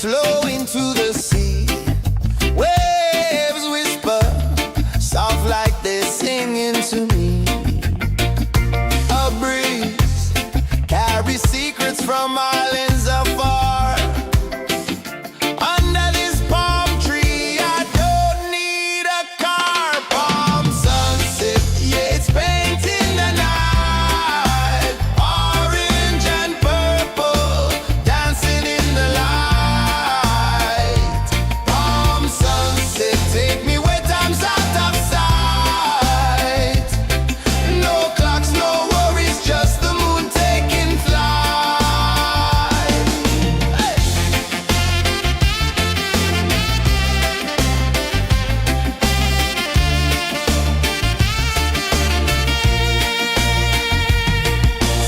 flow into the sea. Waves whisper, soft like they're singing to me. A breeze carries secrets from islands afar. Under this palm tree, I don't need a car. Palm sunset, yeah, it's painting the night. Orange and purple, dancing in the light. Palm sunset, take me where time's out of sight. No clocks, no worries, just the moon taking flight. Hey!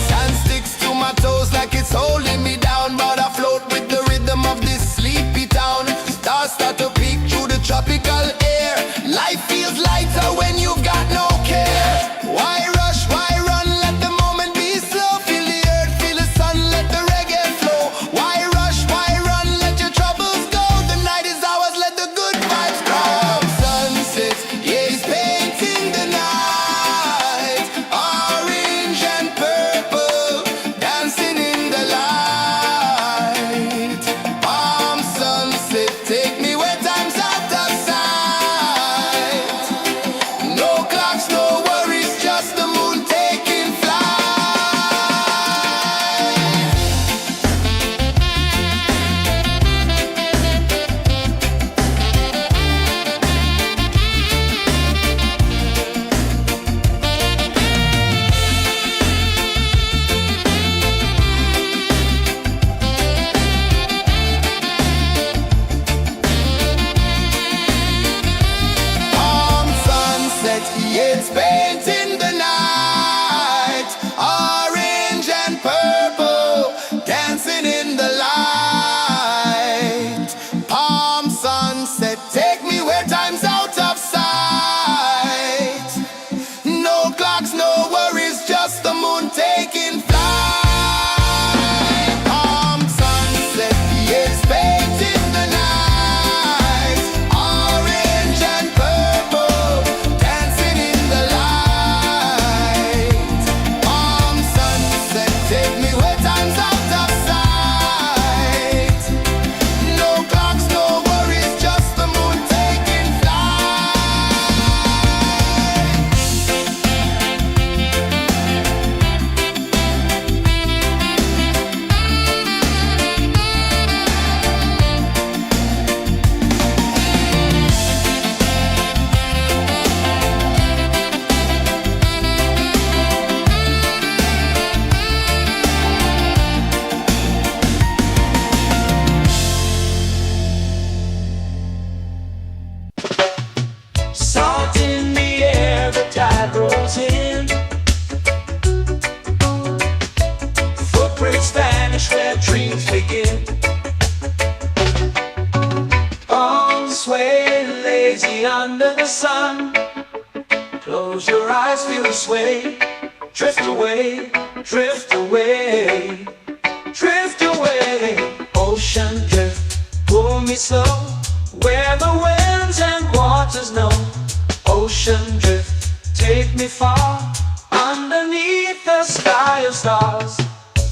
Sand sticks to my toes like it's holding me down, but I float with the rhythm of this sleepy town. Stars start to peek through the tropical air. Life feels lighter when you've got no care. Why rush, why run, let the moment be slow. Feel the earth, feel the sun, let the reggae flow. Why rush, why run, let your troubles go. The night is ours, let the good vibes come. Sunset, yeah, it's painting the night. Orange and purple, dancing in the light. Palm sunset, take me where time's out of sight. No clocks, no worries, just the moon taking flight. Palm sunset, yeah, it's painting the night. Orange and purple, dancing in the light. Palm sunset, take me where time's out of sight. No clocks, no worries, just the moon taking flight. Palm sunset, yeah, it's painting the night. Orange and purple, dancing in the light. Palm sunset, take me where time's out of sight. No clocks, no worries, just the moon taking flight. Salt in the air, the tide rolls in. Footprints vanish where dreams begin. On sway lazy under the sun. Close your eyes, feel the sway. Drift away, drift away, drift away. Ocean drift, pull me slow. Where the winds and waters know. Ocean drift, take me far. Underneath the sky of stars.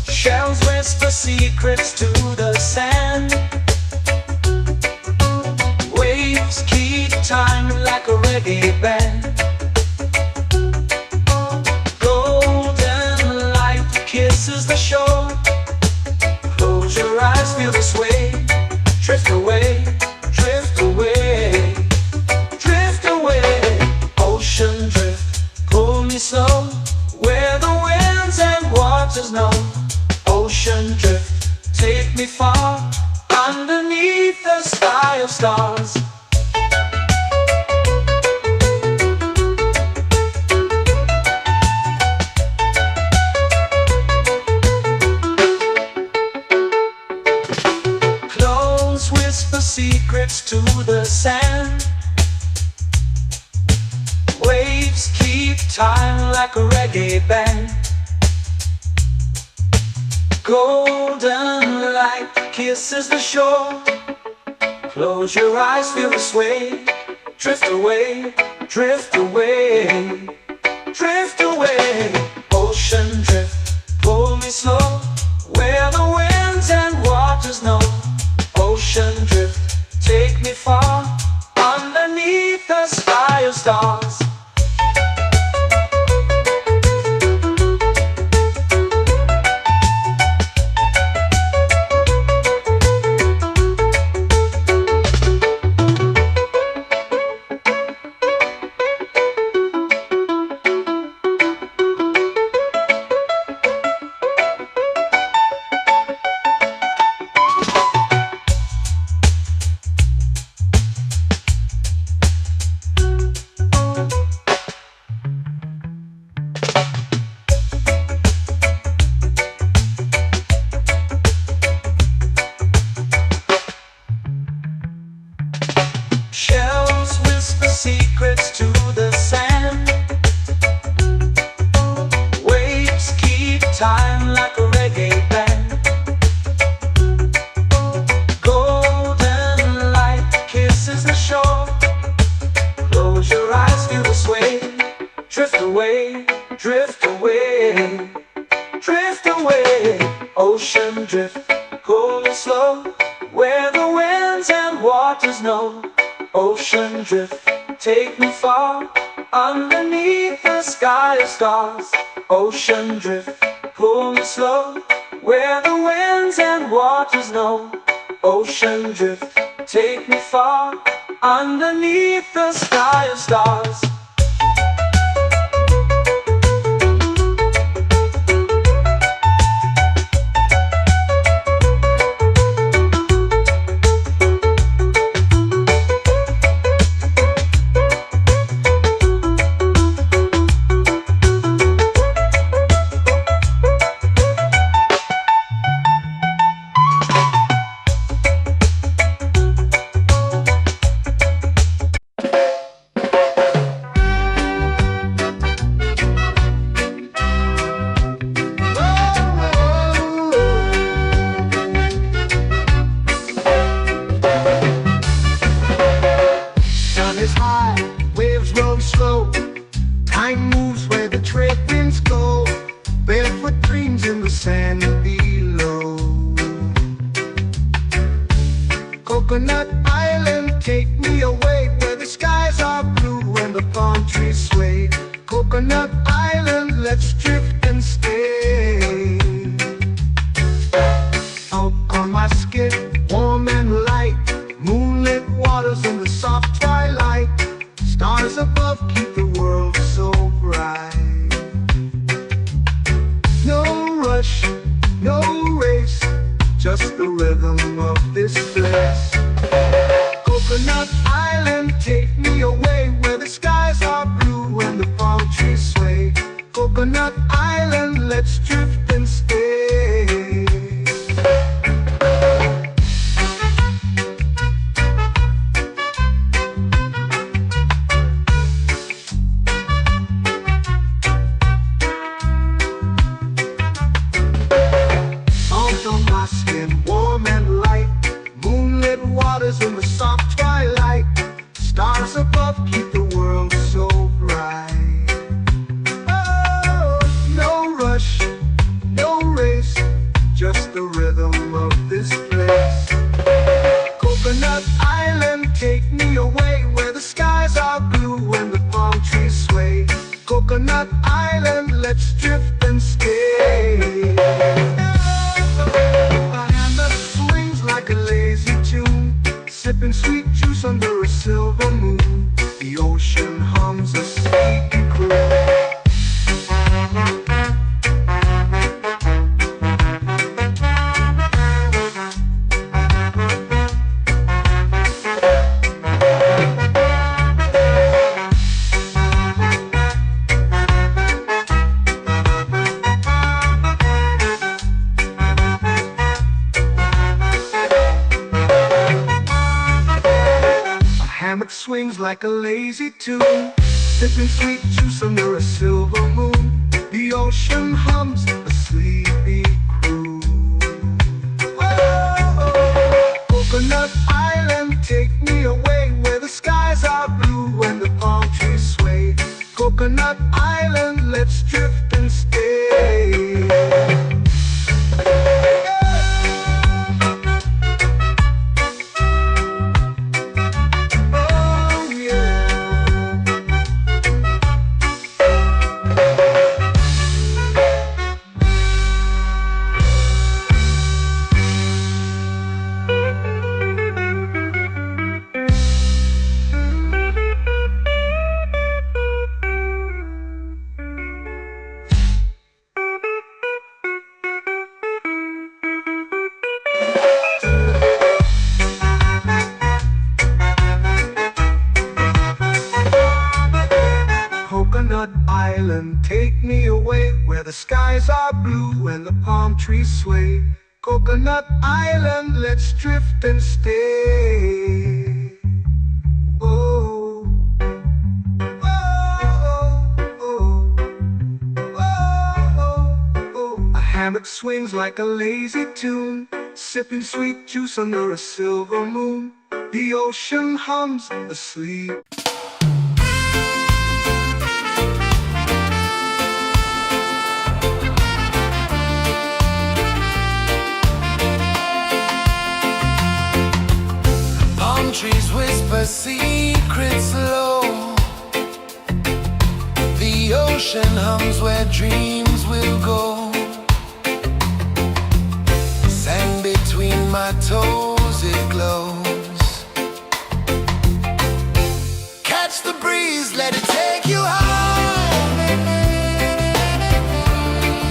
Shells whisper secrets to the sand. Waves keep time like a reggae band. Golden light kisses the shore. Close your eyes, feel the sway. Drift away, drift away, drift away. Ocean drift, pull me slow. Where the winds and waters know. Ocean drift, take me far. Underneath the sky of stars. Close whisper secrets to the sand. Waves keep time like a reggae band. Golden light kisses the shore. Close your eyes, feel the sway. Drift away, drift away, drift away. Ocean drift, pull me slow, where the winds and waters know. Ocean drift, take me far, underneath the sky of stars. Shells whisper secrets to the sand. Waves keep time like a reggae band. Golden light kisses the shore. Close your eyes, feel the sway. Drift away, drift away, drift away. Ocean drift, cool and slow, where the winds and waters know. Ocean drift, take me far, underneath the sky of stars. Ocean drift, pull me slow, where the winds and waters know. Ocean drift, take me far, underneath the sky of stars. Is high, waves roll slow. Time moves where the trade winds go. Barefoot dreams in the sand below. Coconut Island, take me away, where the skies are blue and the palm trees sway. Coconut Island, let's drift and stay. Out on my skin, warm and light, moonlit waters in the soft twilight. Stars above keep the world so bright. No rush, no race, just the rhythm of this place. Coconut Island, take me away, where the skies are blue and the palm trees sway. Coconut Island, let's drift and stay. In the soft twilight, stars above keep the world so bright. Oh, no rush, no race, just the rhythm of this place. Coconut Island, take me away, where the skies are blue and the palm trees sway. Coconut Island, let's drift and stay. My hand that swings like a lazy tune, sipping sweet juice under a silver moon. The ocean hums a sleepy croon. Swings like a lazy tune, sipping sweet juice under a silver moon. The ocean hums a sleepy croon. Coconut Island, let's drift and stay. Oh yeah. Coconut Island, take me away where the skies are blue and the palm trees sway. Coconut Island, let's drift and stay. Oh, oh, oh, oh, oh. A hammock swings like a lazy tune, sipping sweet juice under a silver moon. The ocean hums asleep. Trees whisper secrets low. The ocean hums where dreams will go. Sand between my toes, it glows. Catch the breeze, let it take you high.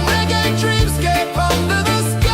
Reggae dreamscape under the sky.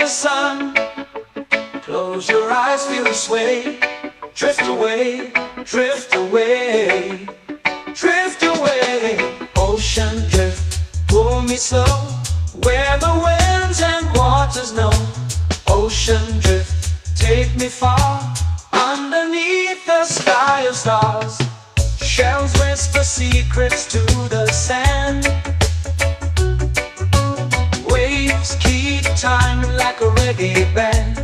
the sun. Close your eyes, feel the sway. Drift away, drift away, drift away. Ocean drift, pull me slow, where the winds and waters know. Ocean drift, take me far, underneath the sky of stars. Shells whisper secrets to the sand. Waves keep time like a reggae band.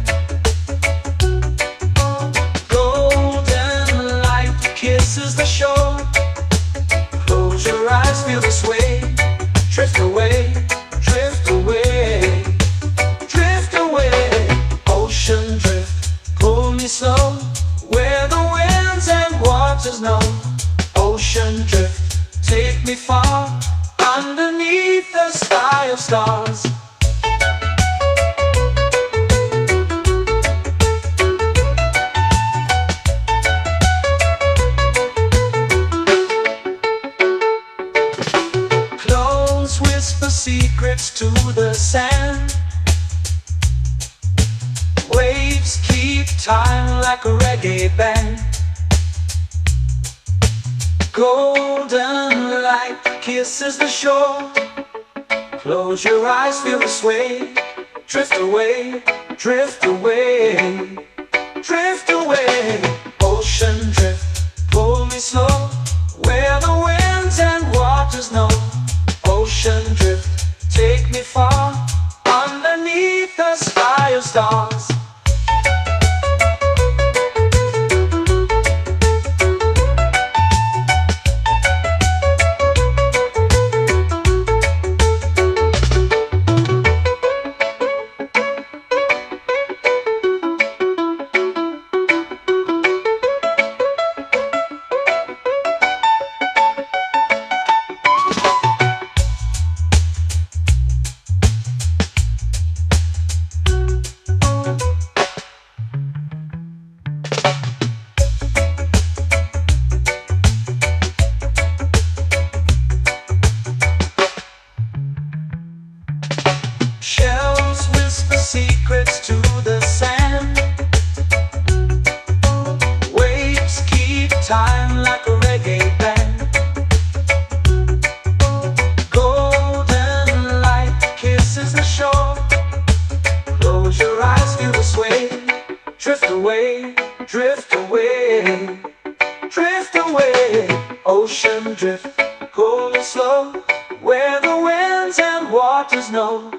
Golden light kisses the shore. Close your eyes, feel the sway. Drift away, drift away, drift away. Ocean drift, pull me slow, where the winds and waters know. Ocean drift, take me far, underneath the sky of stars. Clones whisper secrets to the sand. Waves keep time like a reggae band. Golden light kisses the shore. Close your eyes, feel the sway. Drift away, drift away, drift away. Ocean drift, pull me slow, where the winds and waters know. Ocean drift, take me far, underneath the sky of stars. Shells whisper secrets to the sand. Waves keep time like a reggae band. Golden light kisses the shore. Close your eyes, feel the sway. Drift away, drift away, drift away. Ocean drift, pull me slow, where the winds and waters know.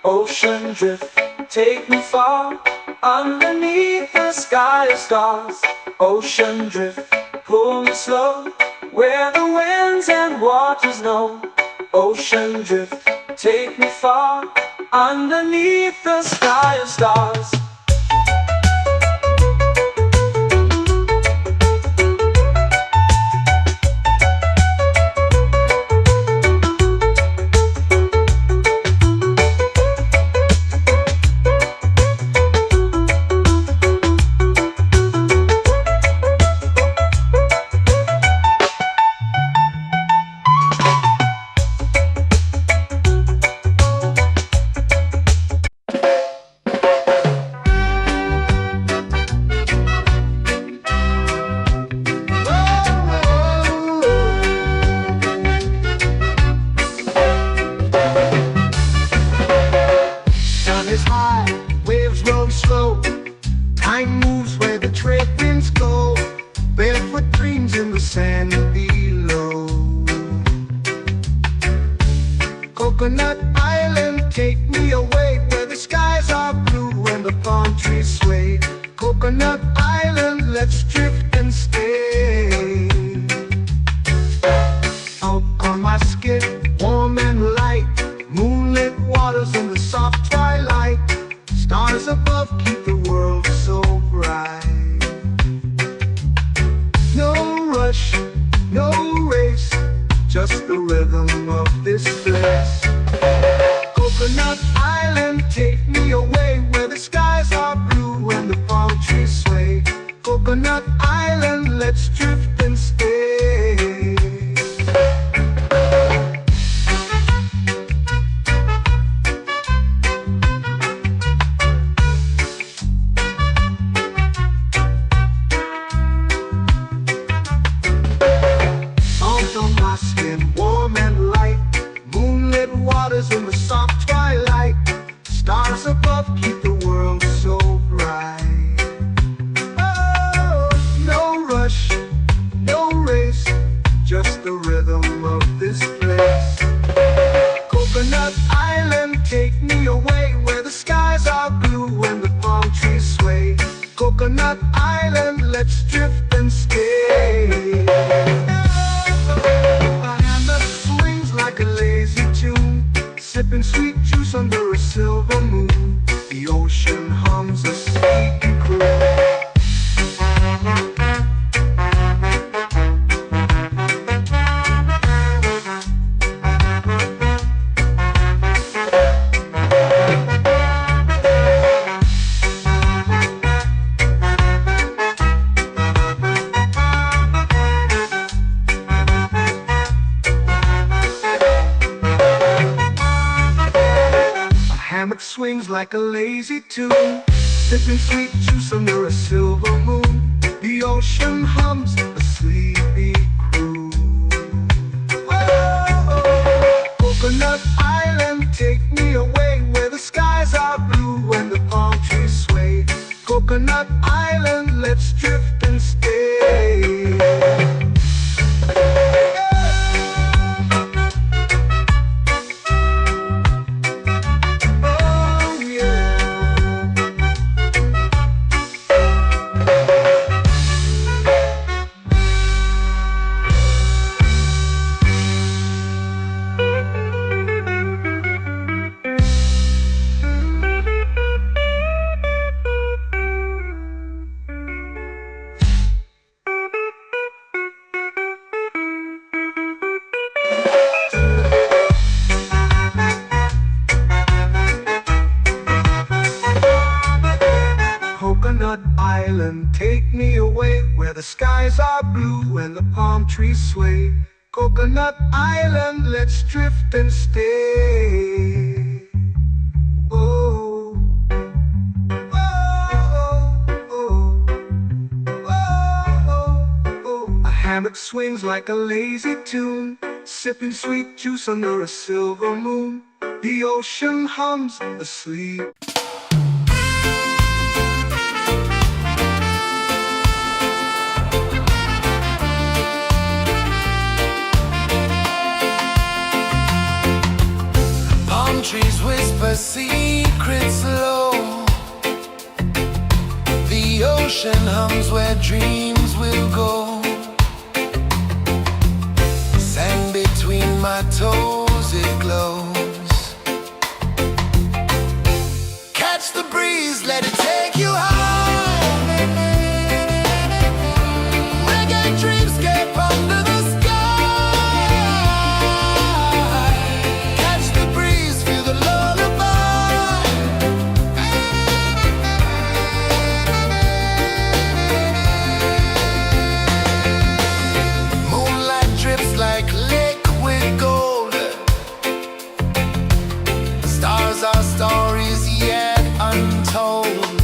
Ocean drift, take me far, underneath the sky of stars. Ocean drift, pull me slow, where the winds and waters know. Ocean drift, take me far, underneath the sky of stars. Is high, waves roll slow. Time moves where the trade winds go. Barefoot dreams in the sand below. Coconut Island, take me away, where the skies are blue and the palm trees sway. Coconut Island, let's drift and stay. Out on my skin, warm and light, moonlit waters in the soft twilight. Stars above keep the world so bright. No rush, no race, just the rhythm of this place. Coconut Island, take me away, where the skies are blue and the palm trees sway. Coconut Island, let's drift and stay. Coconut Island, let's drift and stay. A hand that swings like a lazy tune, sipping sweet juice under a silver moon. The ocean hums a sleepy croon. Hammock swings like a lazy tune, sipping sweet juice under a silver moon. The ocean hums a sleepy croon. Oh, Coconut Island, take me away where the skies are blue and the palm trees sway. Coconut Island, let's drift and stay. Coconut Island, take me away where the skies are blue and the palm trees sway. Coconut Island, let's drift and stay. Oh, oh, oh, oh, oh. A hammock swings like a lazy tune, sipping sweet juice under a silver moon. The ocean hums asleep. Trees whisper secrets low. The ocean hums where dreams will go. Sand between my toes, it glows. Catch the breeze, let it take you high. Reggae dreamscape under the sky. Our stories yet untold.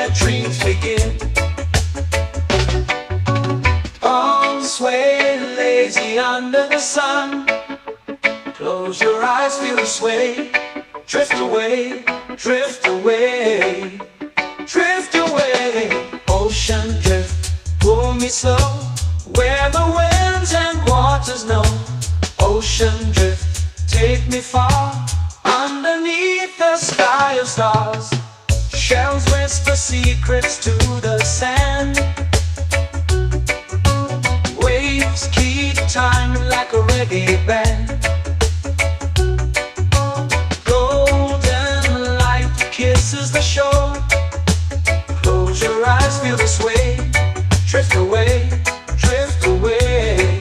where dreams begin. Arms sway lazy under the sun. Close your eyes, feel the sway. Drift away, drift away, drift away. Ocean drift, pull me slow, where the winds and waters know. Ocean drift, take me far, underneath the sky of stars. Shells whisper secrets to the sand. Waves keep time like a reggae band. Golden light kisses the shore. Close your eyes, feel the sway. Drift away, drift away,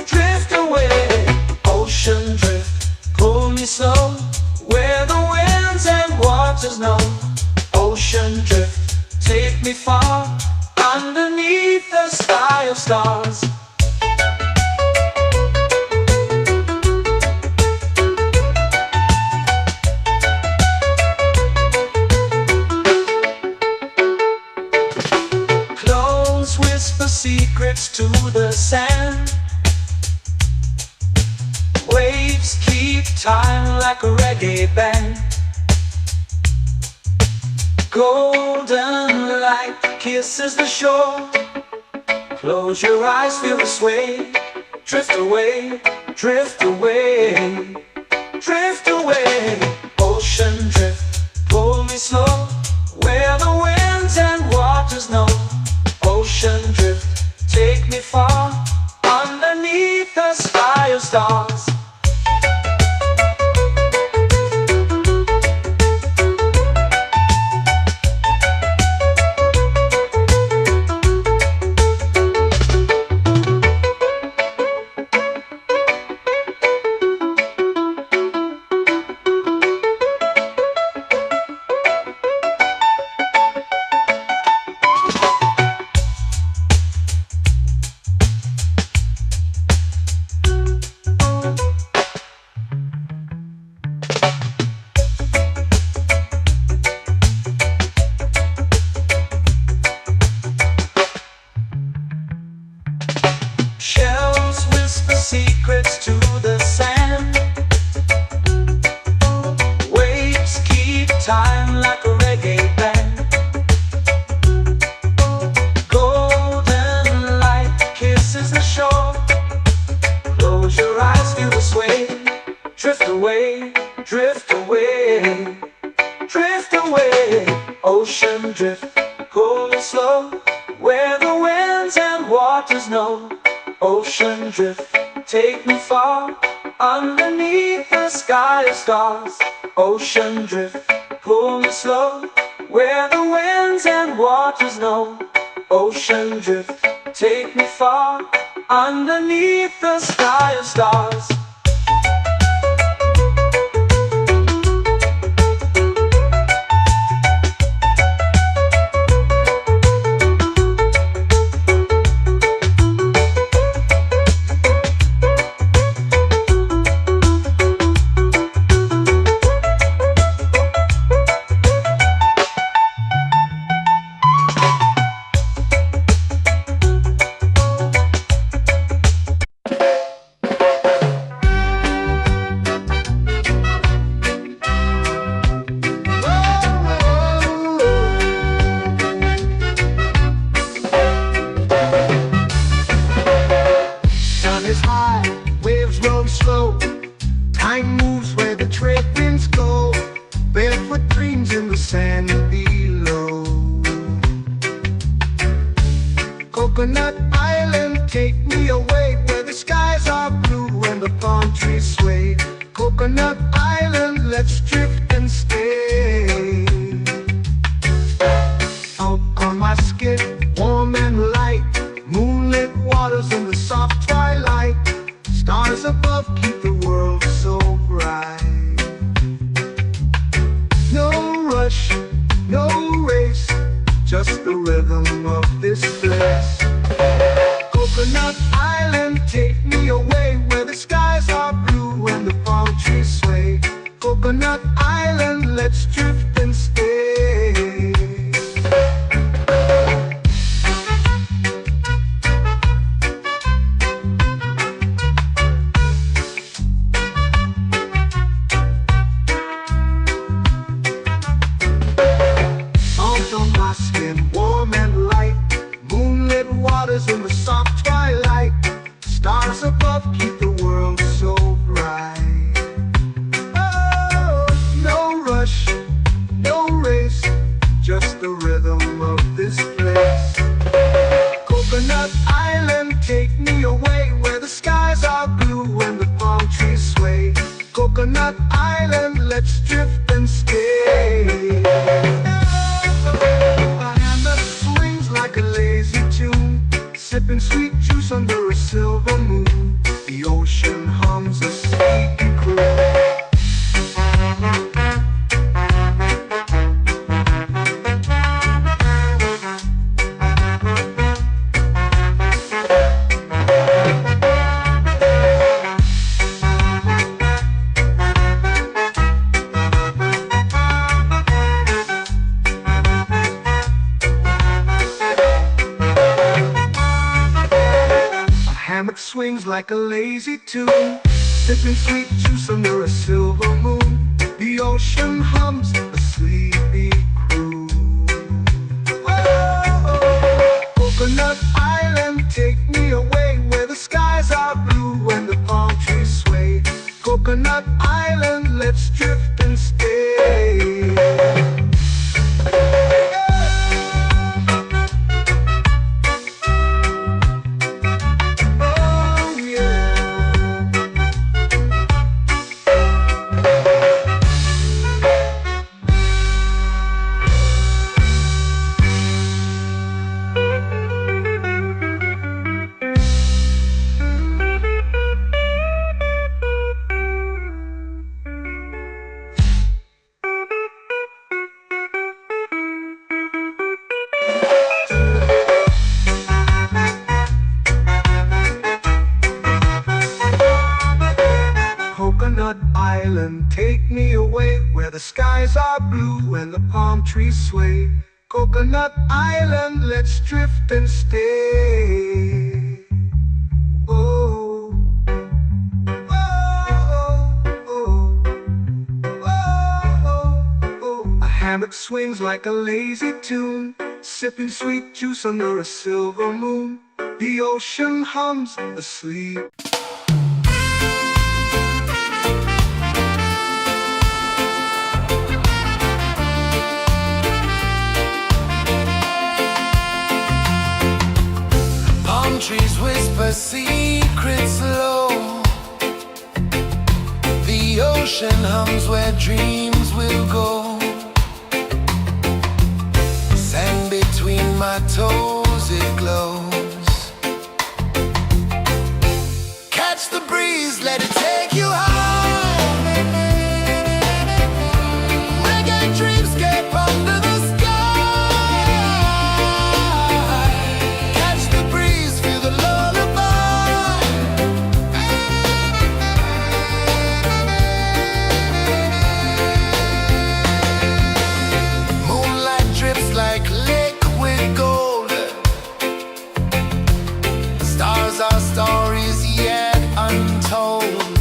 drift away. Ocean drift, pull me slow, where the winds and waters know. Ocean drift, take me far, underneath the sky of stars. Clones whisper secrets to the sand. Waves keep time like a reggae band. Golden light kisses the shore. Close your eyes, feel the sway. Drift away, drift away, drift away. Ocean drift, pull me slow, where the winds and waters know. Ocean drift, take me far, underneath the sky of stars. Shells whisper secrets to the sand. Waves keep time like a reggae band. Golden light kisses the shore. Close your eyes, feel the sway. Drift away, drift away, drift away. Ocean drift, pull me slow, where the winds and waters know. Ocean drift, take me far, underneath the sky of stars. Ocean drift, pull me slow, where the winds and waters know. Ocean drift, take me far, underneath the sky of stars. Coconut Island, take me away where the skies are blue and the palm trees sway. Coconut Island, let's drift and stay. Out on my skin, warm and light, moonlit waters in the soft twilight. Stars above keep the world so bright. No rush, no love keep the world so bright. Oh, no rush, no race, just the rhythm of this place. Coconut Island, take me away where the skies are blue and the palm trees sway. Coconut Island, let's drift and stay. A hand that swings like a lazy tune, sipping sweet juice under a silver moon. The ocean hums a sleepy croon. Hammock swings like a lazy tune, sipping sweet juice under a silver moon. The ocean hums a sleepy croon. Whoa, Coconut Island, take me away where the skies are blue and the palm trees sway. Coconut Island, let's drift and stay. Coconut Island, take me away where the skies are blue and the palm trees sway. Coconut Island, let's drift and stay. Oh, oh, oh, oh, oh. A hammock swings like a lazy tune, sipping sweet juice under a silver moon. The ocean hums asleep. Trees whisper secrets low. The ocean hums where dreams will go. Sand between my toes, it glows. Catch the breeze, let it take you high. Reggae dreamscape under the our stories yet untold.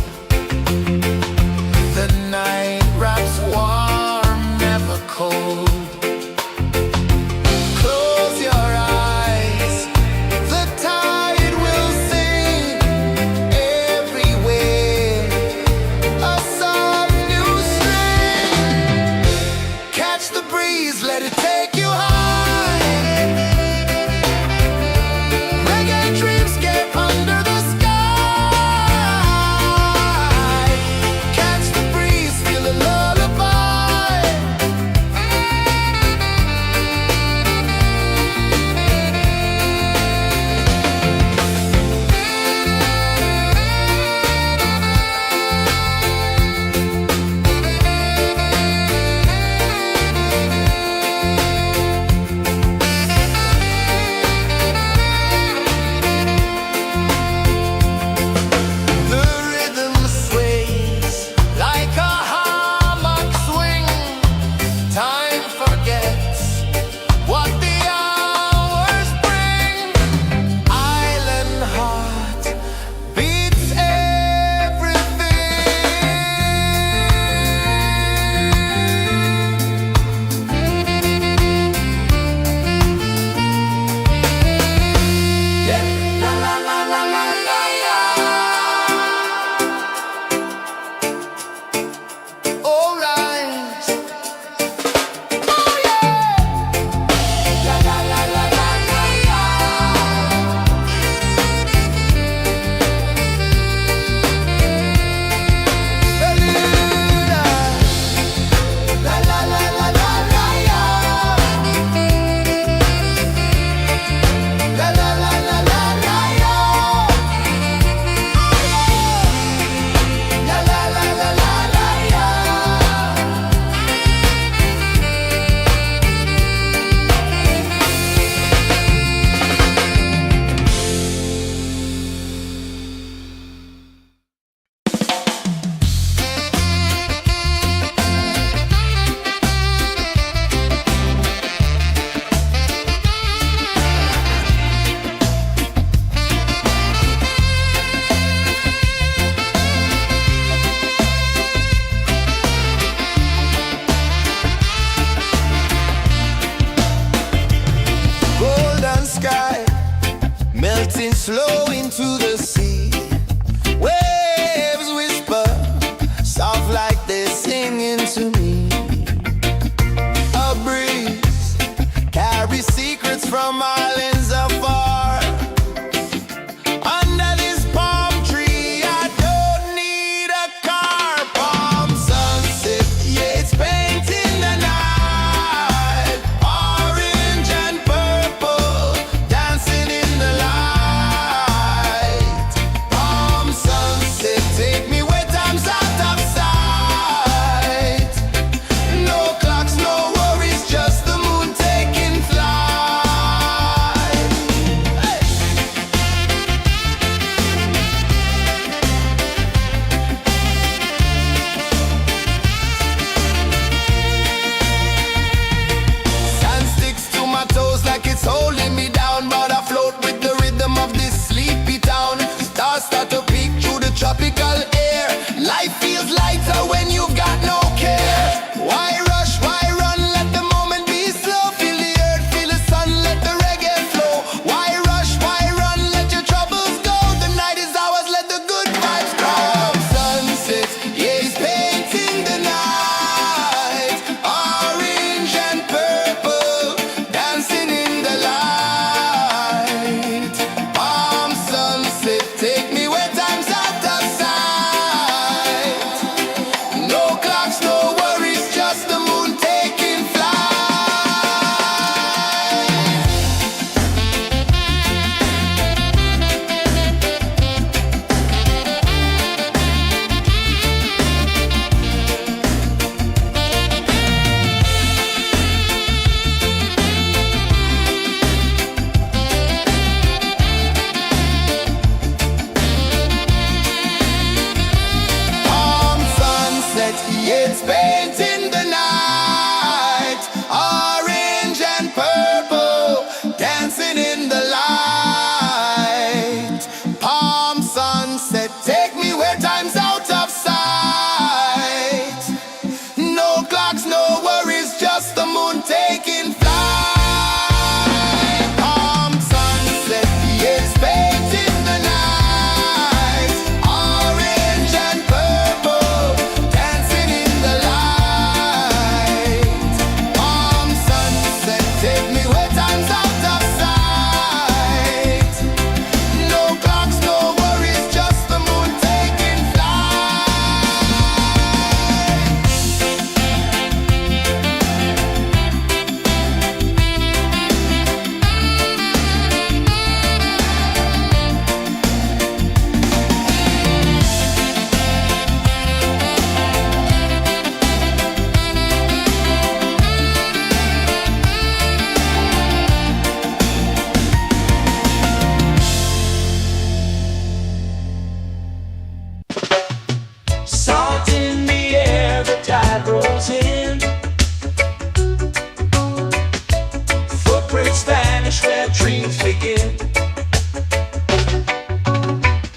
begin.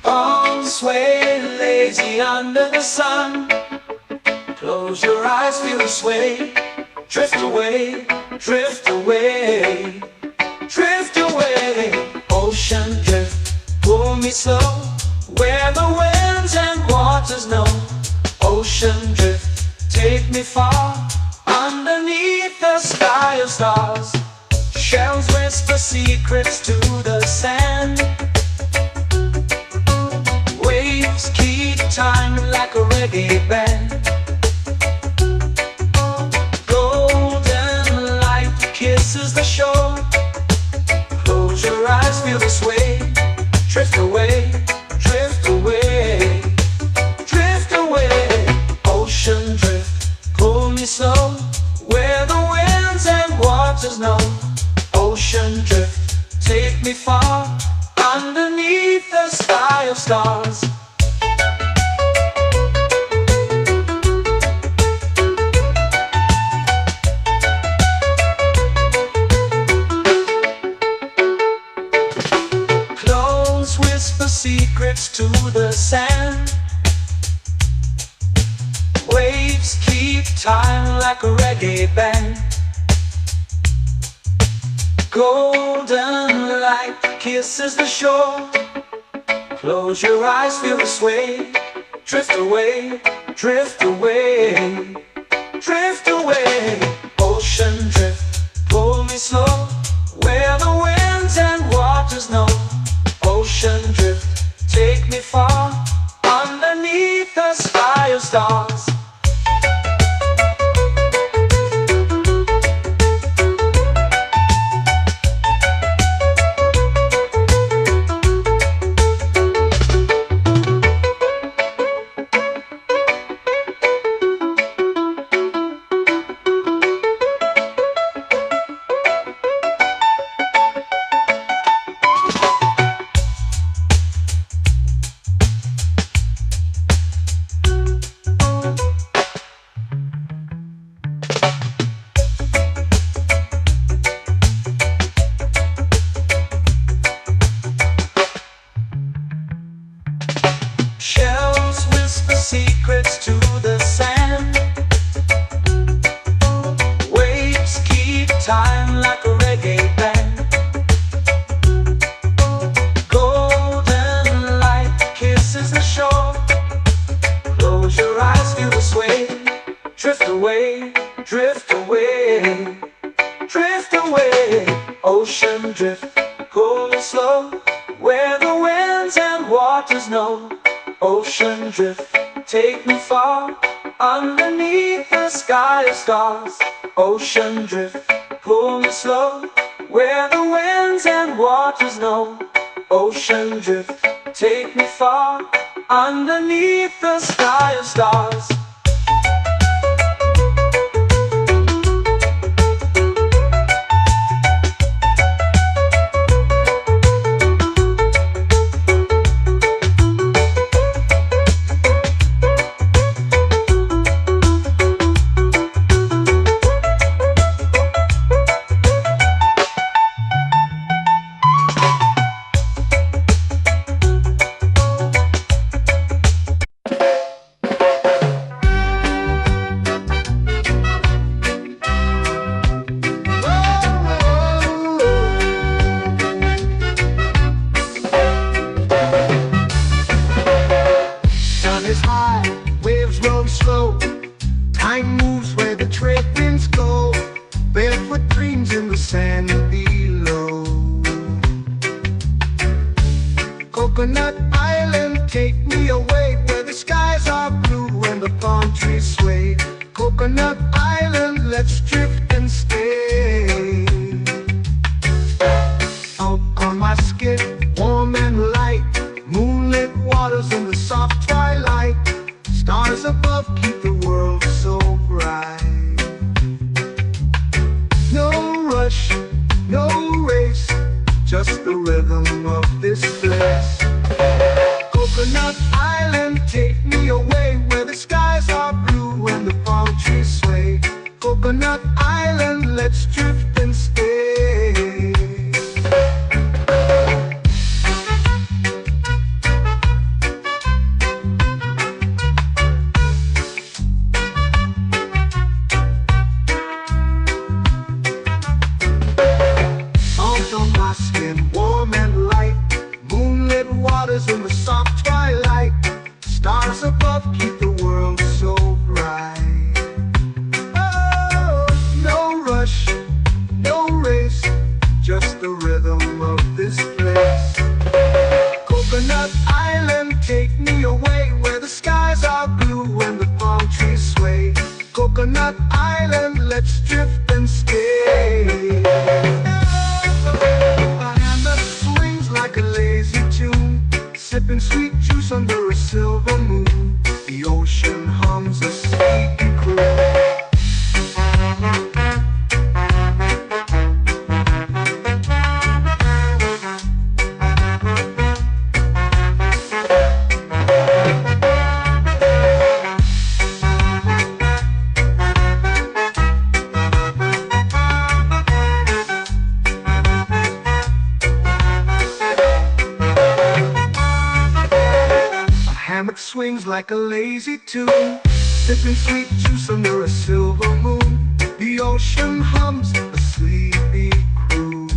Arms sway lazy under the sun. Close your eyes, feel the sway. Drift away, drift away, drift away. Ocean drift, pull me slow, where the winds and waters know. Ocean drift, take me far, underneath the sky of stars. Shells whisper secrets to the sand. Waves keep time like a reggae band. Golden light kisses the shore. Close your eyes, feel the sway. Drift away, drift away, drift away. Ocean drift, pull me slow, where the winds and waters know. Ocean drift, take me far, underneath the sky of stars. Close whisper secrets to the sand. Waves keep time like a reggae band. Golden light kisses the shore. Close your eyes, feel the sway. Drift away, drift away, drift away. Ocean drift, pull me slow, where the winds and waters know. Ocean drift, take me far, underneath the sky of stars. Shells whisper secrets to the sand. Waves keep time like a reggae band. Golden light kisses the shore. Close your eyes, feel the sway. Drift away, drift away, drift away. Ocean drift, pull me slow, where the winds and waters know. Ocean drift, take me far, underneath the sky of stars. Ocean drift, pull me slow, where the winds and waters know. Ocean drift, take me far, underneath the sky of stars. Time moves where the trade winds go. Barefoot dreams in the sand below. Coconut Island, take me away, where the skies are blue and the palm trees sway. Coconut Island, let's drift and stay. Out on my skin, warm and light, moonlit waters in the soft twilight. Stars above keep the world so bright. No rush, no race, just the rhythm of this place. Coconut Island, take me away, where the skies are blue and the palm trees sway. Coconut Island. love keep the world so bright. Oh, no rush, no race, just the rhythm of this place. Coconut Island, take me away where the skies are blue and the palm trees sway. Coconut Island, let's drift and stay. A hand that swings like a lazy tune, sipping sweet juice under a silver moon. The ocean hums a sleepy croon. Hammock swings like a lazy tune, sipping sweet juice under a silver moon. The ocean hums a sleepy croon.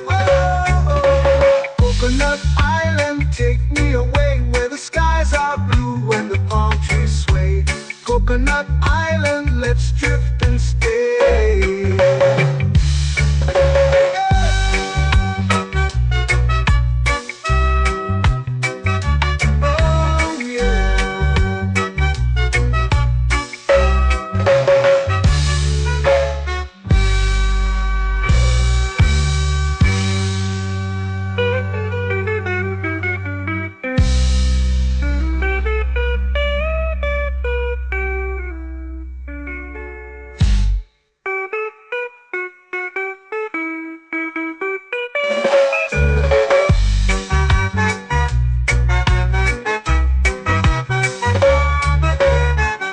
Whoa, Coconut Island, take me away where the skies are blue and the palm trees sway. Coconut Island, let's drift and stay.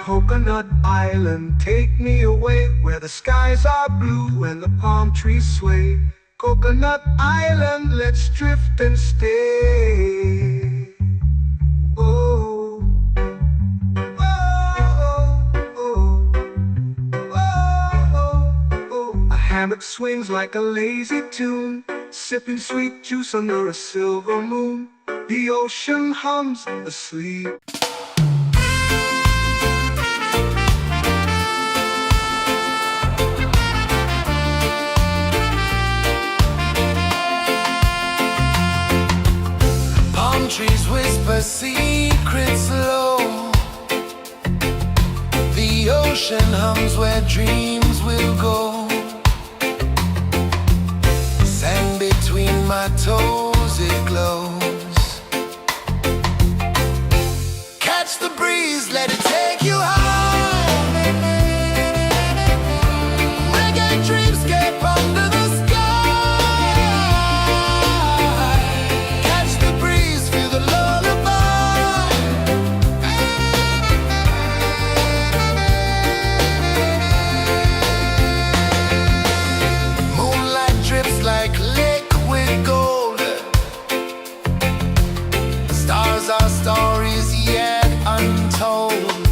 Coconut Island, take me away where the skies are blue and the palm trees sway. Coconut Island, let's drift and stay. Oh, oh, oh, oh, oh. A hammock swings like a lazy tune, sipping sweet juice under a silver moon. The ocean hums asleep. Trees whisper secrets low. The ocean hums where dreams will go. Sand between my toes, it glows. Catch the breeze, let it take you home. Reggae dreamscape under the our stories yet untold.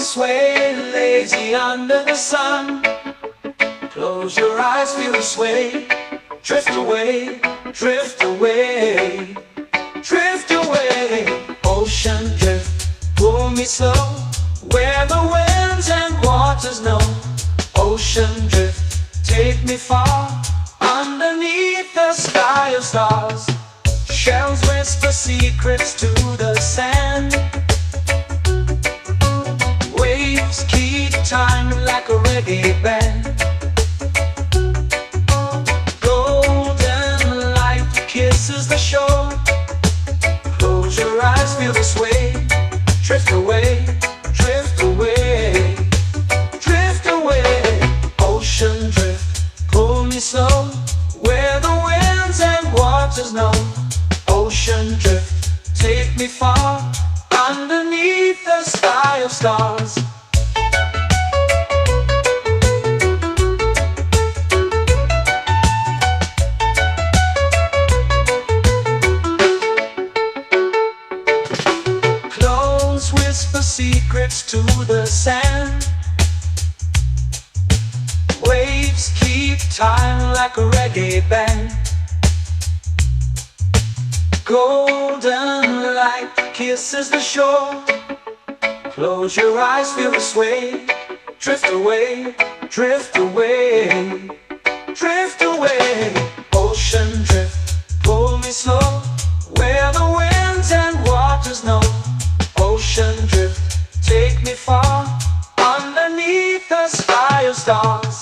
sway, lazy under the sun. Close your eyes, feel the sway. Drift away, drift away, drift away. Ocean drift, pull me slow, where the winds and waters know. Ocean drift, take me far, underneath the sky of stars. Shells whisper secrets to the sand. Waves keep time like a reggae band. Golden light kisses the shore. Close your eyes, feel the sway. Drift away, drift away, drift away. Ocean drift, pull me slow, where the winds and waters know. Ocean drift, take me far, underneath the sky of stars. Close whisper secrets to the sand. Waves keep time like a reggae band. Golden light kisses the shore. Close your eyes, feel the sway. Drift away, drift away, drift away. Ocean drift, pull me slow, where the winds and waters know. Ocean drift, take me far, underneath the sky of stars.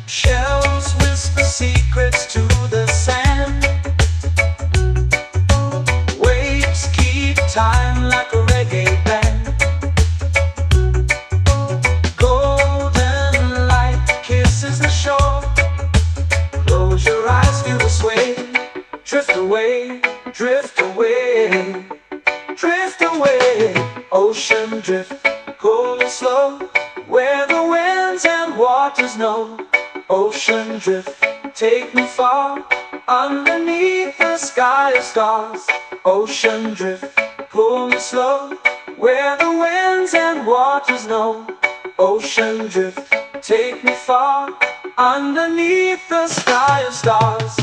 Shells whisper secrets to the sand. Waves keep time like a reggae band. Golden light kisses the shore. Close your eyes, feel the sway. Drift away, drift away, drift away. Ocean drift, pull me slow, where the winds and waters know. Ocean drift, take me far, underneath the sky of stars. Ocean drift, pull me slow, where the winds and waters know. Ocean drift, take me far, underneath the sky of stars.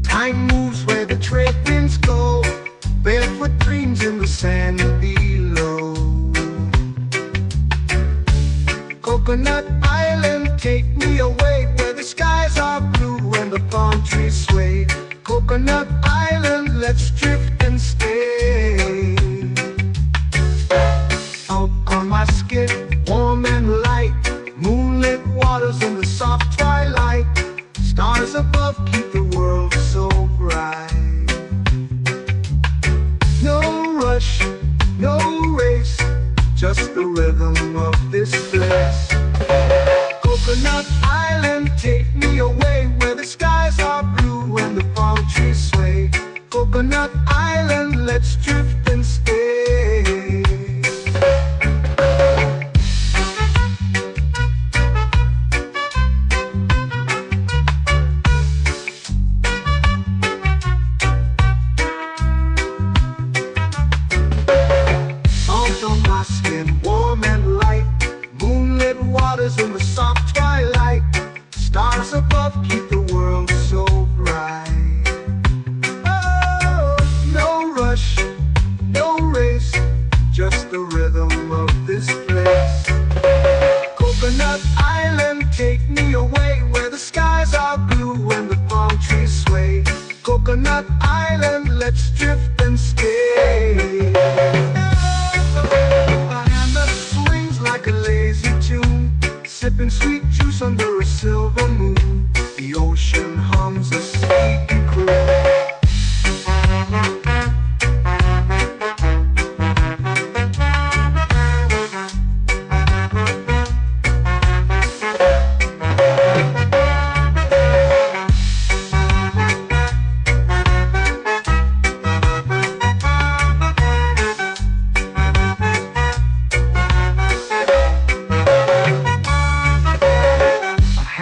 Time moves where the trade winds go. Barefoot dreams in the sand below. Coconut Island, take me away, where the skies are blue and the palm trees sway. Coconut Island, let's drift and stay. Out on my skin, warm and light, moonlit waters in the soft twilight. Stars above keep the world so bright. No rush, no race, just the rhythm of this place. Coconut Island. take me away where the skies are blue and the palm trees sway. Coconut Island, let's drift and stay. A hand that swings like a lazy tune, sipping sweet juice under a silver moon. The ocean hums a sleepy croon.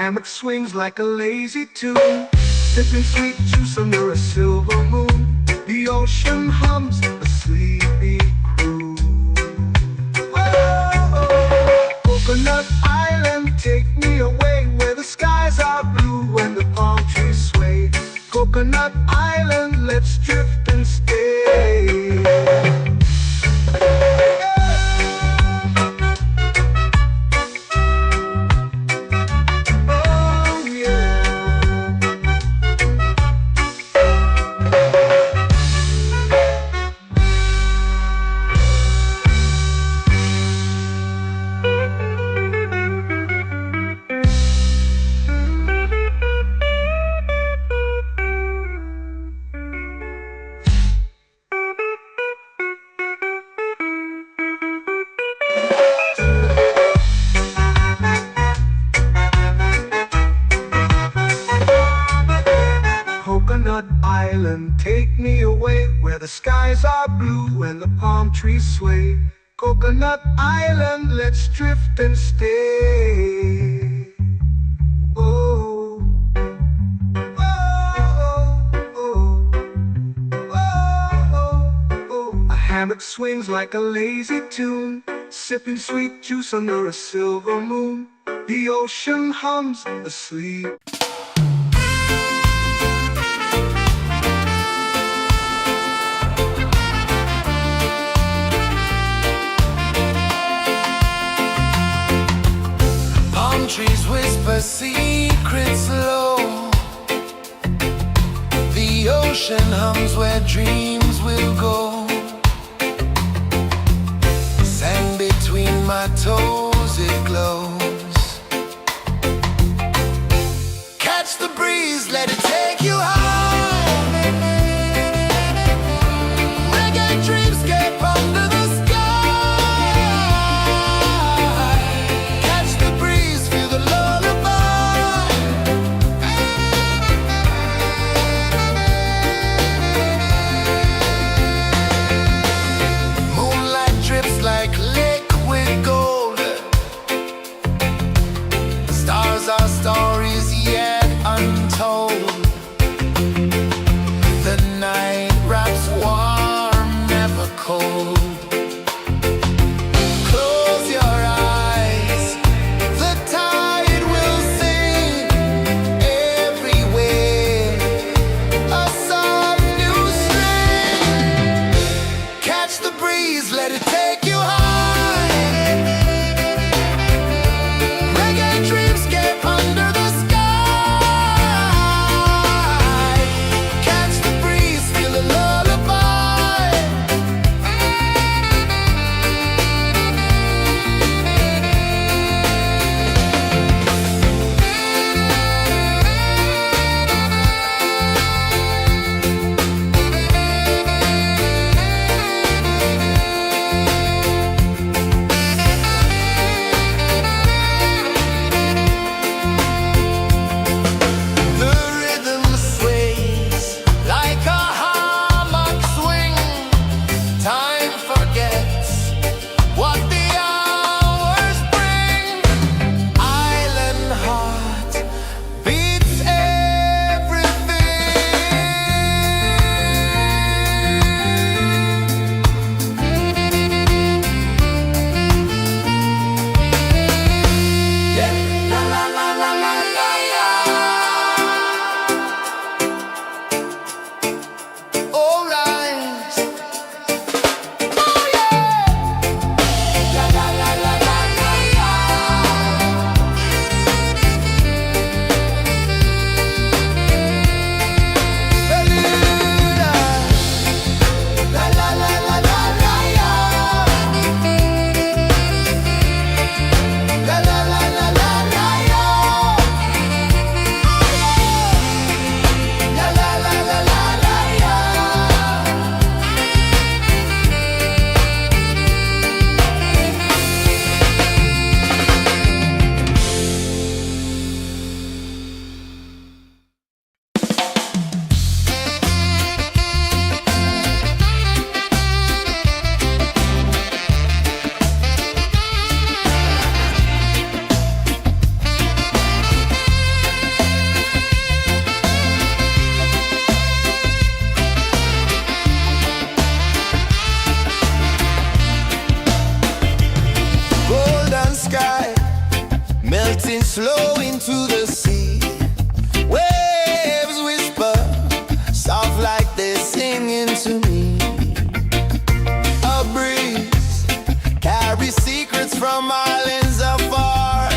Hammock swings like a lazy tune, sipping sweet juice under a silver moon. The ocean hums a sleepy croon. Whoa, Coconut Island, take me away where the skies are blue and the palm trees sway. Coconut Island, let's drift and stay. Coconut Island, take me away where the skies are blue and the palm trees sway. Coconut Island, let's drift and stay. Oh, oh, oh, oh, oh. A hammock swings like a lazy tune, sipping sweet juice under a silver moon. The ocean hums asleep. Trees whisper secrets low. The ocean hums where dreams will go. Sand between my toes, it glows. Catch the breeze, let it take you high. Reggae dreamscape under the stories yet untold. The night wraps warm, never cold. Close your eyes, the tide will sing everywhere. A soft new string. Catch the breeze, let it take you high. Reggae dreamscape under the flow into the sea. Waves whisper, soft like they're singing to me. A breeze carries secrets from islands afar.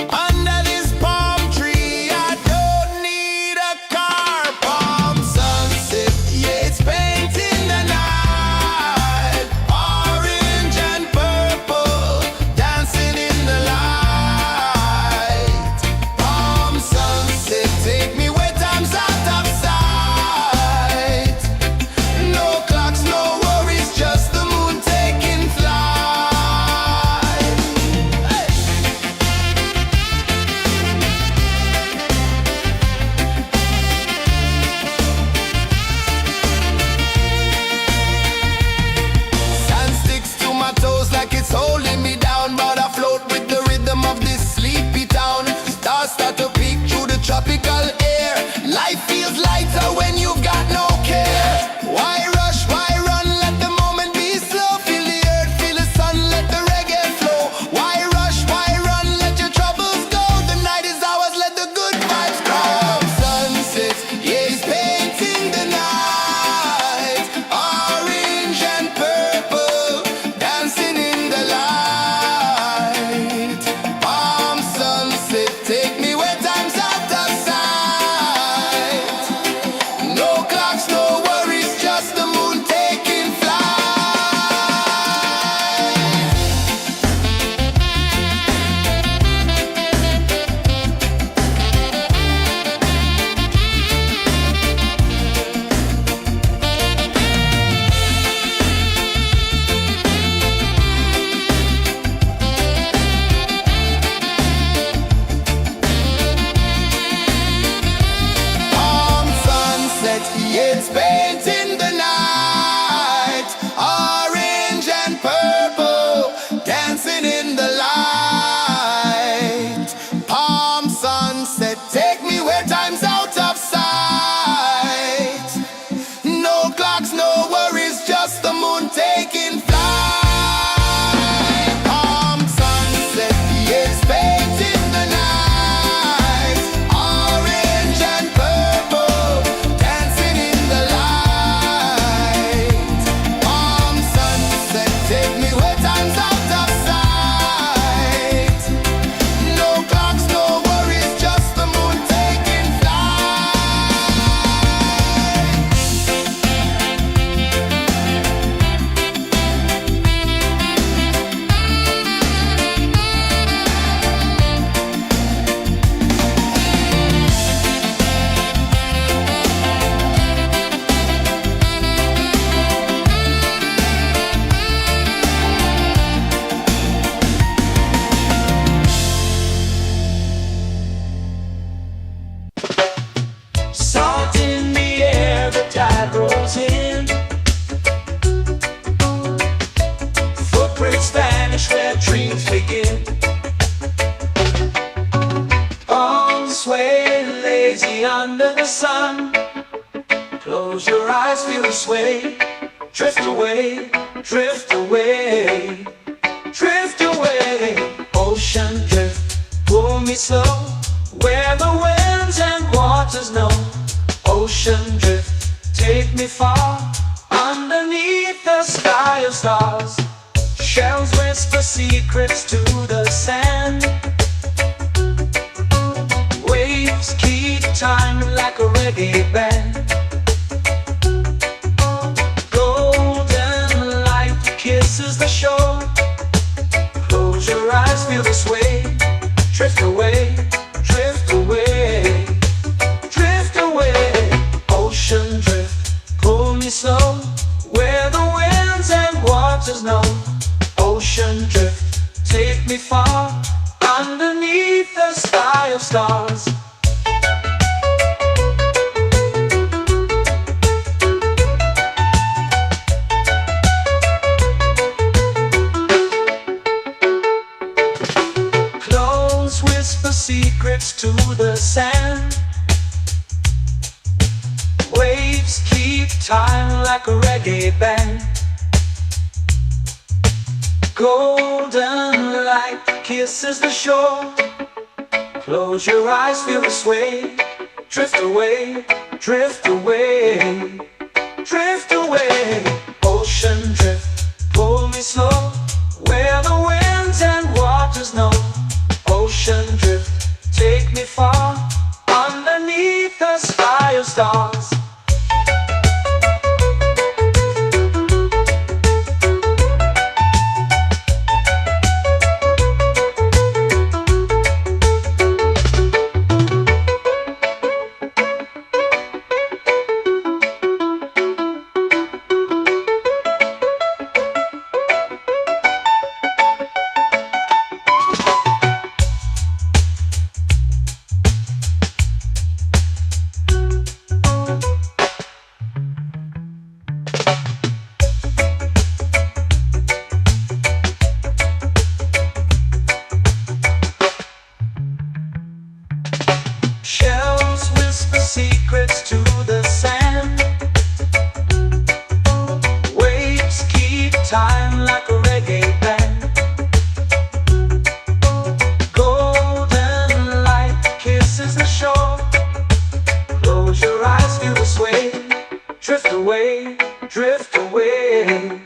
Under this palm tree, I don't need a car. Palm sunset, yeah, it's painting the night. Orange and purple, dancing in the light. Palm sunset, take me where time's out of sight. No clocks, no worries, just the moon taking flight. Hey! Sand sticks to my toes like it's holding me down, but I float with the rhythm of this sleepy town. Stars start to peek through the tropical air. Life feels lighter when you've got no care. Why rush, why run, let the moment be slow. Feel the earth, feel the sun, let the reggae flow. Why rush, why run, let your troubles go. The night is ours, let the good vibes come. Sunset, yeah, it's painting the night. Orange and purple, dancing in the light. Palm sunset, take me where time's out of sight. No clocks, no worries, just the moon taking flight. Palm sunset, yeah, it's painting the night. Orange and purple, dancing in the light. Palm sunset, take me where time's out of sight. No clocks, no worries, just the moon taking flight. Palm sunset, yeah, it's painting the night. Orange and purple, dancing in the light. Palm sunset, take me where time's out of sight. No clocks, no worries, just the moon taking flight. Salt in the air, the tide rolls in. Footprints vanish where dreams begin. Arms sway lazy under the sun. Close your eyes, feel the sway. Drift away, drift away, drift away. Ocean drift, pull me slow, where the winds and waters know. Ocean drift, take me far, underneath the sky of stars. Shells whisper secrets to the sand. Waves keep time like a reggae band. Golden light kisses the shore. Close your eyes, feel the sway. Drift away, drift away, drift away. Ocean drift, pull me slow, where the winds and waters know. Ocean drift, take me far, underneath the sky of stars. Close whisper secrets to the sand. Waves keep time like a reggae band. Golden light kisses the shore. Close your eyes, feel the sway. Drift away, drift away, drift away. Ocean drift, pull me slow, where the winds and waters know. Ocean drift, take me far, underneath the sky of stars. Shells whisper secrets to the sand. Waves keep time like a reggae band. Golden light kisses the shore. Close your eyes, feel the sway. Drift away, drift away,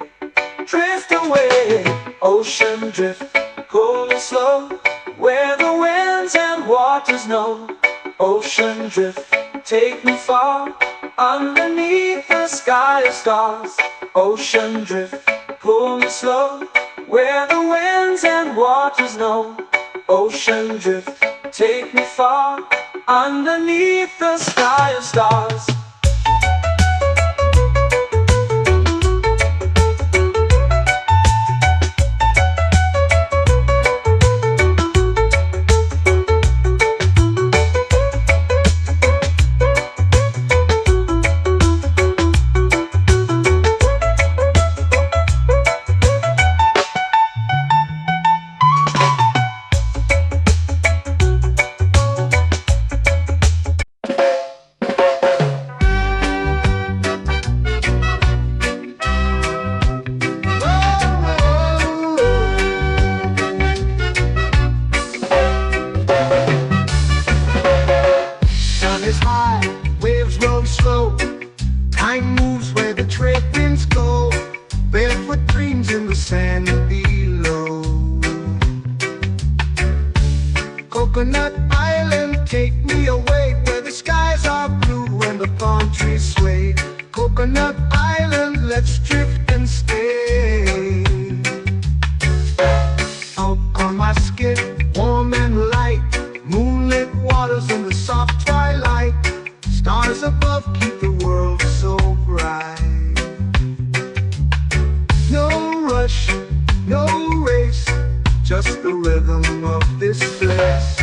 drift away. Ocean drift, cool and slow, where the winds and waters know. Ocean drift, take me far, underneath the sky of stars. Ocean drift, pull me slow, where the winds and waters know. Ocean drift, take me far, underneath the sky of stars. Is high, waves roll slow. Time moves where the trade winds go. Barefoot dreams in the sand below. Coconut Island, take me away, where the skies are blue and the palm trees sway. Coconut Island, let's drift and stay. Out on my skin, warm and light, moonlit waters in the soft twilight. Stars above keep the world so bright. No rush, no race, just the rhythm of this place.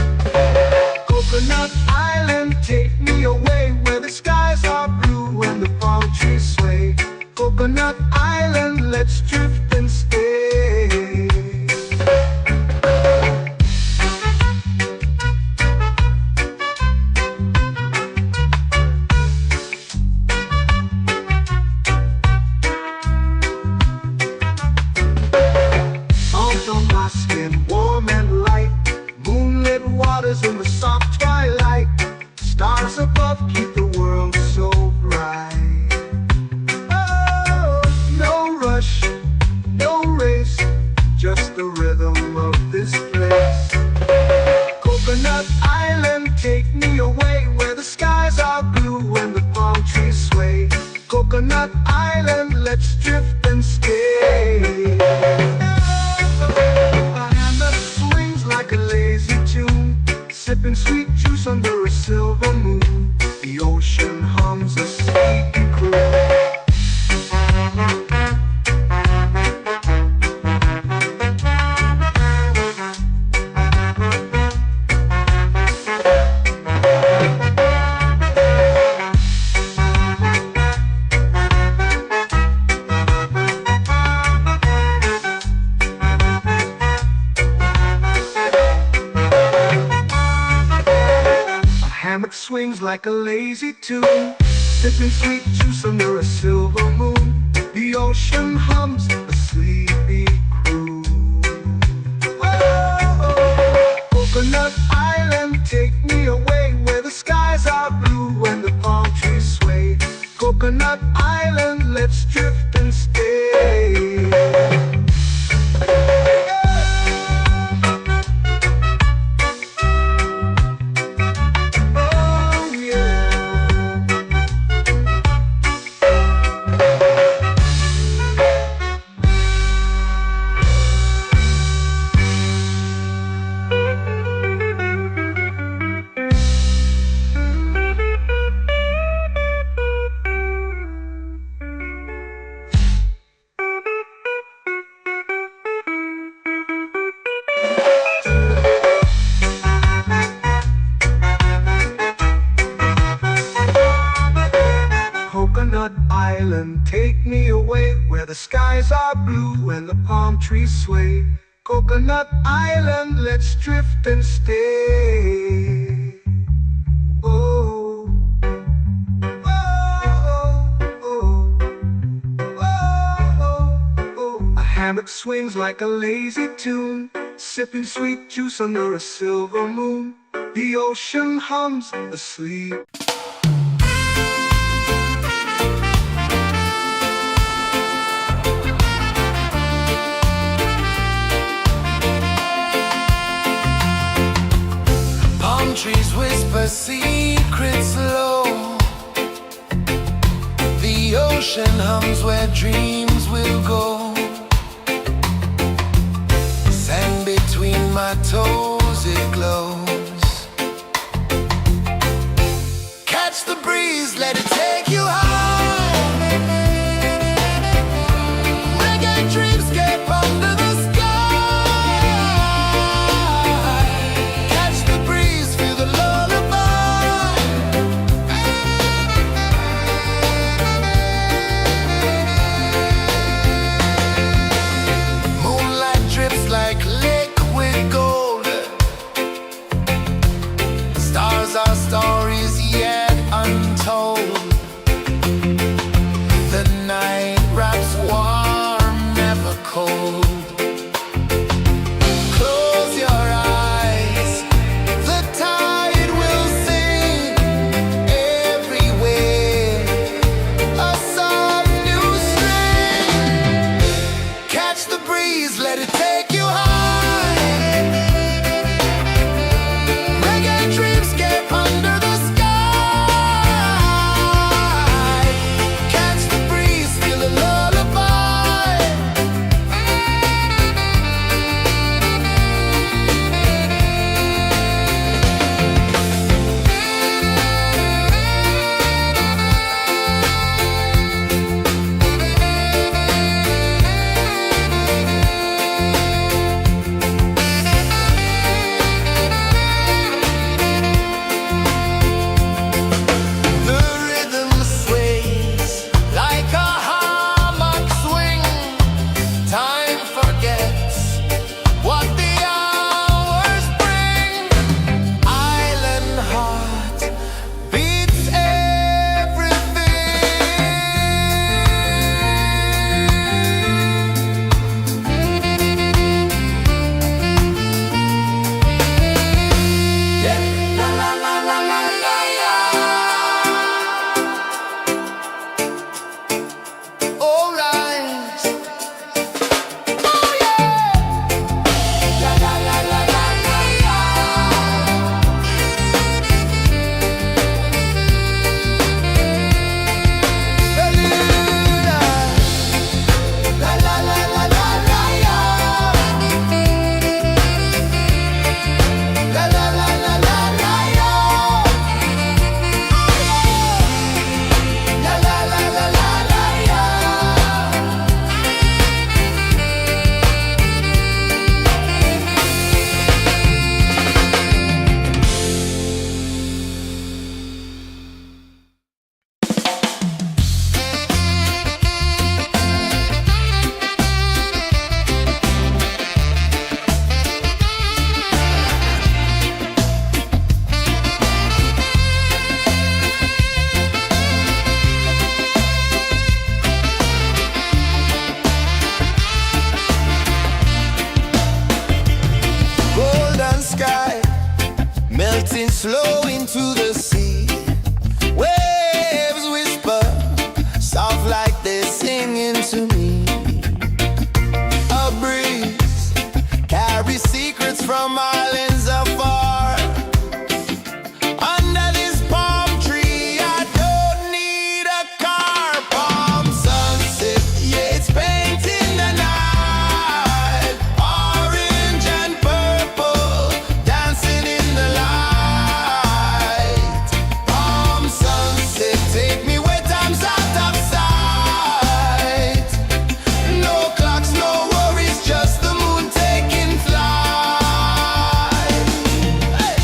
Coconut Island, take me away, where the skies are blue and the palm trees sway. Coconut Island, let's drift and stay. Warm and light, moonlit waters in the soft twilight. Stars above keep the world so bright. Oh, no rush, no race, just the rhythm of this place. Coconut Island, take me away, where the skies are blue and the palm trees sway. Coconut Island, let's drift and stay. Like a lazy tune, sipping sweet juice under a silver moon. The ocean hums a sleepy croon. Swings like a lazy tune, sipping sweet juice under a silver moon. The ocean hums a sleepy croon. Whoa, coconut island. island, take me away where the skies are blue and the palm trees sway. Coconut Island, let's drift and stay. Oh yeah. Coconut Island, take me away where the skies are blue and the palm trees sway. Coconut Island, let's drift and stay. Oh, oh, oh, oh, oh. A hammock swings like a lazy tune, sipping sweet juice under a silver moon. The ocean hums asleep. Trees whisper secrets low. The ocean hums where dreams will go. Sand between my toes, it glows. Catch the breeze, let it take you high. Reggae dreamscape under the melting slow into the sea. Waves whisper, soft like they're singing to me. A breeze carries secrets from islands afar. Under this palm tree, I don't need a car. Palm sunset, yeah, it's painting the night. Orange and purple, dancing in the light. Palm sunset, take me where time's out of sight. No clocks, no worries, just the moon taking flight. Hey!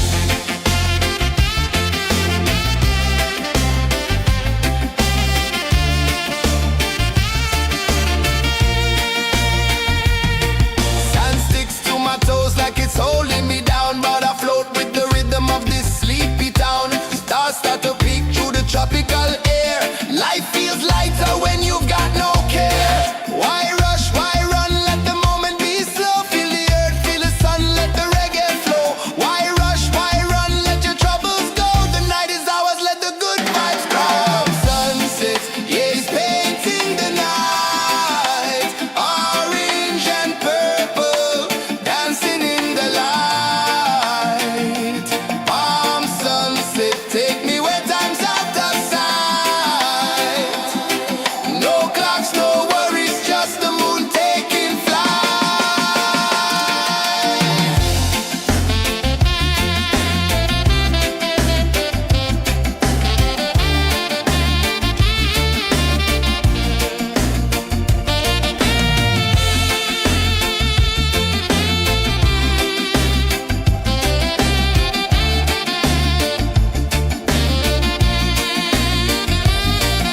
Sand sticks to my toes like it's holding me down, but I float with the rhythm of this sleepy town. Stars start to peek through the tropical air. Life feels lighter when you've got no care. Why rush, why run, let the moment be slow. Feel the earth, feel the sun, let the reggae flow. Why rush, why run, let your troubles go. The night is ours, let the good vibes grow. Sunset, yeah, it's painting the night. Orange and purple, dancing in the light. Palm sunset, take me where time's out of sight. No clocks, no worries, just the moon taking flight.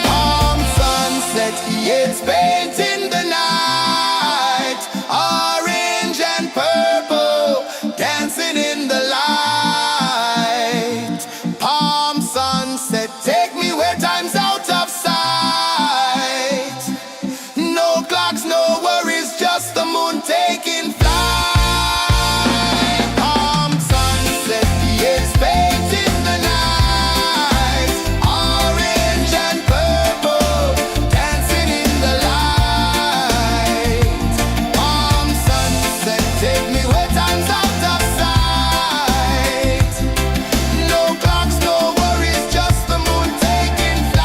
Palm sunset, yeah, it's painting the night. Orange and purple, dancing in the light. Palm sunset, take me where time's out of sight. No clocks, no worries, just the moon taking flight. Palm sunset, yeah, it's painting the night. Orange and purple, dancing in the light. Palm sunset, take me where time's out of sight. No clocks, no worries, just the moon taking flight.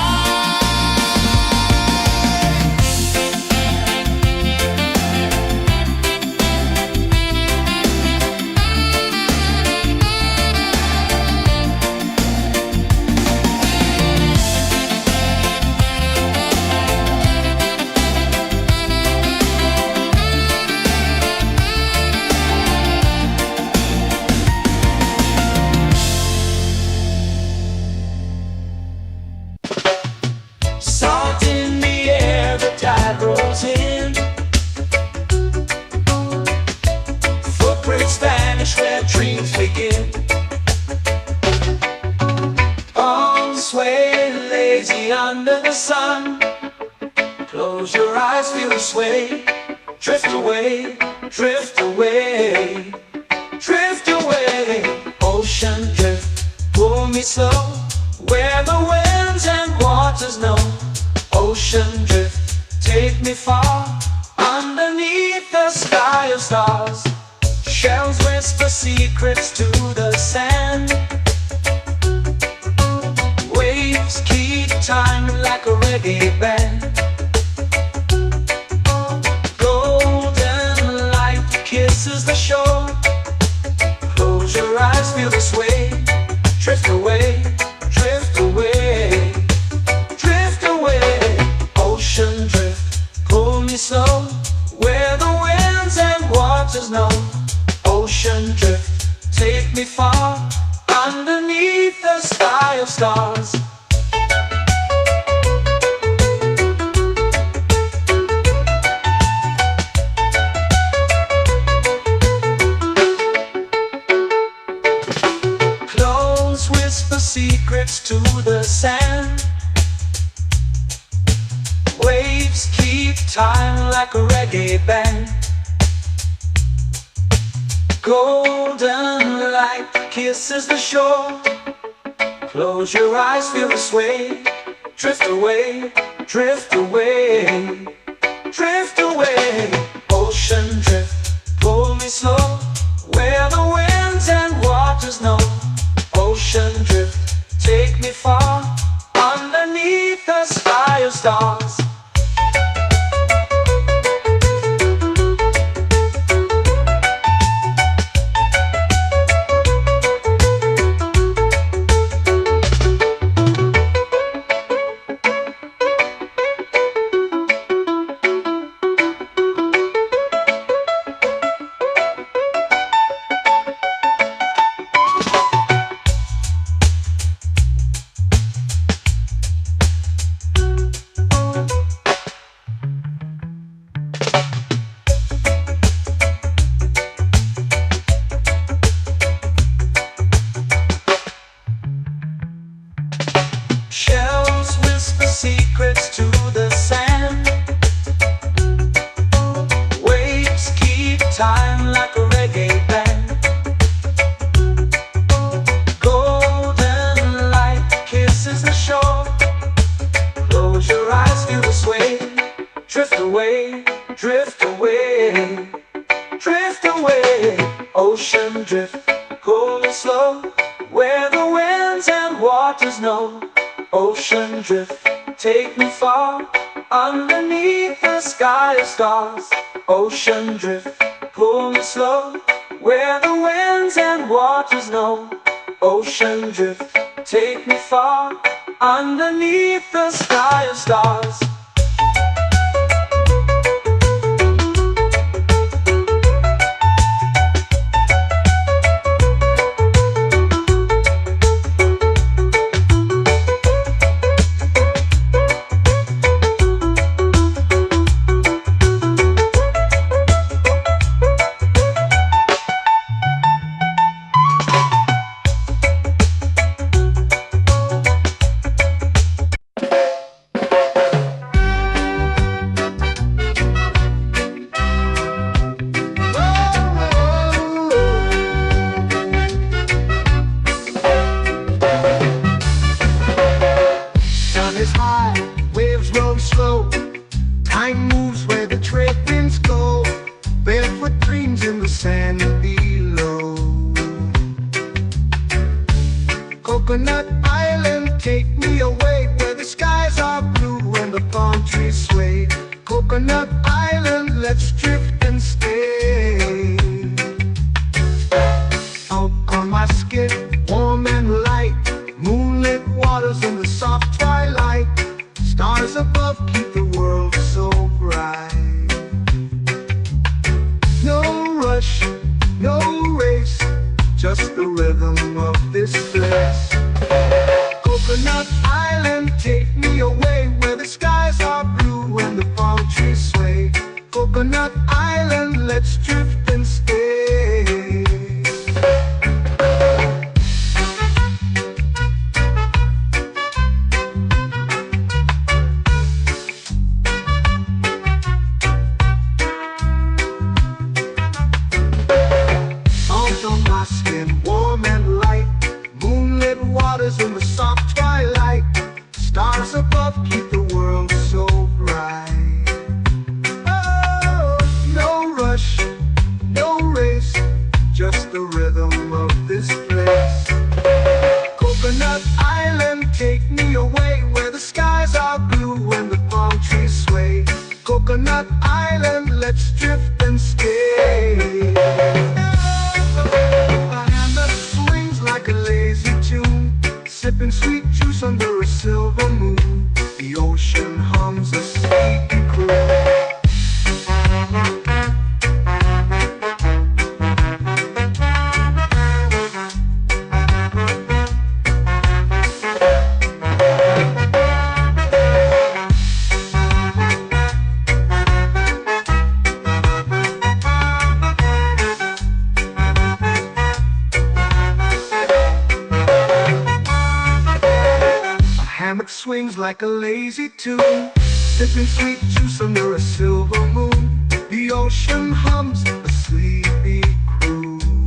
Salt in the air, the tide rolls in. Footprints vanish where dreams begin. Arms sway lazy under the sun. Close your eyes, feel the sway. Drift away, drift away, drift away. Ocean drift, pull me slow, where the winds and waters know. Ocean drift, take me far, underneath the sky of stars. Shells whisper secrets to the sand. Waves keep time like a reggae band. Golden light kisses the shore. Close your eyes, feel the sway. Drift away, drift away, drift away. Ocean drift, pull me slow, where the winds and waters know. Ocean drift, take me far, underneath the sky of stars. Close whisper secrets to the sand. Waves keep time like a reggae band. Golden light kisses the shore. Close your eyes, feel the sway. Drift away, drift away, drift away. Ocean drift, pull me slow, where the winds and waters know. Ocean drift, take me far, underneath the sky of stars. Shells whisper secrets to the sand. Waves keep time like a reggae band. Golden light kisses the shore. Close your eyes, feel the sway. Drift away, drift away, drift away. Ocean drift, cool and slow, where the winds and waters know. Ocean drift, take me far, underneath the sky of stars. Ocean drift, pull me slow, where the winds and waters know. Ocean drift, take me far, underneath the sky of stars. Is high, waves roll slow. Time moves where the trade winds go. Barefoot dreams in the sand below. Coconut Island, take me away, where the skies are blue and the palm trees sway. Coconut Island, let's drift and stay. Out on my skin, warm and light, moonlit waters in the soft twilight. Stars above keep the world so bright. No rush, no race, just the rhythm of this place. Coconut Island, take me away, where the skies are blue and the palm trees sway. Coconut Island, let's drift and stay. On my skin, warm and light, moonlit waters in the soft twilight. Stars above keep the world so bright. Oh, no rush, no race, just the rhythm of this place. Coconut Island, take me away, where the skies are blue and the palm trees sway. Coconut Island, let's drift and stay. Like a lazy tune, sipping sweet juice under a silver moon. The ocean hums a sleepy croon. Swings like a lazy tune, sipping sweet juice under a silver moon. The ocean hums a sleepy croon.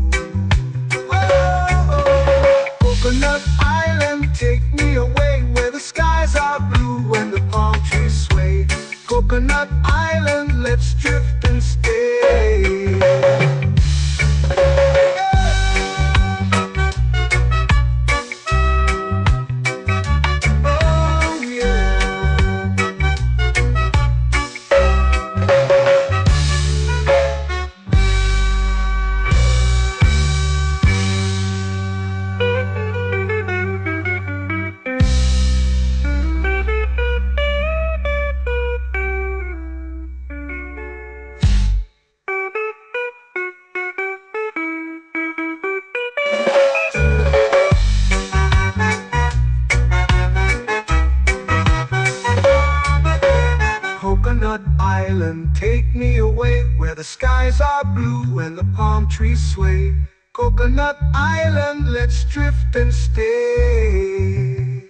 The skies are blue and the palm trees sway. Coconut Island, let's drift and stay.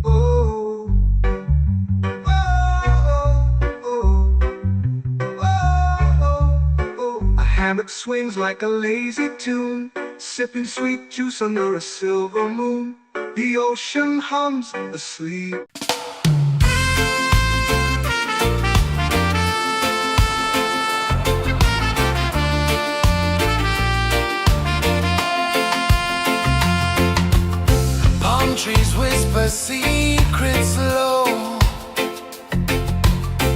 Oh, oh, oh, oh, oh. A hammock swings like a lazy tune, sipping sweet juice under a silver moon. The ocean hums asleep. Trees whisper secrets low.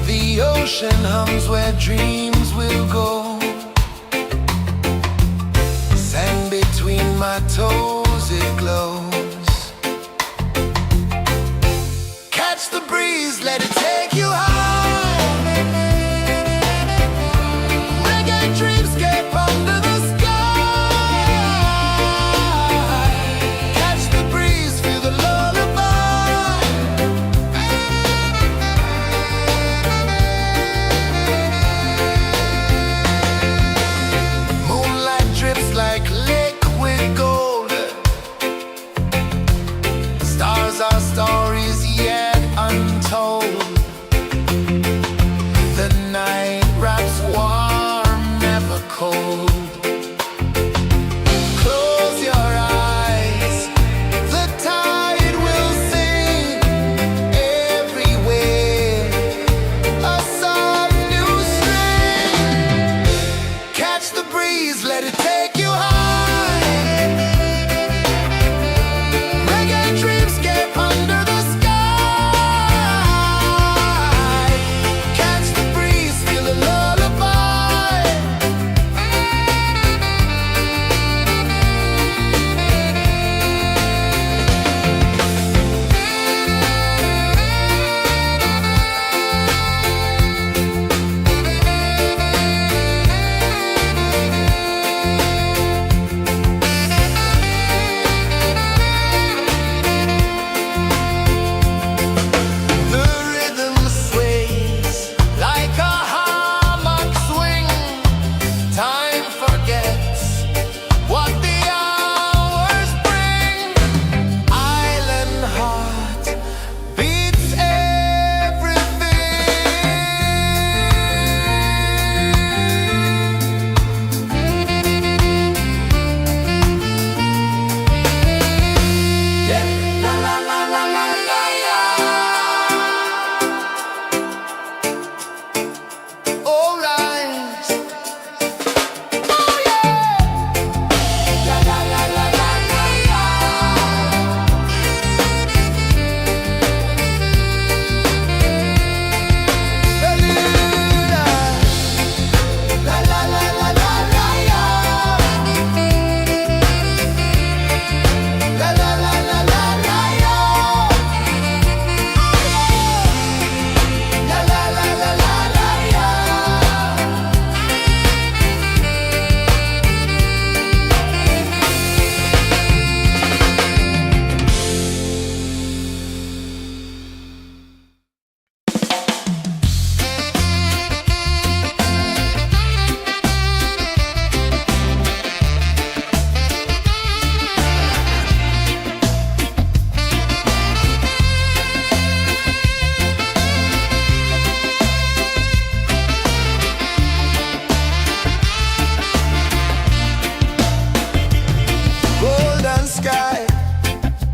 The ocean hums where dreams will go. Sand between my toes, it glows. Catch the breeze, let it take you high. Reggae dreamscape under the sky. Our stories yet untold. The night wraps warm, never cold. Close your eyes, the tide will sing everywhere. A soft new string. Catch the breeze, let it take you high.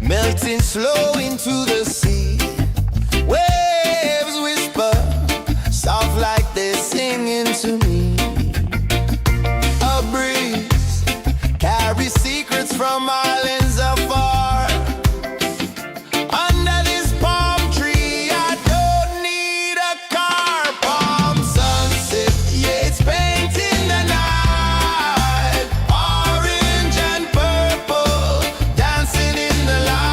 Melting slow into the sea. Waves whisper, soft like they're singing to me. A breeze carries secrets from islands afar. Under this palm tree, I don't need a car. Palm sunset, yeah, it's painting the night. Orange and purple, dancing in the light.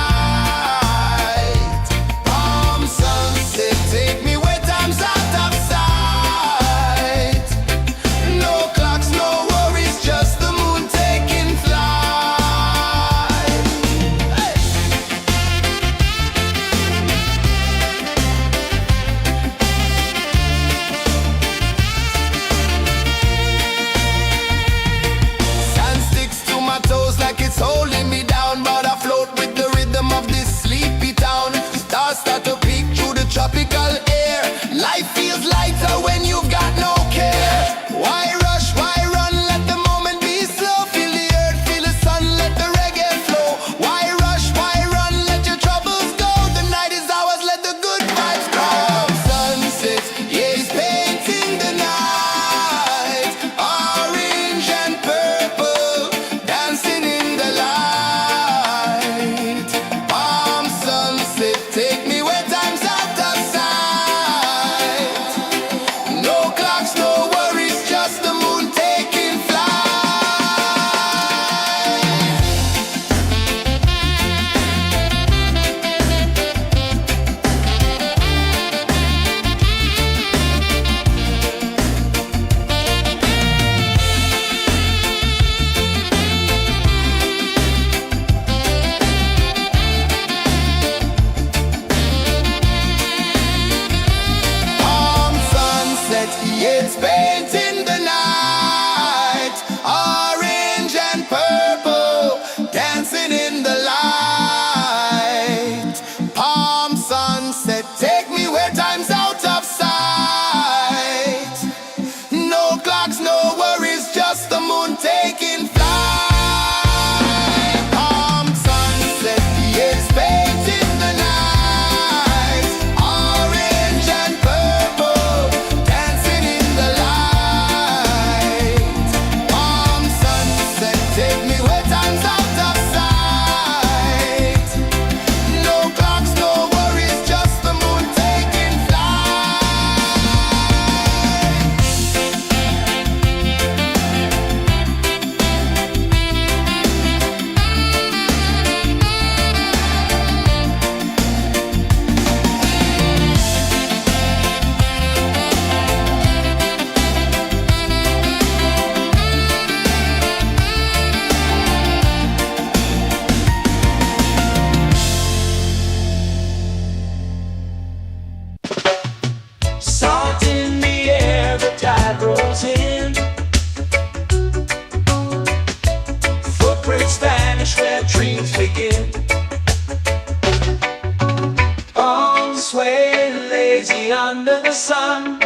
sway, lazy under the sun.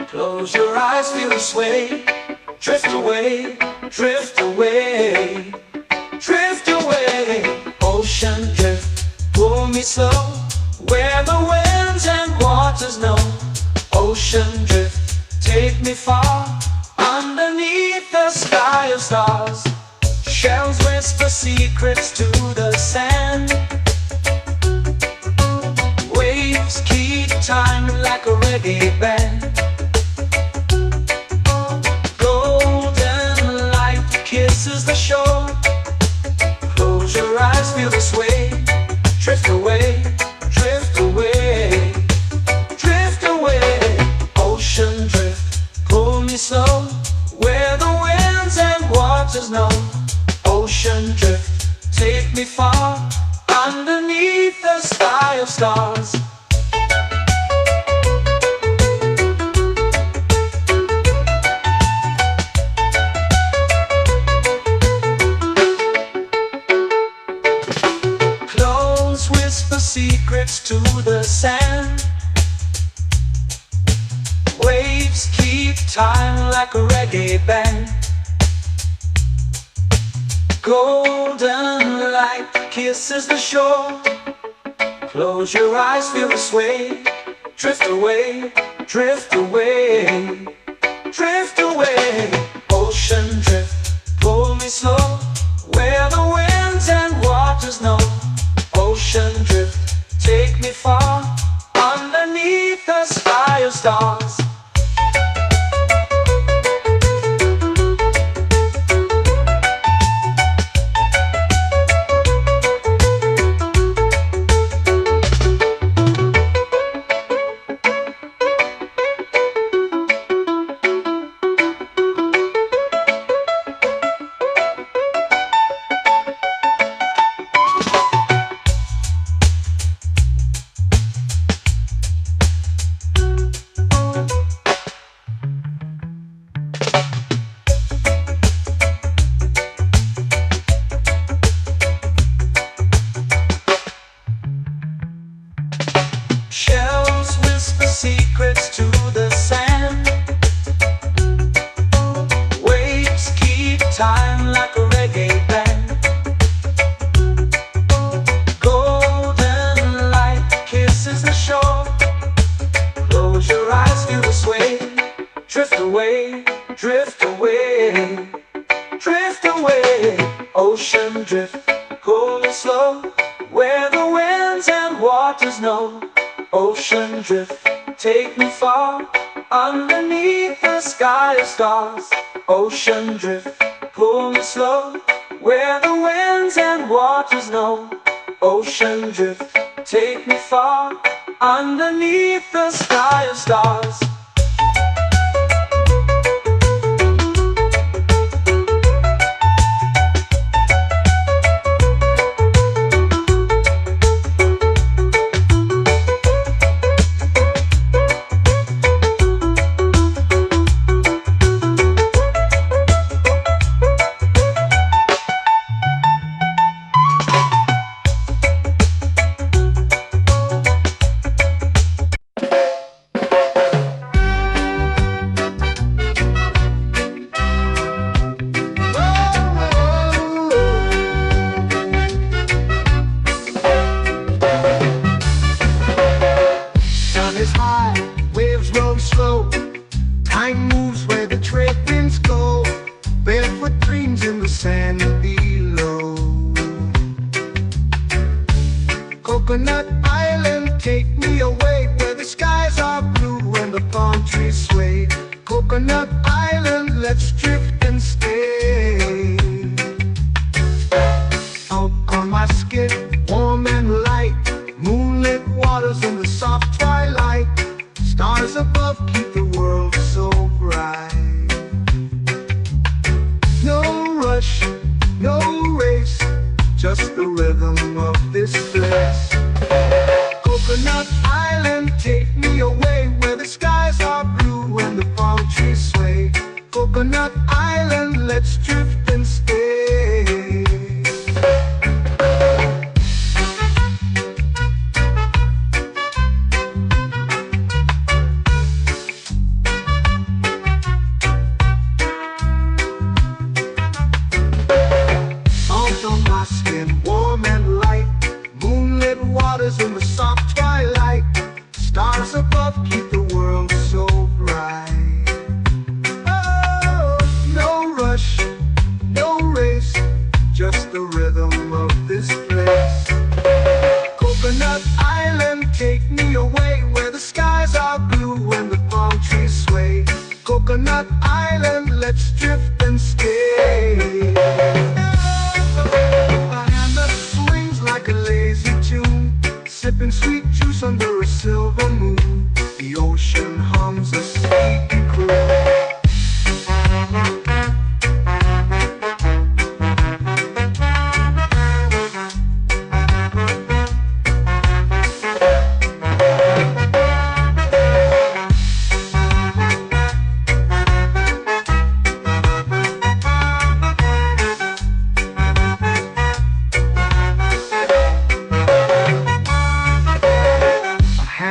Close your eyes, feel the sway. Drift away, drift away, drift away. Ocean drift, pull me slow, where the winds and waters know. Ocean drift, take me far, underneath the sky of stars. Shells whisper secrets to the sand. Waves keep time like a reggae band. Golden light kisses the shore. Close your eyes, feel the sway. Drift away, drift away, drift away. Ocean drift, pull me slow, where the winds and waters know. Ocean drift, take me far, underneath the sky of stars. Clones whisper secrets to the sand. Waves keep time like a reggae band. Golden light kisses the shore. Close your eyes, feel the sway. Drift away, drift away, drift away. Ocean drift, pull me slow, where the winds and waters know. Ocean drift, take me far, underneath the sky of stars. Shells whisper secrets to the sand. Waves keep time like a reggae band. Golden light kisses the shore. Close your eyes, feel the sway. Drift away, drift away, drift away. Ocean drift, pull me slow, where the winds and waters know. Ocean drift, take me far, underneath the sky of stars. Ocean drift, pull me slow, where the winds and waters know. Ocean drift, take me far, underneath the sky of stars. Time moves where the trade winds go. Barefoot dreams in the sand below. Coconut Island, take me away, where the skies are blue and the palm trees sway. Coconut Island, let's drift and stay. Out on my skin, warm and light, moonlit waters in the soft twilight. Stars above keep the world so bright. No rush, no race, just the rhythm of this place. Coconut Island, take me away, where the skies are blue and the palm trees sway. Coconut Island, let's drift and stay. like a lazy tune, sipping sweet juice under a silver moon. The ocean hums a sleepy croon.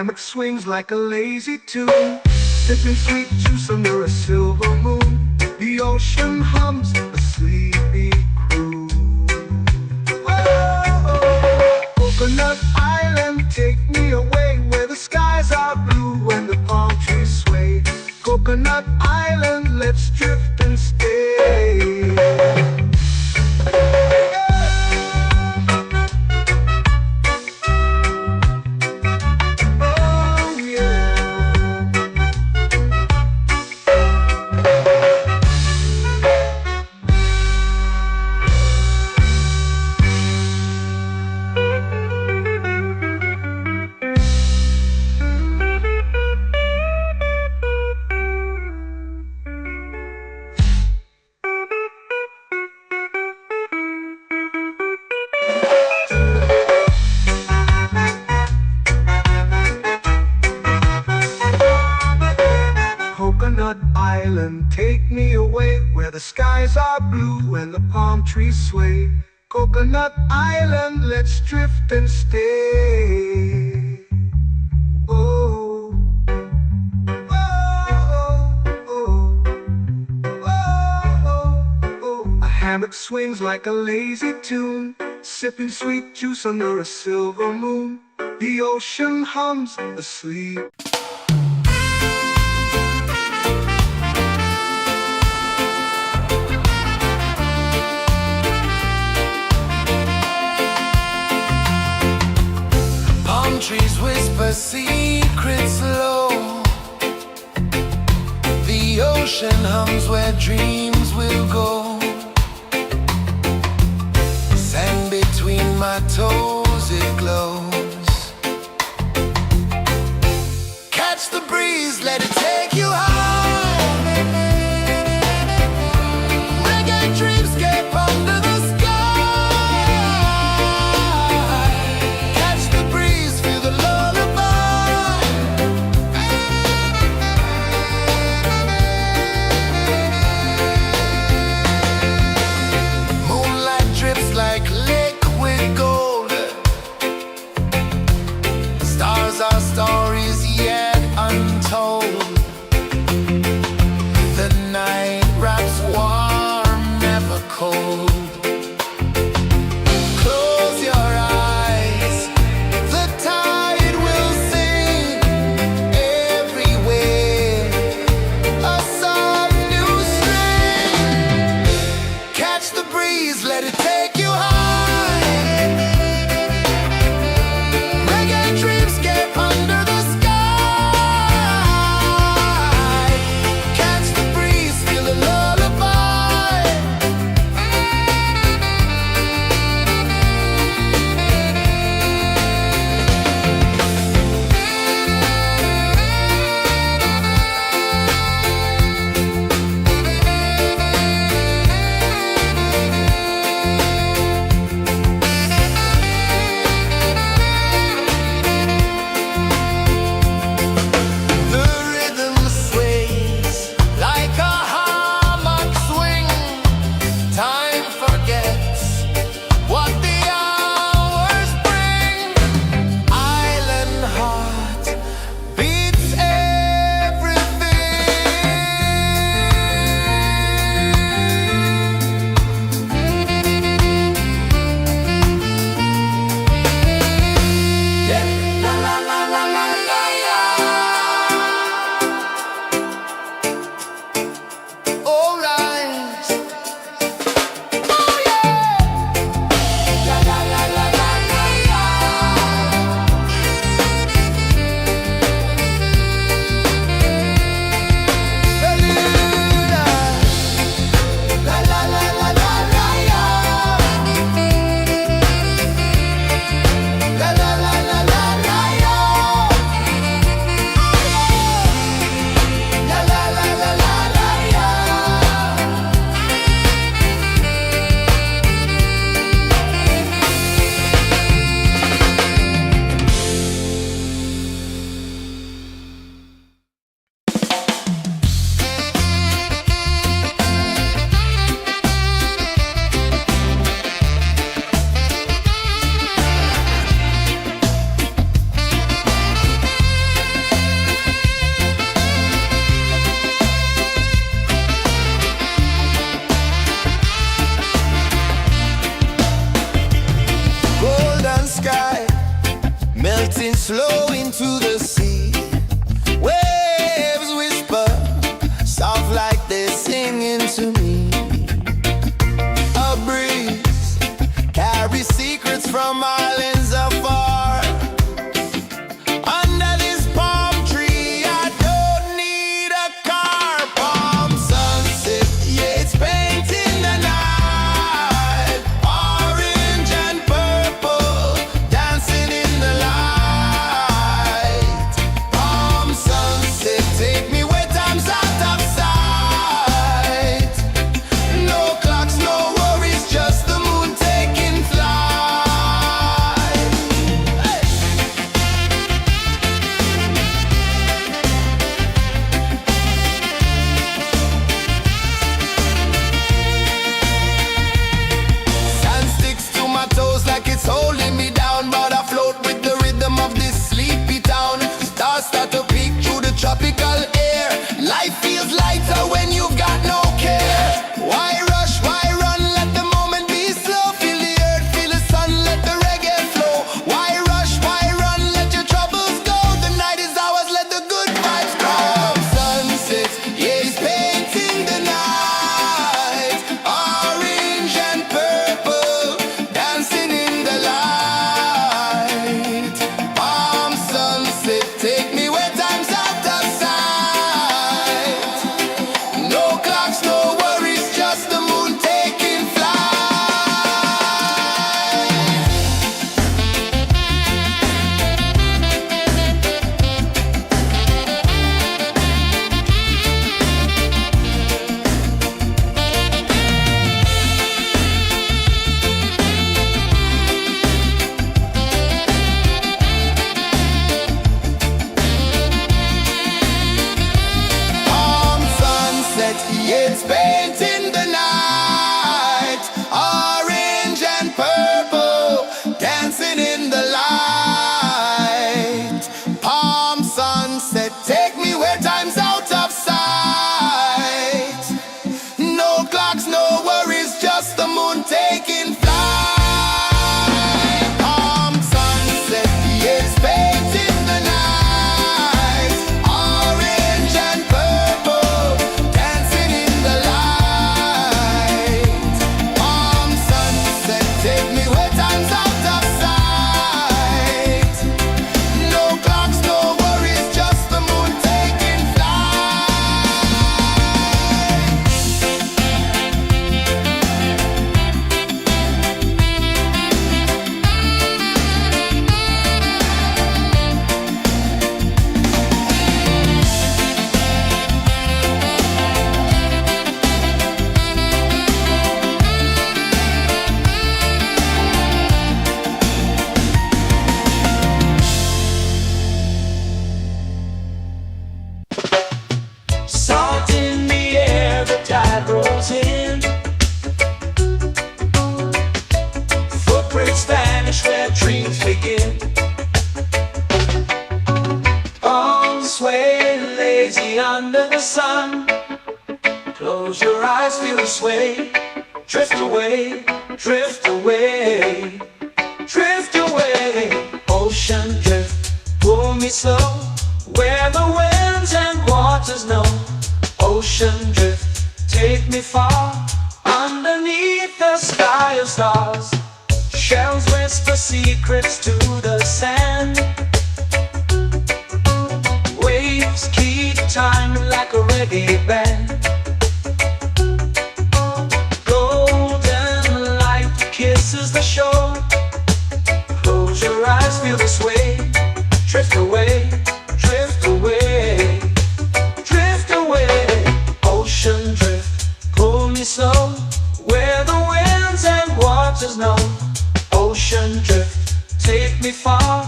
Hammock swings like a lazy tune, sipping sweet juice under a silver moon. The ocean hums a sleepy croon. Whoa, Coconut Island, take me away where the skies are blue and the palm trees sway. Coconut Island, let's drift and stay. Coconut Island, take me away where the skies are blue and the palm trees sway. Coconut Island, let's drift and stay. Oh, oh, oh, oh, oh. A hammock swings like a lazy tune, sipping sweet juice under a silver moon. The ocean hums asleep. Trees whisper secrets low. The ocean hums where dreams will go. Sand between my toes, it glows. Catch the breeze, let it take you high. Reggae dreamscape under the our stories yet untold. floating slow into the sea. Waves whisper, soft like they're singing to me. A breeze carries secrets from islands afar. Under this palm tree, I don't need a car. Palm sunset, yeah, it's painting the night. Orange and purple, dancing in the light. Palm sunset, take me where time's out of sight. No clocks, no worries, just the moon taking flight. Hey! Sand sticks to my toes like it's holding me down, but I float with the rhythm of this sleepy town. Stars start to peek through the tropical air. Life feels lighter when you've got no care. Why rush, why run, let the moment be slow. Feel the earth, feel the sun, let the reggae flow. Why rush, why run, let your troubles go. The night is ours, let the good vibes grow. Sunset, yeah, it's painting the night. Orange and purple, dancing in the light. Palm sunset, take me where time's out of sight. No clocks, no worries, just the moon taking flight. Palm sunset, yeah, it's painting the night. Orange and purple, dancing in the light. Palm sunset, take me where time's out of sight. No clocks, no worries, just the moon taking flight. Palm sunset, yeah, it's painting the night. Orange and purple, dancing in the light. Palm sunset, take me where time's out of sight. No clocks, no worries, just the moon taking flight. Salt in the air, the tide rolls in. Footprints vanish where dreams begin. Arms sway lazy under the sun. Close your eyes, feel the sway. Drift away, drift away, drift away. Ocean drift, pull me slow. Where the winds and waters know. Ocean drift, take me far. Underneath the sky of stars. Shells whisper secrets to the sand. Waves keep time like a reggae band. Golden light kisses the shore. Close your eyes, feel the sway. Drift away, drift away, drift away. Ocean drift, pull me slow. Where the winds and waters know. Ocean drift, take me far.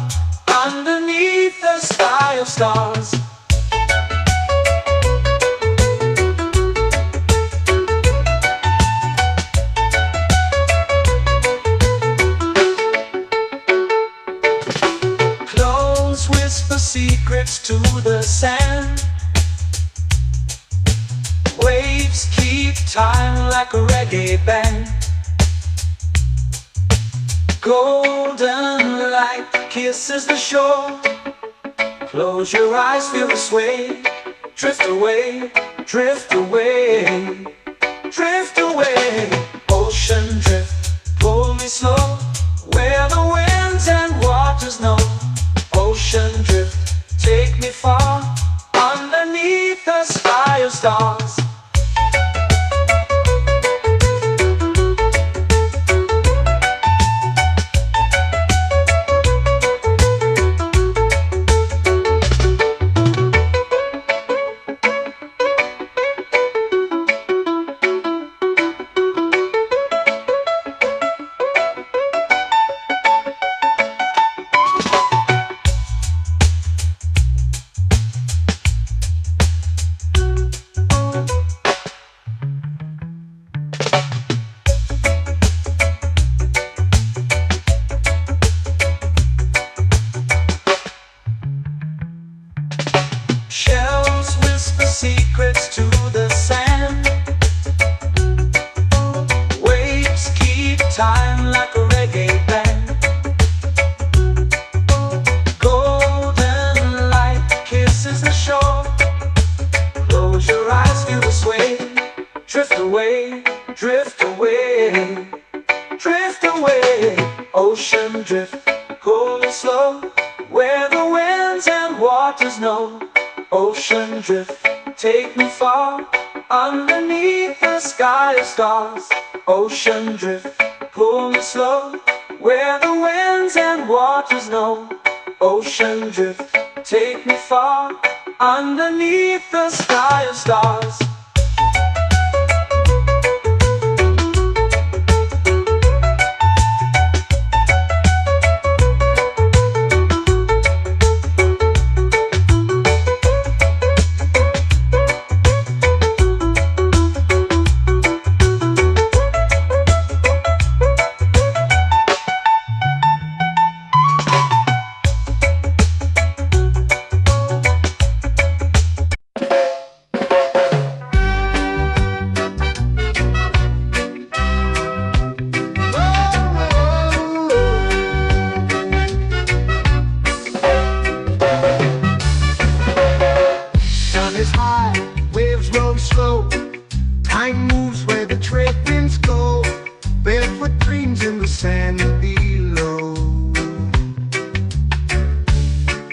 Underneath the sky of stars. Close whisper secrets to the sand. Waves keep time like a reggae band. Golden light kiss kisses the shore. Close your eyes, feel the sway. Drift away, drift away, drift away. Ocean drift, pull me slow, where the winds and waters know. Ocean drift, take me far, underneath the sky of stars. Shells whisper secrets to the sand. Waves keep time like a reggae band. Golden light kisses the shore. Close your eyes, feel the sway. Drift away, drift away, drift away. Ocean drift, pull me slow, where the winds and waters know. Ocean drift, take me far, underneath the sky of stars. Ocean drift, pull me slow, where the winds and waters know. Ocean drift, take me far, underneath the sky of stars. Time moves where the trade winds go. Barefoot dreams in the sand below.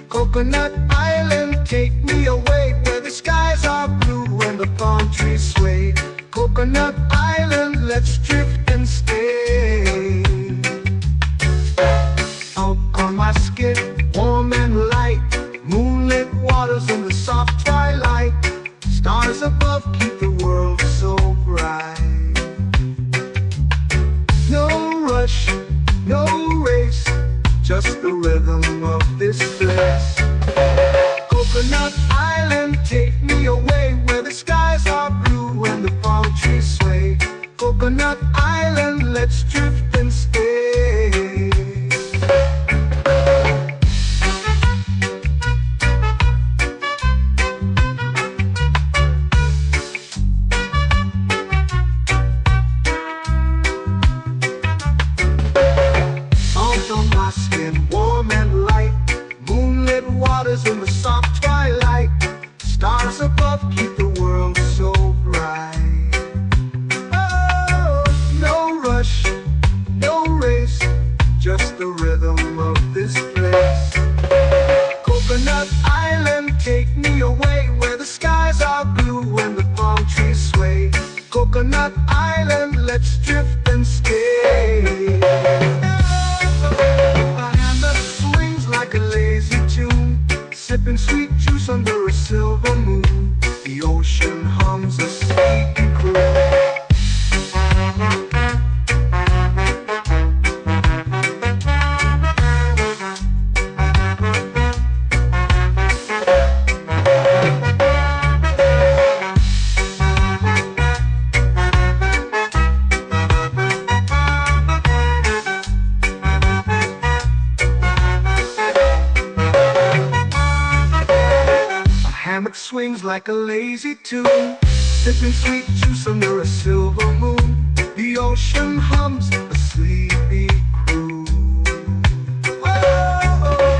Coconut Island, take me away, where the skies are blue and the palm trees sway. Coconut Island, let's drift and stay. Out on my skin, warm and light, moonlit waters in the soft twilight. Stars above keep the world so bright. No rush, no race, just the rhythm of this place. Coconut Island, take me away, where the skies are blue and the palm trees sway. Coconut Island, let's drift and stay. Warm and light, moonlit waters in the soft twilight. Stars above keep the world so bright. Oh, no rush, no race, just the rhythm of this place. Coconut Island, take me away, where the skies are blue and the palm trees sway. Coconut Island, let's drift and stay. Like a lazy tune, sipping sweet juice under a silver moon. The ocean hums a sleepy croon. Swings like a lazy tune, sipping sweet juice under a silver moon. The ocean hums a sleepy croon. Whoa.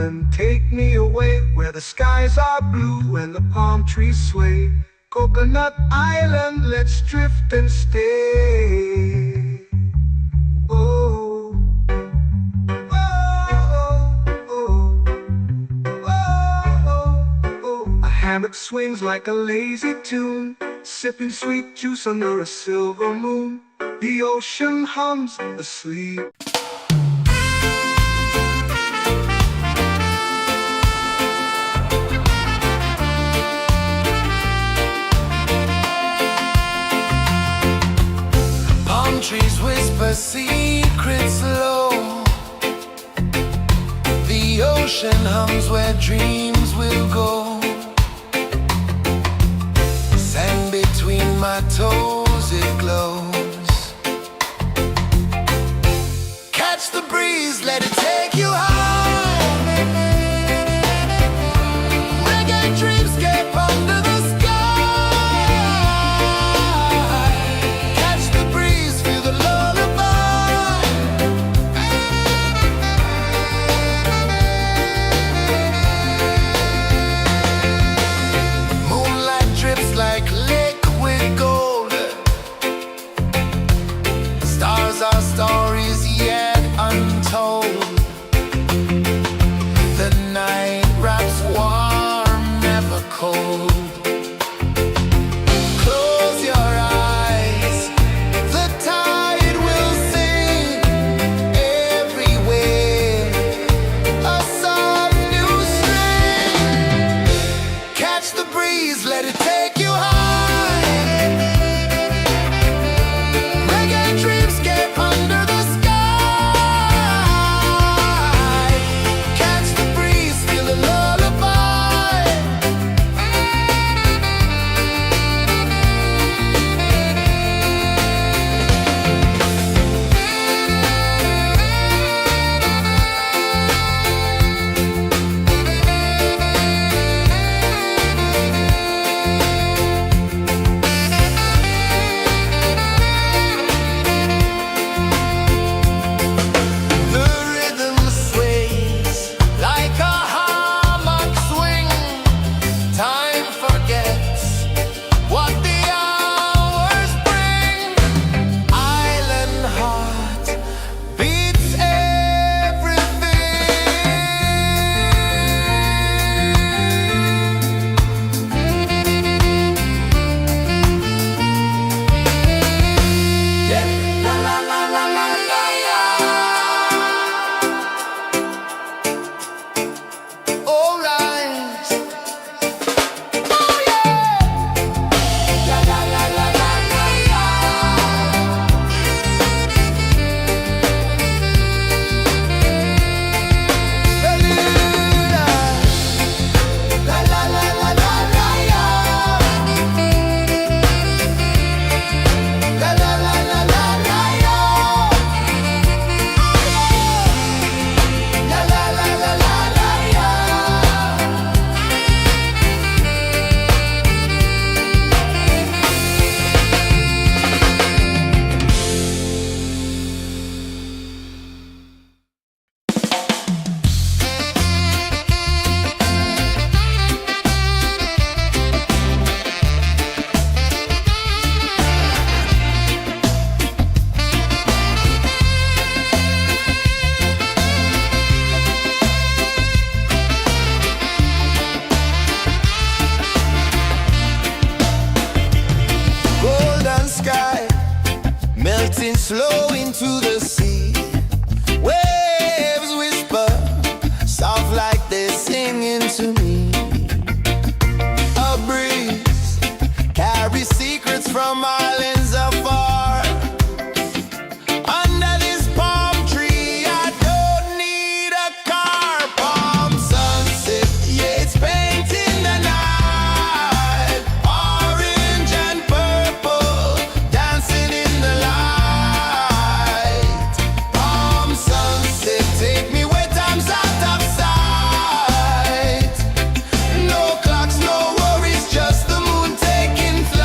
island, take me away where the skies are blue and the palm trees sway. Coconut Island, let's drift and stay. Oh, oh, oh, oh, oh. A hammock swings like a lazy tune, sipping sweet juice under a silver moon. The ocean hums asleep. Palm trees whisper secrets low. The ocean hums where dreams will go. Sand between my toes, it glows. Catch the breeze, let it take you high. Reggae dreamscape under the sky. Catch the breeze, feel the lullaby. Moonlight drips like liquid gold. Stars are stories yet untold. The night wraps warm, never cold. Close your eyes, the tide will sing everywhere. A soft new string. Catch the breeze, let it take you high. Reggae dreamscape under the sky. Catch the breeze, feel the lullaby. The rhythm sways like a hammock swing. Time forgets what the hours bring. Island heart beats everything. Yeah. La la la la la la la. All right. Oh yeah. La la la la la la la. Beluga. La la la la la la la. La la la la la la la. La la la la la la la. Golden sky melting slow into the sea. Waves whisper soft like they're singing to me. A breeze carries secrets from islands afar. Under this palm tree, I don't need a car. Palm sunset, yeah, it's painting the night. Orange and purple, dancing in the light. Palm sunset, take me where time's out of sight. No clocks, no worries, just the moon taking flight.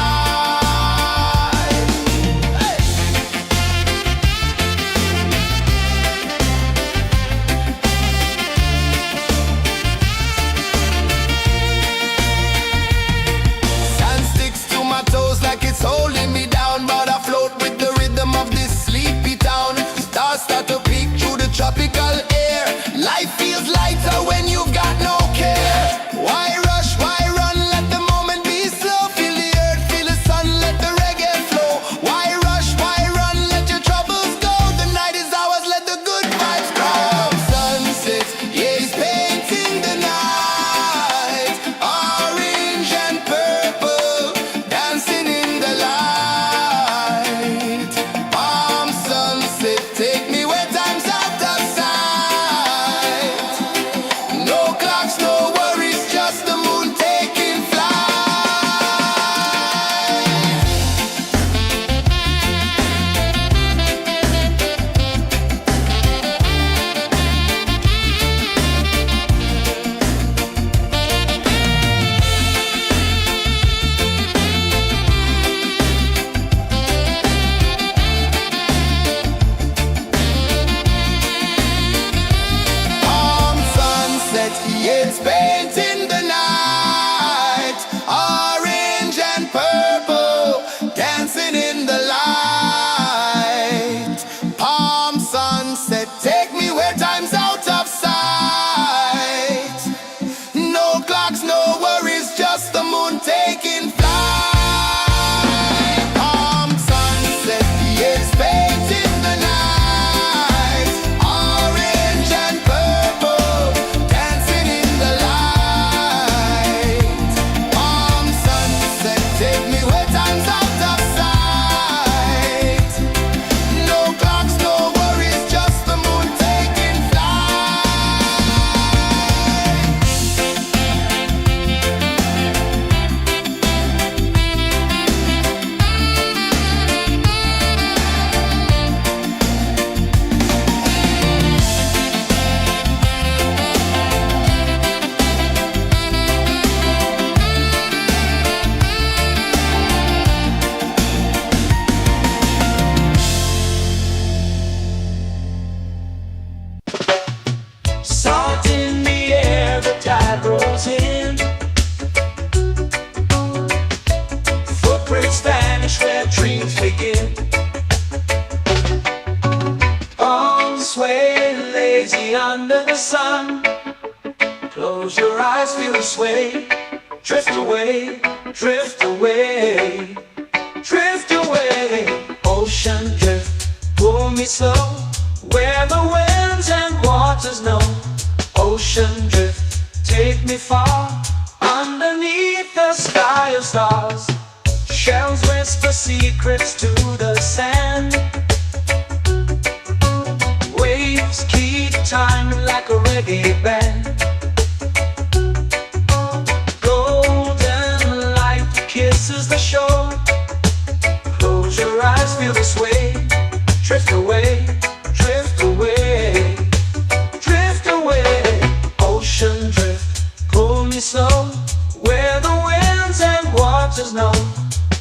sway. Drift away, drift away, drift away. Ocean drift, pull me slow, where the winds and waters know. Ocean drift, take me far, underneath the sky of stars. Shells whisper secrets to the sand. Waves keep time like a reggae band. Golden light kisses the shore. Close your eyes, feel the sway. Drift away, drift away, drift away. Ocean drift, pull me slow, where the winds and waters know.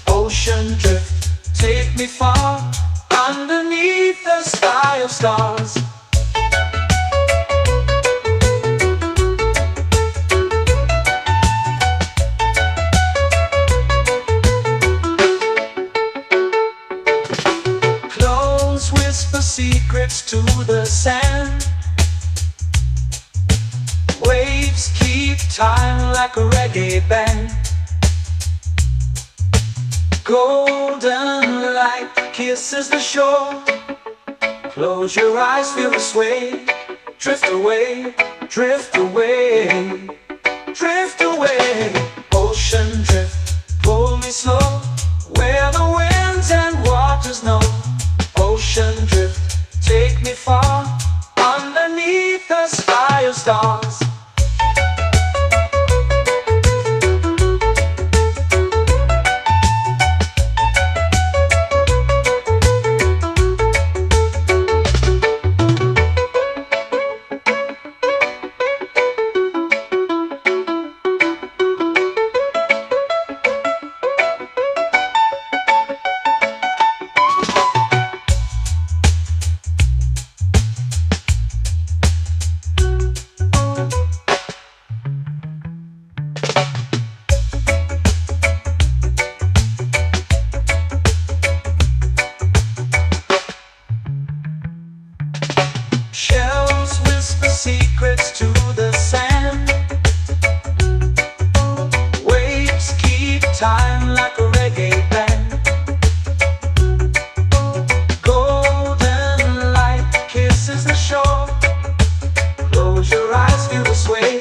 Ocean drift, take me far, underneath the sky of stars. Close whisper secrets to the sand. Waves keep time like a reggae band. Golden light kisses the shore. Close your eyes, feel the sway. Drift away, drift away, drift away. Ocean drift, pull me slow, where the winds and waters know. Ocean drift, take me far, underneath the sky of stars. Shells whisper secrets to the sand. Waves keep time like a reggae band. Golden light kisses the shore. Close your eyes, feel the sway.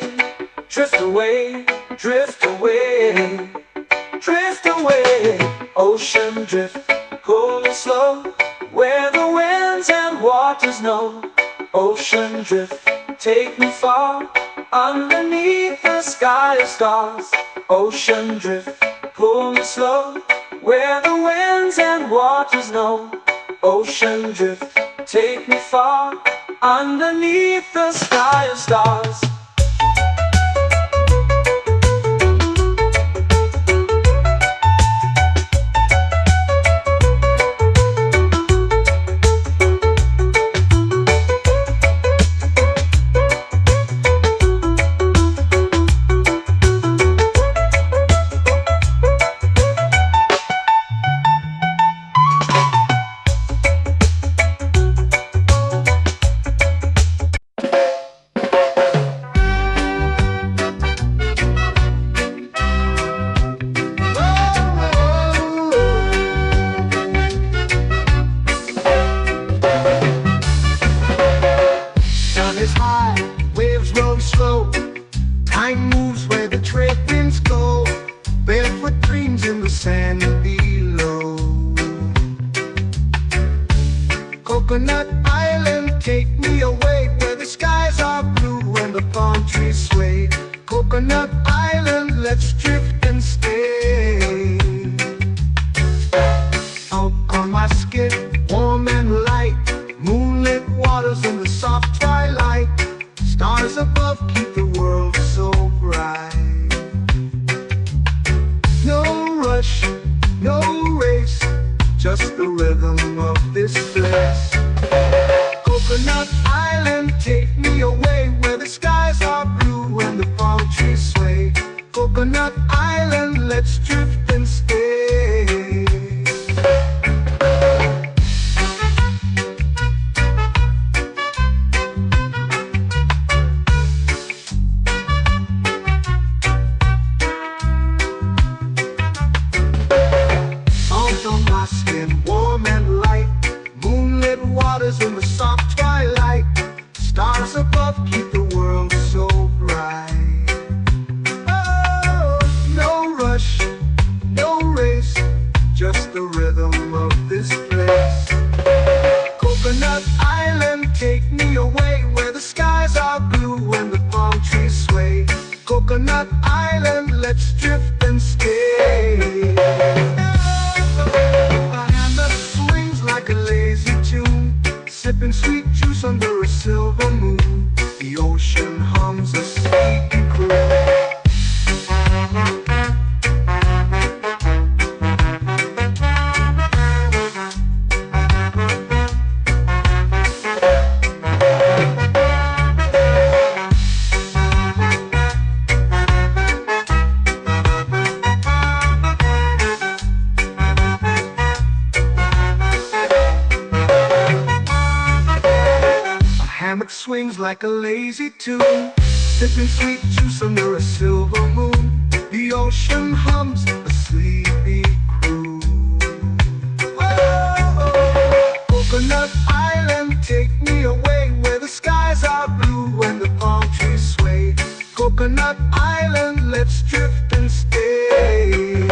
Drift away, drift away, drift away. Ocean drift, pull me slow, where the winds and waters know. Ocean drift, take me far, underneath the sky of stars. Ocean drift, pull me slow, where the winds and waters know. Ocean drift, take me far, underneath the sky of stars. Time moves where the trade winds go. Barefoot dreams in the sand below. Coconut Island, take me away, where the skies are blue and the palm trees sway. Coconut Island, let's drift and stay. Out on my skin, warm and light, moonlit waters in the soft twilight. Stars above keep the world so bright. No rush, no race, just the rhythm of this place. Coconut Island, take me away, where the skies are blue and the palm trees sway. Coconut Island, let's drift and stay. the rhythm of this place. Coconut Island, take me away where the skies are blue and the palm trees sway. Coconut Island, let's drift and stay. A hand that swings like a lazy tune, sipping sweet juice under a silver moon. The ocean hums a sleepy croon. Hammock swings like a lazy tune, sipping sweet juice under a silver moon. The ocean hums a sleepy croon. Whoa. Coconut Island, take me away where the skies are blue and the palm trees sway. Coconut Island, let's drift and stay.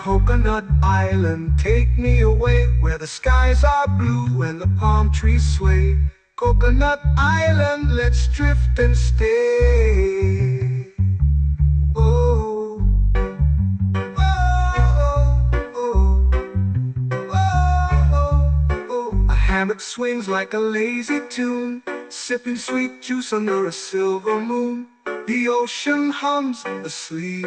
Coconut Island, take me away where the skies are blue and the palm trees sway. Coconut Island, let's drift and stay. Oh, oh, oh, oh, oh. A hammock swings like a lazy tune, sipping sweet juice under a silver moon. The ocean hums asleep.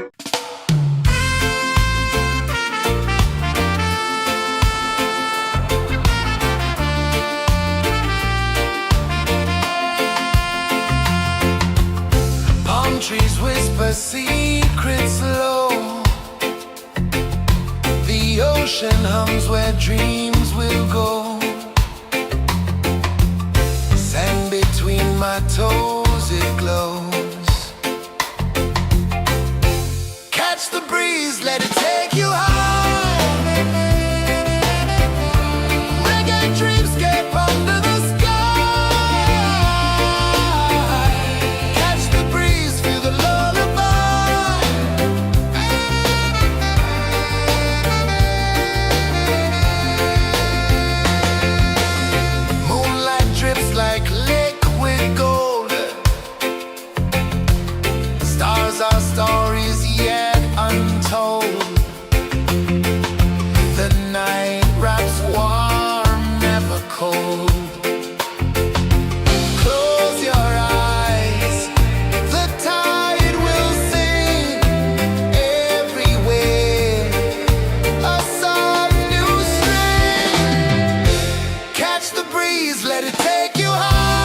Trees whisper secrets low. The ocean hums where dreams will go. Sand between my toes, it glows. Catch the breeze, let it take you high. Reggae dreamscape under the sky. Like liquid gold, stars are stories yet untold. The night wraps warm, never cold. Close your eyes, the tide will sing everywhere. A soft new string. Catch the breeze, let it take you high.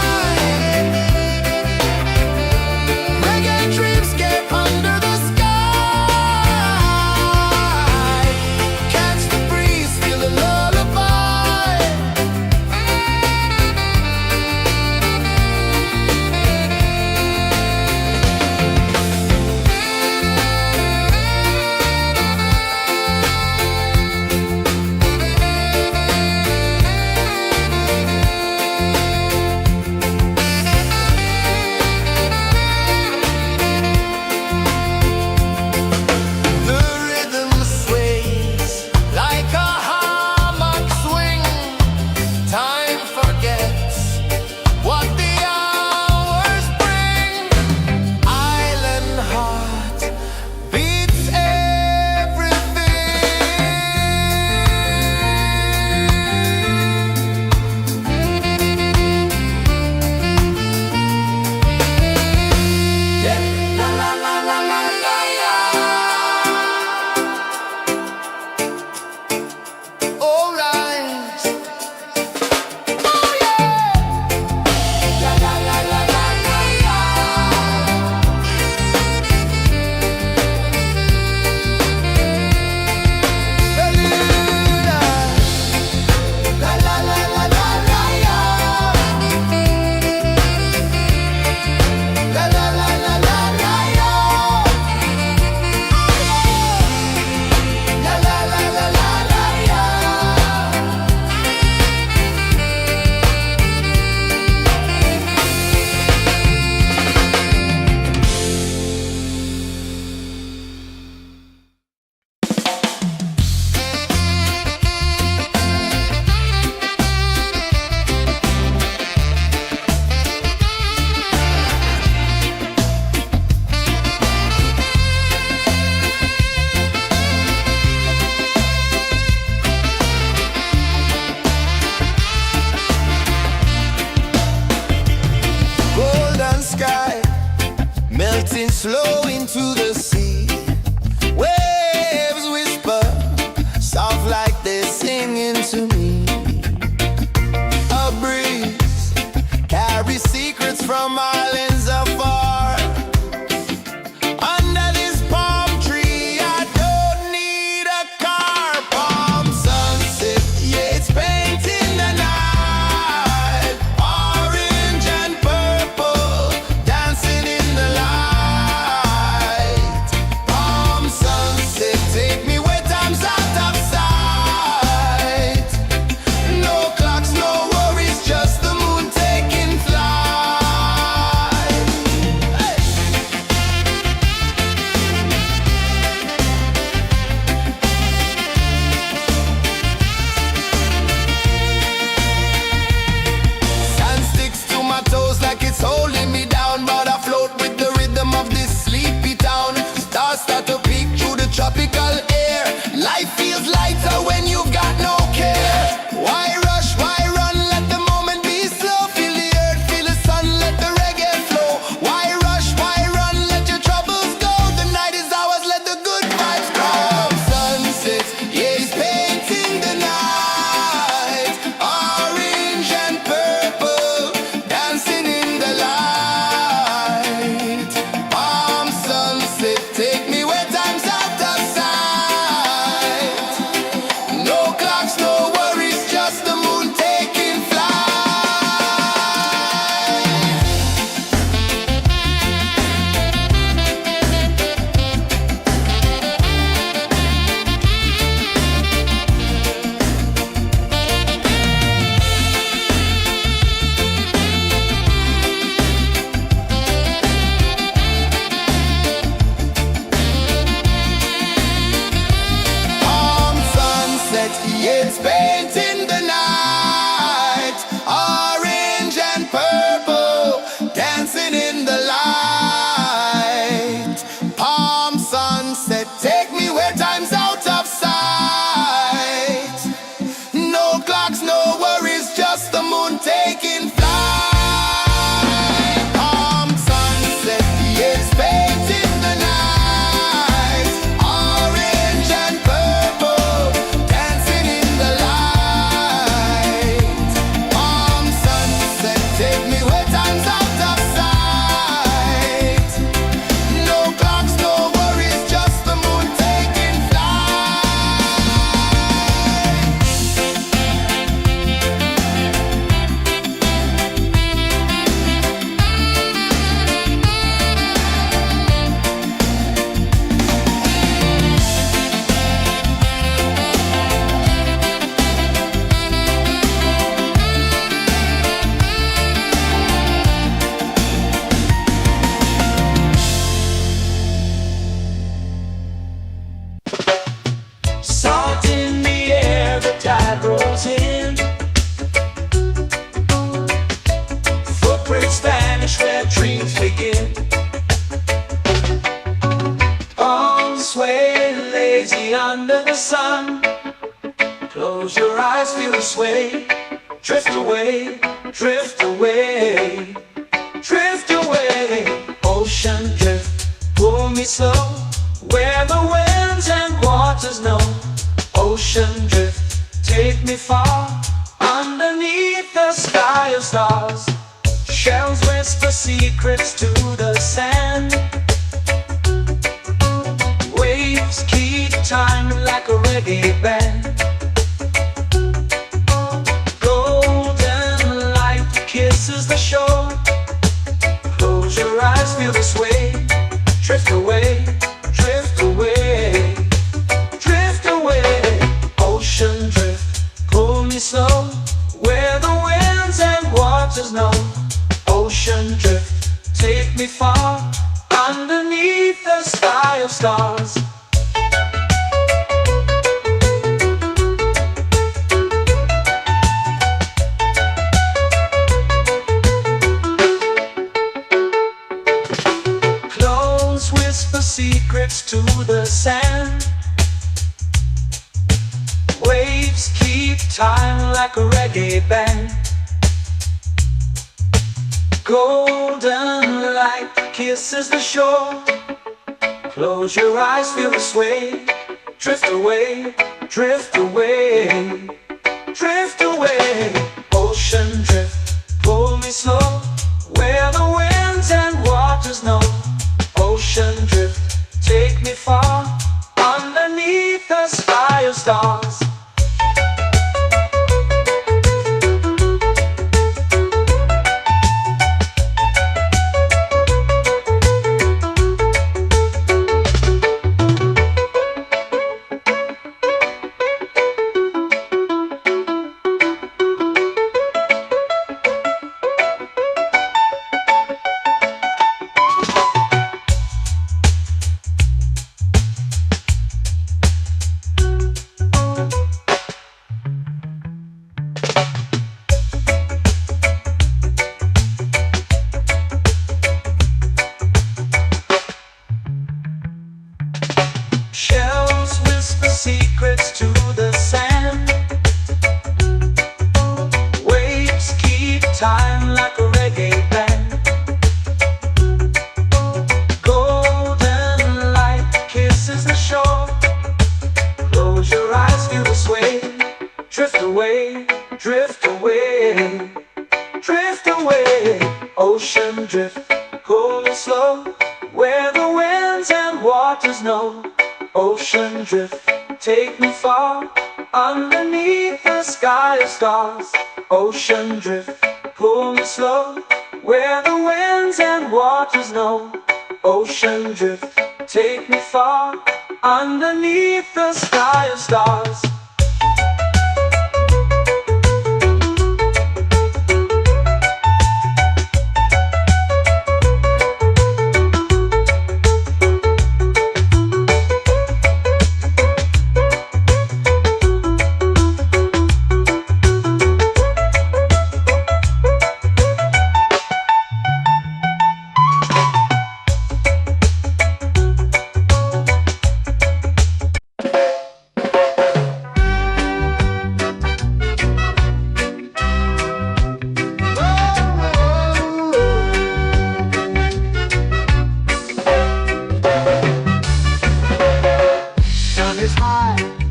flow into the sea. Waves whisper, soft like they're singing to me. A breeze carries secrets from islands afar. Under this palm tree, I don't need a car. Palm sunset, yeah, it's painting the night. Orange and purple, dancing in the light. Palm sunset, take me where time's out of sight. No clocks, no worries, just the moon taking flight. Hey! Sand sticks to my toes like it's holding me down, but I float with the rhythm of this sleepy town. Stars start to peek through the tropical air. Life feels lighter when you've got no care. Why rush, why run, let the moment be slow. Feel the earth, feel the sun, let the reggae flow. Why rush, why run, let your troubles go. The night is ours, let the good vibes come. Sunset, yeah, it's painting the night. Orange and purple, dancing in the light. Palm sunset, take me where time's out of sight. No clocks, no worries, just the moon taking flight. Palm sunset, yeah, it's painting the night. Orange and purple, dancing in the light. Palm sunset, take me where time's out of sight. No clocks, no worries, just the moon taking flight. Palm sunset, yeah, it's painting the night. Orange and purple, dancing in the light. Palm sunset, take me where time's out of sight. No clocks, no worries, just the moon taking flight. Salt in the air, the tide rolls in. Footprints vanish where dreams begin. Arms sway lazy under the sun. Close your eyes, feel the sway. Drift away, drift away, drift away. Ocean drift, pull me slow, where the winds and waters know. Ocean drift, take me far, underneath the sky of stars. Shells whisper secrets to the sand. Waves keep time like a reggae band. Golden light kisses the shore. Close your eyes, feel the sway. Drift away, drift away, drift away. Ocean drift, pull me slow, where the winds and waters know. Ocean drift, take me far, underneath the sky of stars. Close whisper secrets to the sand. Waves keep time like a reggae band. Golden light kisses the shore. Close your eyes, feel the sway. Drift away, drift away, drift away. Ocean drift, pull me slow, where the winds and waters know. Ocean drift, take me far, underneath the sky of stars. Shells whisper secrets to the sand. Waves keep time like a reggae band. Golden light kisses the shore. Close your eyes, feel the sway. Drift away, drift away, drift away. Ocean drift, pull me slow, where the winds and waters know. Ocean drift, take me far, underneath the sky of stars. Ocean drift, pull me slow, where the winds and waters know. Ocean drift, take me far, underneath the sky of stars.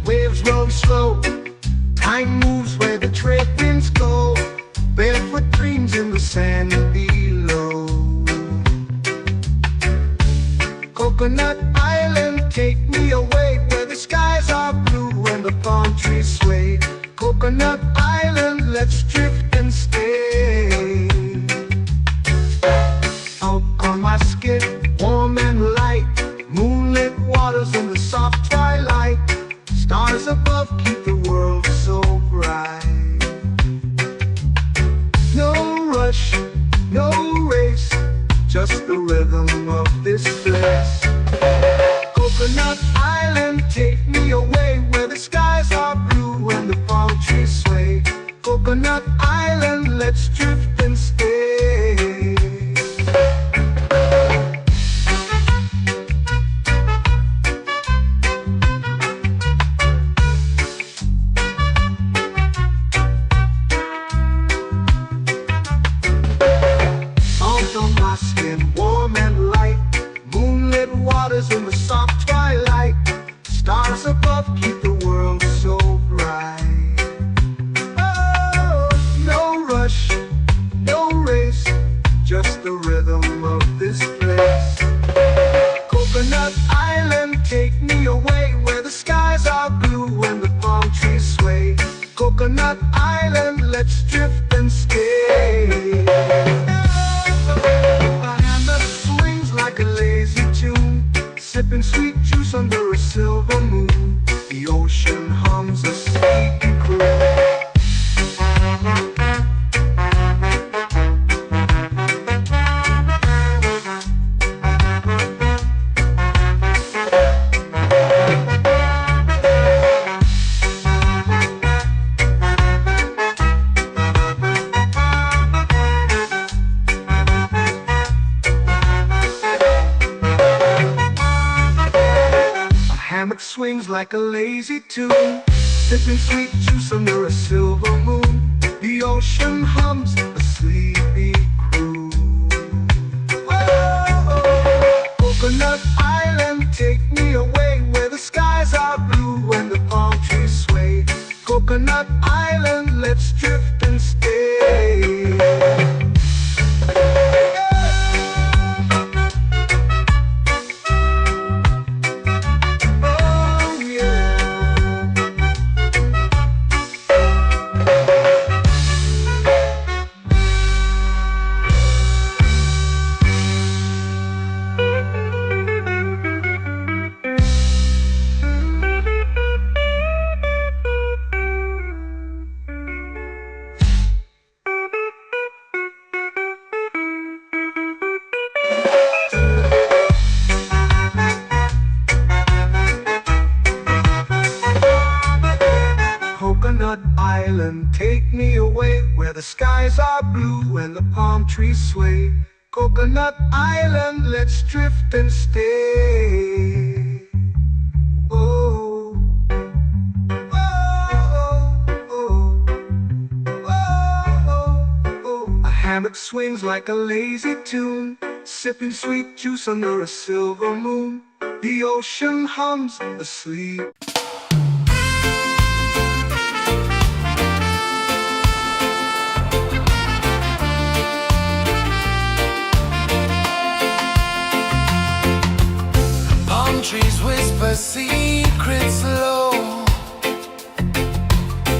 Waves roll slow, time moves where the trade winds go. Barefoot dreams in the sand below. Coconut Island, take me away, where the skies are blue and the palm trees sway. Coconut Island, let's drift and stay. Out on my skin, warm and light, moonlit waters in the soft twilight. Stars above keep the world so bright. No rush, no race, just the rhythm of this place. Coconut Island, take me away, where the skies are blue and the palm trees sway. Coconut Island, let's drift and stay. Warm and light, moonlit waters in the soft twilight. Stars above keep the world so bright. Oh, no rush, no race, just the rhythm of this place. Coconut Island, take me away, where the skies are blue and the palm trees sway. Coconut Island, let's drift and stay. Like a lazy tune, sipping sweet juice under a silver moon. The ocean hums a sleepy croon. Swings like a lazy tune, sipping sweet juice under a silver moon. The ocean hums a sleepy croon. Whoa! take me away where the skies are blue and the palm trees sway. Coconut Island, let's drift and stay. Oh, oh, oh, oh, oh. A hammock swings like a lazy tune, sipping sweet juice under a silver moon. The ocean hums asleep. Palm trees whisper secrets low.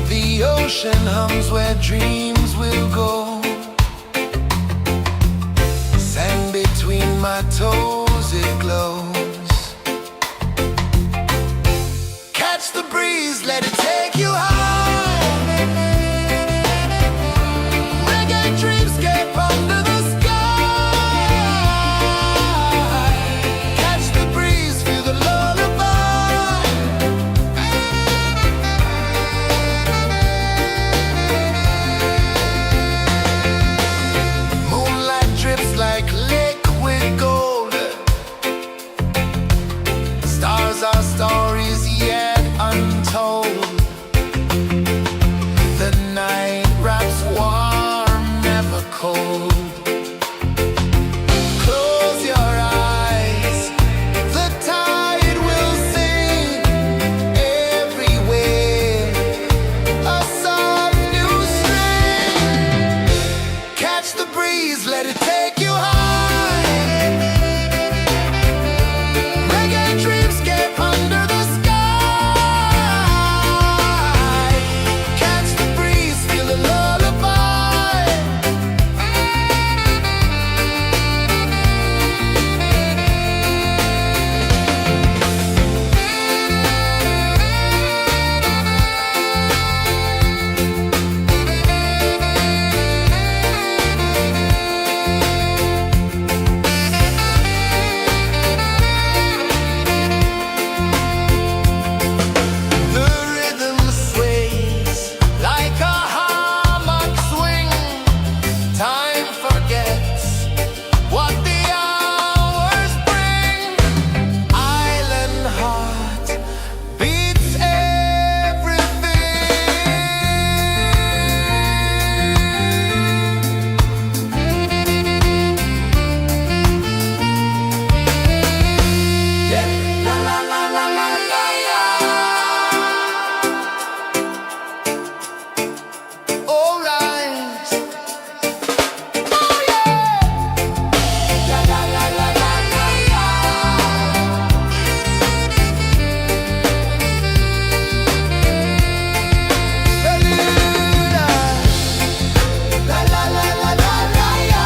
The ocean hums where dreams will go. Sand between my toes, it glows. Catch the breeze, let it take you high. Reggae dreamscape under the sky. Catch the breeze, feel the lullaby. Moonlight drips like liquid gold. Stars are stories yet untold. The night wraps warm, never cold. Close your eyes, the tide will sing everywhere. A soft new string. Catch the breeze, let it take you high. Reggae dreamscape under the sky. Catch the breeze, feel the lullaby. The rhythm sways like a hammock swing. Time forgets what the hours bring. Island heart beats everything. Yeah. La la la la la la la. All right. Oh yeah. La la la la la la la. La la la la la la la.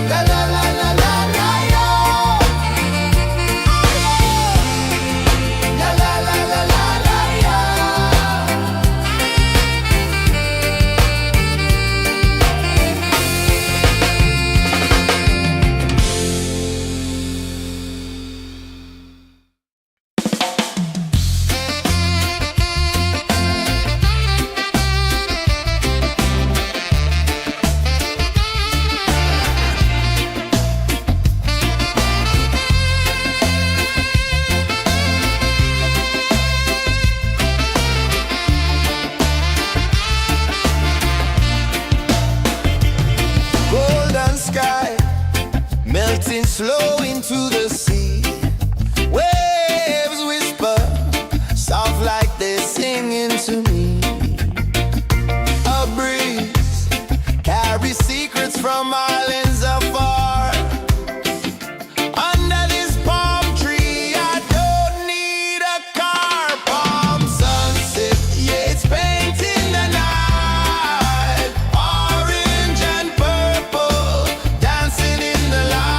La la la la la la la. La la la la la la la. Golden sky melting slow into the sea. Waves whisper soft like they're singing to me. A breeze carries secrets from islands afar. Under this palm tree, I don't need a car. Palm sunset, yeah, it's painting the night. Orange and purple, dancing in the light.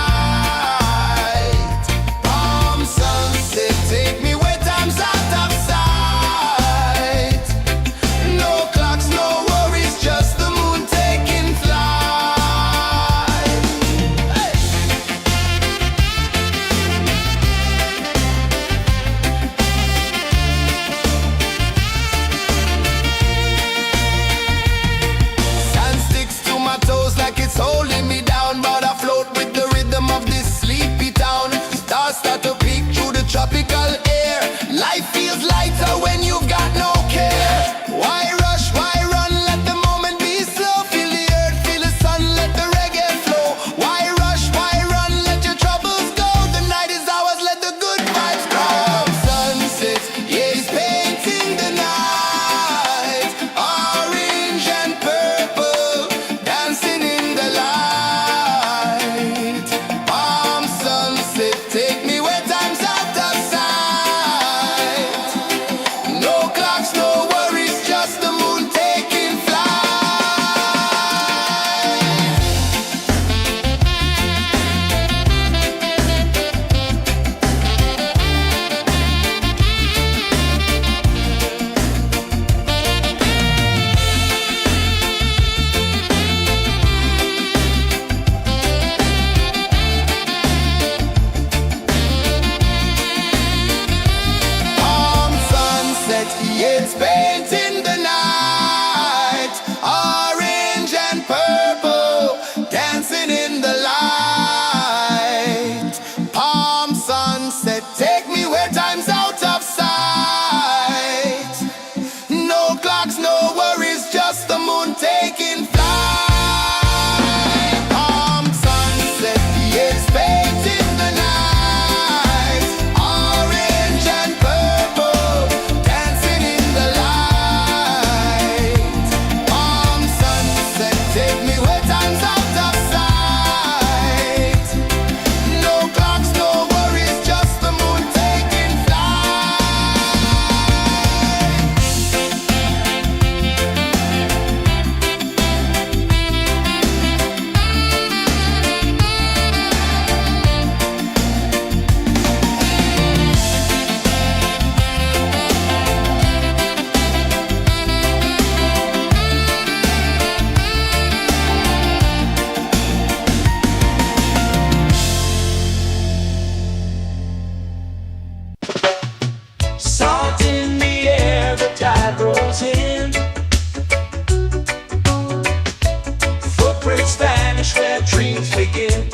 dreams begin.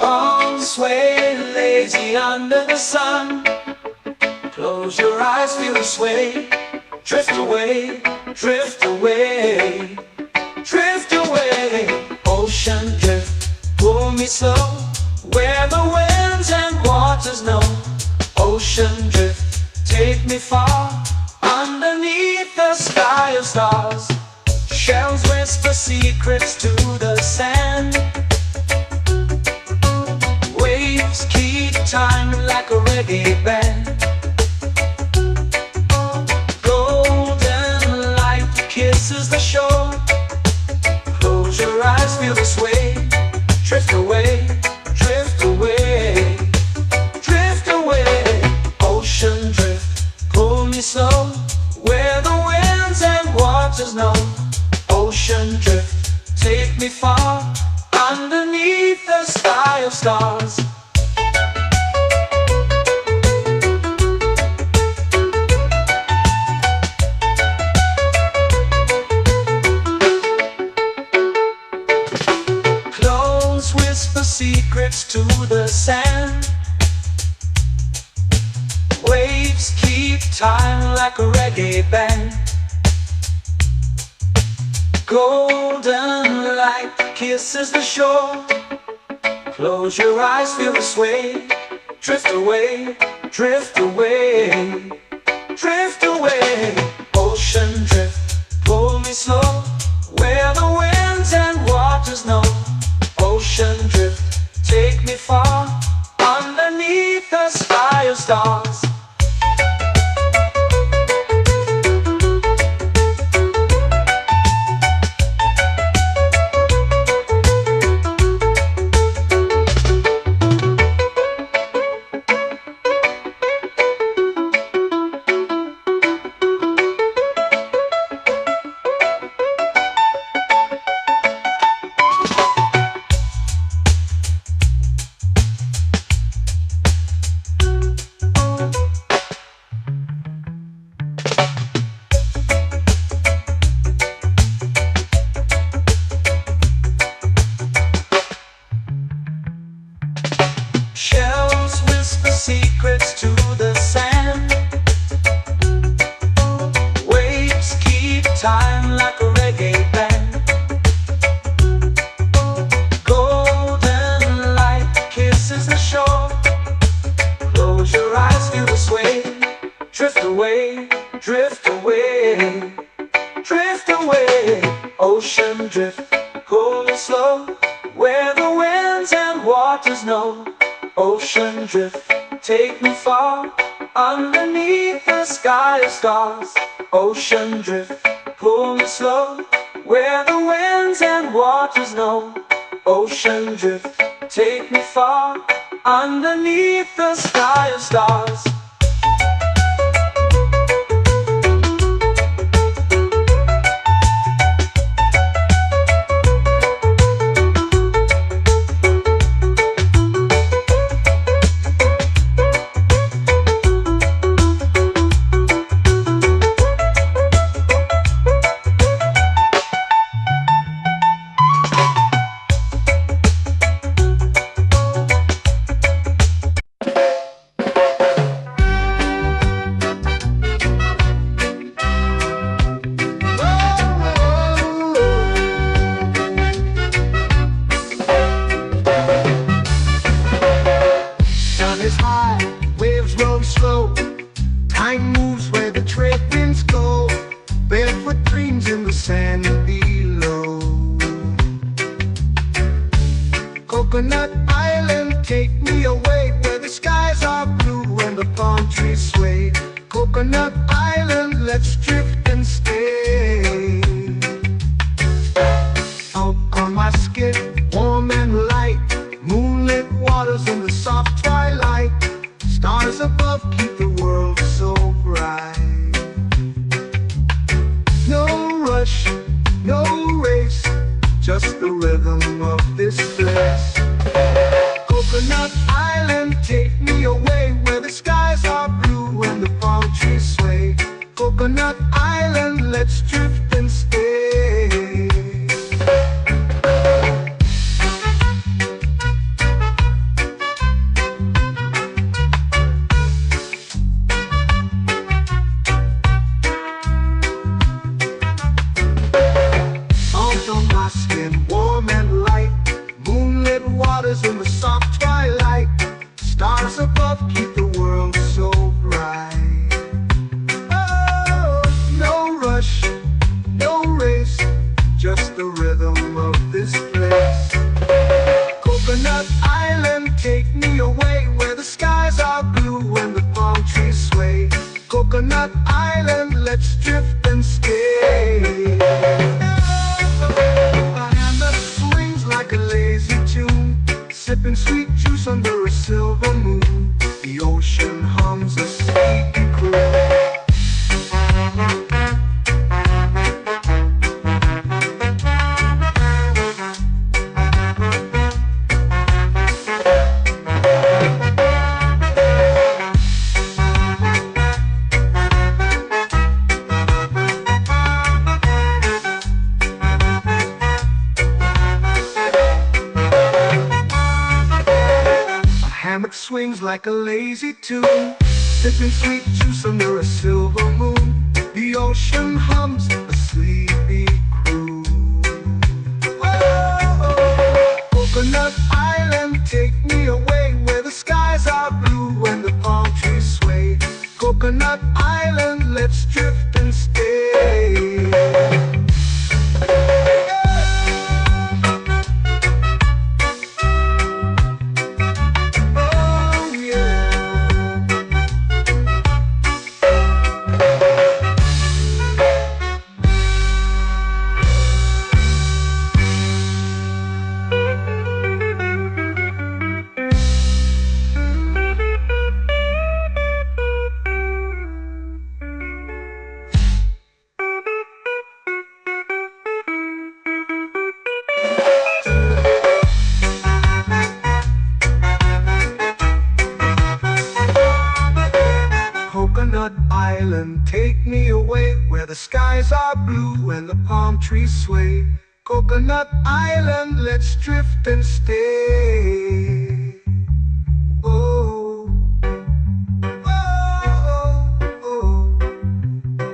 Arms sway lazy under the sun. Close your eyes, feel the sway. Drift away, drift away, drift away. Ocean drift, pull me slow, where the winds and waters know. Ocean drift, take me far, underneath the sky of stars. Shells whisper secrets to the sand. Waves keep time like a reggae band. Golden light kisses the shore. Close your eyes, feel the sway. Drift away, drift away, drift away. Ocean drift, pull me slow, where the winds and waters know. Ocean drift, take me far, underneath the sky of stars. Close whisper secrets to the sand. Waves keep time like a reggae band. Golden light kisses the shore. Close your eyes, feel the sway. Drift away, drift away, drift away. Ocean drift, pull me slow, where the winds and waters know. Ocean drift, take me far, underneath the sky of stars. Shells whisper secrets to the sand. Waves keep time like a reggae band. Golden light kisses the shore. Close your eyes, feel the sway. Drift away, drift away, drift away. Ocean drift, pull me slow, where the winds and waters know. Ocean drift, take me far, underneath the sky of stars. Ocean drift, pull me slow, where the winds and waters know. Ocean drift, take me far, underneath the sky of stars. Is high, waves roll slow. Time moves where the trade winds go. Barefoot dreams in the sand below. Coconut Island, take me away, where the skies are blue and the palm trees sway. Coconut Island, let's drift and stay. Out on my skin, warm and light, moonlit waters in the soft twilight. Stars above keep the world so bright. No rush, no race, just the rhythm of this place. Coconut Island, take me away, where the skies are blue and the palm trees sway. Coconut Island, let's drift and stay. swings like a lazy tune, sipping sweet juice under a silver moon. The ocean hums a sleepy croon. Oh, Coconut Island, take me away where the skies are blue and the palm trees sway. Coconut Island, let's drift and stay. Coconut Island, take me away where the skies are blue and the palm trees sway. Coconut Island, let's drift and stay. Oh, oh, oh,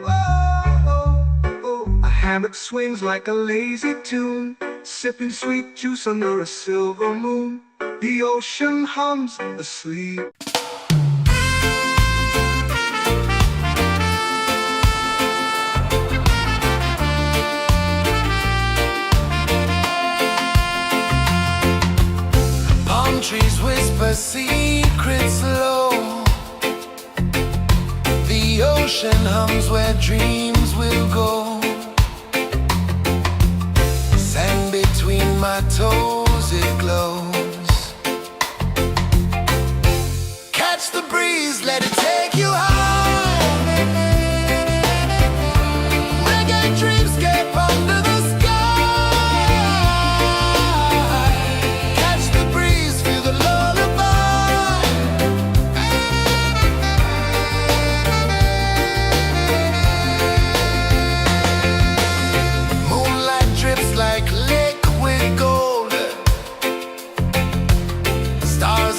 oh, oh. A hammock swings like a lazy tune, sipping sweet juice under a silver moon. The ocean hums asleep. Trees whisper secrets low. The ocean hums where dreams will go. Sand between my toes, it glows. Catch the breeze, let it take you high. Reggae dreamscape under the sky.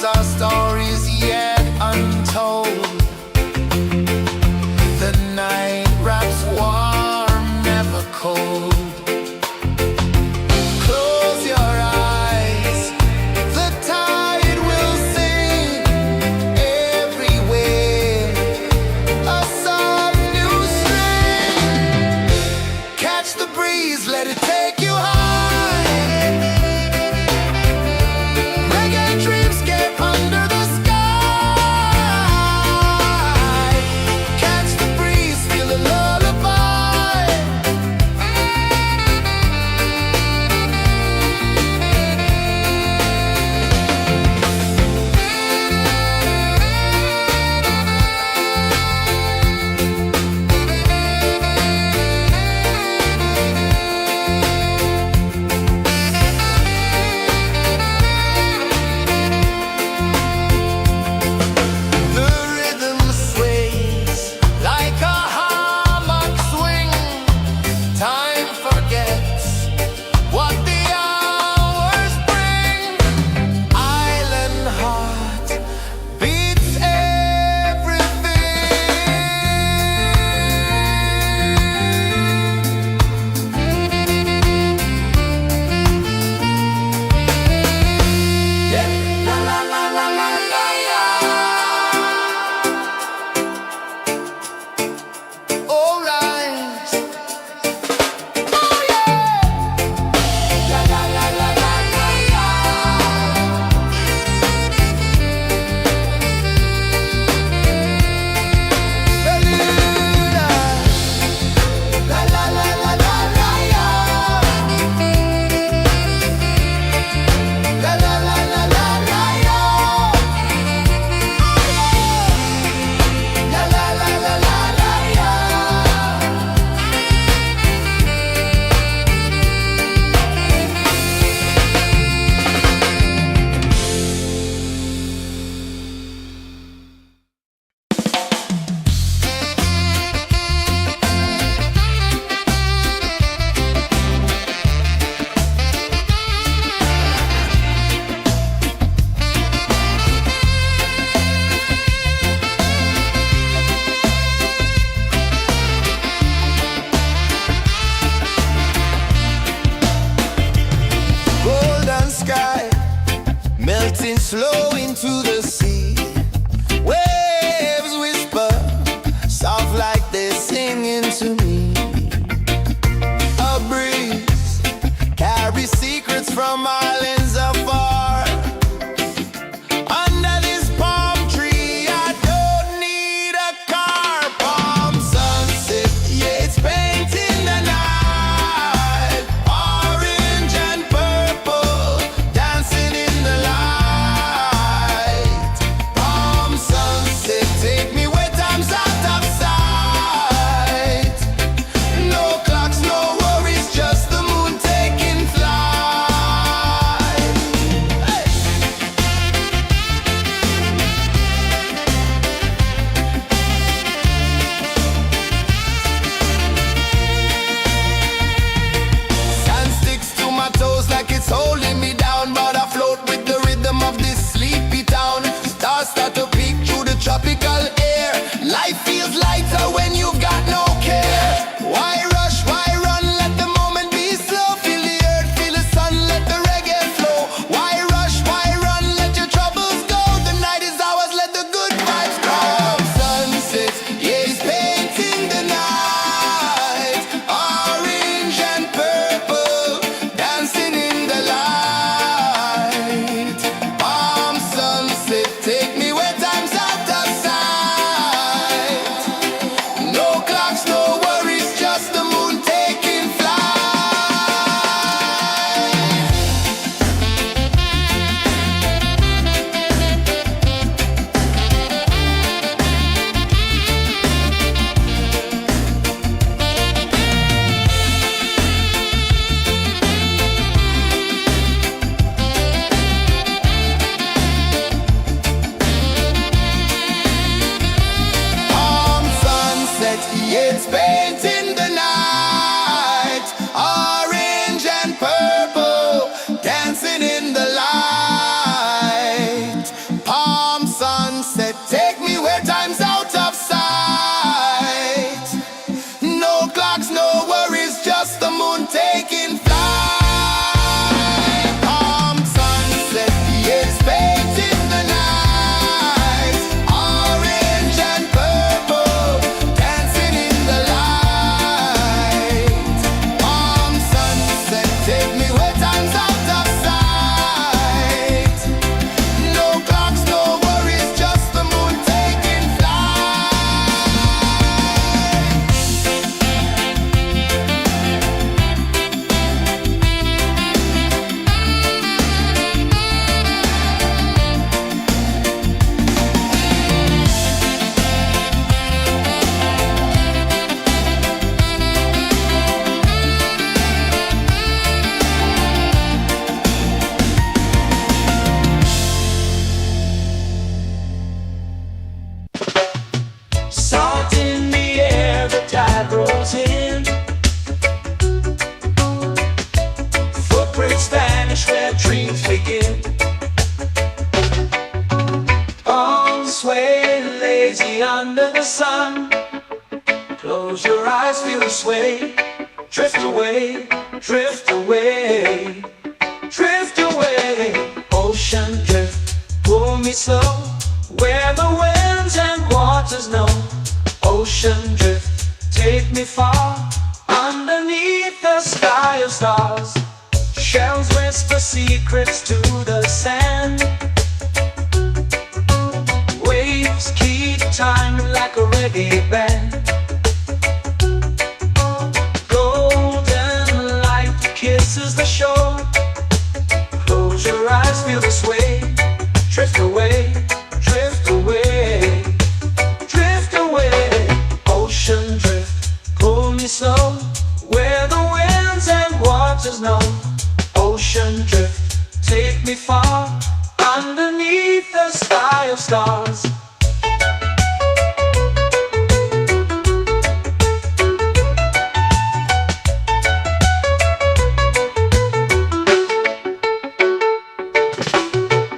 Our stories yet untold. The night wraps warm, never cold. Close your eyes, the tide will sing everywhere. A soft new string. Catch the breeze, let it take you high. flow into the sea. Waves whisper, soft like they're singing to me. A breeze carries secrets from islands afar. Under this palm tree, I don't need a car. Palm sunset, yeah, it's painting the night. Orange and purple, dancing in the light. Palm sunset, take me where time's out of sight. No clocks, no worries, just the moon taking flight. Hey! Sand sticks to my toes like it's holding me down, but I float with the rhythm of this sleepy town. Stars start to peek through the tropical air. Life feels lighter when you've got no care. Why rush, why run, let the moment be slow. Feel the earth, feel the sun, let the reggae flow. Why rush, why run, let your troubles go. The night is ours, let the good vibes grow. Sunset, yeah, it's painting the night. Orange and purple, dancing in the light. Palm sunset, take me where time's out of sight. No clocks, no worries, just the moon taking flight. Palm sunset, yeah, it's painting the night. Orange and purple, dancing in the light. Palm sunset, take me where time's out of sight. No clocks, no worries, just the moon taking flight. Palm sunset, yeah, it's painting the night. Orange and purple, dancing in the light. Palm sunset, take me where time's out of sight. No clocks, no worries, just the moon taking flight. Salt in the air, the tide rolls in. Footprints vanish where dreams begin. Palms sway lazy under the sun. Close your eyes, feel the sway. Drift away, drift away, drift away. Ocean drift, pull me slow, where the winds and waters know. Ocean drift, take me far, underneath the sky of stars. Shells whisper secrets to the sand. Waves keep time like a reggae band. Golden light kisses the shore. Close your eyes, feel the sway. Drift away, drift away, drift away. Ocean drift, pull me slow, where the winds and waters know. Ocean drift, take me far, underneath the sky of stars.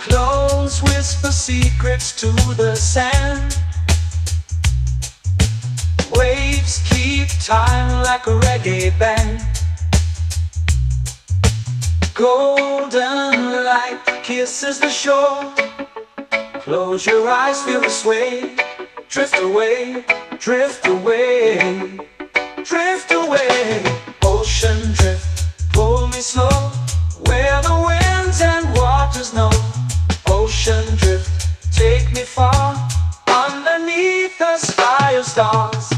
Clones whisper secrets to the sand. Waves keep time like a reggae band. Golden light kisses the shore. Close your eyes, feel the sway. Drift away, drift away, drift away. Ocean drift, pull me slow, where the winds and waters know. Ocean drift, take me far, underneath the sky of stars.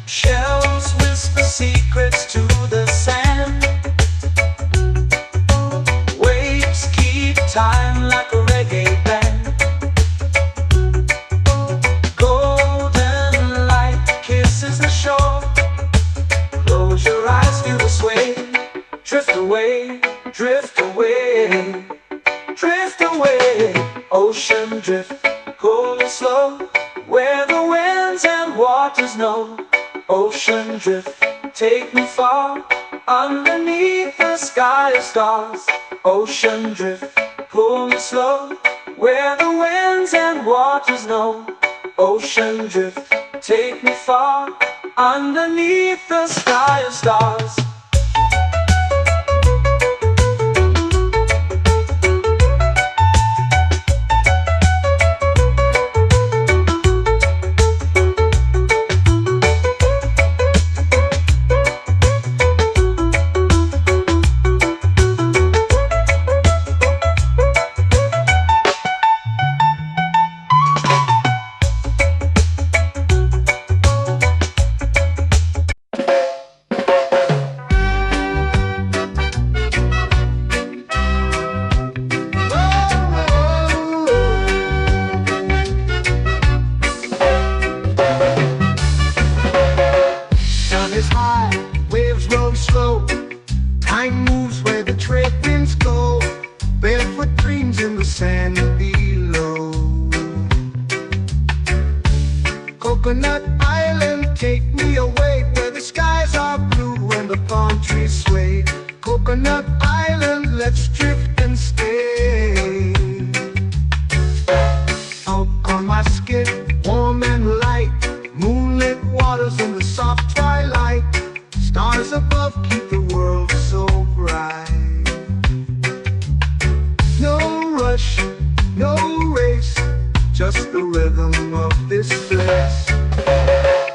Shells whisper secrets to the sand. Waves keep time like a reggae band. Golden light kisses the shore. Close your eyes, feel the sway. Drift away, drift away, drift away. Ocean drift, cool and slow, where the winds and waters know. Ocean drift, take me far, underneath the sky of stars. Ocean drift, pull me slow, where the winds and waters know. Ocean drift, take me far, underneath the sky of stars. Time moves where the trade winds go. Barefoot dreams in the sand below. Coconut Island, take me away, where the skies are blue and the palm trees sway. Coconut Island, let's drift and stay. Out on my skin, warm and light, moonlit waters in the soft twilight. Stars above keep the world so bright. No rush, no race, just the rhythm of this place.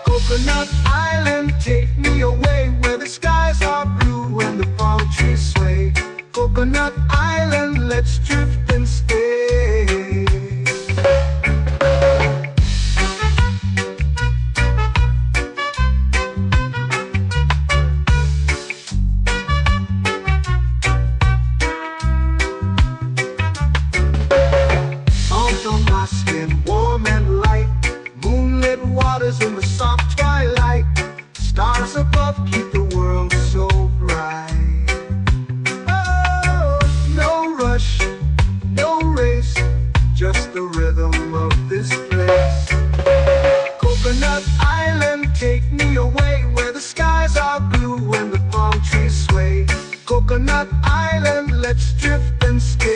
Coconut Island, take me away, where the skies are blue and the palm trees sway. Coconut Island, let's drift and stay. Warm and light, moonlit waters in the soft twilight. Stars above keep the world so bright. Oh, no rush, no race, just the rhythm of this place. Coconut Island, take me away, where the skies are blue and the palm trees sway. Coconut Island, let's drift and stay.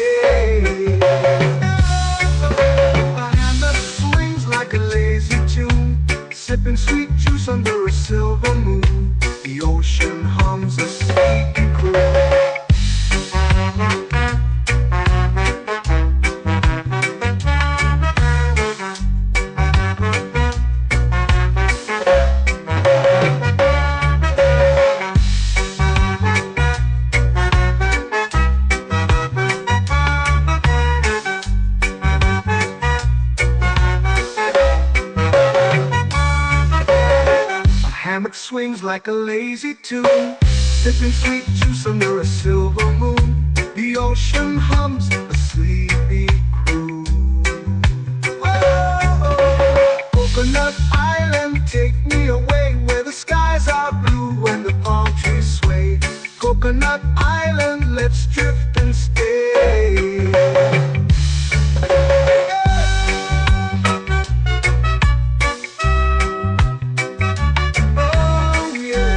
Like a lazy tune, sipping sweet juice under a silver moon. The ocean hums a sleepy croon. Swings like a lazy tune, sipping sweet juice under a silver moon. The ocean hums a sleepy croon. Whoa. drift and stay. Oh yeah.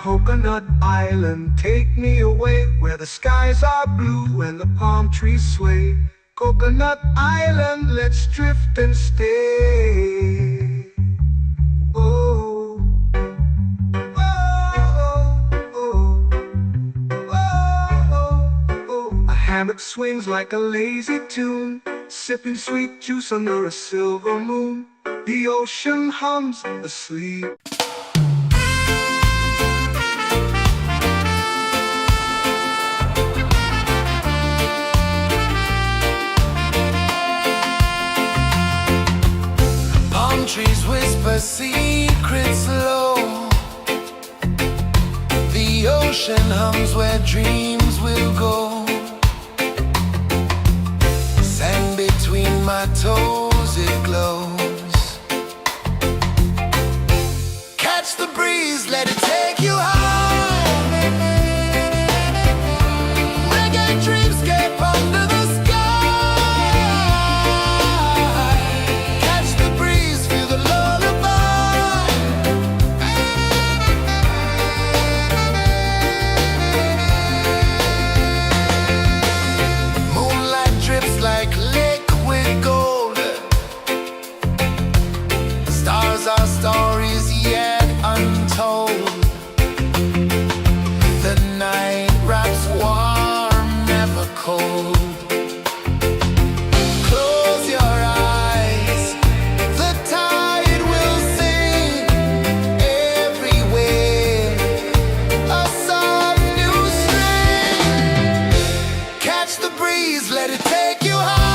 Coconut Island, take me away where the skies are blue and the palm trees sway. Coconut Island, let's drift and stay. Oh, oh, oh, oh, oh. A hammock swings like a lazy tune, sipping sweet juice under a silver moon. The ocean hums asleep. Trees whisper secrets low. The ocean hums where dreams will go. Sand between my toes, it glows. Catch the breeze, let it take you high. Reggae dreamscape under the sky. Our stories yet untold. The night wraps warm, never cold. Close your eyes, the tide will sing everywhere. A soft new string. Catch the breeze, let it take you high.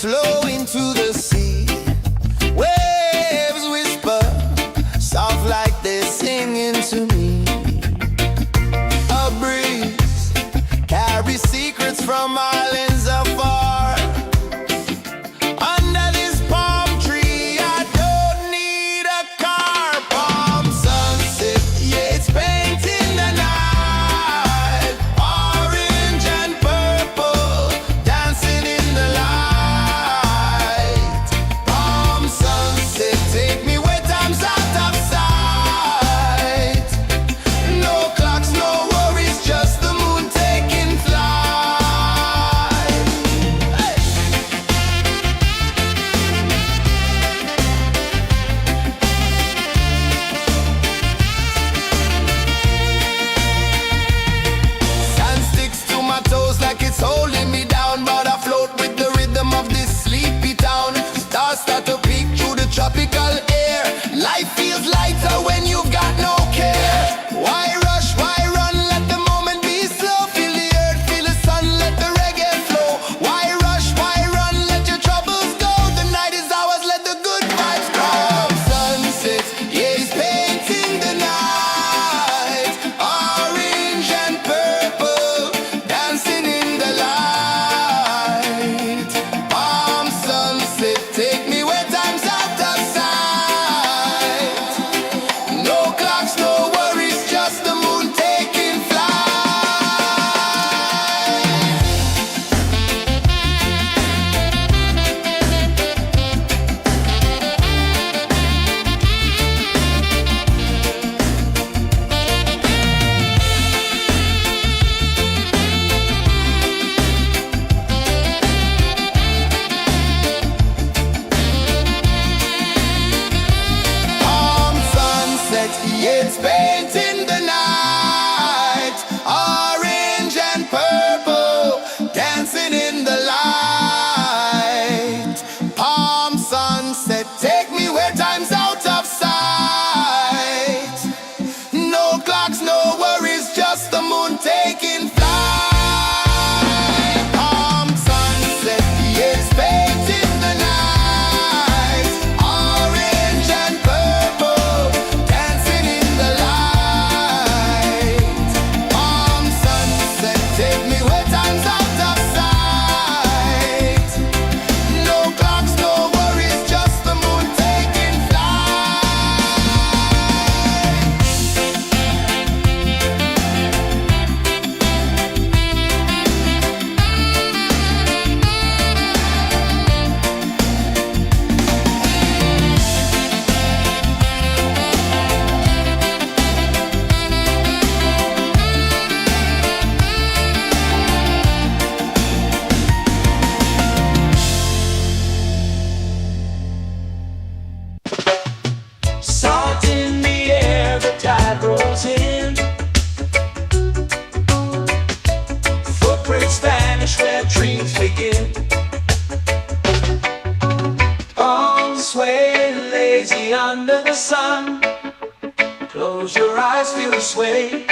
slow into the sea. Waves whisper, soft like they sing that's where dreams begin. Palms sway lazy under the sun. Close your eyes, feel the sway.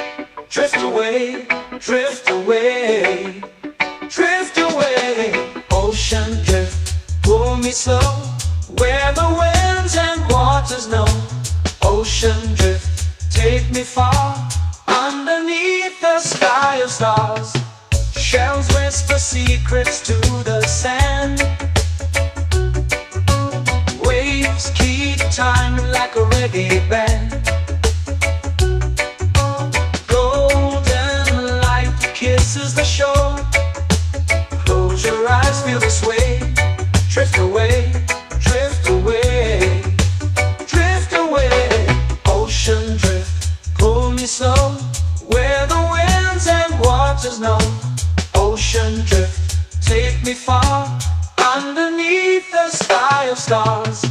Drift away, drift away, drift away. Ocean drift, pull me slow, where the winds and waters know. Ocean drift, take me far, underneath the sky of stars. Shells whisper secrets to the sand. Waves keep time like a reggae band. Golden light kisses the shore. Close your eyes, feel the sway. Drift away, drift away, drift away. Ocean drift, pull me slow, where the winds and waters know. Ocean drift, take me far, underneath the sky of stars.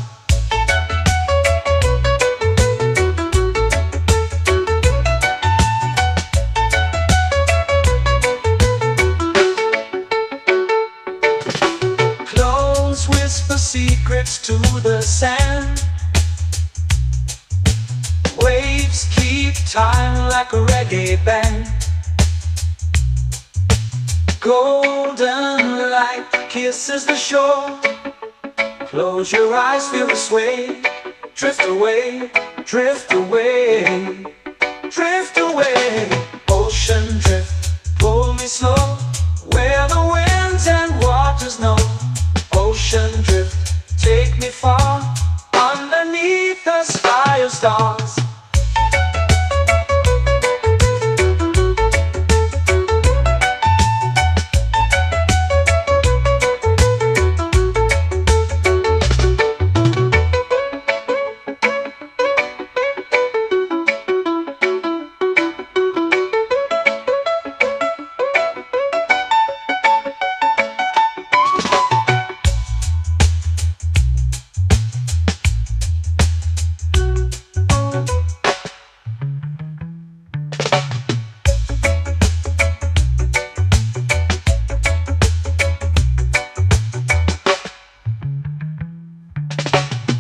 Clones whisper secrets to the sand. Waves keep time like a reggae band. Golden light kisses the shore. Close your eyes, feel the sway. Drift away, drift away, drift away. Ocean drift, pull me slow, where the winds and waters know. Ocean drift, take me far, underneath the sky of stars.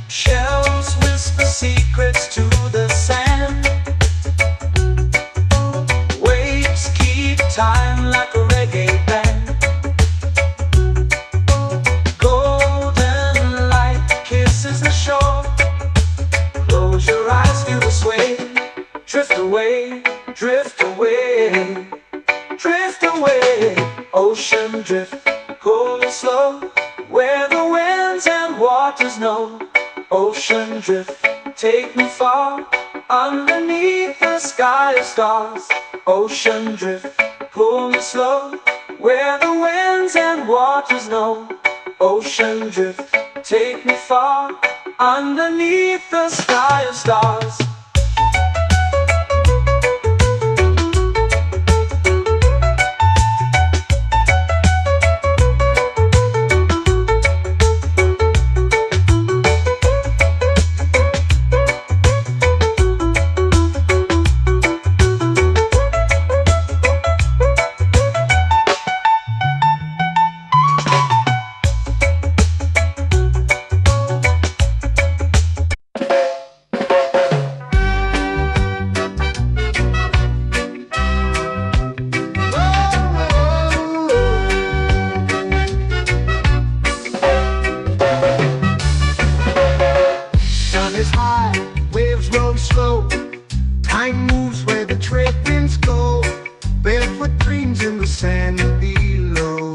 Shells whisper secrets to the sand. Waves keep time like a reggae band. Golden light kisses the shore. Close your eyes, feel the sway. Drift away, drift away, drift away. Ocean drift, pull me slow, where the winds and waters know. Ocean drift, take me far, underneath the sky of stars. Ocean drift, pull me slow, where the winds and waters know. Ocean drift, take me far, underneath the sky of stars. Time moves where the trade winds go. Barefoot dreams in the sand below.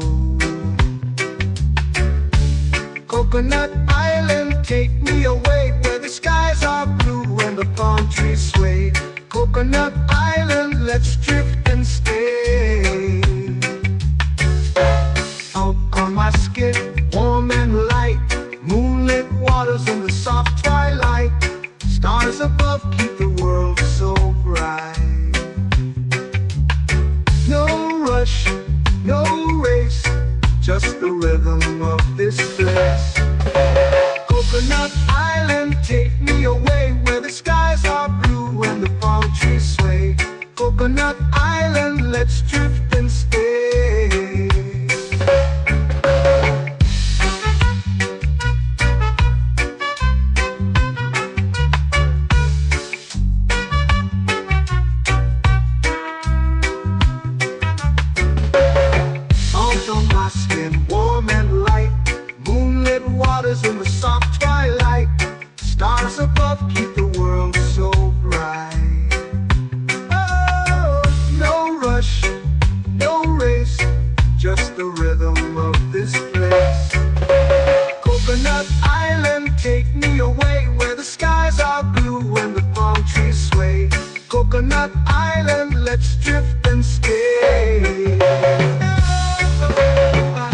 Coconut Island, take me away, where the skies are blue and the palm trees sway. Coconut Island, let's drift and stay. Out on my skin, warm and light, moonlit waters in the soft twilight. Stars above keep the world so bright. No rush, no race, just the rhythm of this place. Coconut Island, take me away, where the skies are blue and the palm trees sway. Coconut Island, let's drift and stay. let's drift and stay. A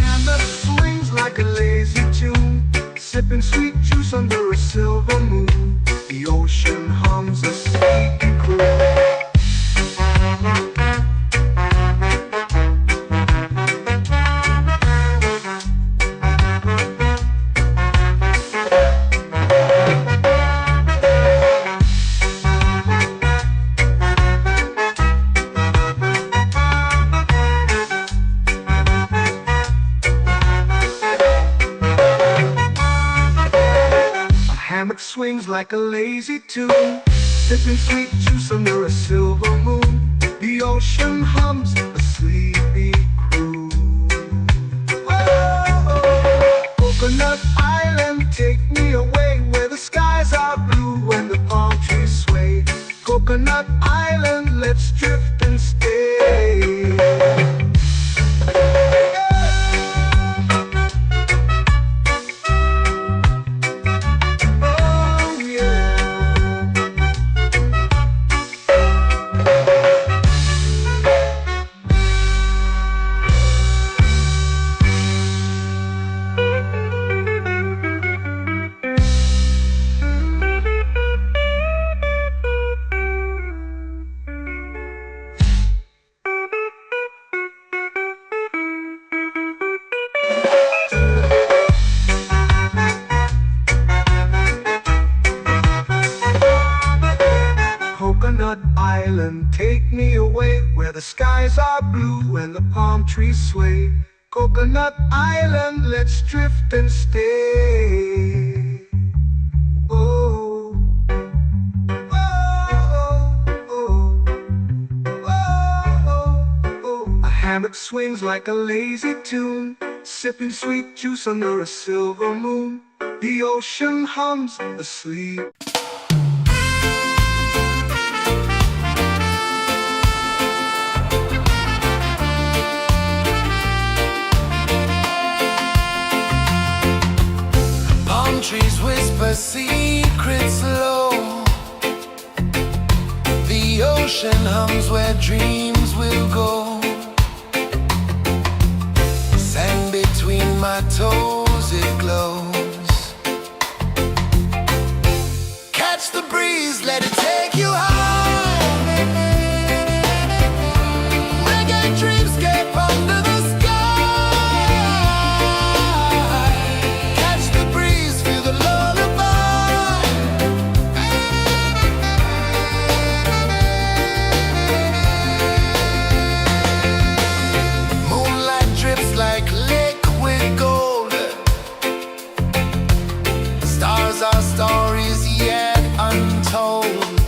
hand that swings like a lazy tune, sipping sweet juice under a silver moon. The ocean hums a sleepy croon. Hammock swings like a lazy tune, sipping sweet juice under a silver moon. The ocean hums a sleepy croon. Whoa, Coconut Island, take me away where the skies are blue and the palm trees sway. Coconut Island, let's drift and stay. Coconut Island, take me away where the skies are blue and the palm trees sway. Coconut Island, let's drift and stay. Oh, oh, oh, oh, oh. A hammock swings like a lazy tune, sipping sweet juice under a silver moon. The ocean hums asleep. Trees whisper secrets low. The ocean hums where dreams will go. Sand between my toes, it glows. Catch the breeze, let it take you high. Reggae dreamscape under the sky. Our stories yet untold.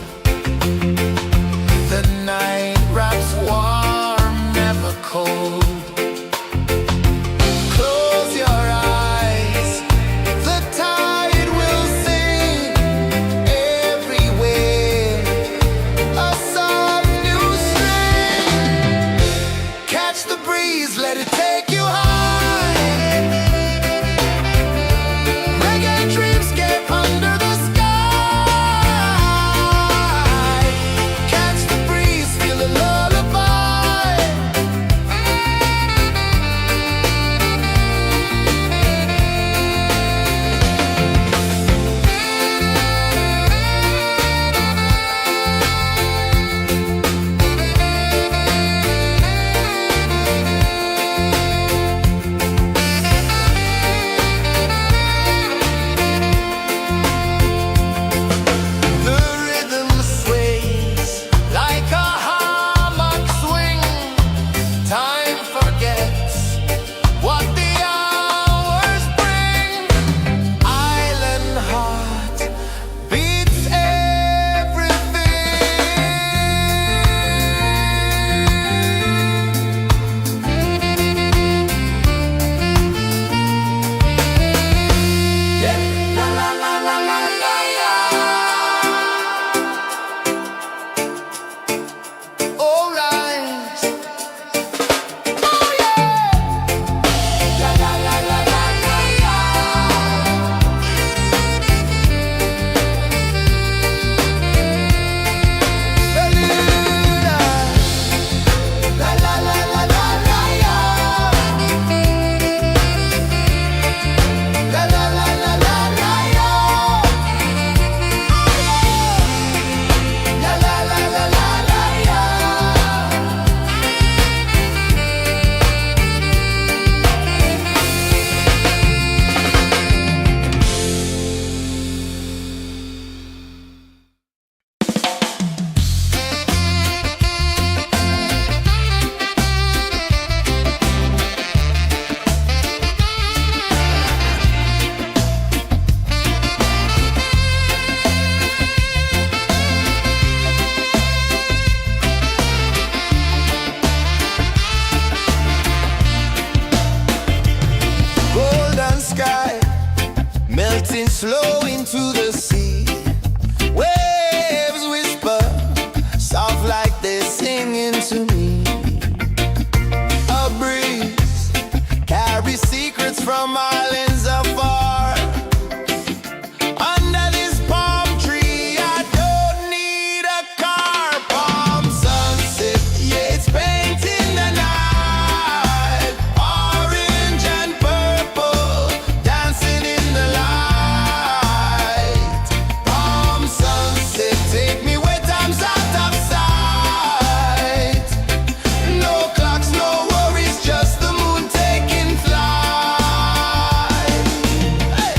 flow into the sea. Waves whisper, soft like they're singing to me. A breeze carries secrets from islands afar. Under this palm tree, I don't need a car. Palm sunset, yeah, it's painting the night. Orange and purple, dancing in the light. Palm sunset, take me where time's out of sight. No clocks, no worries, just the moon taking flight. Hey!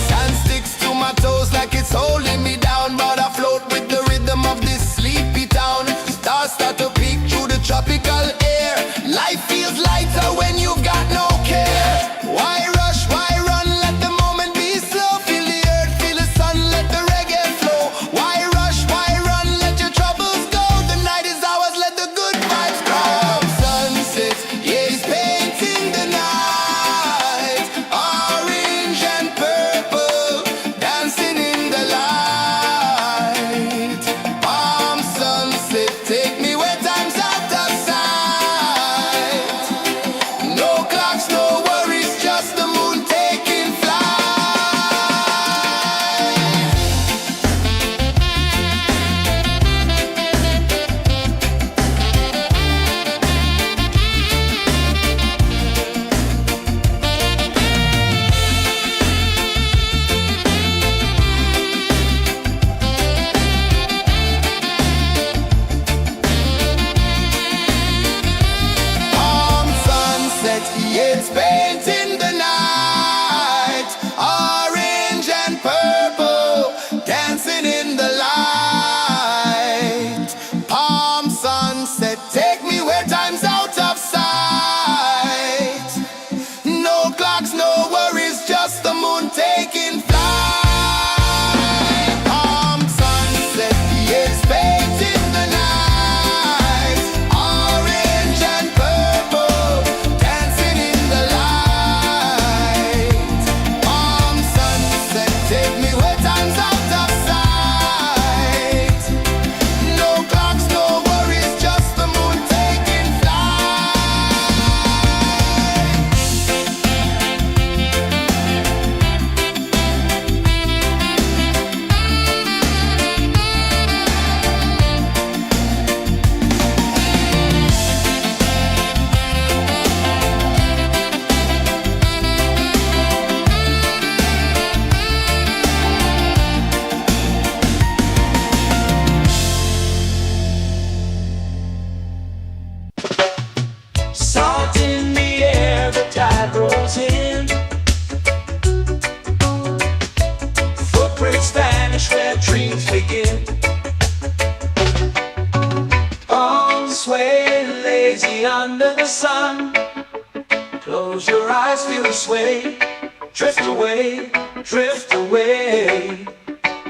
Sand sticks to my toes like it's holding me down, but I float with the rhythm of this sleepy town. Stars start to peek through the tropical air. Life feels lighter when you've got no care. Why rush, why run, let the moment be slow. Feel the earth, feel the sun, let the reggae flow. Why rush, why run, let your troubles go. The night is ours, let the good vibes grow. Sunset, yeah, it's painting the night. Orange and purple, dancing in the light. Palm sunset, take me where time's out of sight. No clocks, no worries, just the moon taking flight. Palm sunset, yeah, it's painting the night. Orange and purple, dancing in the light. Palm sunset, take me where time's out of sight. No clocks, no worries, just the moon taking flight. Palm sunset, yeah, it's painting the night. Orange and purple, dancing in the light. Palm sunset, take me where time's out of sight. No clocks, no worries, just the moon taking flight. Salt in the air, the tide rolls in. Footprints vanish where dreams begin. Arms sway lazy under the sun. Close your eyes, feel the sway. Drift away, drift away,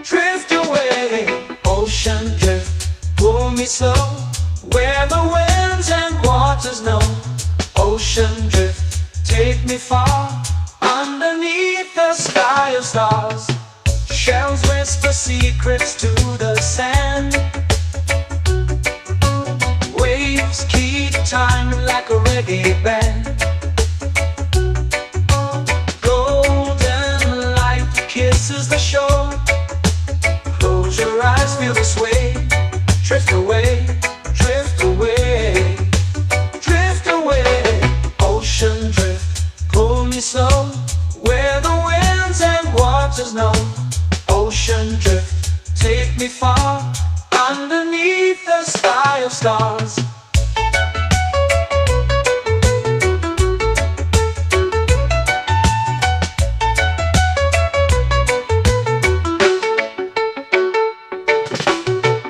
drift away. Ocean drift, pull me slow, where the winds and waters know. Ocean drift, take me far, underneath the sky of stars. Shells whisper secrets to the sand. Waves keep time like a reggae band. Golden light kisses the shore. Close your eyes, feel the sway. Drift away, drift away, drift away. Ocean drift, pull me slow, where the winds and waters know. Ocean drift, take me far, underneath the sky of stars.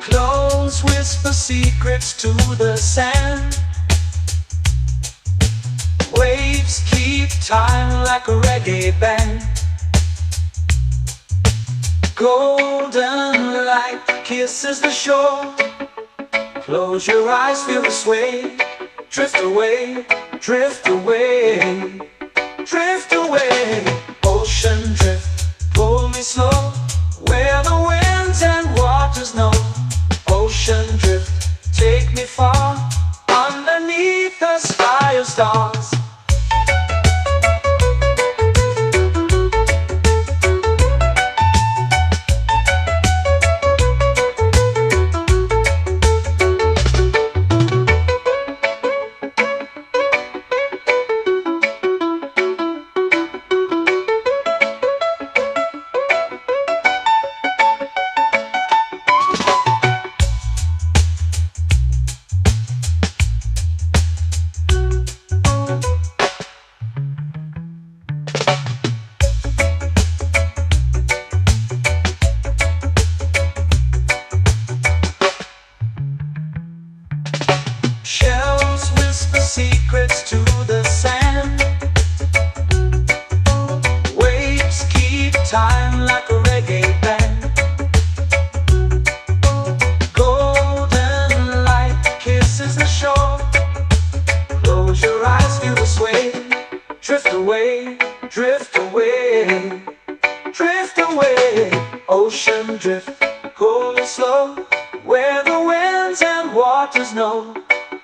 Close whisper secrets to the sand. Waves keep time like a reggae band. Golden light kisses the shore. Close your eyes, feel the sway. Drift away, drift away, drift away. Ocean drift, pull me slow, where the winds and waters know. Ocean drift, take me far, underneath the sky of stars. Shells whisper secrets to the sand. Waves keep time like a reggae band. Golden light kisses the shore. Close your eyes, feel the sway. Drift away, drift away, drift away. Ocean drift, pull me slow, where the winds and waters know.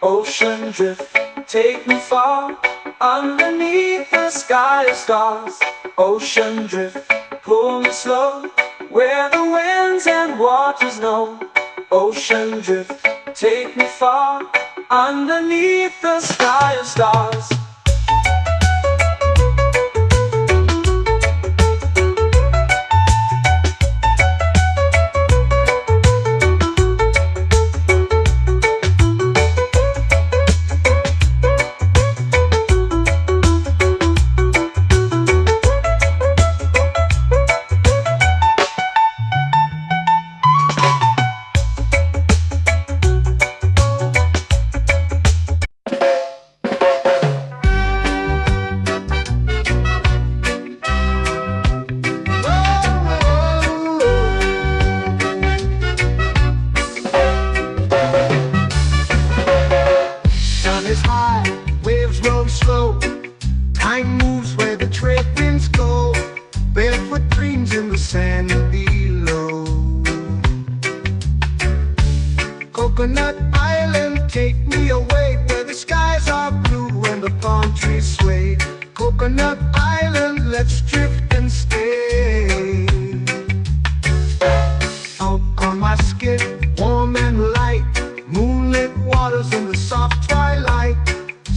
Ocean drift, take me far, underneath the sky of stars. Ocean drift, pull me slow, where the winds and waters know. Ocean drift, take me far, underneath the sky of stars. Slow. Time moves where the trade winds go. Barefoot dreams in the sand below. Coconut Island, take me away, where the skies are blue and the palm trees sway. Coconut Island, let's drift and stay. Out on my skin, warm and light, moonlit waters in the soft twilight.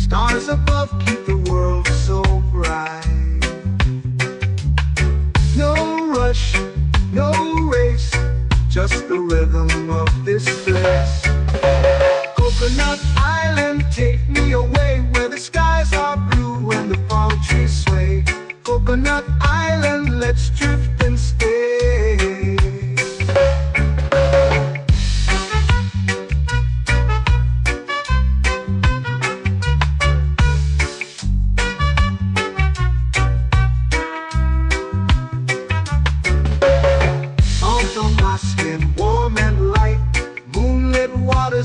Stars above keep the world so bright. No rush, no race, just the rhythm of this place. Coconut Island, take me away, where the skies are blue and the palm trees sway. Coconut Island, let's drift and stay.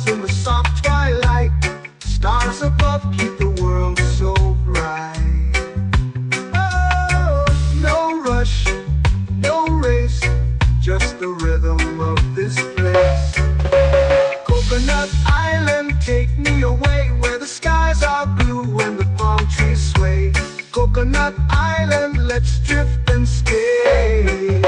In the soft twilight, stars above keep the world so bright. Oh, no rush, no race, just the rhythm of this place. Coconut Island, take me away, where the skies are blue and the palm trees sway. Coconut Island, let's drift and stay.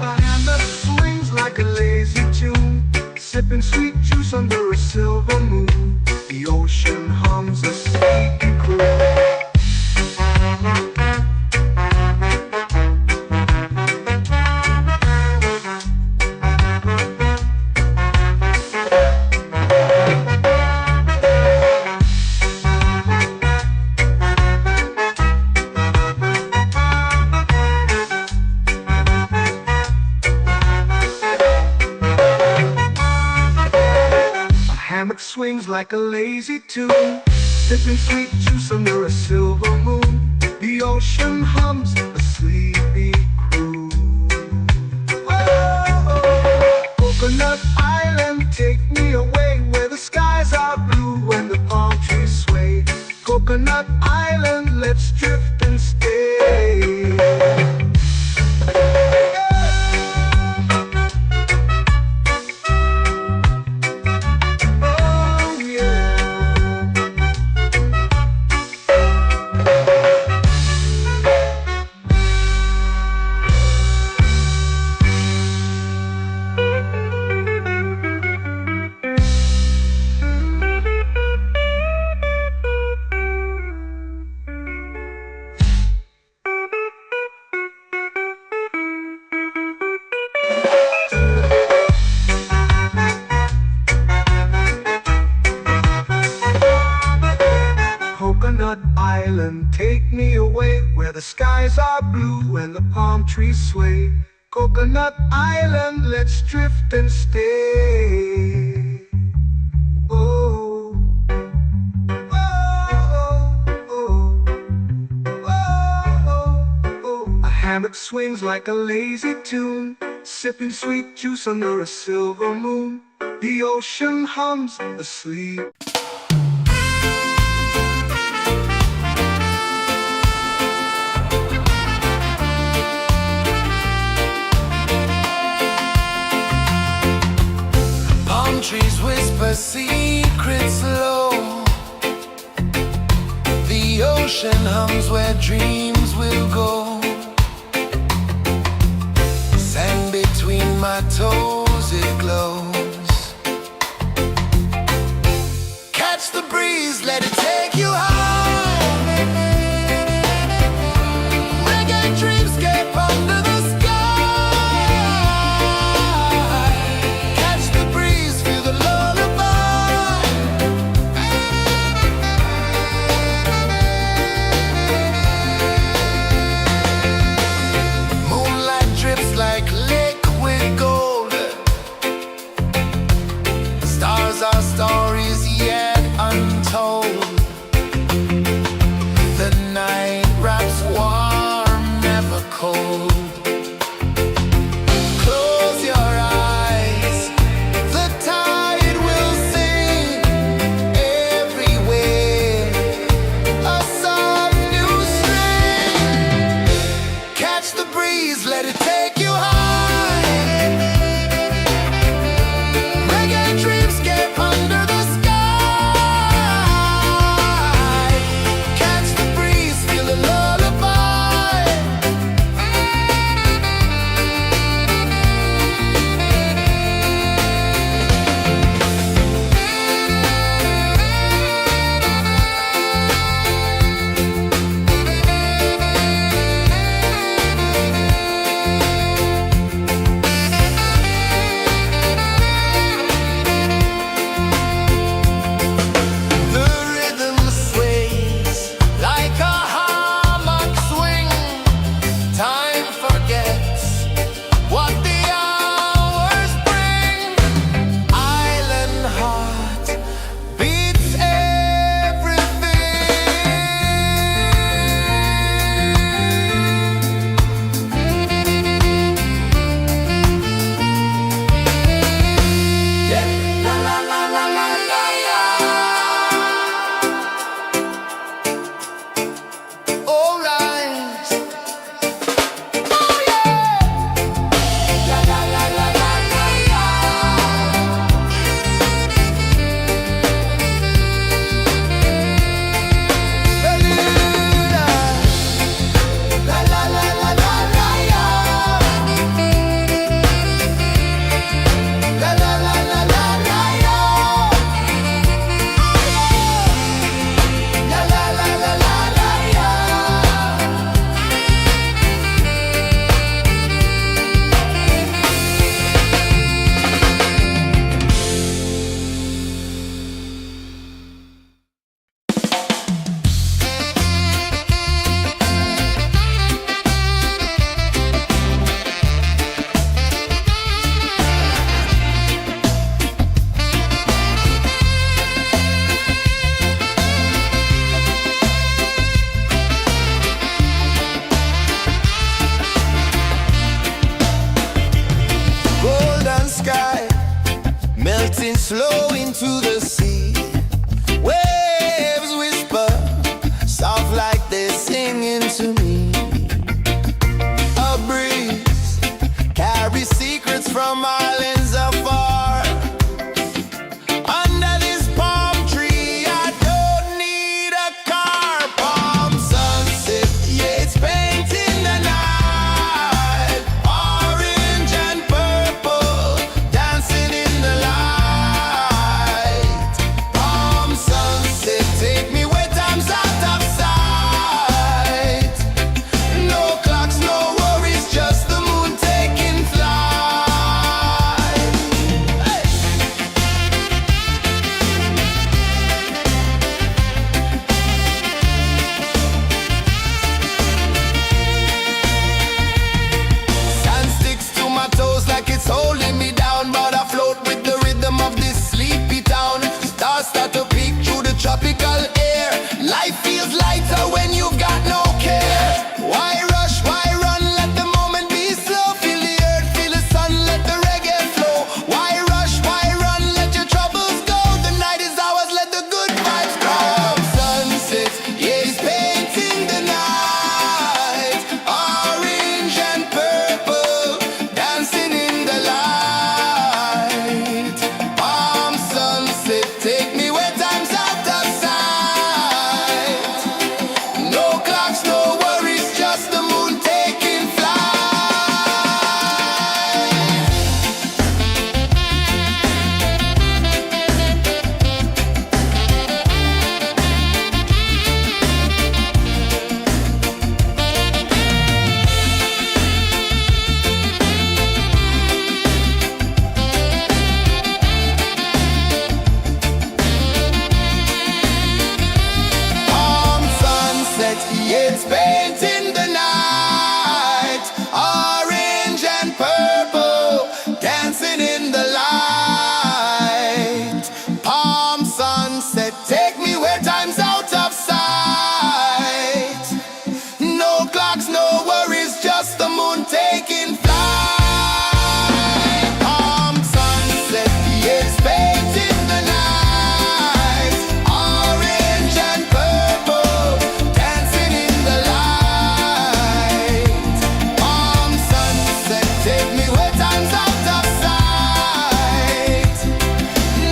A hand that swings like a lazy tune, sipping sweet juice under a silver moon. The ocean hums a sleepy croon. Hammock swings like a lazy tune, sipping sweet juice under a silver moon. The ocean hums a sleepy croon. let's drift and stay. Oh yeah. Coconut Island, take me away where the skies are blue and the palm trees sway. Coconut Island, let's drift and stay. Oh, oh, oh, oh, oh. A hammock swings like a lazy tune, sipping sweet juice under a silver moon. The ocean hums asleep. Trees whisper secrets low. The ocean hums where dreams will go. Sand between my toes, it glows. Catch the breeze, let it take you high. Reggae dreamscape under the sky. they singing to me. A breeze carries secrets from islands afar. Under this palm tree, I don't need a car. Palm sunset, yeah, it's painting the night. Orange and purple, dancing in the light. Palm sunset, take me where time's out of sight. No clocks, no worries, just the moon taking flight. Hey! Sand sticks to my toes like it's holding me down, but I float with the rhythm of this sleepy town. Stars start to peek through the tropical air. Life feels lighter when you've got no care. Why rush, why run, let the moment be slow. Feel the earth, feel the sun, let the reggae flow. Why rush, why run, let your troubles go. The night is ours, let the good vibes come. Sunset, yeah, it's painting the night. Orange and purple, dancing in the light. Palm sunset, take me where time's out of sight. No clocks, no worries, just the moon taking flight. Palm sunset, yeah, it's painting the night. Orange and purple, dancing in the light. Palm sunset, take me where time's out of sight. No clocks, no worries, just the moon taking flight. Palm sunset, yeah, it's painting the night. Orange and purple, dancing in the light. Palm sunset, take me where time's out of sight.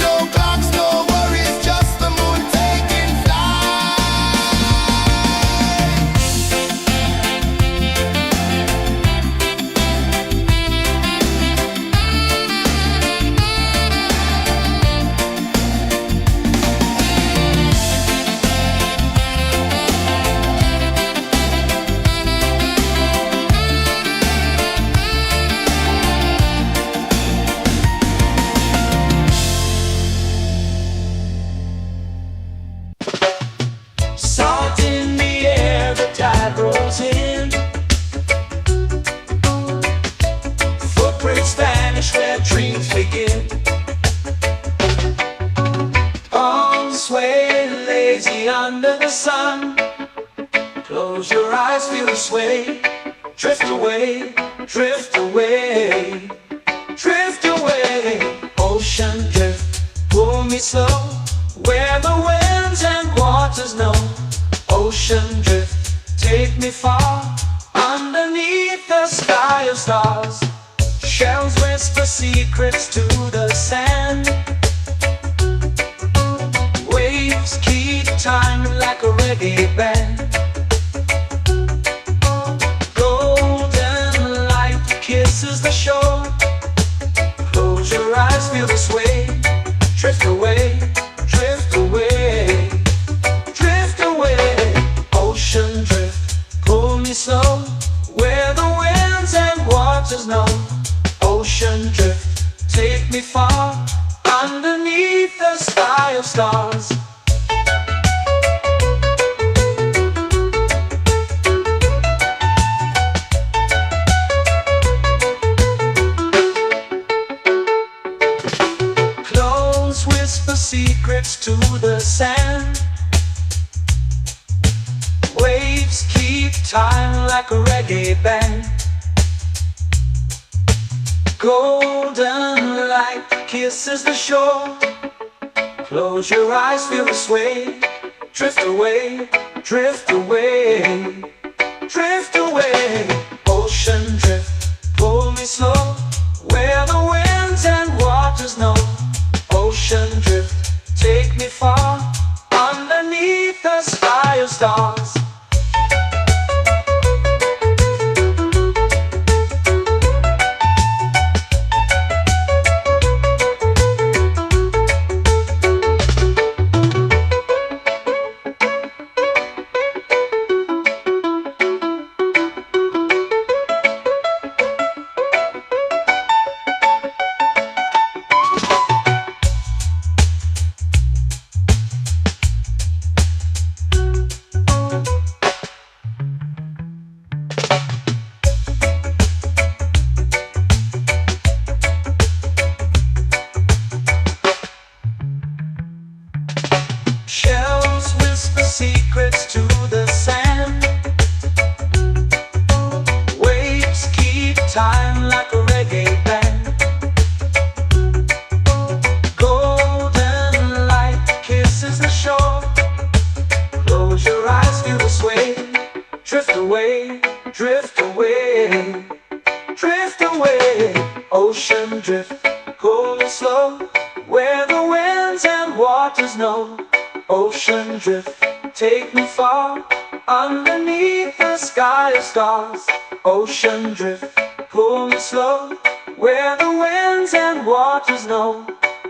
No clocks, no worries, just the moon taking flight. Salt in the air, the tide rolls in. Footprints vanish where dreams begin. Arms sway lazy under the sun. Close your eyes, feel the sway. Drift away, drift away, drift away. Ocean drift, pull me slow, where the winds and waters know. Ocean drift, take me far, underneath the sky of stars. Shells whisper secrets to the sand. Waves keep time like a reggae band. Golden light kisses the shore. Close your eyes, feel the sway. Drift away, drift away, drift away. Ocean drift, pull me slow, where the winds and waters know. Ocean drift, take me far, underneath the sky of stars. Close whisper secrets to the sand. Waves keep time like a reggae band. Golden light kisses the shore. Close your eyes, feel the sway. Drift away, drift away, drift away. Ocean drift, pull me slow, where the winds and waters know. Ocean drift, take me far, underneath the sky of stars. Shells whisper secrets to the sand. Waves keep time like a reggae band. Golden light kisses the shore. Close your eyes, feel the sway. Drift away, drift away, drift away. Ocean drift, cool and slow, where the winds and waters know. Ocean drift, take me far, underneath the sky of stars. Ocean drift, pull me slow, where the winds and waters know.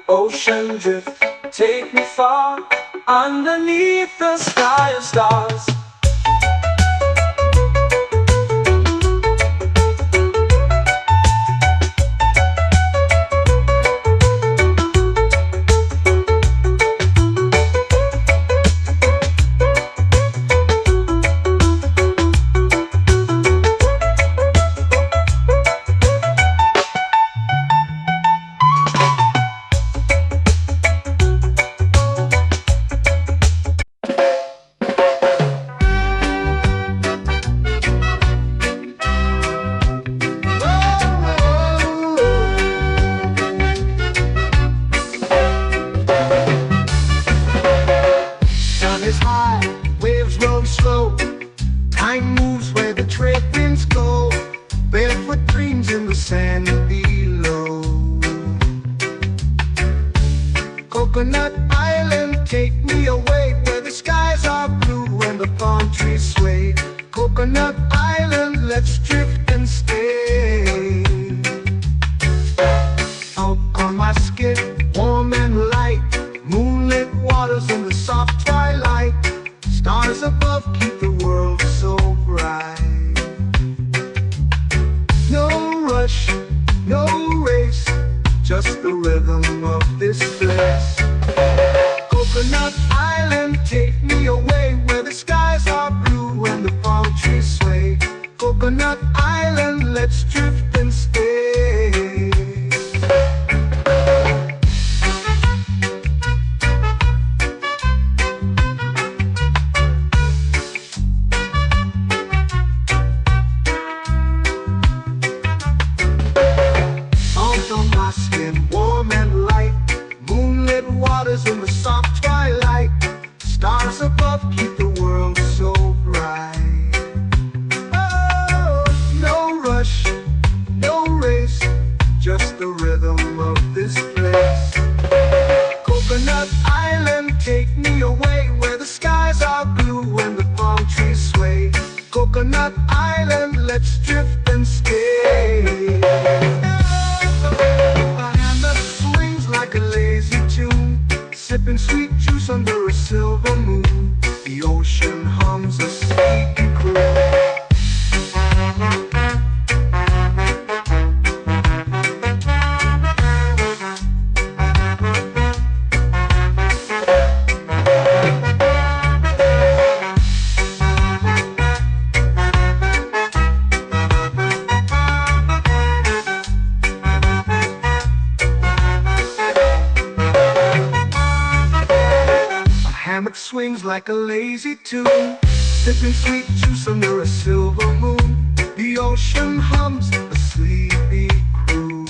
Ocean drift, take me far, underneath the sky of stars. Is high, waves roll slow. Time moves where the trade winds go. Barefoot dreams in the sand below. Coconut Island, take me away, where the skies are blue and the palm trees sway. Coconut Island, let's drift and stay. Out on my skin, warm and light, moonlit waters in the soft twilight. Stars above keep the world so bright. No rush, no race, just the rhythm of this place. Coconut Island, take me away, where the skies are blue and the palm trees sway. Coconut Island, let's drift and stay. In the soft twilight, stars above keep the world so bright. Oh, no rush, no race, just the rhythm of this place. Coconut Island, take me away, where the skies are blue and the palm trees sway. Coconut Island, let's drift and stay. A hand that swings like a lazy tune, sipping sweet juice under a silver moon. The ocean hums a sleepy croon. Hammock swings like a lazy tune, sipping sweet juice under a silver moon. The ocean hums a sleepy croon.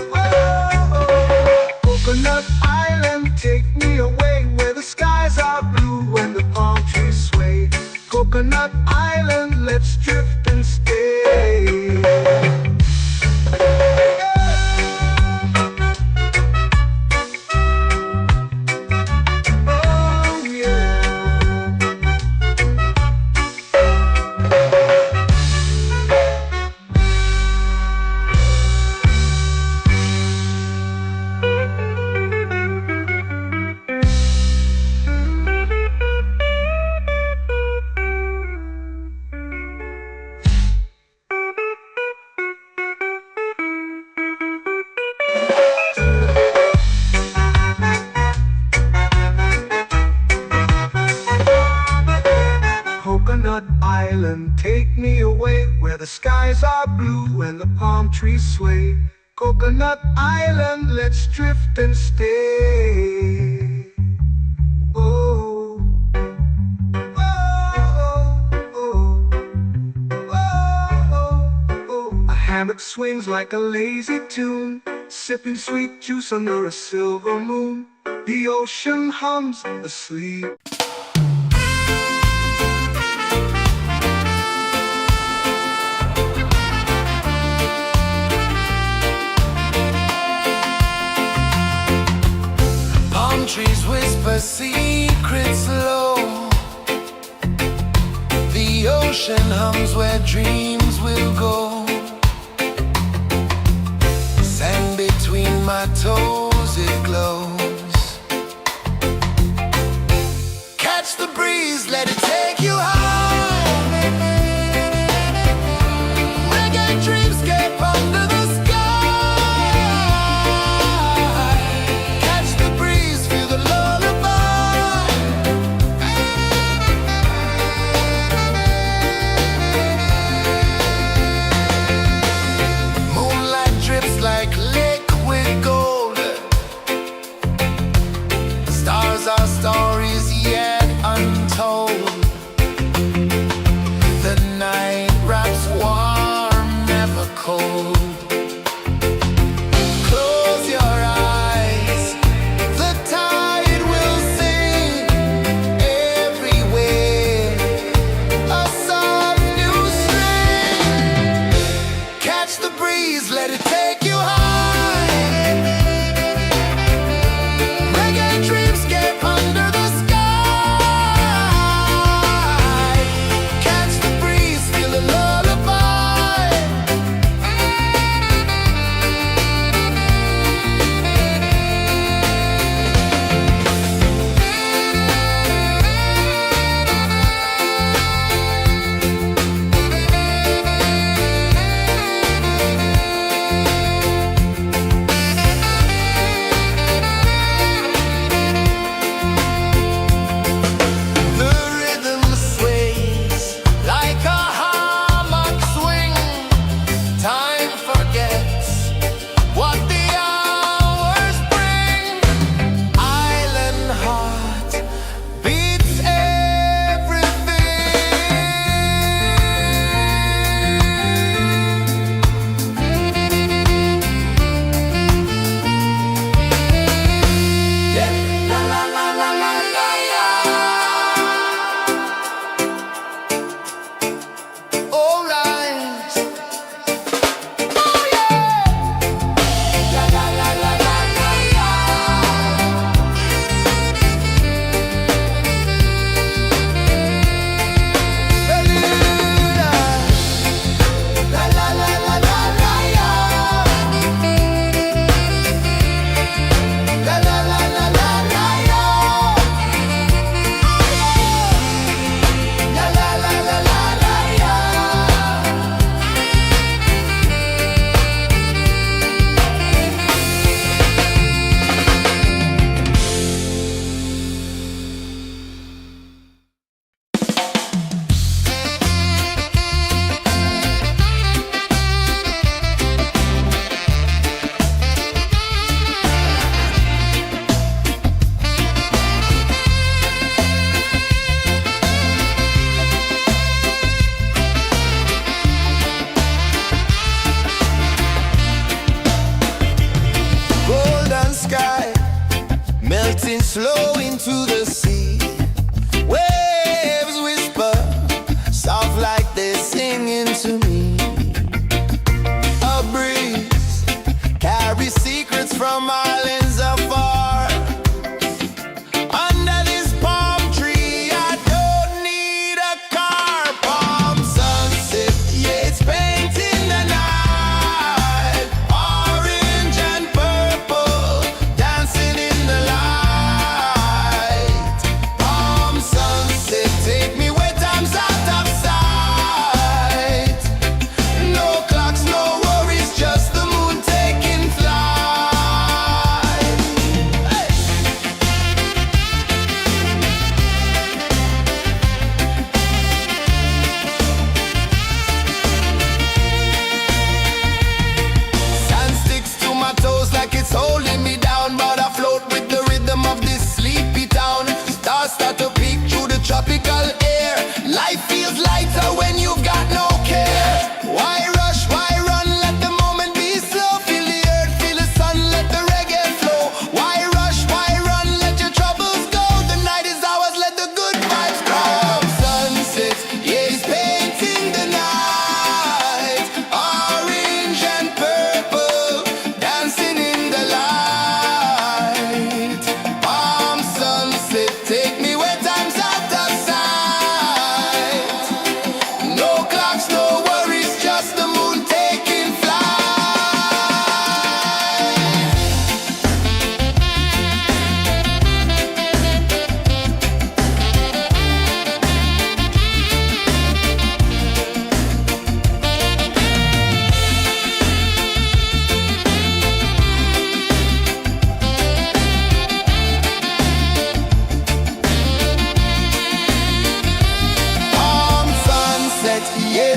Whoa, Coconut Island, take me away, where the skies are blue and the palm trees Coconut Island, let's drift and stay. Oh yeah. Coconut Island, take me away where the skies are blue and the palm trees sway. Coconut Island, let's drift and stay. Oh, oh, oh, oh, oh. A hammock swings like a lazy tune, sipping sweet juice under a silver moon. The ocean hums asleep. Palm trees whisper secrets low. The ocean hums where dreams will go. Sand between my toes, it glows. Catch the breeze, let it take you high. Reggae dreamscape under the sky. Catch the breeze, feel the lullaby. Moonlight drips like liquid gold.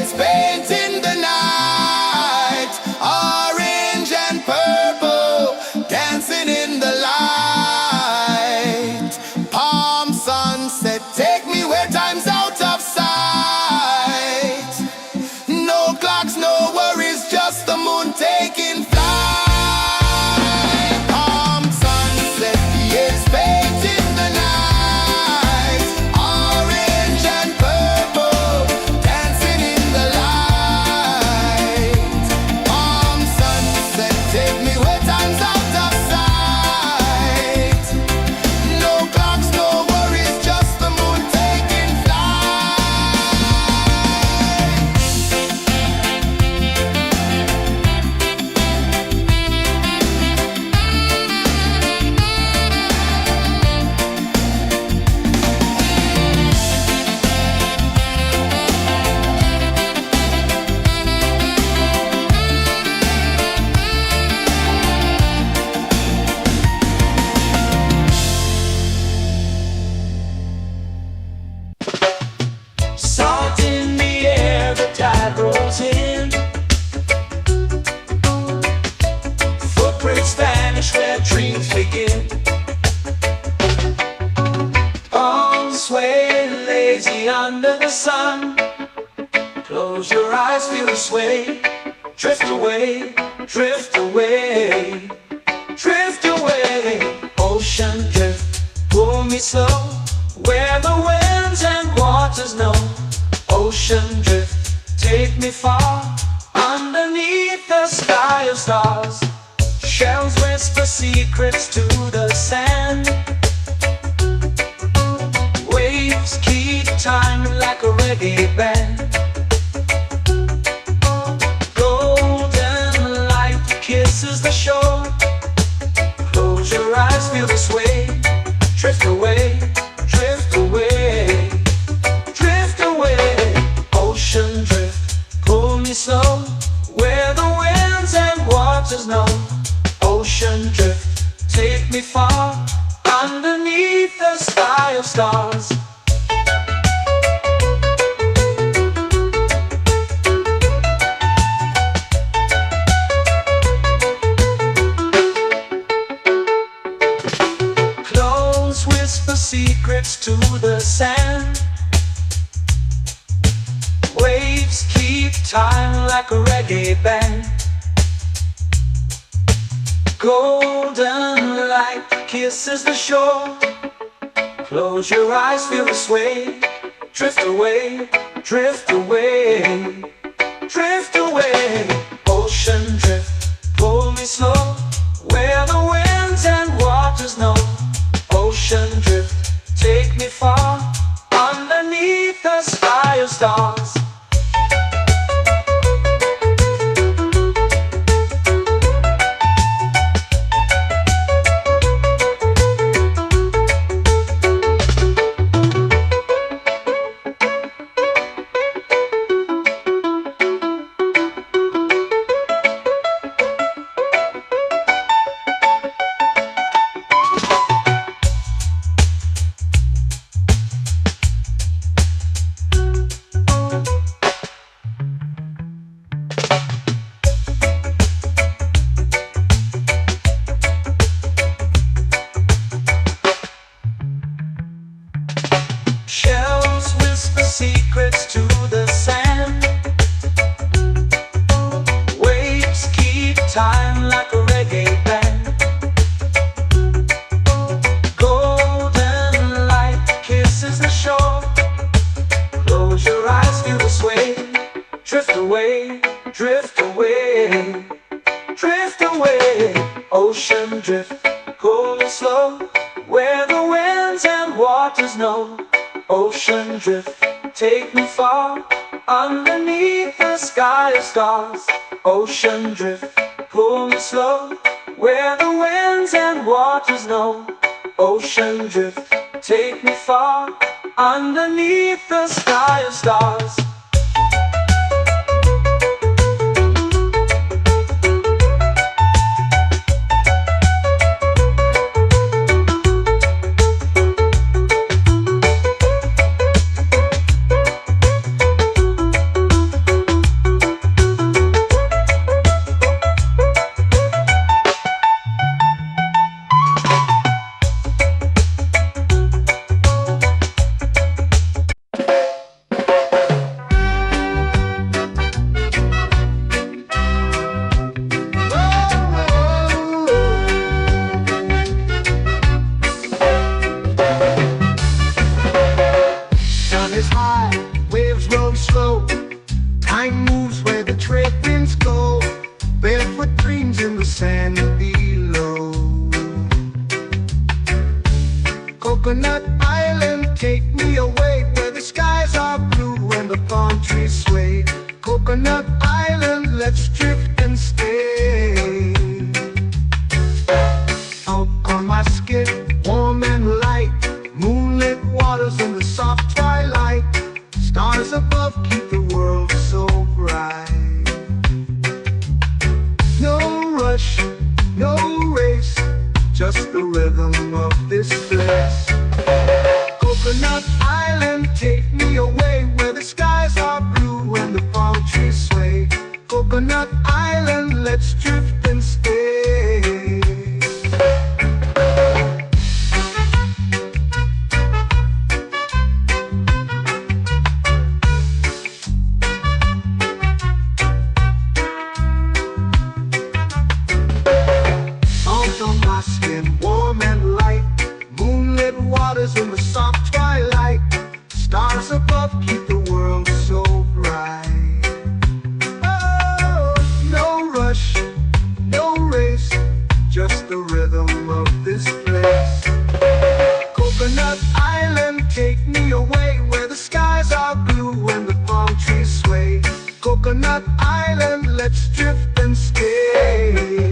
shades painting the night, orange and purple, dancing in the light. Palm sunset, take me where time's out of sight. No clocks, no worries, just the moon taking flight. Palm sunset, yes, painting the night, orange and purple, dancing in the light. Palm sunset, take me where time's out of sight. No clocks, no worries, just the moon taking flight. Salt in the air, the tide rolls in. Footprints vanish where dreams begin. Arms sway lazy under the sun. Close your eyes, feel the sway. Drift away, drift away, drift away. Ocean drift, pull me slow, where the winds and waters know. Ocean drift, take me far, underneath the sky of stars. Shells whisper secrets to the sand. Waves keep time like a reggae band. Golden light kisses the shore. Close your eyes, feel the sway. Drift away, drift away, drift away. Ocean drift, pull me slow, where the winds and waters know. Ocean drift, take me far, underneath the sky of stars. Close whisper secrets to the sand. Waves keep time like a reggae band. Golden light kisses the shore. Close your eyes, feel the sway. Drift away, drift away, drift away. Ocean drift, pull me slow, where the winds and waters know. Ocean drift, take me far, underneath the sky of stars. Shells whisper secrets to the sand. Waves keep time like a reggae band. Golden light kisses the shore. Close your eyes, feel the sway. Drift away, drift away, drift away. Ocean drift, cool and slow, where the winds and waters know. Ocean drift, take me far, underneath the sky of stars. Ocean drift, pull me slow, where the winds and waters know. Ocean drift, take me far, underneath the sky of stars. slow. Time moves where the trade winds go. Barefoot dreams in the sand below. Coconut Island, take me away where the skies are blue and the palm trees sway. Coconut Island, let's drift and stay. Out on my skin, warm and light, moonlit waters in the soft twilight. Stars above keep the world so bright. No rush, no race, just the rhythm of this place. Coconut Island, take me away where the skies are blue and the palm trees sway. Coconut Island, let's drift and stay. Salt on my skin, warm and light, moonlit waters in the soft twilight. Stars above keep the world so bright. Oh, no rush, no race, just the rhythm of this place. Coconut Island, take me away where the skies are blue and the palm trees sway. Coconut Island, let's drift and stay.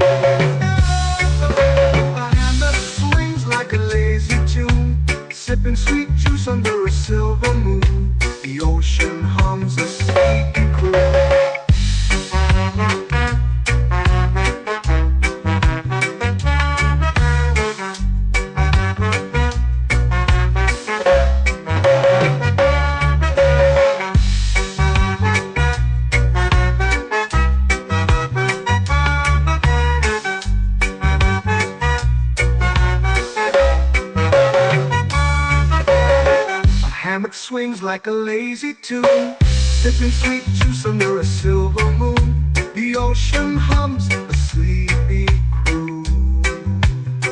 A hand that swings like a lazy tune, sipping sweet juice under a silver moon. The ocean hums a sleepy croon. Hammock swings like a lazy tune, sipping sweet juice under a silver moon. The ocean hums a sleepy croon.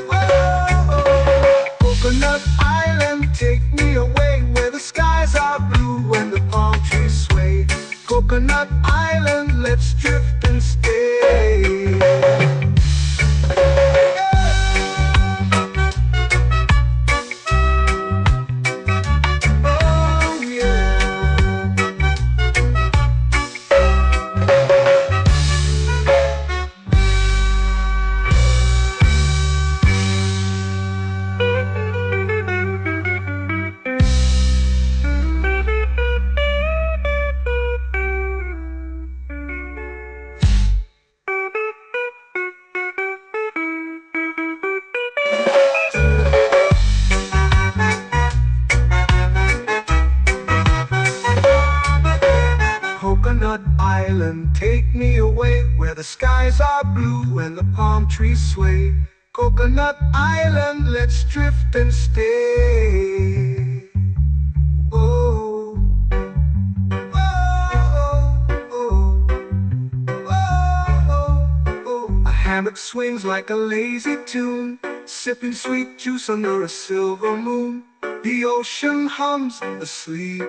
Oh, Coconut Island, take me away where the skies are blue and the palm trees sway. Coconut Island, let's drift and stay. Coconut Island, take me away where the skies are blue and the palm trees sway. Coconut Island, let's drift and stay. Oh, oh, oh, oh, oh. A hammock swings like a lazy tune, sipping sweet juice under a silver moon. The ocean hums asleep.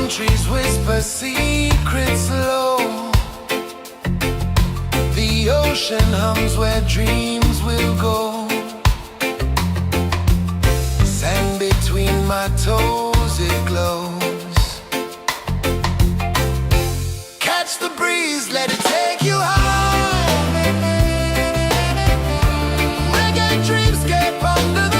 Trees whisper secrets low. The ocean hums where dreams will go. Sand between my toes, it glows. Catch the breeze, let it take you high. Reggae dreamscape under the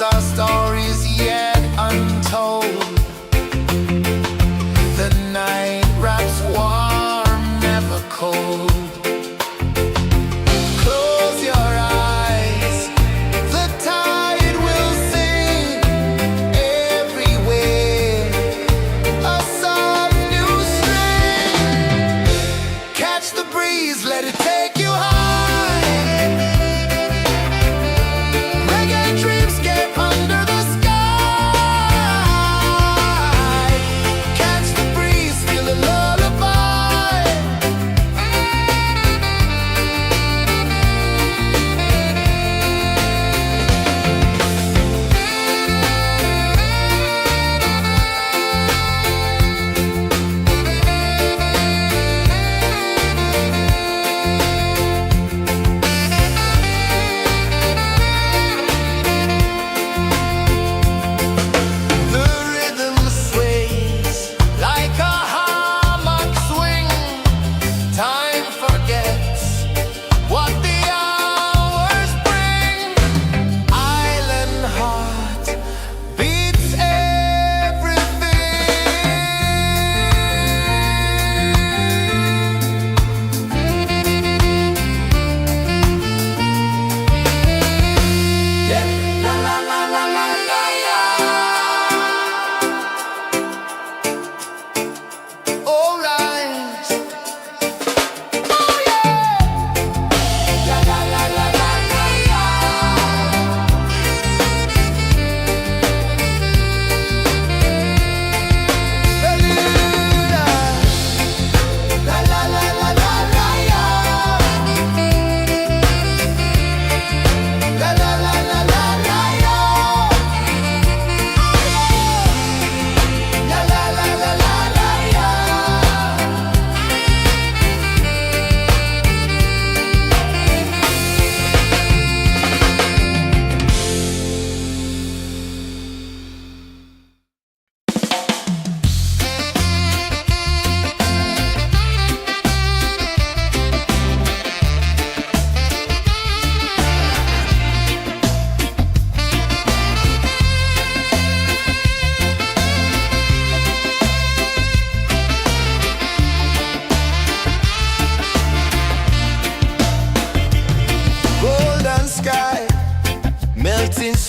our stories yet untold.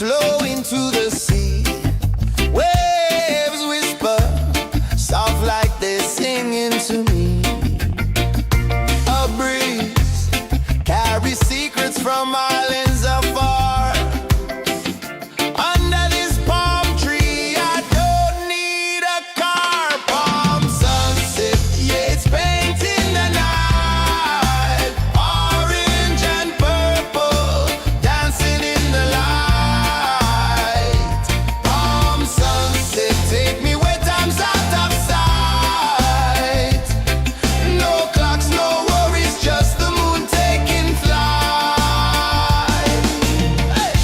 flow into the sea. Waves whisper, soft like they're singing to me. A breeze carries secrets from islands afar. Under this palm tree, I don't need a car. Palm sunset, yeah, it's painting the night. Orange and purple, dancing in the light. Palm sunset, take me where time's out of sight. No clocks, no worries, just the moon taking flight. Hey!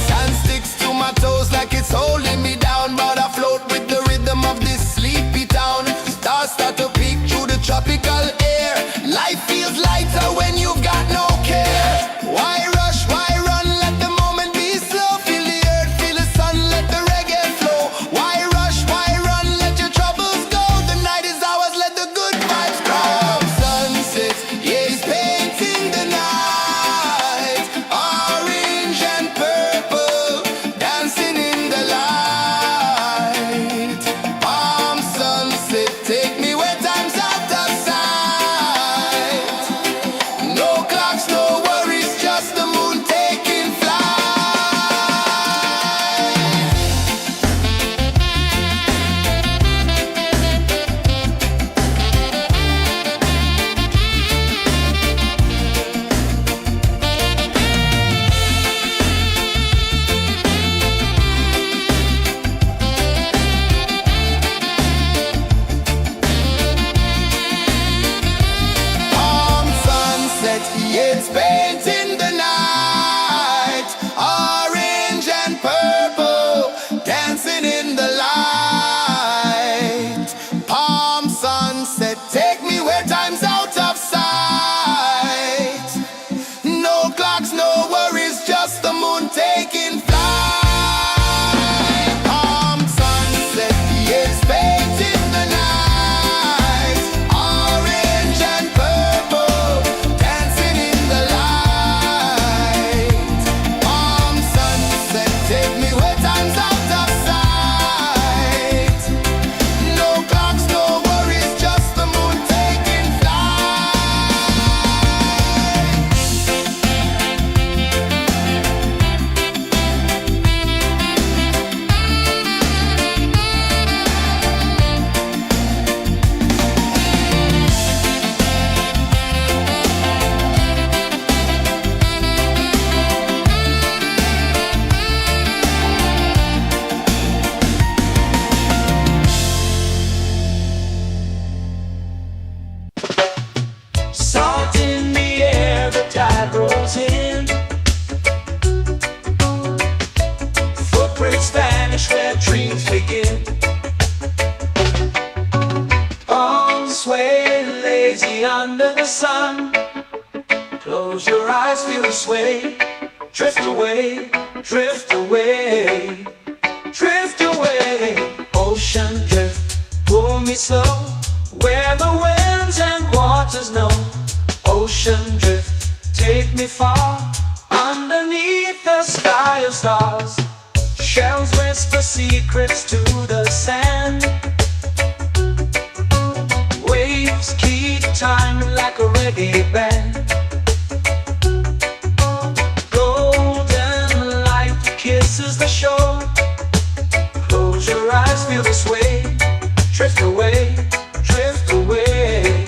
Sand sticks to my toes like it's holding me down, but I float with the rhythm of this sleepy town. Stars start to peek through the tropical air. Life feels lighter when you've got no care. Why rush, why run, let the moment be slow. Feel the earth, feel the sun, let the reggae flow. Why rush, why run, let your troubles go. The night is ours, let the good vibes grow. Sunset, yeah, it's painting the night. Orange and purple, dancing in the light. Palm sunset, take me where time's out of sight. No clocks, no worries, just the moon taking flight. Palm sunset, yeah, it's painting the night. Orange and purple, dancing in the light. Palm sunset, take me where time's out of sight. No clocks, no worries, just the moon taking flight. Palm sunset, yeah, it's painting the night. Orange and purple, dancing in the light. Palm sunset, take me where time's out of sight. No clocks, no worries, just the moon taking flight. Salt in the air, the tide rolls in. Footprints vanish where dreams begin. Arms sway lazy under the sun. Close your eyes, feel the sway. Drift away, drift away, drift away. Ocean drift, pull me slow, where the winds and waters know. Ocean drift, take me far, underneath the sky of stars. Shells whisper secrets to the sand. Waves keep time like a reggae band. Golden light kisses the shore. Close your eyes, feel the sway. Drift away, drift away,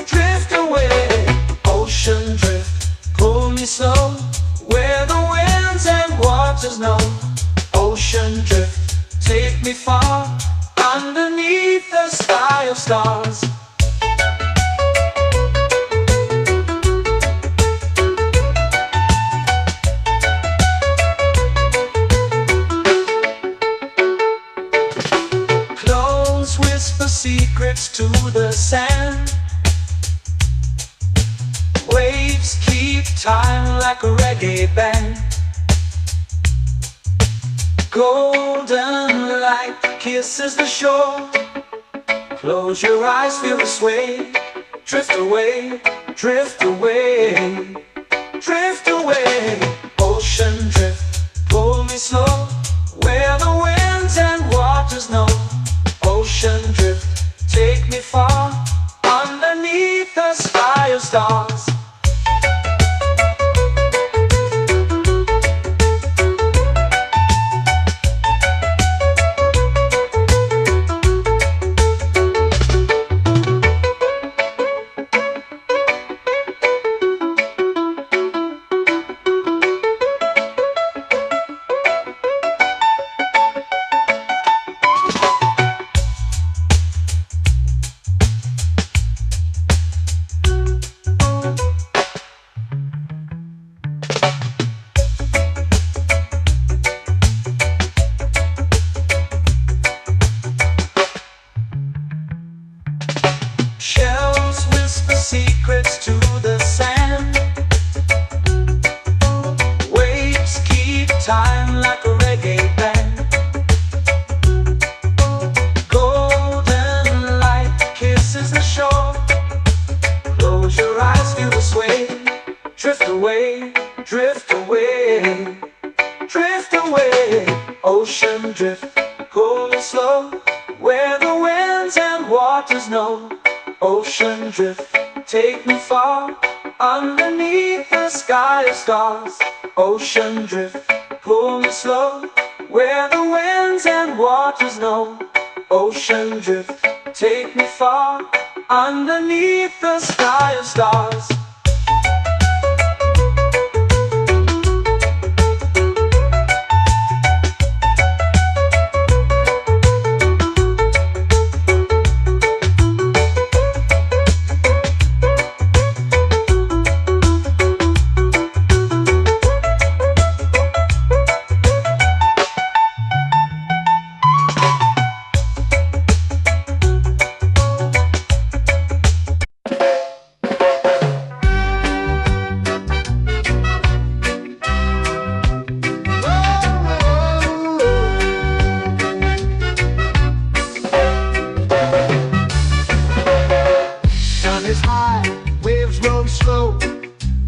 drift away. Ocean drift, pull me slow, where the winds and waters know. Ocean drift, take me far, underneath the sky of stars. Clones whisper secrets to the sand. Waves keep time like a reggae band. Golden light kisses the shore. Close your eyes, feel the sway. Drift away, drift away, drift away. Ocean drift, pull me slow, where the winds and waters know. Ocean drift, take me far, underneath the sky of stars. Shells whisper secrets to the sand. Waves keep time like a reggae band. Golden light kisses the shore. Close your eyes, feel the sway. Drift away, drift away, drift away. Ocean drift, cool and slow, where the winds and waters know. Ocean drift, take me far, underneath the sky of stars. Ocean drift, pull me slow, where the winds and waters know. Ocean drift, take me far, underneath the sky of stars.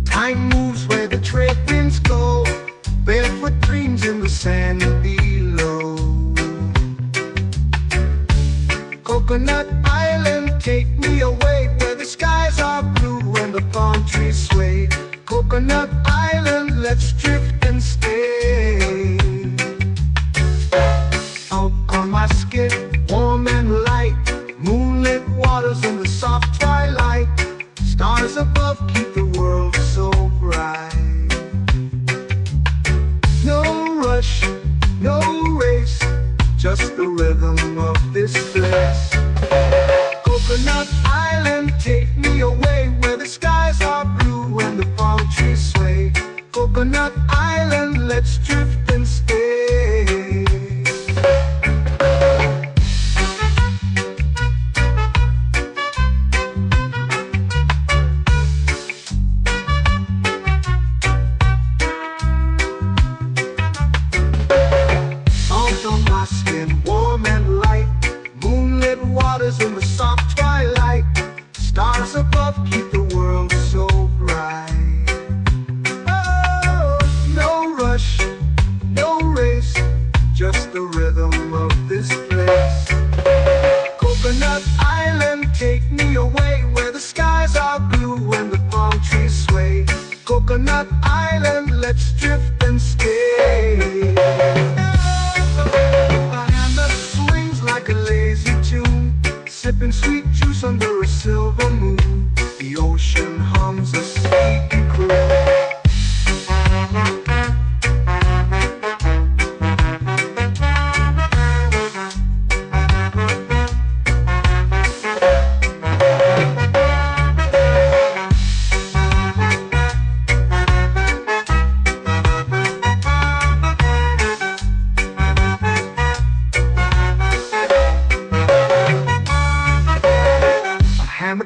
Time moves where the trade winds go. Barefoot dreams in the sand below. Coconut Island, take me away, where the skies are blue and the palm trees sway. Coconut Island, let's drift and stay. Out on my skin, warm and light, moonlit waters in the soft twilight. Stars above keep the world so bright. No rush, no race, just the rhythm of this place. Coconut Island, take me away, where the skies are blue and the palm trees sway. Coconut Island, let's drift and stay. Warm and light, moonlit waters in the soft twilight. Stars above keep the world so bright. Oh, no rush, no race, just the rhythm of this place. Coconut Island, take me away, where the skies are blue and the palm trees sway. Coconut Island, let's drift and stay. Like a lazy tune, sipping sweet juice under a silver moon. The ocean hums a sleepy croon.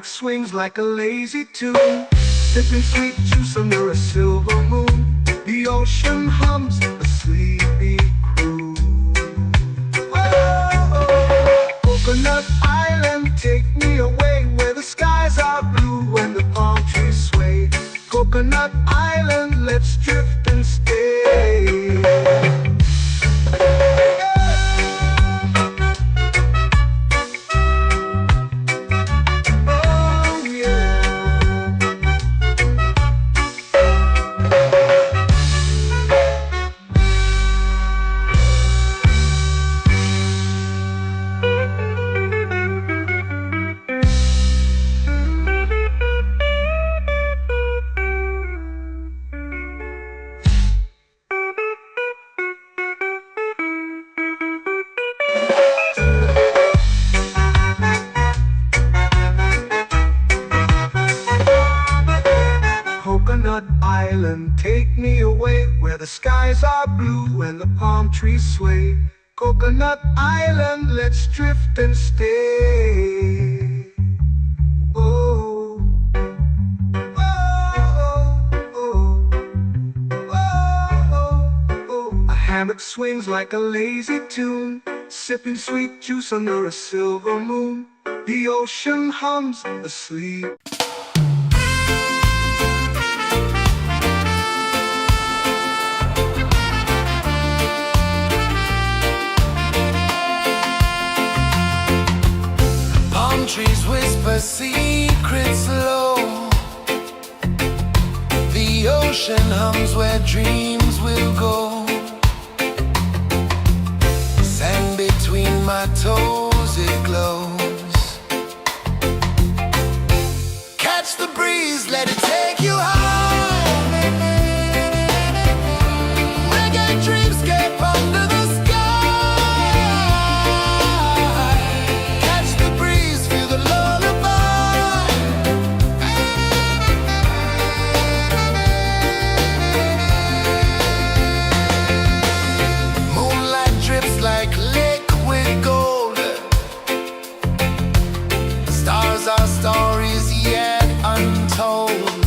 Swings like a lazy tune, sipping sweet juice under a silver moon. The ocean hums a sleepy croon. Coconut Island, let's drift and stay. Oh yeah. Coconut Island, take me away where the skies are blue and the palm trees sway. Coconut Island, let's drift and stay. Oh, oh, oh, oh, oh. A hammock swings like a lazy tune, sipping sweet juice under a silver moon. The ocean hums asleep. Trees whisper secrets low. The ocean hums where dreams will go. Sand between my toes, it glows. Catch the breeze, let it take you high. Reggae dreamscape under the sky. Our stories yet untold.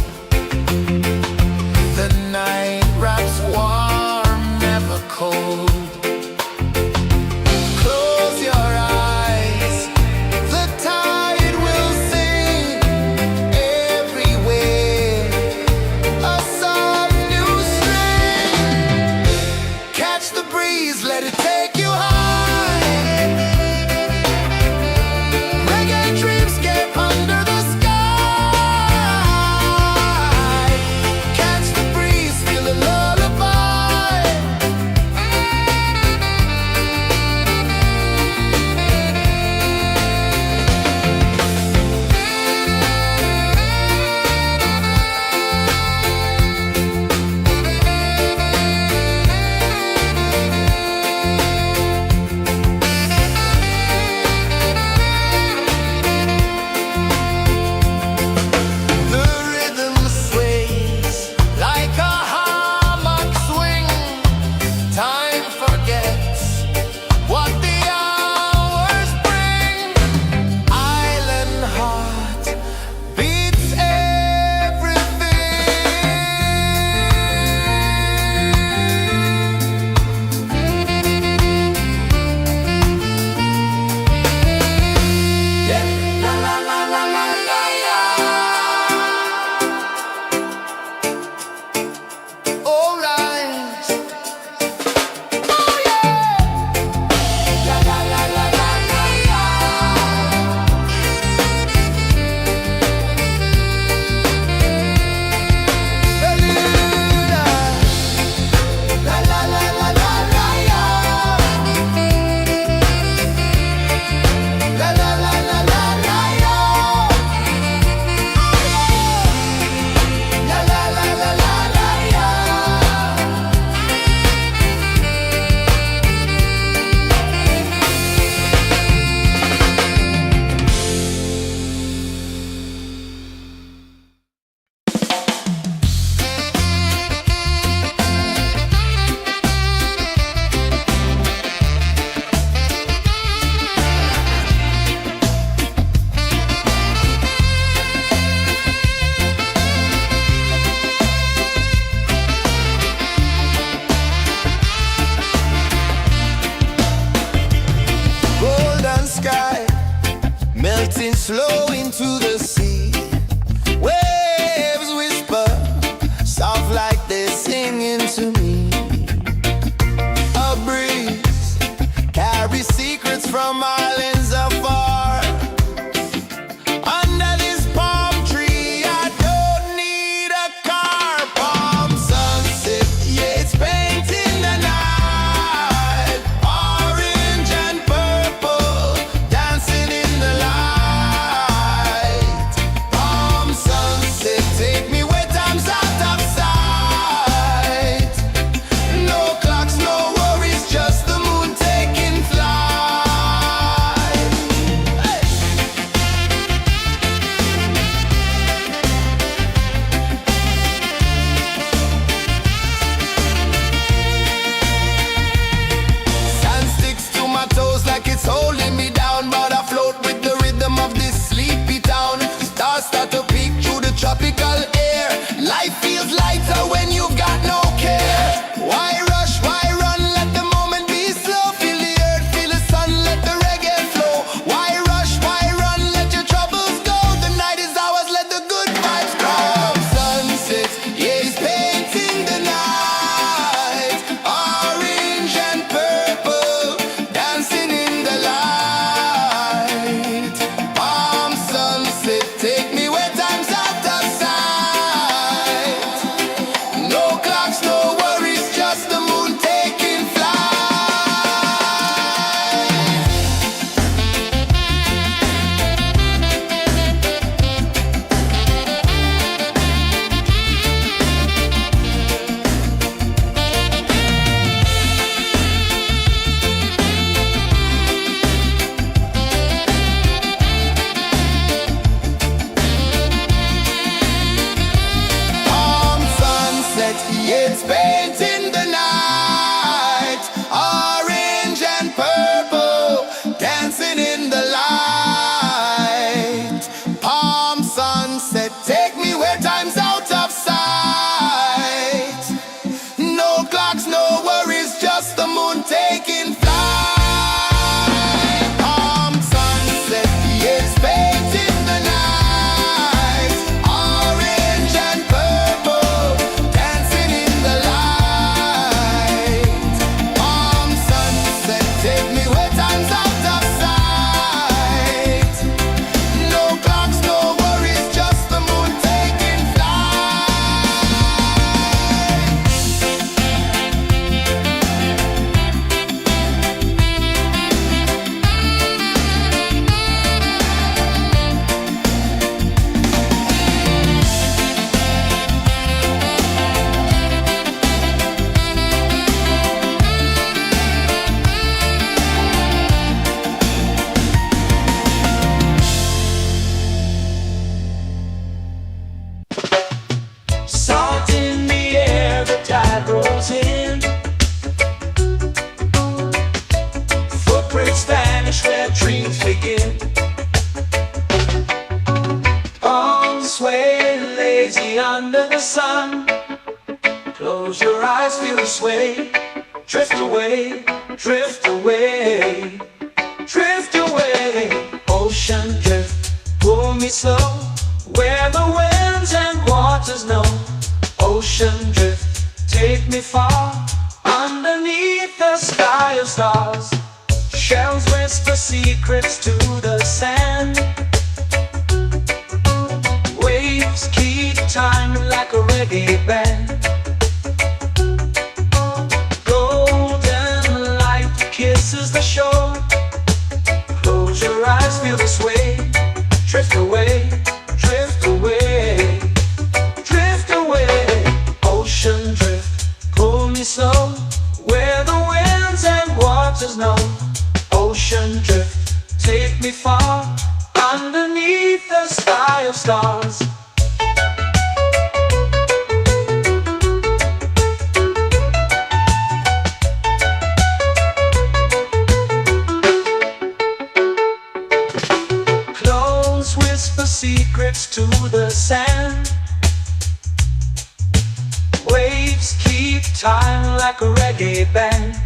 Salt in the air, the tide rolls in. Footprints vanish where dreams begin. Arms sway lazy under the sun. Close your eyes, feel the sway. Drift away, drift away, drift away. Ocean drift, pull me slow, where the winds and waters know. Ocean drift, take me far, underneath the sky of stars. Shells whisper secrets to the sand. Waves keep time like a reggae band. Golden light kisses the shore. Close your eyes, feel the sway. Drift away, drift away, drift away. Ocean drift, pull me slow, where the winds and waters know. Ocean drift, take me far, underneath the sky of stars. Close whisper secrets to the sand. Waves keep time like a reggae band.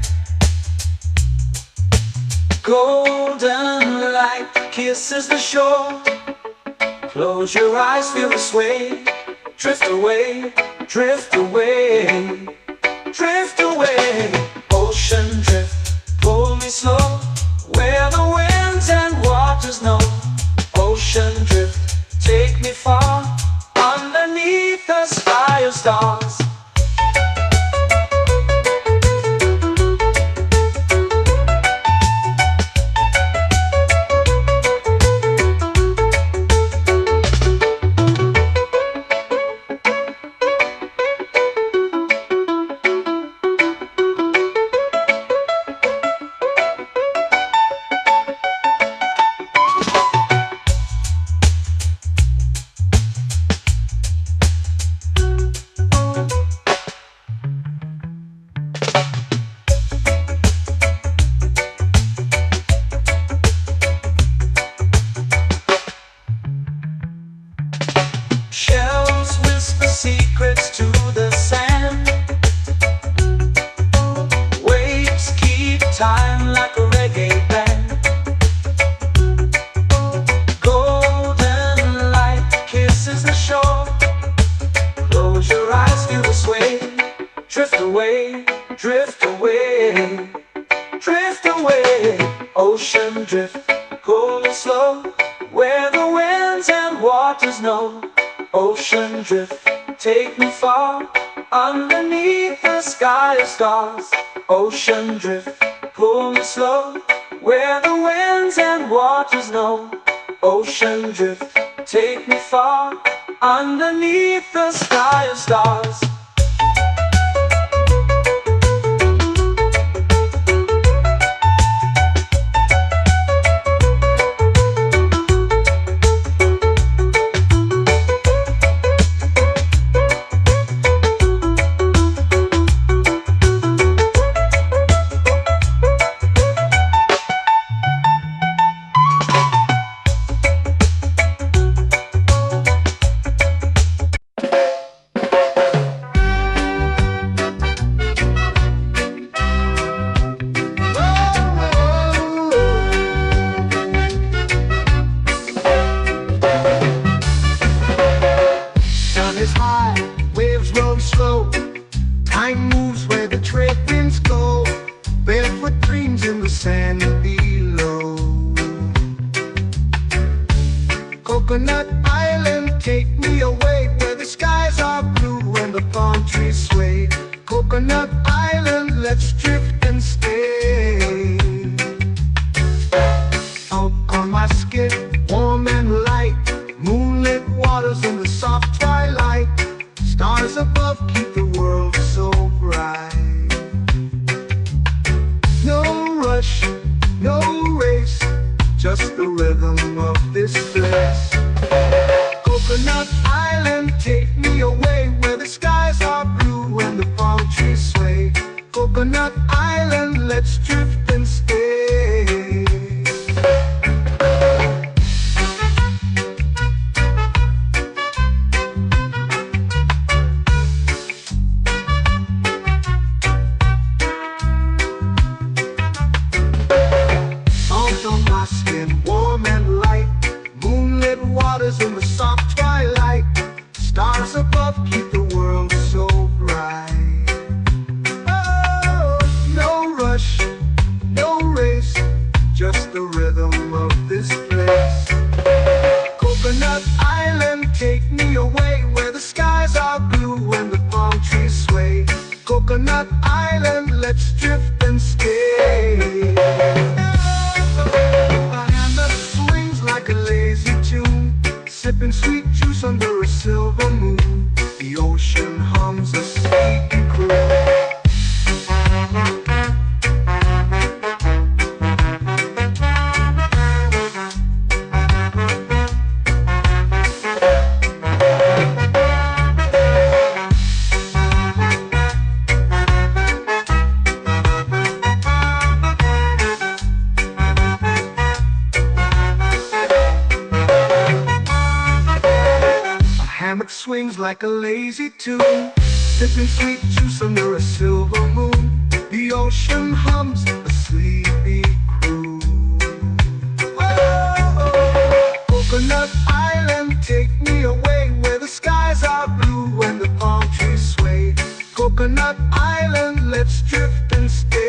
Golden light kisses the shore. Close your eyes, feel the sway. Drift away, drift away, drift away. Ocean drift, pull me slow, where the winds and waters know. Ocean drift, take me far, underneath the sky of stars. Shells whisper secrets to the sand. Waves keep time like a reggae band. Golden light kisses the shore. Close your eyes, feel the sway. Drift away, drift away, drift away. Ocean drift, cool and slow, where the winds and waters know. Ocean drift, take me far, underneath the sky of stars. Ocean drift, pull me slow, where the winds and waters know. Ocean drift, take me far, underneath the sky of stars. Coconut Island, let's drift and stay. A hand that swings like a lazy tune, sipping sweet juice under a silver moon. The ocean hums a sleepy croon. Hammock swings like a lazy tune, sipping sweet juice under a silver moon. The ocean hums a sleepy croon. Whoa, Coconut Island, take me away where the skies are blue and the palm trees sway. Coconut Island, let's drift and stay.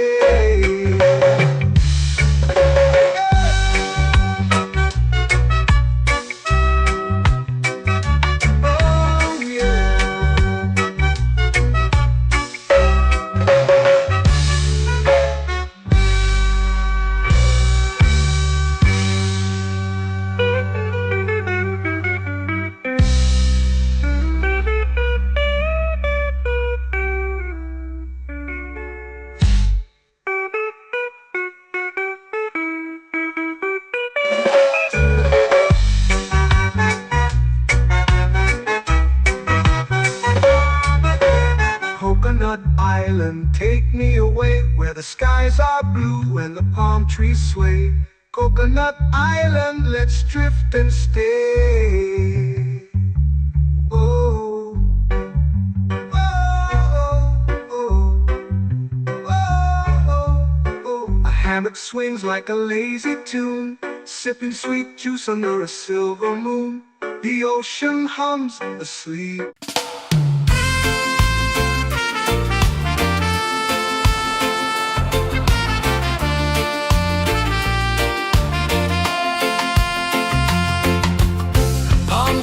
Coconut Island, take me away where the skies are blue and the palm trees sway. Coconut Island, let's drift and stay. Oh, oh, oh, oh, oh. A hammock swings like a lazy tune, sipping sweet juice under a silver moon. The ocean hums asleep.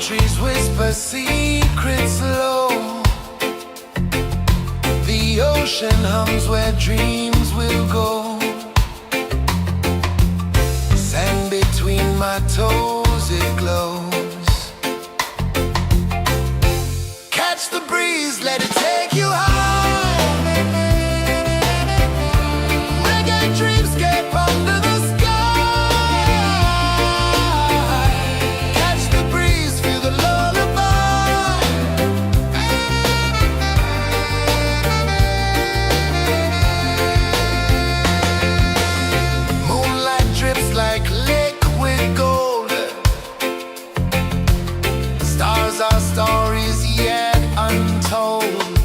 Trees whisper secrets low. The ocean hums where dreams will go. Sand between my toes, it glows. Catch the breeze, let it take you high. Reggae dreamscape under the sky. Our stories yet untold.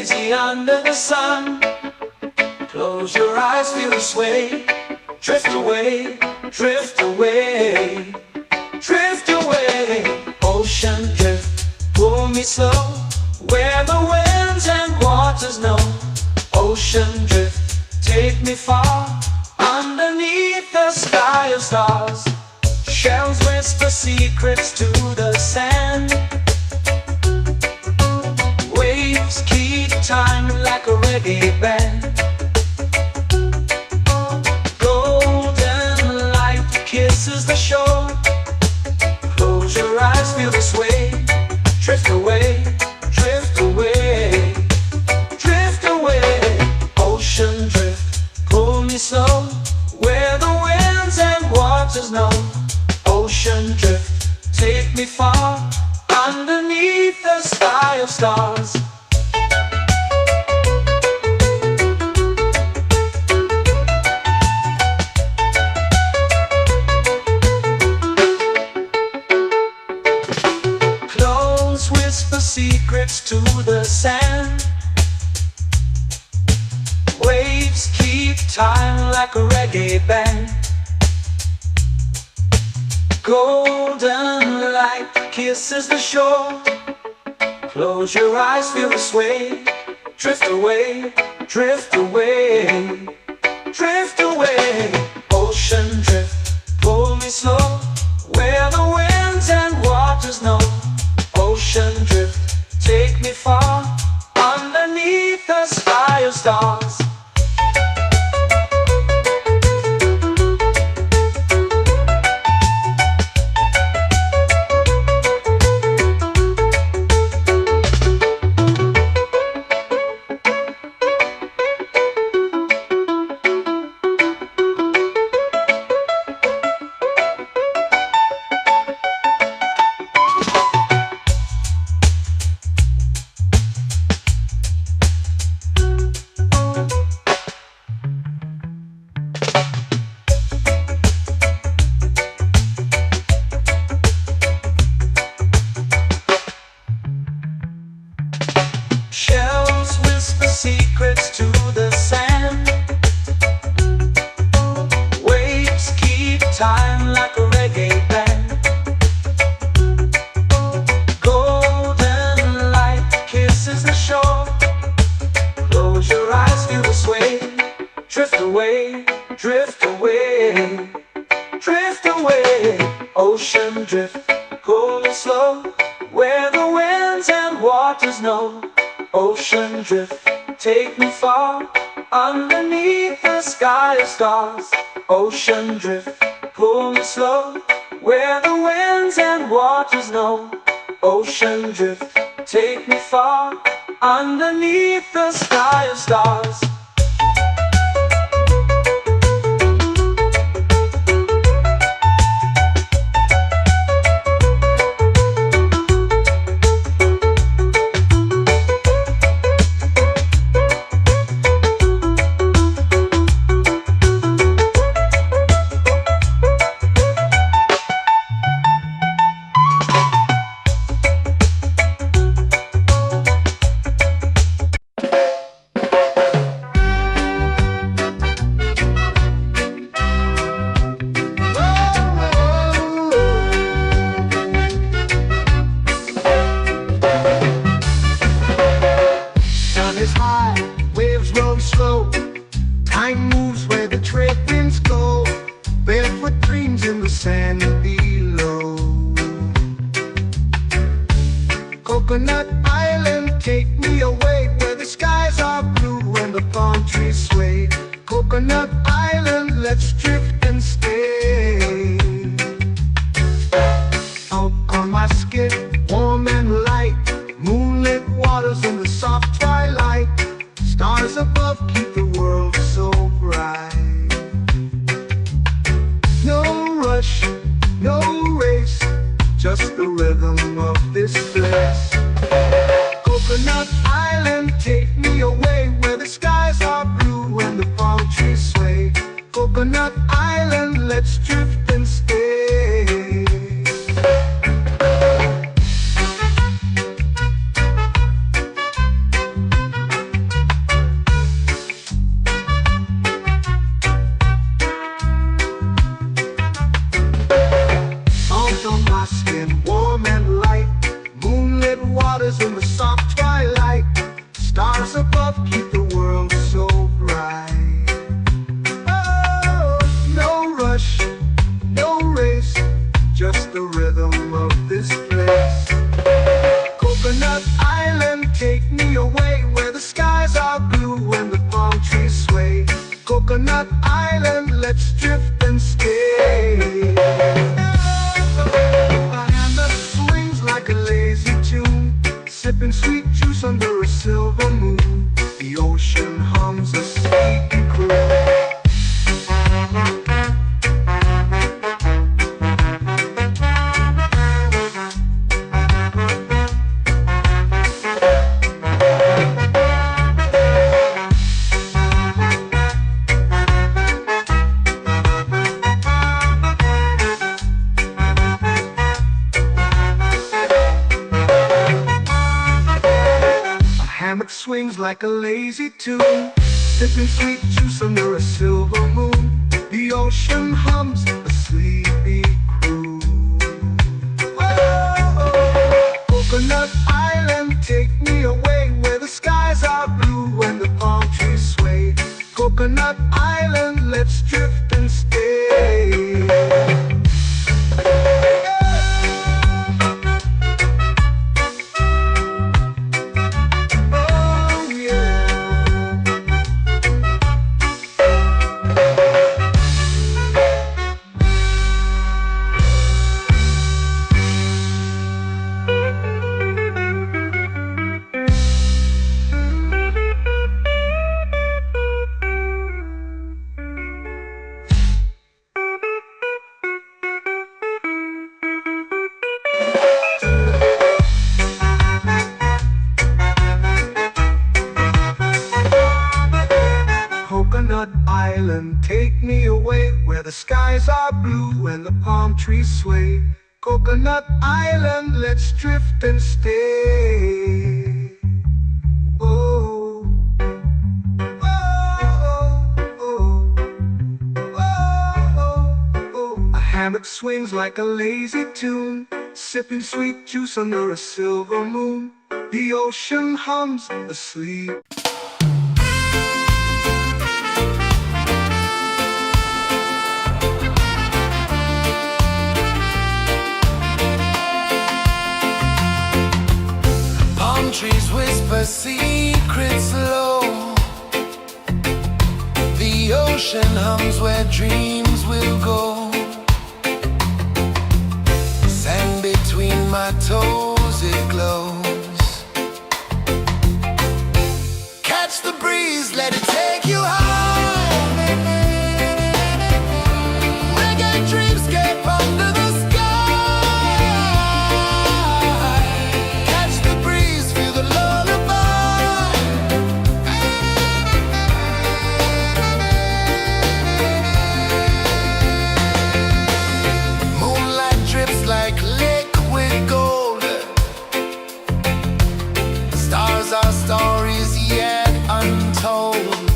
lazy under the sun. Close your eyes, feel the sway. Drift away, drift away, drift away. Ocean drift, pull me slow, where the winds and waters know. Ocean drift, take me far, underneath the sky of stars. Shells whisper secrets to the sand. Waves keep time like a reggae band. Golden light kisses the shore. Close your eyes, feel the sway. Drift away, drift away, drift away. Ocean drift, pull me slow, where the winds and waters know. Ocean drift, take me far, underneath the sky of stars. Close whisper secrets to the sand. Waves keep time like a reggae band. Golden light kisses the shore. Close your eyes, feel the sway. Drift away, drift away, drift away. Ocean drift, pull me slow, where the winds and waters know. Ocean drift, take me far, underneath the sky of stars. Shells whisper secrets to the sand. Waves keep time like a reggae band. Golden light kisses the shore. Close your eyes, feel the sway. Drift away, drift away, drift away. Ocean drift, pull me slow, where the winds and waters know. Ocean drift, take me far, underneath the sky of stars. Ocean drift, pull me slow, where the winds and waters know. Ocean drift, take me far, underneath the sky of stars. Time moves where the trade winds go. Barefoot dreams in the sand below. Coconut Island, take me away, where the skies are blue and the palm trees sway. Coconut Island, let's drift and stay. Out on my skin, warm and light, moonlit waters in the soft twilight. Stars above keep the world so bright. No rush, no race, just the rhythm of this place. Coconut Island, take me away, where the skies are blue and the palm trees sway. Coconut Island, let's drift and stay. silver moon. The ocean hums a sleepy croon. Hammock swings like a lazy tune, sipping sweet juice under a silver moon. The ocean hums a sleepy croon. Whoa, Coconut Island, take me away where the skies are blue and the palm trees sway. Coconut Island, let's drift and stay. Coconut Island, take me away where the skies are blue and the palm trees sway. Coconut Island, let's drift and stay. Oh, oh, oh, oh, oh. A hammock swings like a lazy tune, sipping sweet juice under a silver moon. The ocean hums asleep. Trees whisper secrets low. The ocean hums where dreams will go. Sand between my toes, it glows. Catch the breeze, let it take you high. Reggae dreamscape under the sky. Our stories yet untold.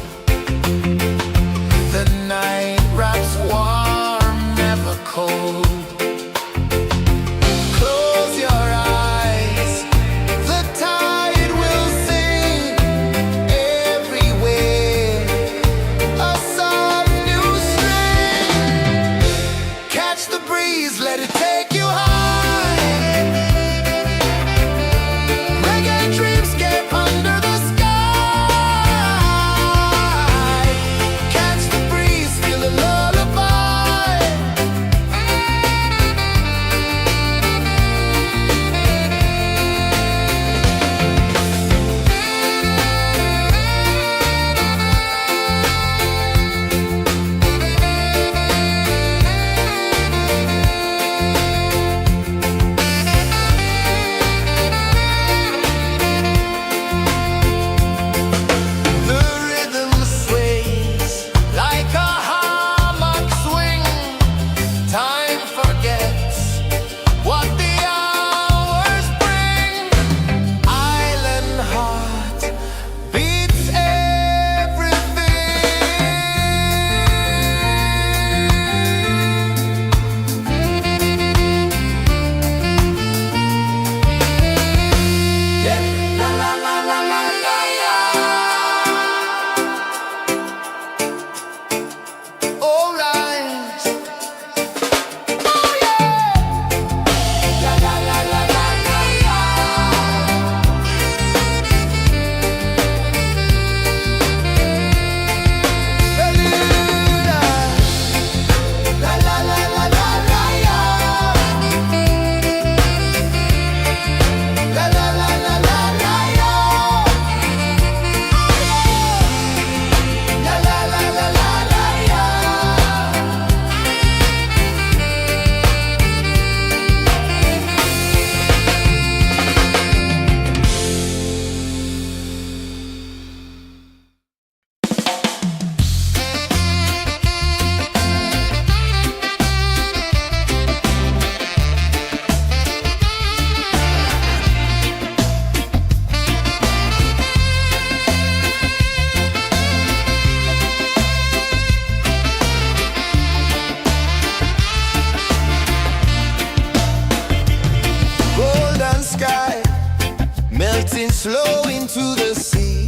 the sea.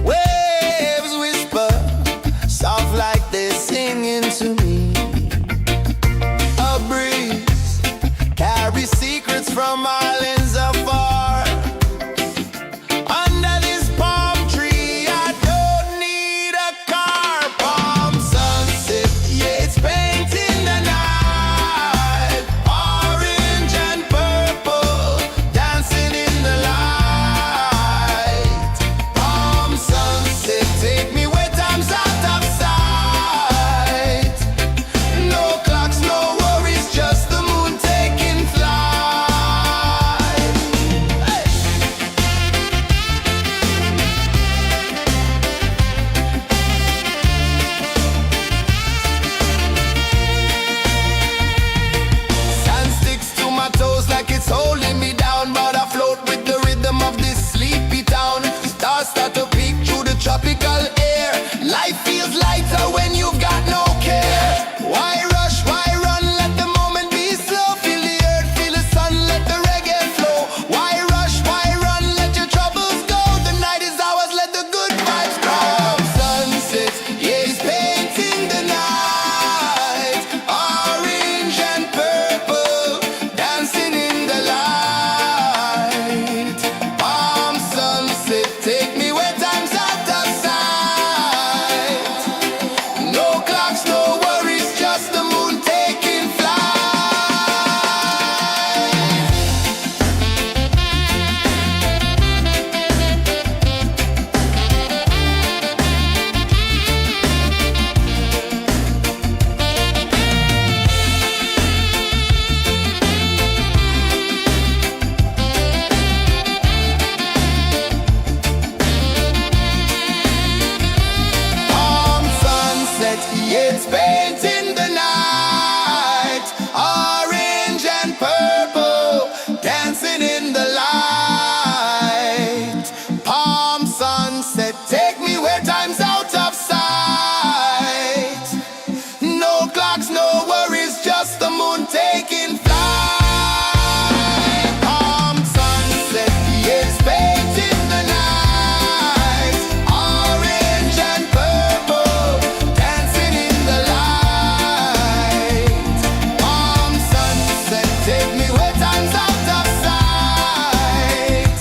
Waves whisper, soft like they're singing to me. A breeze carries secrets from islands afar. Under this palm tree, I don't need a car. Palm sunset, yeah, it's painting the night. Orange and purple, dancing in the light. Palm sunset, take me where time's out of sight. No clocks, no worries, just the moon taking flight. Hey! Sand sticks to my toes like it's holding me down, but I float with the rhythm of this sleepy town. Stars start to peek through the tropical air. Life feels lighter when you've got no care. Why rush, why run, let the moment be slow. Feel the earth, feel the sun, let the reggae flow. Why rush, why run, let your troubles go. The night is ours, let the good vibes come. Sunset, yeah, it's painting the night. Orange and purple, dancing in the light. Palm sunset, take me where time's out of sight. No clocks, no worries, just the moon taking flight. Palm sunset, yeah, it's painting the night. Orange and purple, dancing in the light. Palm sunset, take me where time's out of sight. No clocks, no worries, just the moon taking flight. Palm sunset, yeah, it's painting the night. Orange and purple, dancing in the light. Palm sunset, take me where time's out of sight.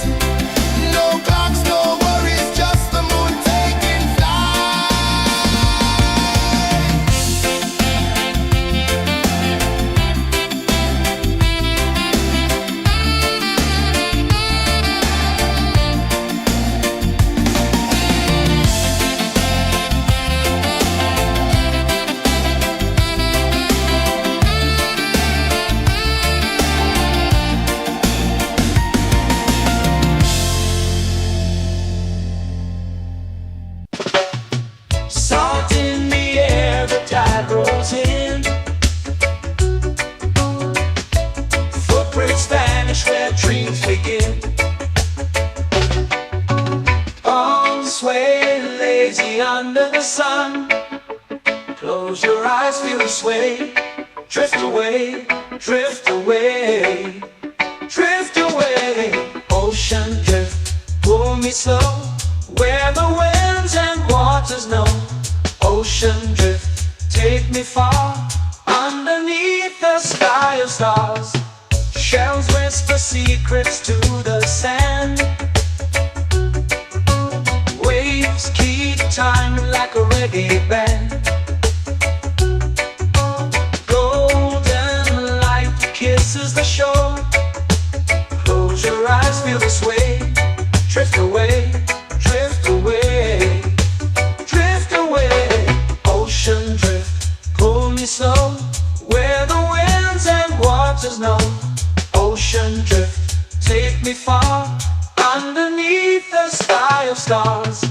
No clocks, no worries, just the moon taking flight. Salt in the air, the tide rolls in. Footprints vanish where dreams begin. Arms sway lazy under the sun. Close your eyes, feel the sway. Drift away, drift away, drift away. Ocean drift, pull me slow, where the winds and waters know. Ocean drift, take me far, underneath the sky of stars. Shells whisper secrets to the sand. Waves keep time like a reggae band. Golden light kisses the shore. Close your eyes, feel the sway. Drift away, drift away, drift away. Ocean drift, pull me slow, where the winds and waters know. Ocean drift, take me far, underneath the sky of stars.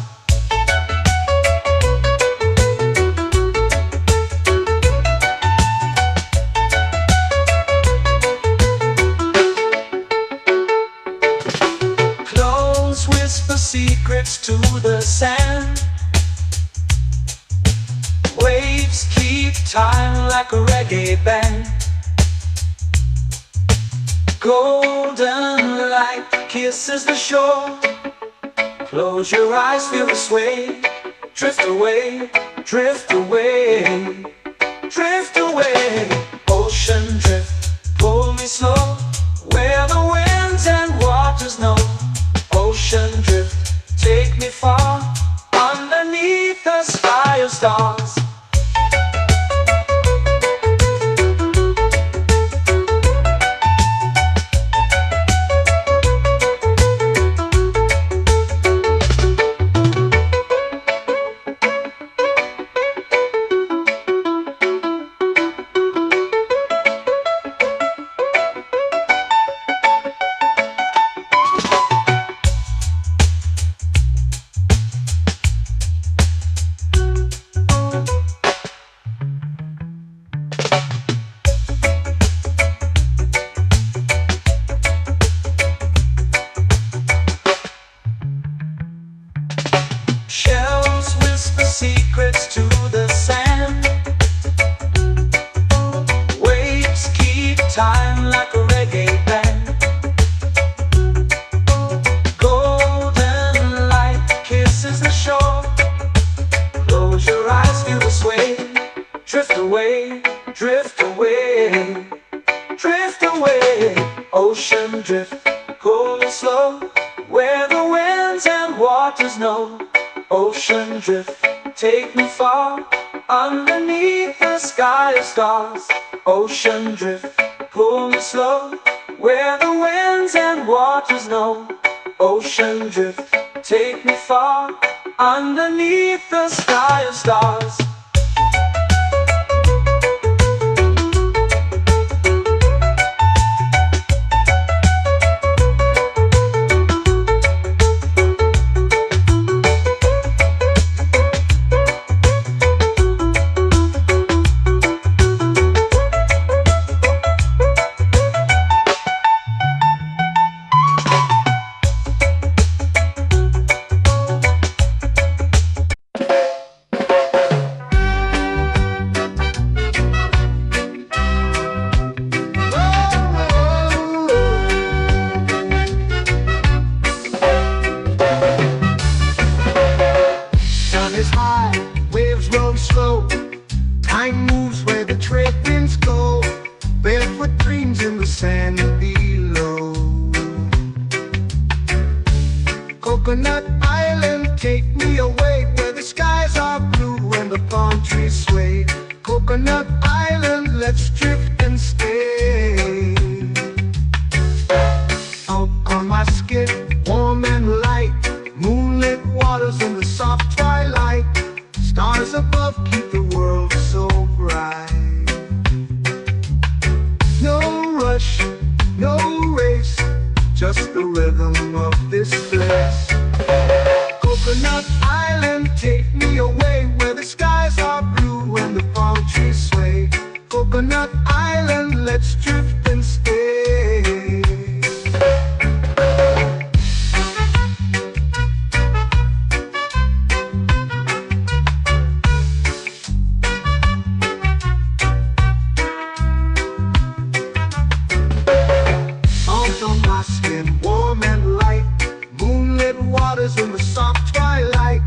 Close whisper secrets to the sand. Waves keep time like a reggae band. Golden light kisses the shore. Close your eyes, feel the sway. Drift away, drift away, drift away. Ocean drift, pull me slow, where the winds and waters know. Ocean drift, take me far, underneath the sky of stars. Shells whisper secrets to the sand. Waves keep time like a reggae band. Golden light kisses the shore. Close your eyes, feel the sway. Drift away, drift away, drift away. Ocean drift, cool and slow, where the winds and waters know. Ocean drift, take me far, underneath the sky of stars. Ocean drift, pull me slow, where the winds and waters know. Ocean drift, take me far, underneath the sky of stars. Is high, waves roll slow. Time moves where the trade winds go. Barefoot dreams in the sand below. Coconut Island, take me away, where the skies are blue and the palm trees sway. Coconut Island, let's drift and stay. Out on my skin, warm and light, moonlit waters in the soft twilight. Stars above keep the world so bright. No rush, no race, just the rhythm of this place. Coconut Island, take me away, where the skies are blue and the palm trees sway. Coconut Island, let's drift and stay. On my skin, warm and light, moonlit waters in the soft twilight.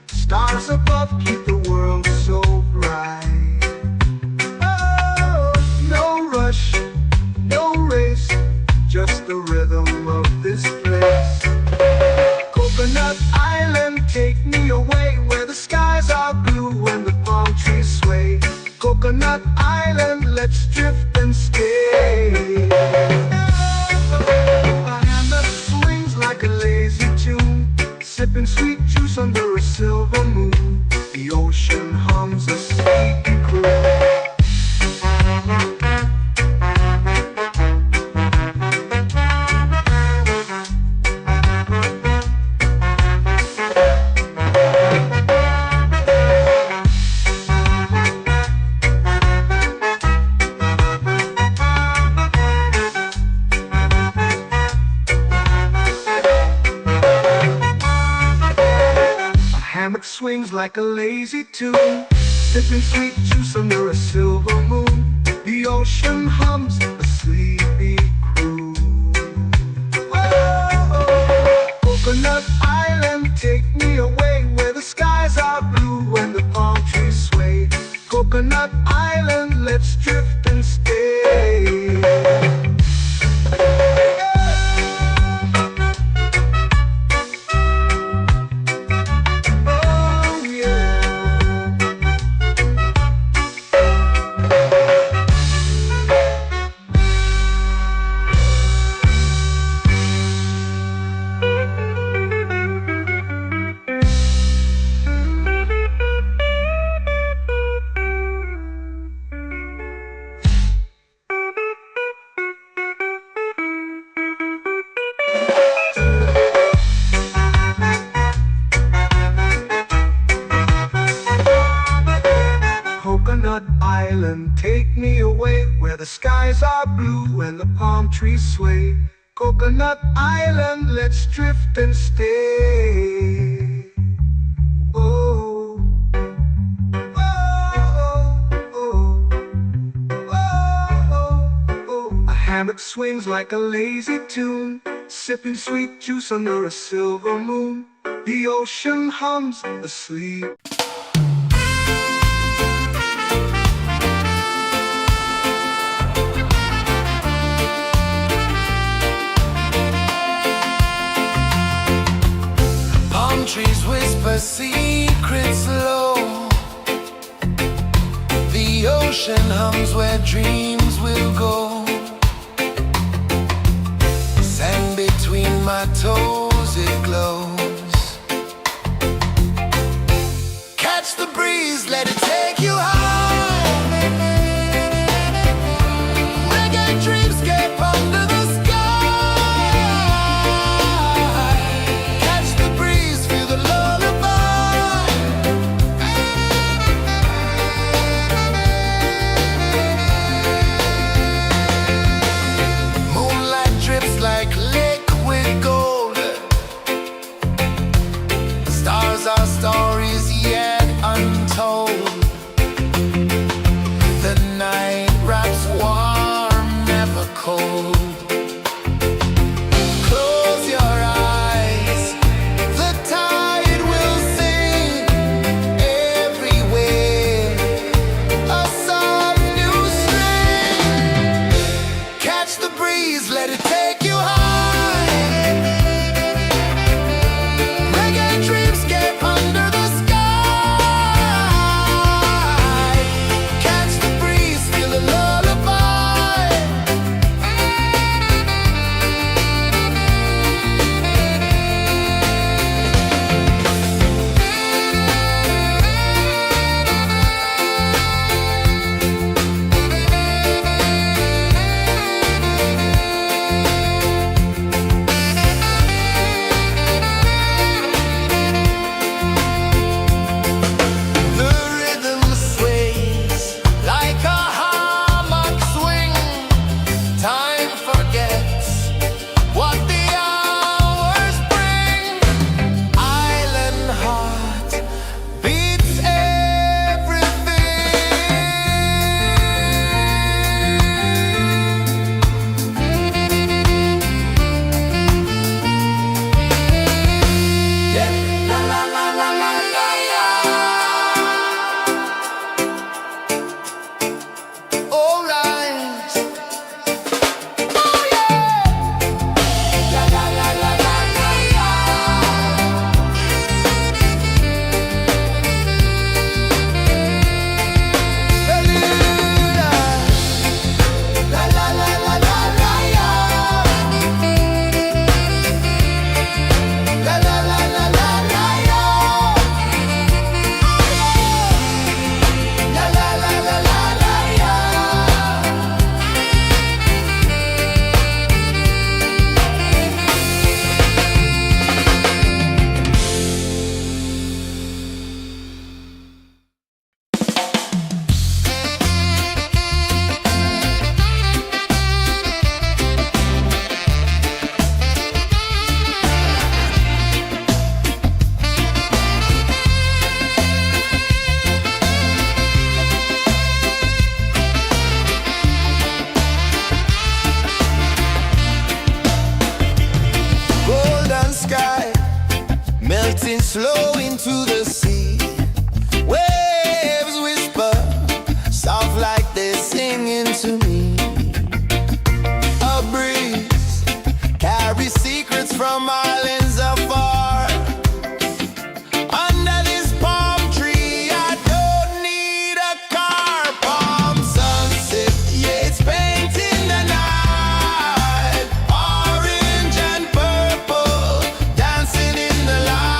Stars above keep the world so bright. Oh, no rush, no race, just the rhythm of this place. Coconut Island, take me away, where the skies are blue and the palm trees sway. Coconut Island, let's drift and stay. Like a lazy tune, sipping sweet juice under a silver moon. The ocean hums a sleepy croon. Hammock swings like a lazy tune, sipping sweet juice under a silver moon. The ocean hums a sleepy croon. Whoa, Coconut Island. island, take me away where the skies are blue and the palm trees sway. Coconut Island, let's drift and stay. Oh, oh, oh, oh, oh. A hammock swings like a lazy tune, sipping sweet juice under a silver moon. The ocean hums asleep. Palm trees whisper secrets low. The ocean hums where dreams will go. Sand between my toes, it glows. Catch the breeze, let it take you high. Reggae dreamscape under the sky. Catch the breeze, feel the lullaby. Moonlight drips like liquid gold. Stars are stories yet untold. The night wraps warm, never cold. Close your eyes, the tide will sing everywhere. A soft new string. Catch the breeze, let it take you high. Reggae dreamscape under the sky. Catch the breeze, feel the lullaby. The rhythm sways like a hammock swing. Time forgets what the hours bring. Island heart beats everything. Yeah. La la la la la la la. All right. Oh yeah. La la la la la la la. Bermuda. La la la la la la la. La la la la la la la. La la la la la la la. Golden sky melting slow into the sea. Waves whisper soft like they're singing to me. A breeze carries secrets from islands afar. Under this palm tree, I don't need a car. Palm sunset, yeah, it's painting the night. Orange and purple, dancing in the light.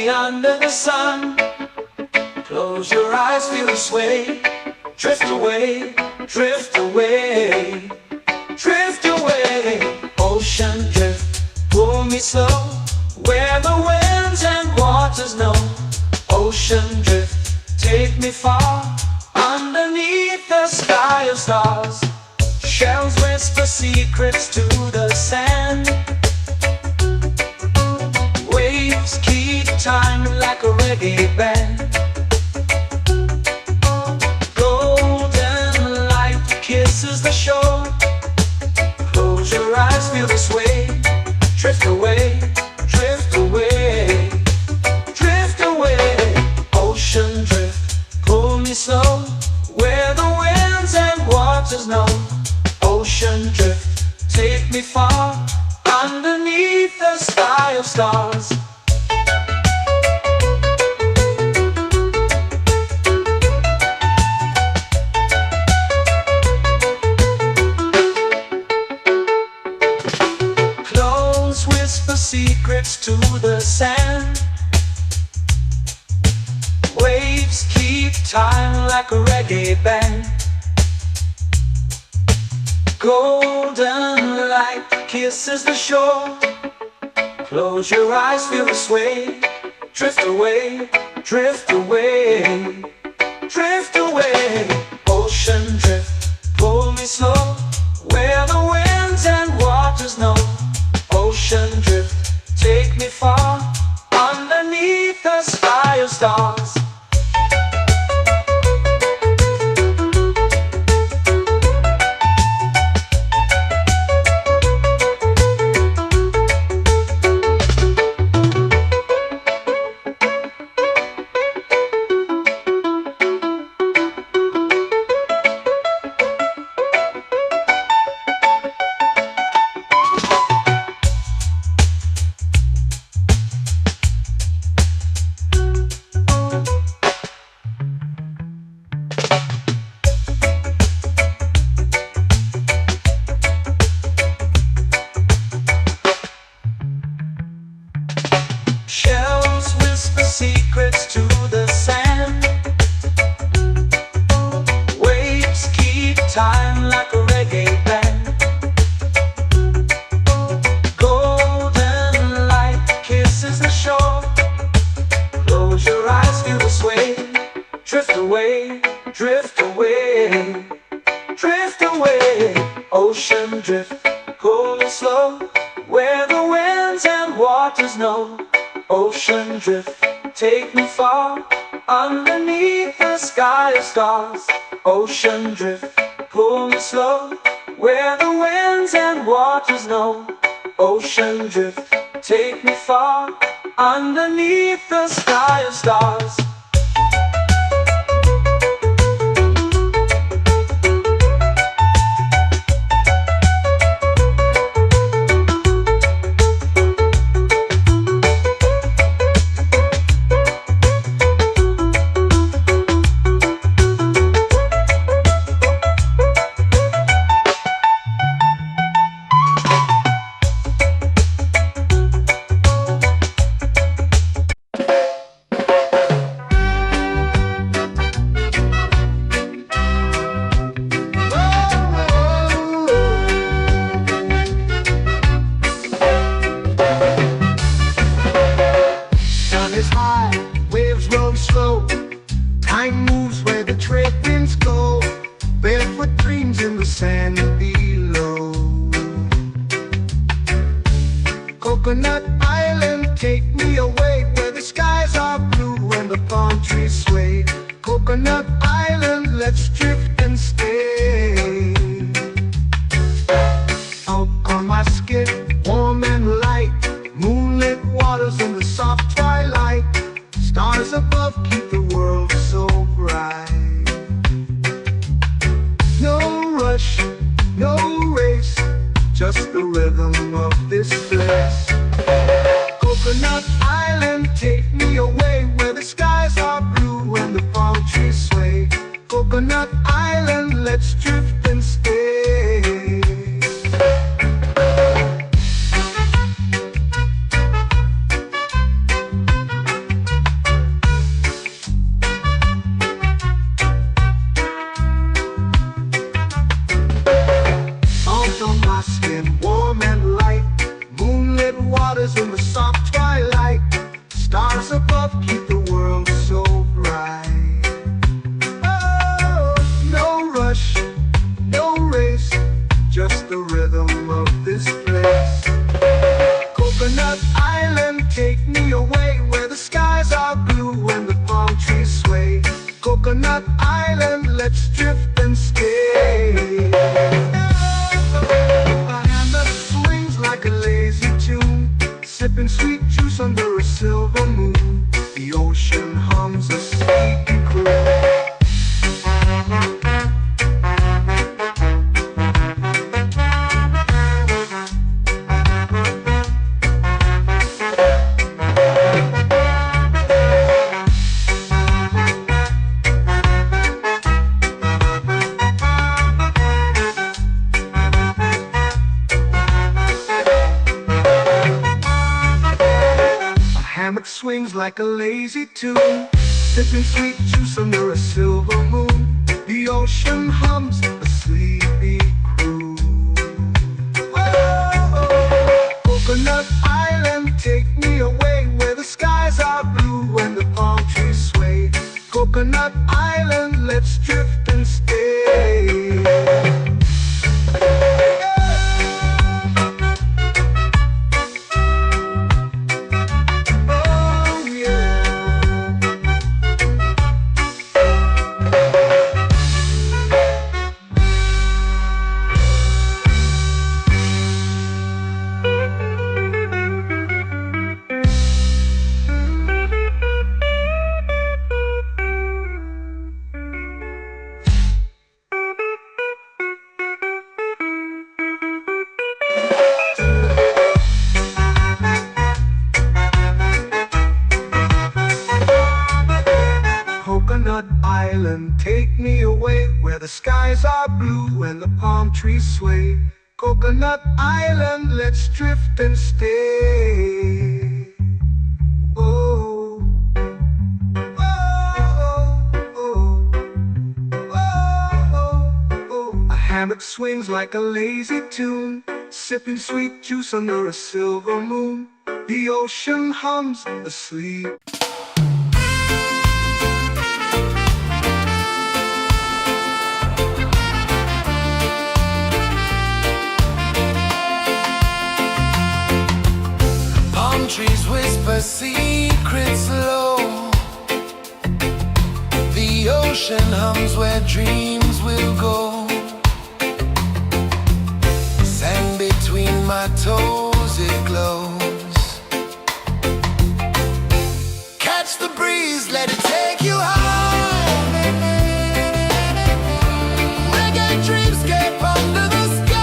lazy under the sun. Close your eyes, feel the sway. Drift away, drift away, drift away. Ocean drift, pull me slow, where the winds and waters know. Ocean drift, take me far, underneath the sky of stars. Shells whisper secrets to the sand. Waves keep time like a reggae band. Golden light kisses the shore. Close your eyes, feel the sway. Drift away, drift away, drift away. Ocean drift, pull me slow, where the winds and waters know. Ocean drift, take me far, underneath the sky of stars. Close whisper secrets to the sand. Waves keep time like a reggae band. Golden light kisses the shore. Close your eyes, feel the sway. Drift away, drift away, drift away. Ocean drift, pull me slow, where the winds and waters know. Ocean drift, take me far, underneath the sky of stars. Shells whisper secrets to the sand. Waves keep time like a reggae band. Golden light kisses the shore. Close your eyes, feel the sway. Drift away, drift away, drift away. Ocean drift, pull me slow, where the winds and waters know. Ocean drift, take me far, underneath the sky of stars. Ocean drift, pull me slow, where the winds and waters know. Ocean drift, take me far, underneath the sky of stars. Is high, waves roll slow. Time moves where the trade winds go. Barefoot dreams in the sand below. Coconut Island, take me away, where the skies are blue and the palm trees sway. Coconut Island, let's drift and stay. Out on my skin, warm and light, moonlit waters in the soft twilight. Stars above keep the world so bright. No rush, no race, just the rhythm of this place. Coconut Island, take me away, where the skies are blue and the palm trees sway. Coconut Island, let's drift and stay. waters in the soft twilight. Stars above keep the world so bright. Oh, no rush, no race, just the rhythm of this place. Coconut Island, take me away where the skies are blue and the palm trees sway. Coconut Island, let's drift and stay. A hand that swings like a lazy tune, sipping sweet juice under a silver moon. The ocean hums a sleepy croon. Hammock swings like a lazy tune, sipping sweet juice under a silver moon. The ocean hums a sleepy croon. Whoa, Coconut Island, take me away where the skies are blue and the palm trees sway. Coconut Island, let's drift and stay. Coconut Island, take me away where the skies are blue and the palm trees sway. Coconut Island, let's drift and stay. Oh, oh, oh, oh, oh. A hammock swings like a lazy tune, sipping sweet juice under a silver moon. The ocean hums asleep. Trees whisper secrets low. The ocean hums where dreams will go. Sand between my toes, it glows. Catch the breeze, let it take you high. Reggae dreamscape under the sky.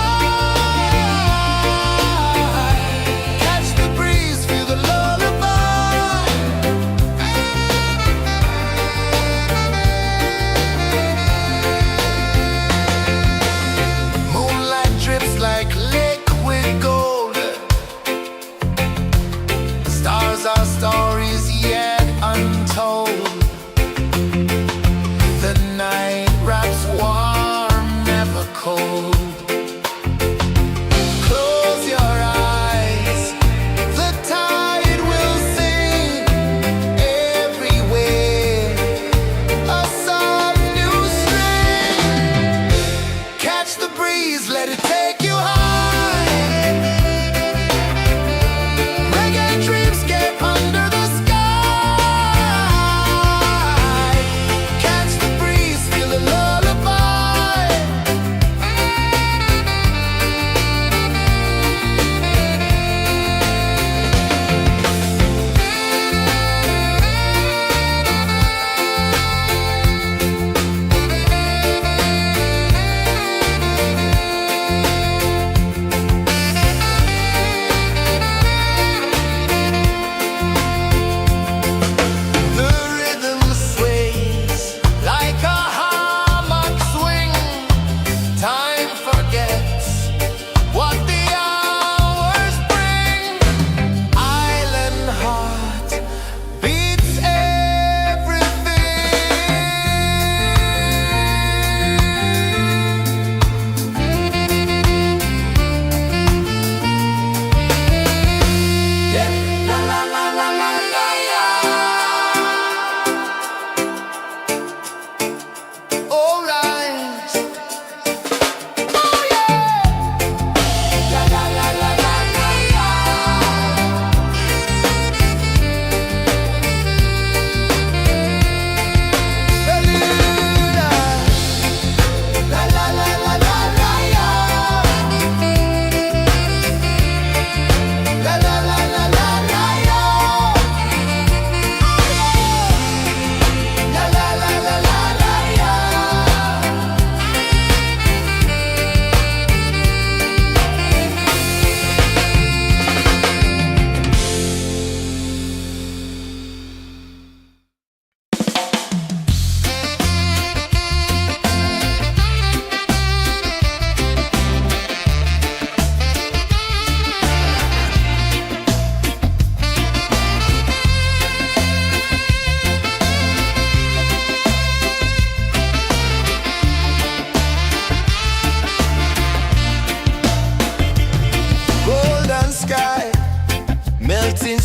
Like liquid gold,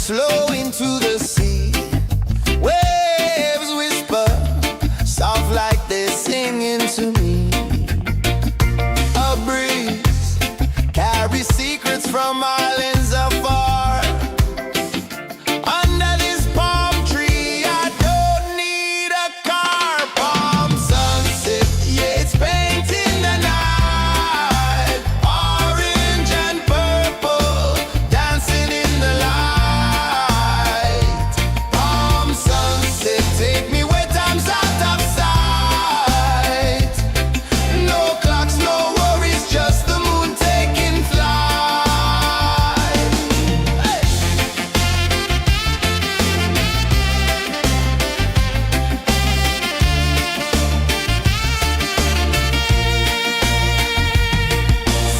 flow into the sea. Waves whisper, soft like they're singing to me. A breeze carries secrets from islands afar. Under this palm tree, I don't need a car. Palm sunset, yeah, it's painting the night. Orange and purple, dancing in the light. Palm sunset, take me where time's out of sight. No clocks, no worries, just the moon taking flight. Hey!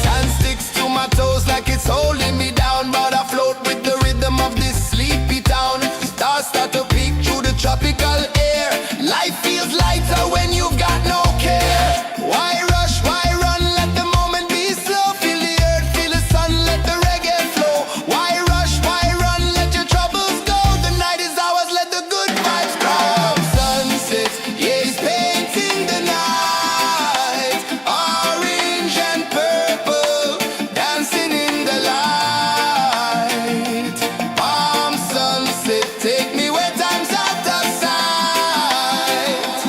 Sand sticks to my toes like it's holding me down, but I float with the rhythm of this sleepy town. Stars start to peek through the tropical air. Life feels lighter when you've got no care. Why rush, why run, let the moment be slow. Feel the earth, feel the sun, let the reggae flow. Why rush, why run, let your troubles go. The night is ours, let the good vibes grow. Sunset, yeah, it's painting the night. Orange and purple, dancing in the light. Palm sunset, take me where time's out of sight.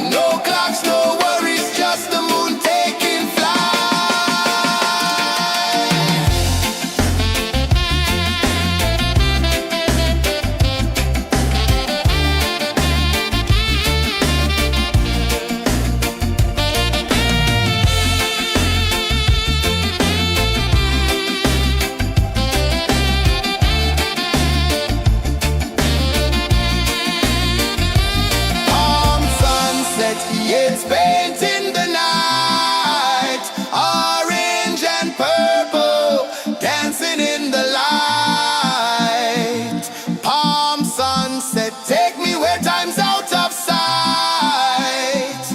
No clocks, no worries, just the moon taking flight. Palm sunset, yeah, it's painting the night. Orange and purple, dancing in the light. Palm sunset, take me where time's out of sight.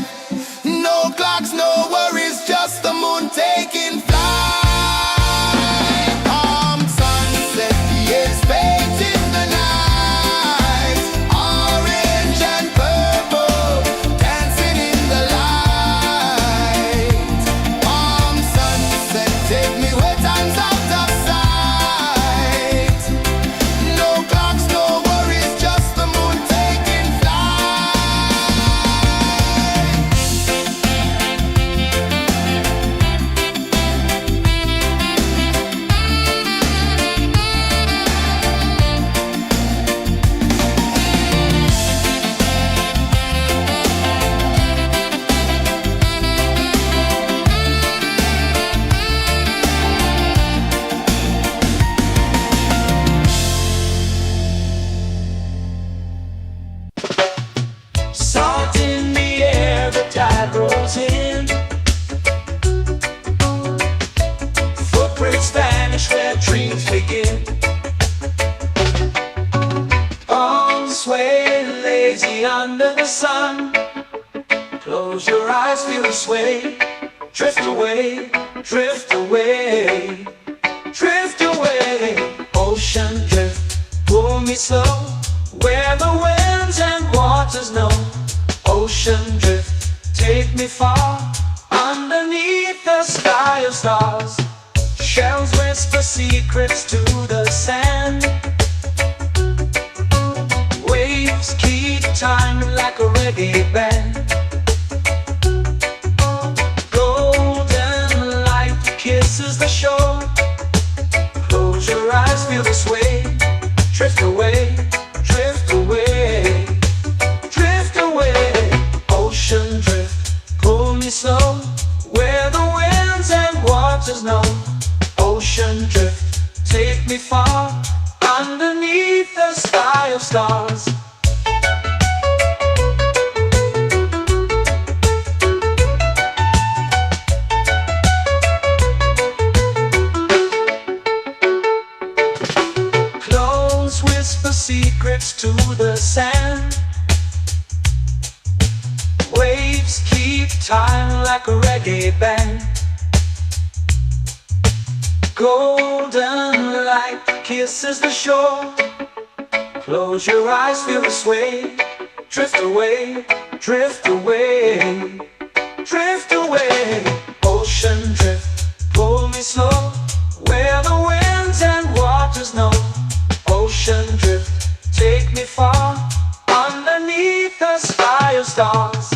No clocks, no worries, just the moon taking flight. Palm sunset, yeah, it's painting the night. Orange and purple, dancing in the light. Palm sunset, take me where time's out of sight. No clocks, no worries, just the moon taking flight. Salt in the air, the tide rolls in. Footprints vanish where dreams begin. Arms sway lazy under the sun. Close your eyes, feel the sway. Drift away, drift away, drift away. Ocean drift, pull me slow, where the winds and waters know. Ocean drift, take me far, underneath the sky of stars. Shells whisper secrets to the sand. Waves keep time like a reggae band. Golden light kisses the shore. Close your eyes, feel the sway. Drift away, drift away, drift away. Ocean drift, pull me slow, where the winds and waters know. Ocean drift, take me far, underneath the sky of stars. Clones whisper secrets to the sand. Waves keep time like a reggae band. Golden light kisses the shore. Close your eyes, feel the sway. Drift away, drift away, drift away. Ocean drift, pull me slow, where the winds and waters know. Ocean drift, take me far, underneath the sky of stars.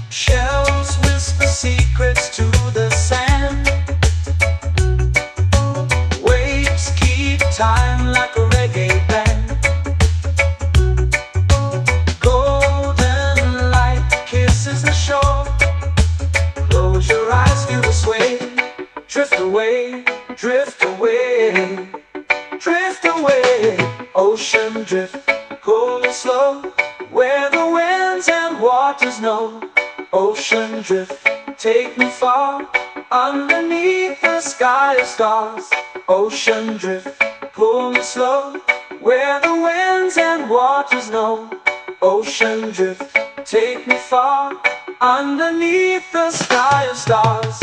Shells whisper secrets to the sand. Waves keep time like a reggae band. Golden light kisses the shore. Close your eyes, feel the sway. Drift away, drift away, drift away. Ocean drift, cool and slow, where the winds and waters know. Ocean drift, take me far, underneath the sky of stars. Ocean drift, pull me slow, where the winds and waters know. Ocean drift, take me far, underneath the sky of stars.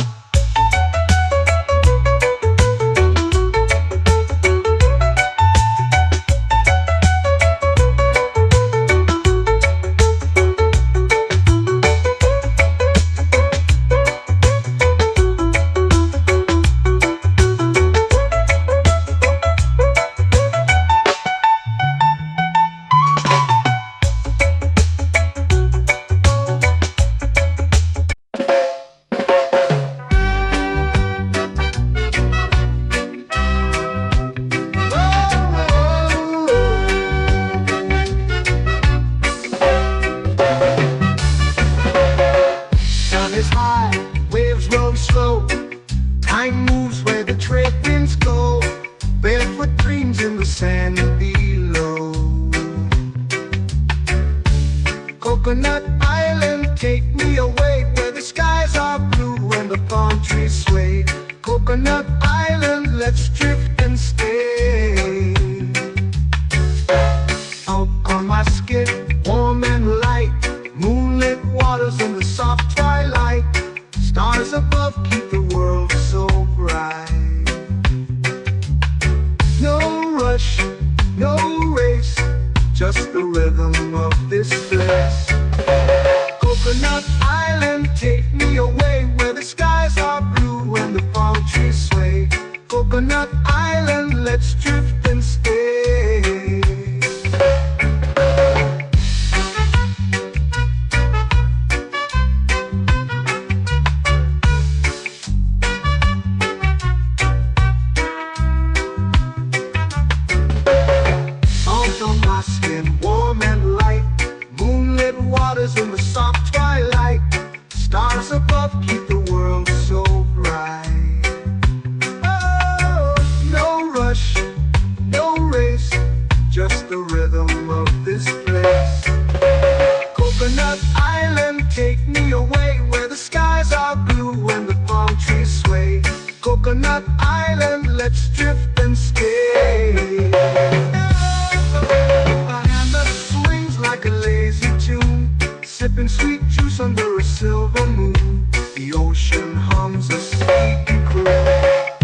Time moves where the trade winds go. Barefoot dreams in the sand below. Coconut Island, take me away, where the skies are blue and the palm trees sway. Coconut Island, let's drift and stay. Out on my skin, warm and light, moonlit waters in the soft twilight. Stars above keep the world so bright. No rush, no race, just the rhythm of this place. Coconut Island, take me away, where the skies are blue and the palm trees sway. Coconut Island, let's drift and stay. Warm and light, moonlit waters in the soft twilight. Stars above keep the world so bright. Oh, no rush, no race, just the rhythm of this place. Coconut Island, take me away, where the skies are blue and the palm trees sway. Coconut Island, let's drift and stay. Like a lazy tune, sipping sweet juice under a silver moon. The ocean hums a sleepy croon.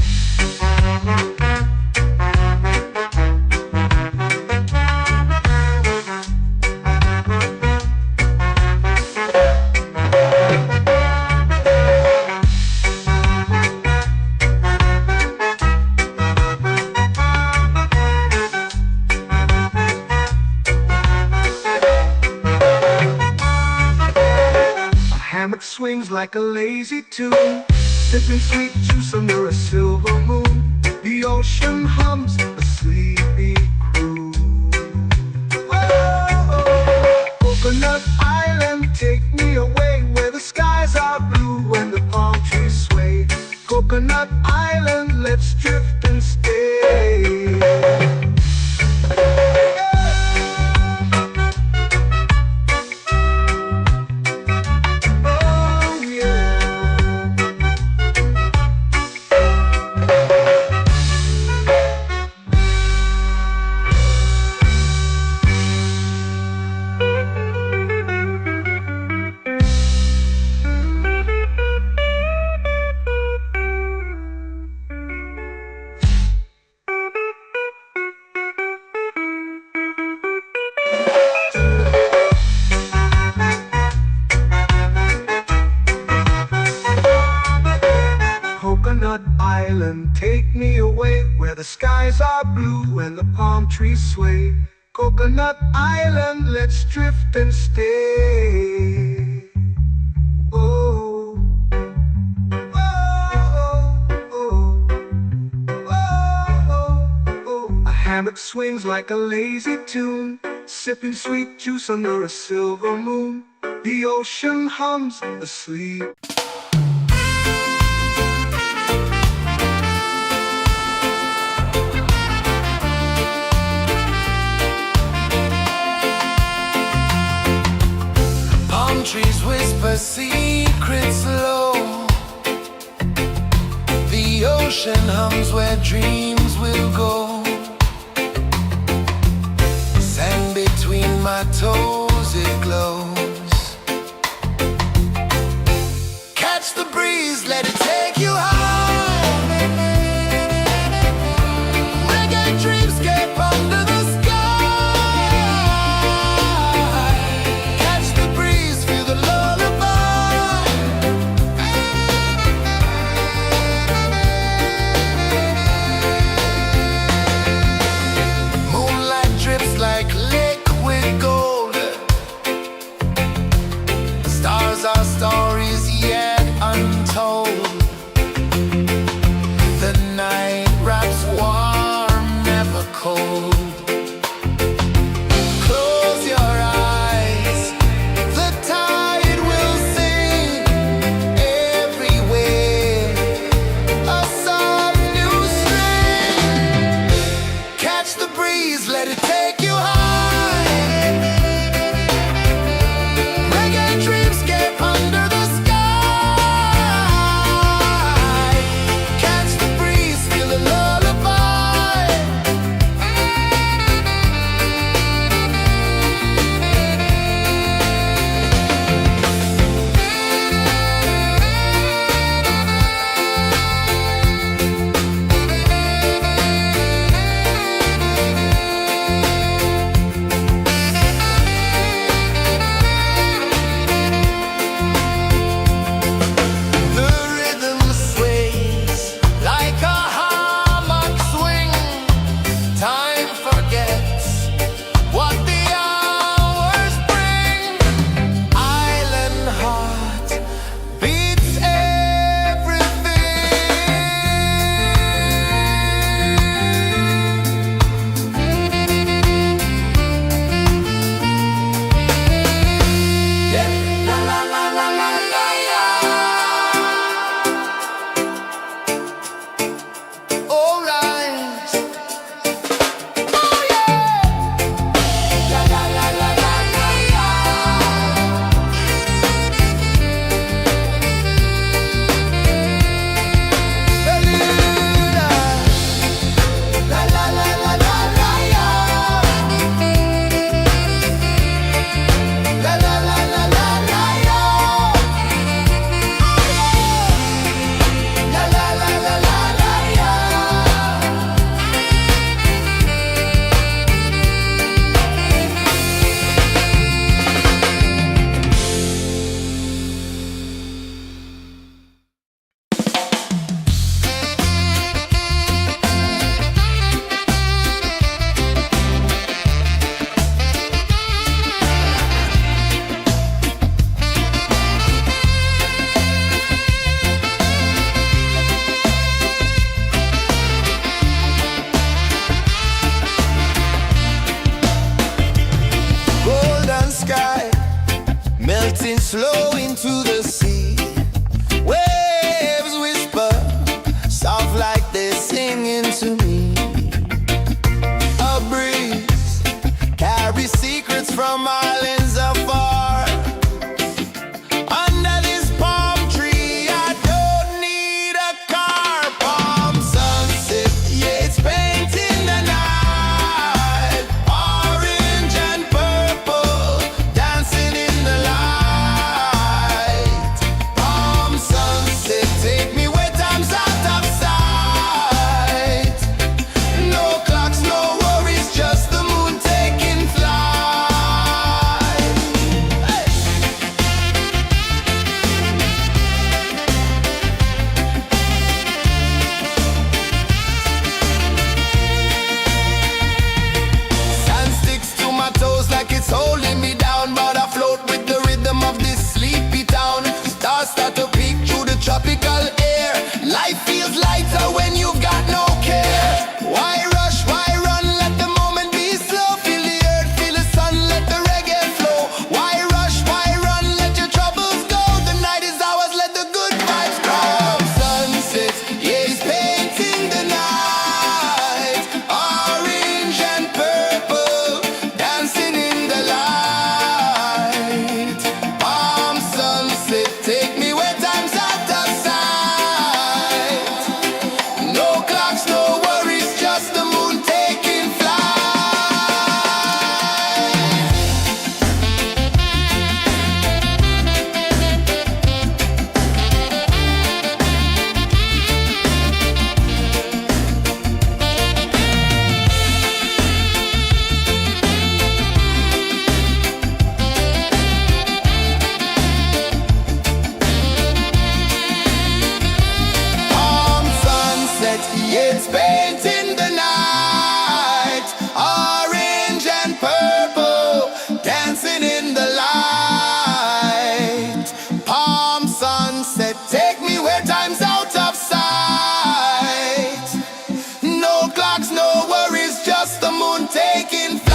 Swings like a lazy tune, sipping sweet juice under a silver moon. The ocean hums a sleepy croon. Coconut Island, take me away where the skies are blue and the palm trees sway. Coconut Island, let's drift and stay. Oh yeah. Coconut Island, take me away where the skies are blue and the palm trees sway. Coconut Island, let's drift and stay. Oh, oh, oh, oh, oh. A hammock swings like a lazy tune, sipping sweet juice under a silver moon. The ocean hums asleep. Trees whisper secrets low. The ocean hums where dreams will go. Sand between my toes, it glows. Catch the breeze, let it take you high. Reggae dreamscape under the sky. Our stories yet untold. The night wraps warm, never cold. Close your eyes, the tide will sing everywhere. A soft new string. Catch the breeze, let it take you high. sky. melting slow into the sea. Waves whisper, soft like they're singing to me. A breeze carries secrets from islands afar. Under this palm tree, I don't need a car. Palm sunset, yeah, it's painting the night. Orange and purple, dancing in the light. Palm sunset, take me where time's out of sight. No clocks, no worries, just the moon taking flight. Hey! Sand sticks to my toes like it's holding me down, but I float with the rhythm of this sleepy town. Stars start to peek through the tropical air. Life feels lighter when you've got no care. Why rush, why run, let the moment be slow. Feel the earth, feel the sun, let the reggae flow. Why rush, why run, let your troubles go. The night is ours, let the good vibes grow. Sunset, yeah, it's painting the night. Orange and purple, dancing in the light. Palm sunset, take me where time's out of sight. No clocks, no worries, just the moon taking flight. Palm sunset, yeah, it's painting the night. Orange and purple, dancing in the light. Palm sunset, take me where time's out of sight. No clocks, no worries, just the moon taking flight.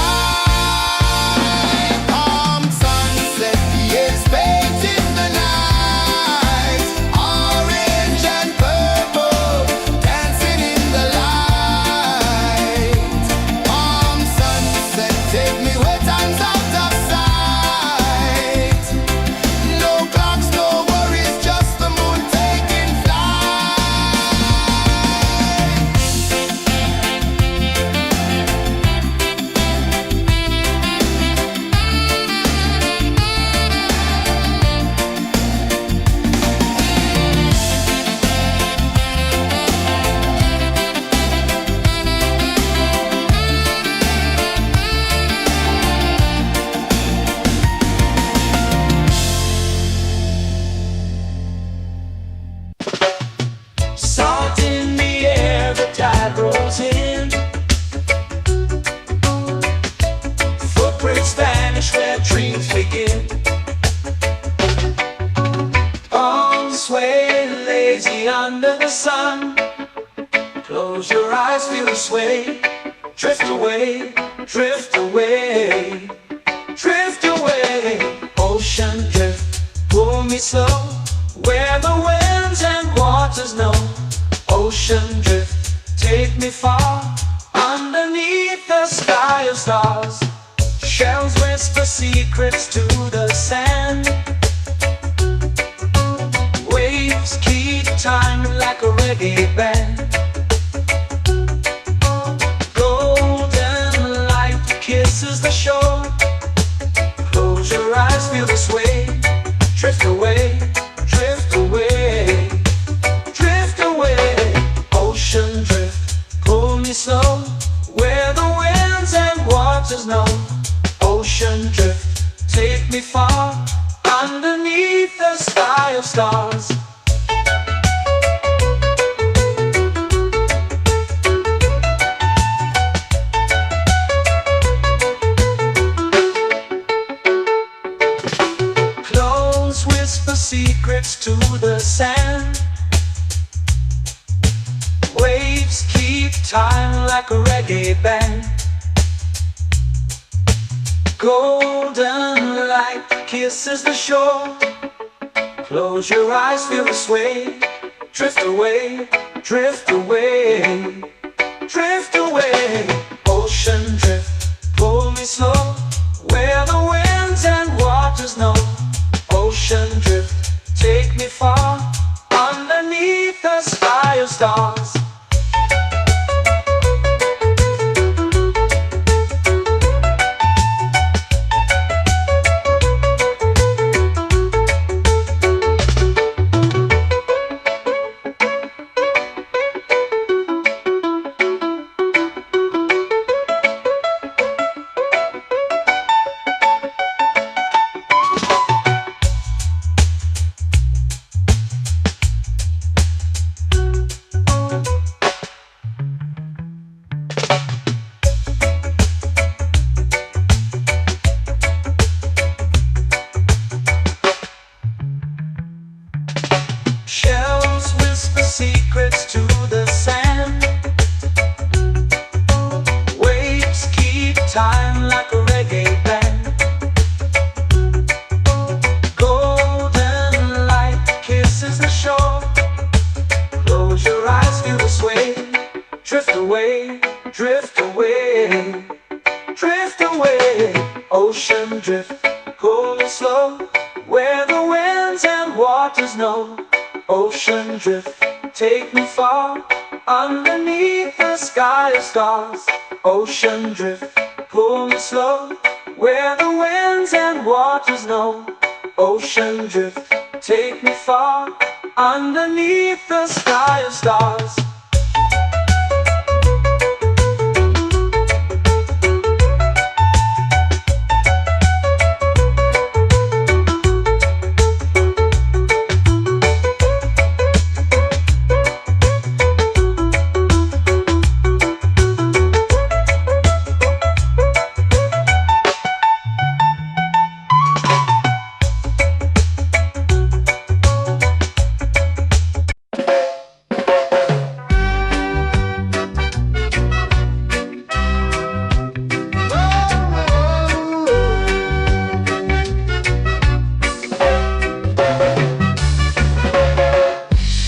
Palm sunset, yeah, it's painting the night. Orange and purple, dancing in the light. Palm sunset, take me where time's out of sight. No clocks, no worries, just the moon taking flight. Salt in the air, the tide rolls in. Footprints vanish where dreams begin. Arms sway lazy under the sun. Close your eyes, feel the sway. Drift away, drift away, drift away. Ocean drift, pull me slow, where the winds and waters know. Ocean drift, take me far, underneath the sky of stars. Shells whisper secrets to the sand. Waves keep time like a reggae band. Golden light kisses the shore. Close your eyes, feel the sway. Drift away, drift away, drift away. Ocean drift, pull me slow, where the winds and waters know. Ocean drift, take me far, underneath the sky of stars. Clones whisper secrets to the sand. Waves keep time like a reggae band. Golden light kisses the shore. Close your eyes, feel the sway. Drift away, drift away, drift away. Ocean drift, pull me slow, where the winds and waters know. Ocean drift, take me far, underneath the sky of stars. Shells whisper secrets to the sand. Waves keep time like a reggae band. Golden light kisses the shore. Close your eyes, feel the sway. Drift away, drift away, drift away. Ocean drift, cool and slow, where the winds and waters know. Ocean drift, take me far, underneath the sky of stars. Ocean drift, pull me slow, where the winds and waters know. Ocean drift, take me far, underneath the sky of stars.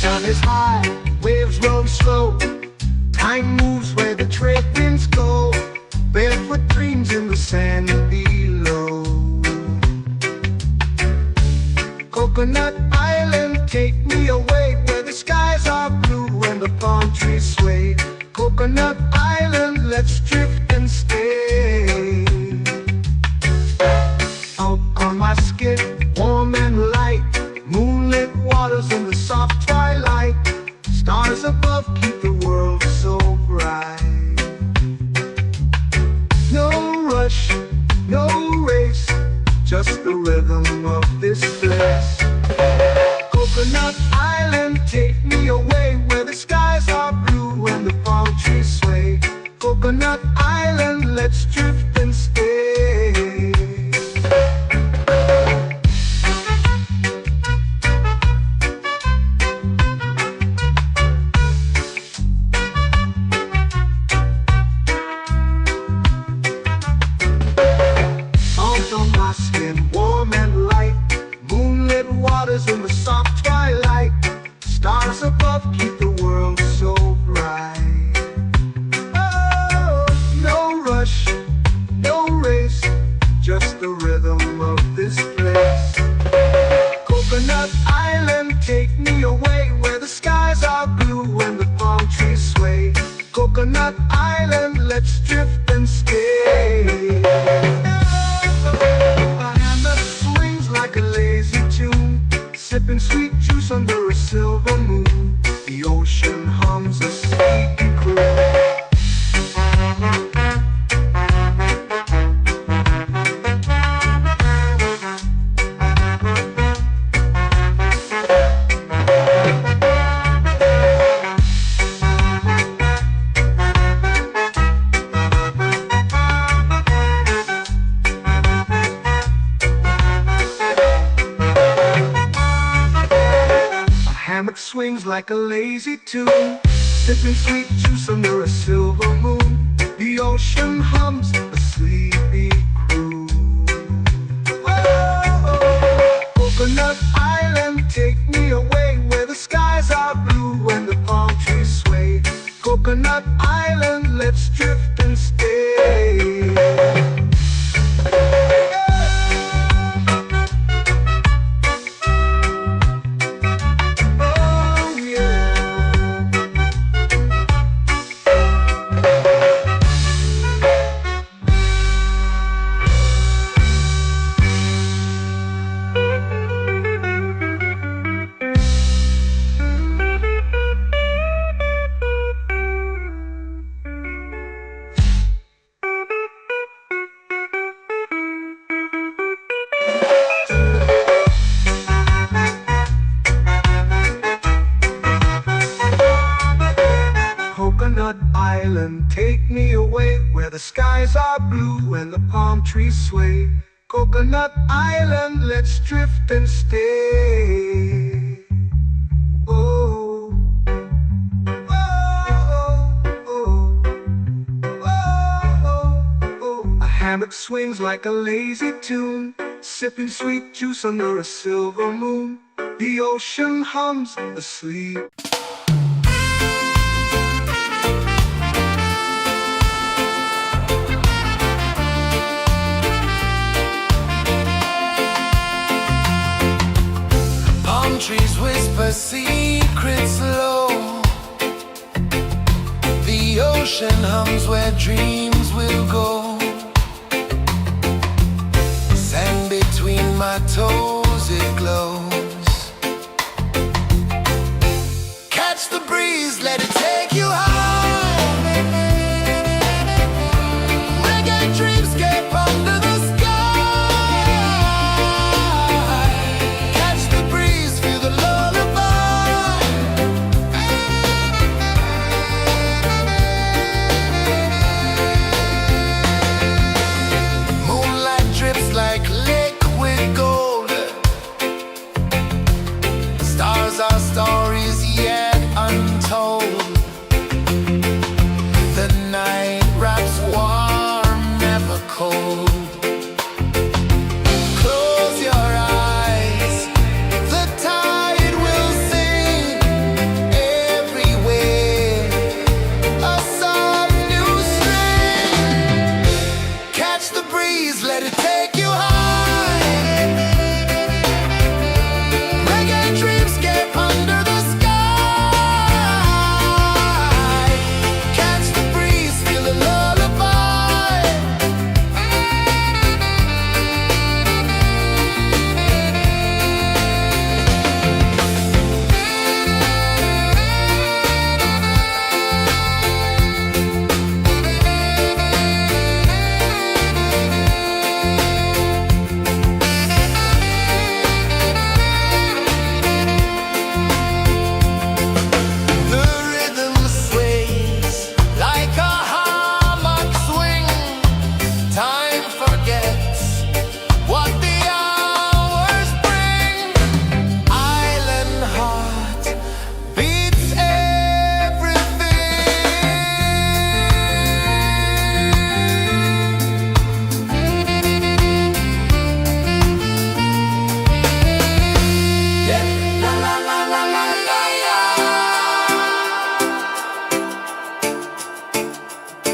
Sun is high, waves roll slow. Time moves where the trade winds go. Barefoot dreams in the sand below. Coconut Island, take me away, where the skies are blue and the palm trees sway. Coconut Island, let's drift and stay. Out on my skin, warm and light, moonlit waters in the soft twilight. Stars above keep the world so bright. No rush, no race, just the rhythm of this place. Coconut Island, take me away, where the skies are blue and the palm trees sway. Coconut Island, let's drift and stay. Out on my skin, warm and light, moonlit waters in the soft twilight. Stars above keep the world so bright. Oh, no rush, no race, just the rhythm of this place. Coconut Island, take me away, where the skies are blue and the palm trees sway. Coconut Island, let's drift and stay. A hand that swings like a lazy tune, sipping sweet juice under a silver moon. The ocean hums a sleepy croon. Hammock swings like a lazy tune, sipping sweet juice under a silver moon. The ocean hums a sleepy croon. are blue and the palm trees sway. Coconut Island, let's drift and stay. Oh, oh, oh, oh, oh. A hammock swings like a lazy tune, sipping sweet juice under a silver moon. The ocean hums asleep. Palm trees whisper secrets low. The ocean hums where dreams will go. Sand between my toes, it glows. Catch the breeze, let it take you high. Reggae dreamscape under the sky. Catch the breeze, feel the lullaby. Moonlight drips like liquid gold. Stars are stories yet untold. The night wraps warm, never cold. Close your eyes, the tide will sing everywhere. A soft new string. Catch the breeze, let it take you high. Reggae dreamscape under the sky. Catch the breeze, feel the lullaby. The rhythm sways like a hammock swing. Time forgets what the hours bring. Island heart beats everything. Yeah. La la la la la la la.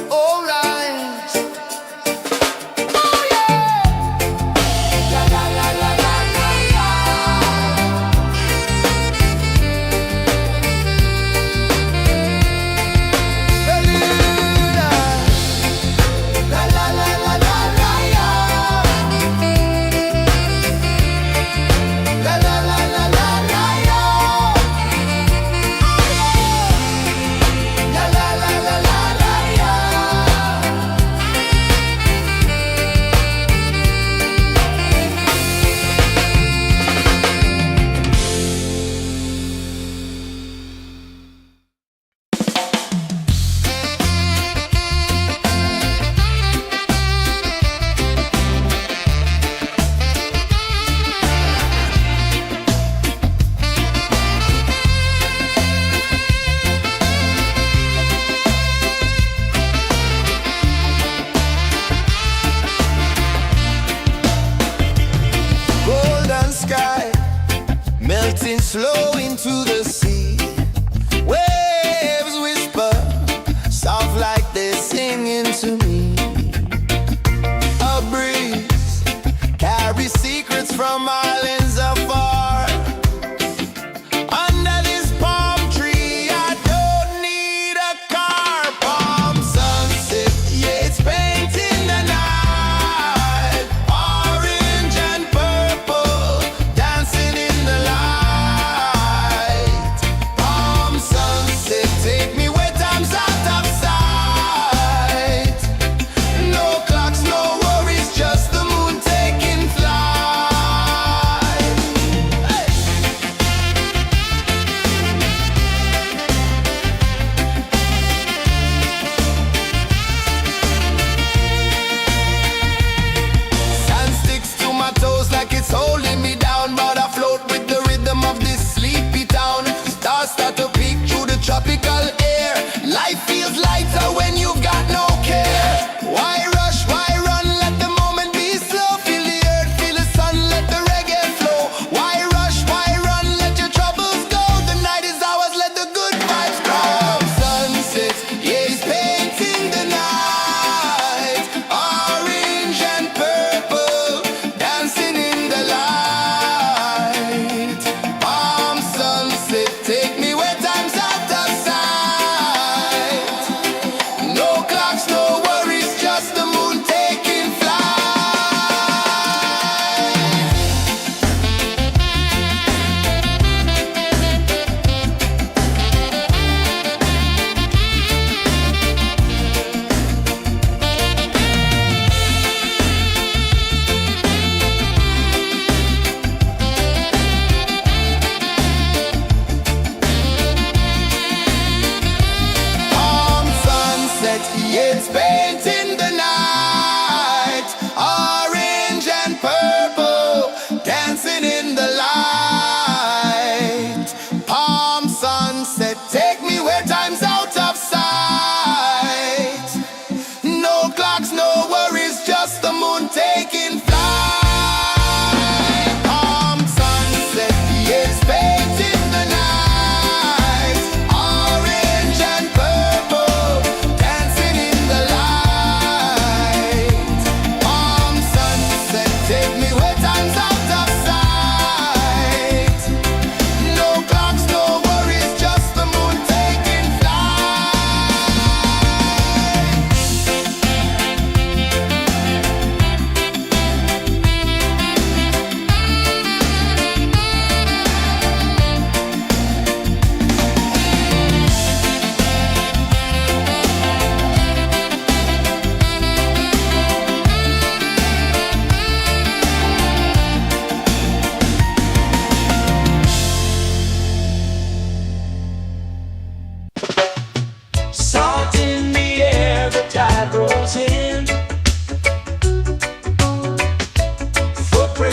All right. Oh yeah. La la la la la la la. La la la la la la la. La la la la la la la. La la la la la la la. Golden sky melting slow into the sea. Waves whisper soft like they're singing to me. A breeze carries secrets from islands afar. Under this palm tree, I don't need a car. Palm sunset, yeah, it's painting the night. Orange and purple, dancing in the light. Palm sunset, take me where time's out of sight. No clocks, no worries, just the moon taking flight.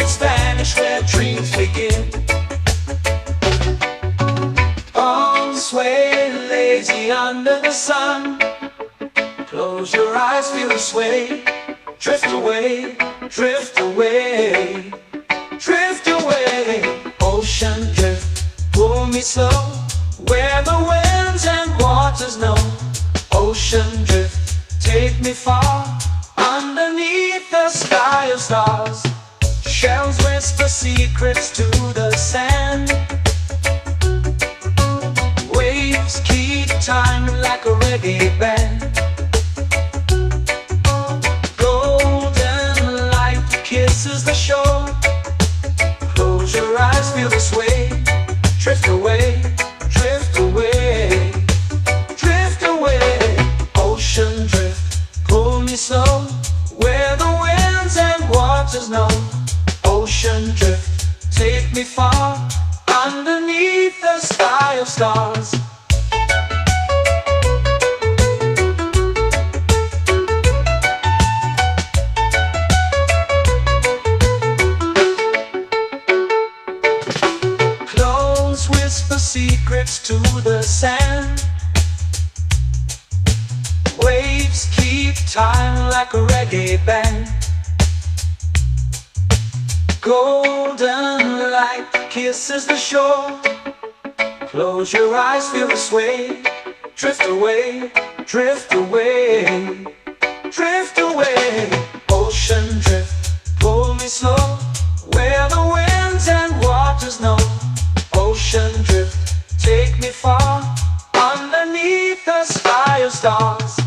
Spirits vanish where dreams begin. Arms sway lazy under the sun. Close your eyes, feel the sway. Drift away, drift away, drift away. Ocean drift, pull me slow, where the winds and waters know. Ocean drift, take me far, underneath the sky of stars. Shells whisper secrets to the sand. Waves keep time like a reggae band. Golden light kisses the shore. Close your eyes, feel the sway. Drift away, drift away, drift away. Ocean drift, pull me slow, where the winds and waters know. Ocean drift, take me far, underneath the sky of stars. Close whisper secrets to the sand. Waves keep time like a reggae band. Golden light kisses the shore. Close your eyes, feel the sway. Drift away, drift away, drift away. Ocean drift, pull me slow, where the winds and waters know. Ocean drift, take me far, underneath the sky of stars.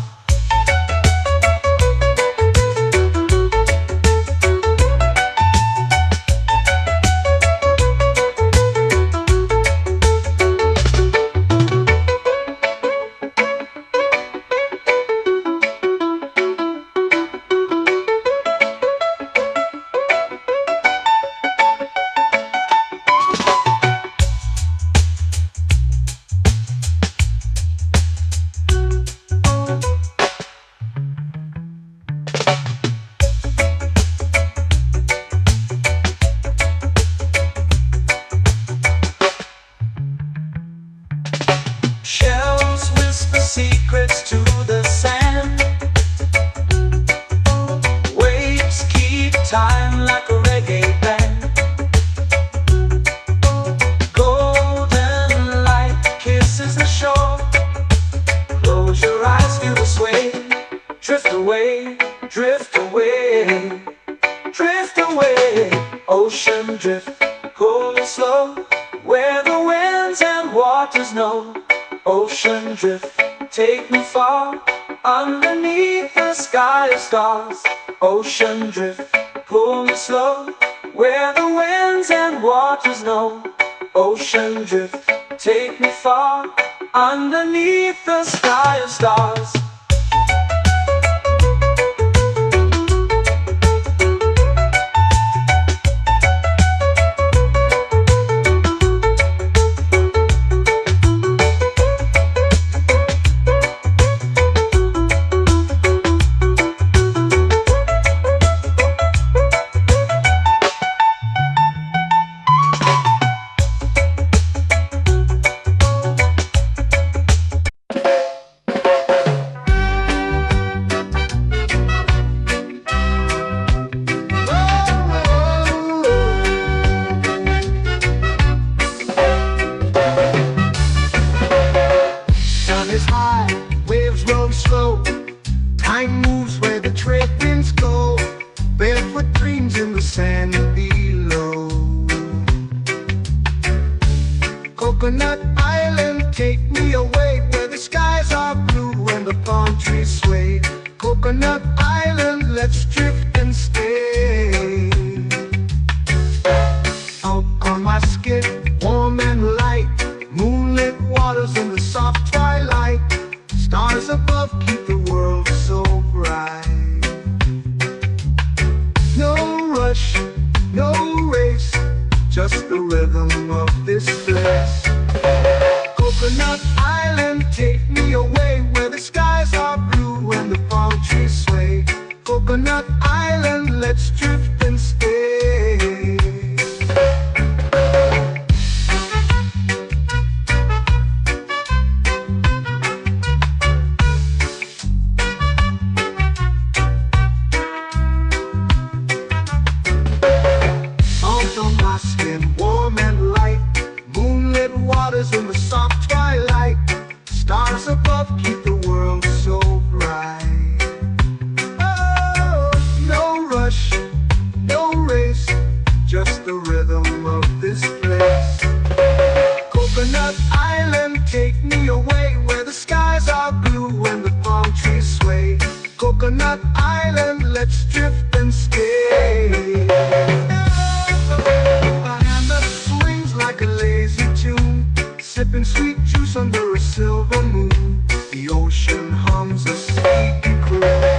Shells whisper secrets to the sand. Waves keep time like a reggae band. Golden light kisses the shore. Close your eyes, feel the sway. Drift away, drift away, drift away. Ocean drift, pull me slow, where the winds and waters know. Ocean drift, take me far, underneath the sky of stars. Ocean drift, pull me slow, where the winds and waters know. Ocean drift, take me far, underneath the sky of stars. Time moves where the trade winds go. Barefoot dreams in the sand below. Coconut Island, take me away, where the skies are blue and the palm trees sway. Coconut Island, let's drift and stay. Out on my skin, warm and light, moonlit waters in the soft twilight. Stars above keep the world so bright. No rush, no race, just the rhythm of this place. Coconut Island, take me away, where the skies are blue and the palm trees sway. Coconut Island, let's drift and stay. skin warm and light. Moonlit waters in the soft twilight. Stars above keep the world so bright. Oh, no rush, no race, just the rhythm of this place. Coconut Island, take me away where the skies are blue and the palm trees sway. Coconut Island, let's drift and stay. A hand that swings like a lazy tune, sipping sweet juice under a silver moon. The ocean hums a sleepy croon.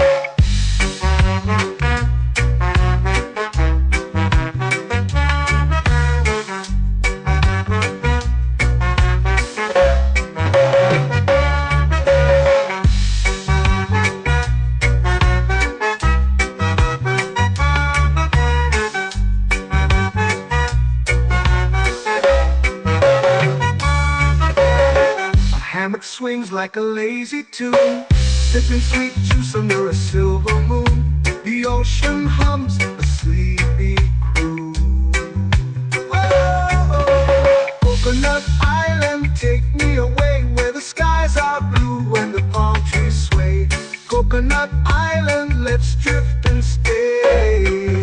Hammock swings like a lazy tune, sipping sweet juice under a silver moon. The ocean hums a sleepy croon. Whoa, Coconut Island, take me away where the skies are blue and the palm trees sway. Coconut Island, let's drift and stay.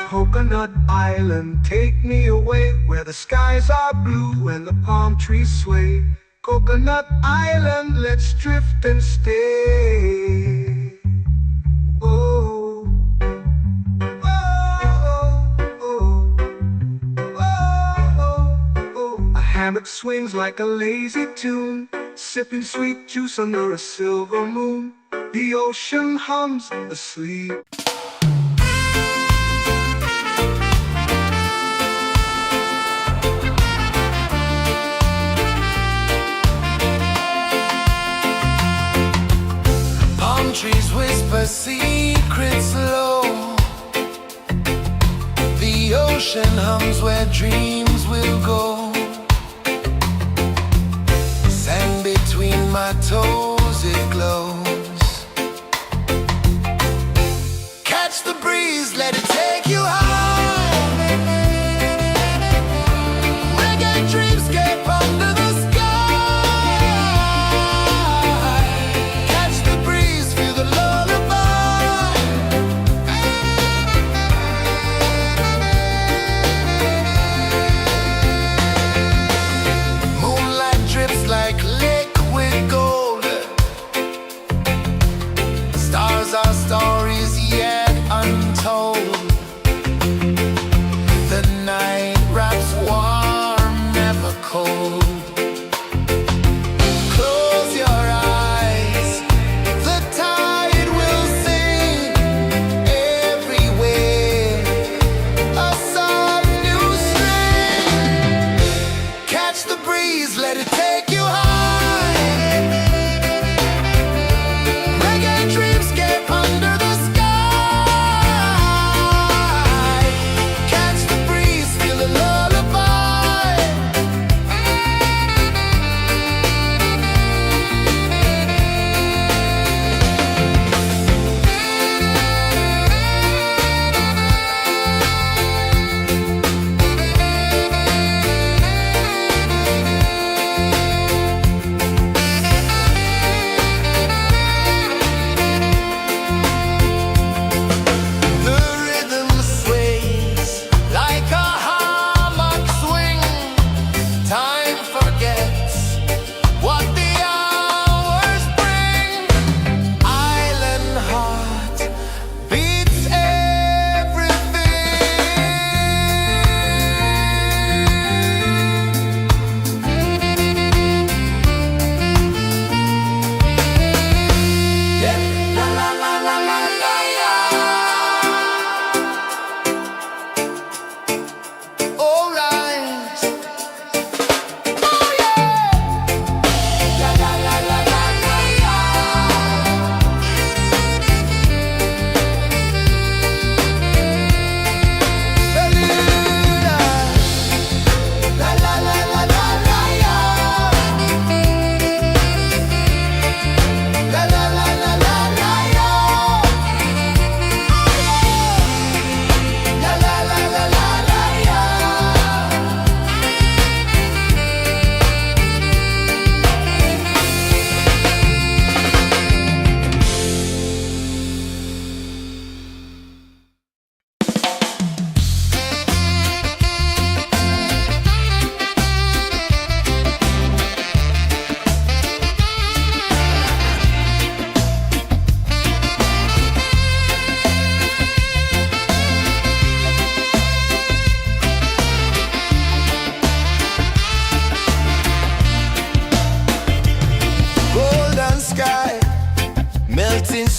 Coconut Island, take me away where the skies are blue and the palm trees sway. Coconut Island, let's drift and stay. Oh, oh, oh, oh, oh. A hammock swings like a lazy tune, sipping sweet juice under a silver moon. The ocean hums asleep. Trees whisper secrets low. The ocean hums where dreams will go. Sand between my toes, it glows. Catch the breeze, let it take you high. Reggae dreamscape under the sky.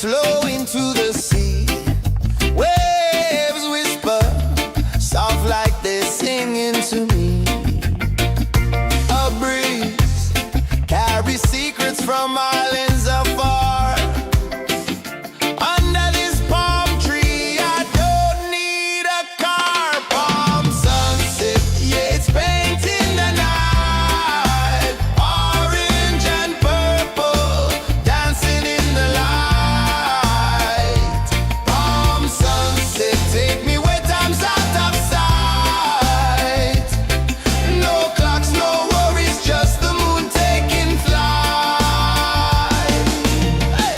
flow into the sea. Waves whisper, soft like they're singing to me. A breeze carries secrets from islands afar. Under this palm tree, I don't need a car. Palm sunset, yeah, it's painting the night. Orange and purple, dancing in the light. Palm sunset, take me where time's out of sight. No clocks, no worries, just the moon taking flight. Hey!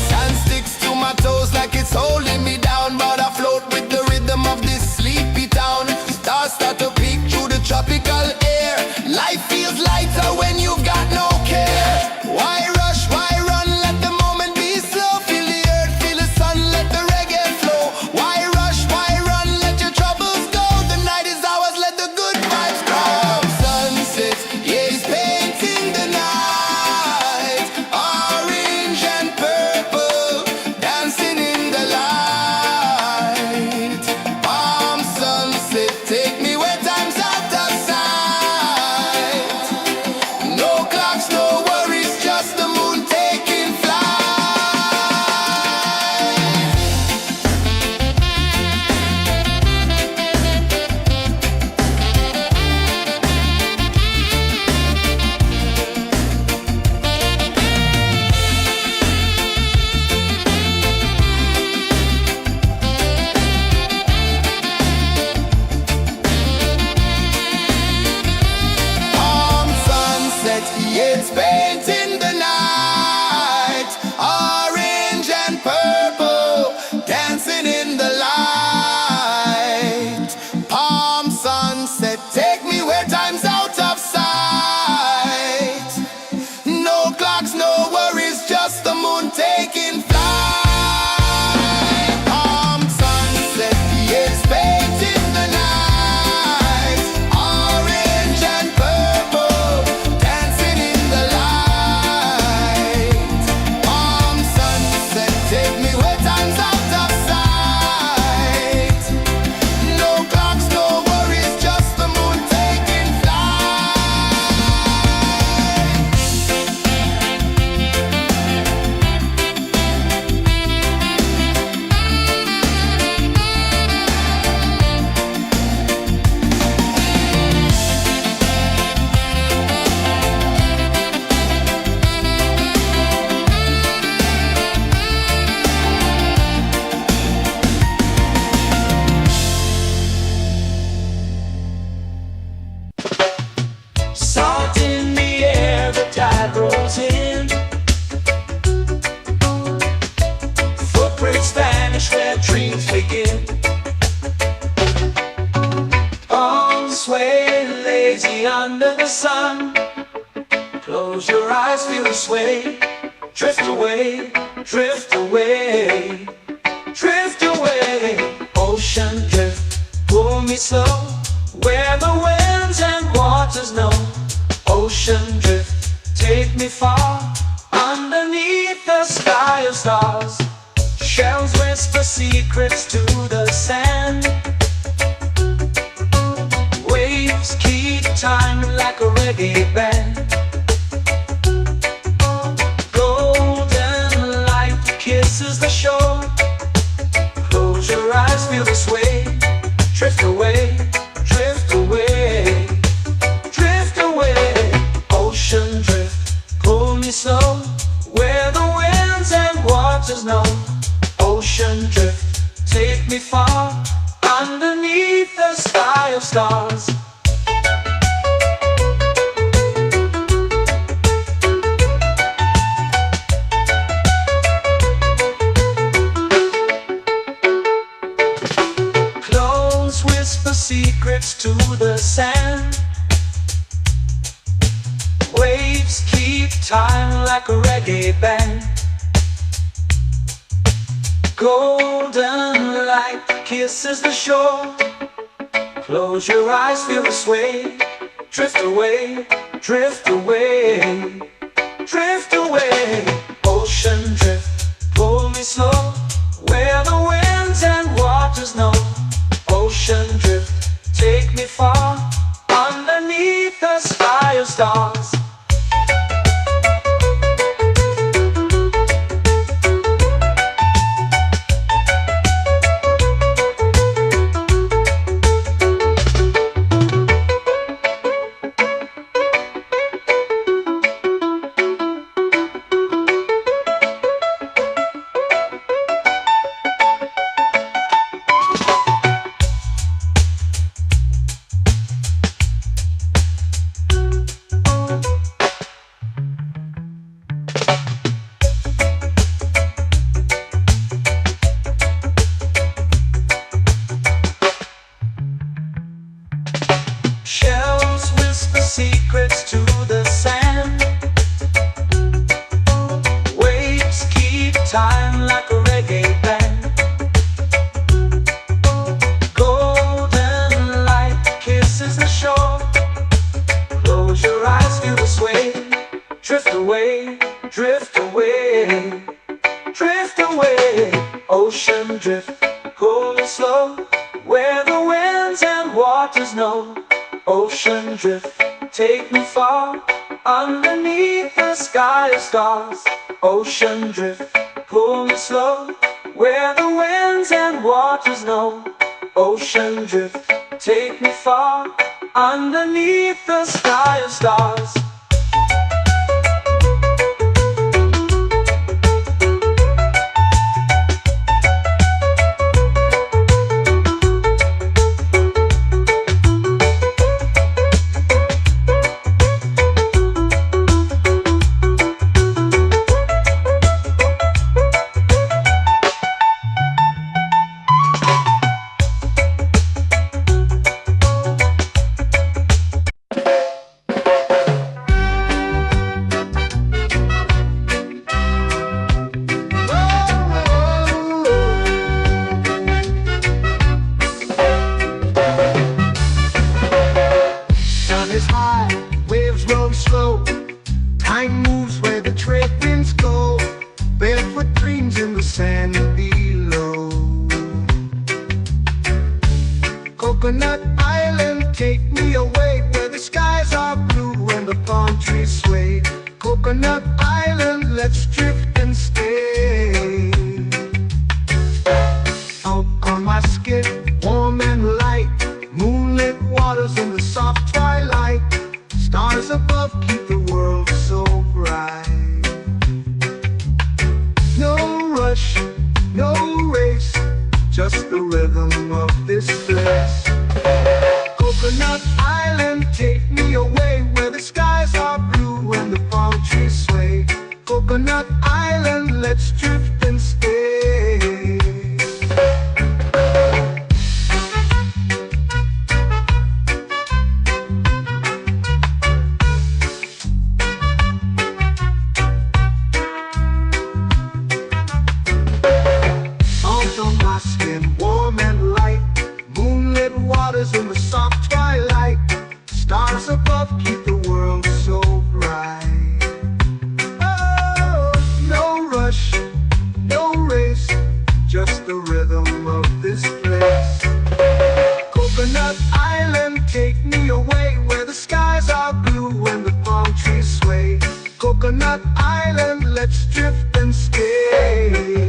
Sand sticks to my toes like it's holding me down, but I float with the rhythm of this sleepy town. Stars start to peek through the tropical air. Life feels lighter when you've got no care. Why rush, why run, let the moment be slow. Feel the earth, feel the sun, let the reggae flow. Why rush, why run, let your troubles go. The night is ours, let the good vibes grow. Sunset, yeah, it's painting the night. Orange and purple, dancing in the light. Palm sunset, take me where time's out of sight. No clocks, no worries, just the moon taking flight. Palm sunset, yeah, it's painting the night. Orange and purple, dancing in the light. Palm sunset, take me where time's out of sight. No clocks, no worries, just the moon taking flight. Palm sunset, yeah, it's painting the night. Orange and purple, dancing in the light. Palm sunset, take me where time's out of sight. No clocks, no worries, just the moon taking flight. Salt in the air, the tide rolls in. Footprints vanish where dreams begin. Arms sway lazy under the sun. Close your eyes, feel the sway. Drift away, drift away, drift away. Ocean drift, pull me slow, where the winds and waters know. Ocean drift, take me far, underneath the sky of stars. Shells whisper secrets to the sand. Waves keep time like a reggae band. Golden light kisses the shore. Close your eyes, feel the sway. Drift away, drift away, drift away. Ocean drift, pull me slow, where the winds and waters know. Ocean drift, take me far, underneath the sky of stars. Close whisper secrets to the sand. Waves keep time like a reggae band. Golden light kisses the shore. Close your eyes, feel the sway. Drift away, drift away, drift away. Ocean drift, pull me slow, where the winds and waters know. Ocean drift, take me far, underneath the sky of stars. Shells whisper secrets to the sand. Waves keep time like a reggae band. Golden light kisses the shore. Close your eyes, feel the sway. Drift away, drift away, drift away. Ocean drift, pull me slow, where the winds and waters know. Ocean drift, take me far, underneath the sky of stars. Ocean drift, pull me slow, where the winds and waters know. Ocean drift, take me far, underneath the sky of stars. Is high, waves roll slow. Time moves where the trade winds go. Barefoot dreams in the sand below. Coconut Island, take me away, where the skies are blue and the palm trees sway. Coconut Island, let's drift and stay. Out on my skin, warm and light, moonlit waters in the soft twilight. Stars above keep the world so bright. No rush, no race, just the rhythm of this place. Coconut Island, take me away, where the skies are blue and the palm trees sway. Coconut Island, let's drift and stay. In the soft twilight, stars above keep the world so bright. Oh, no rush, no race, just the rhythm of this place. Coconut Island, take me away, where the skies are blue and the palm trees sway. Coconut Island, let's drift and stay.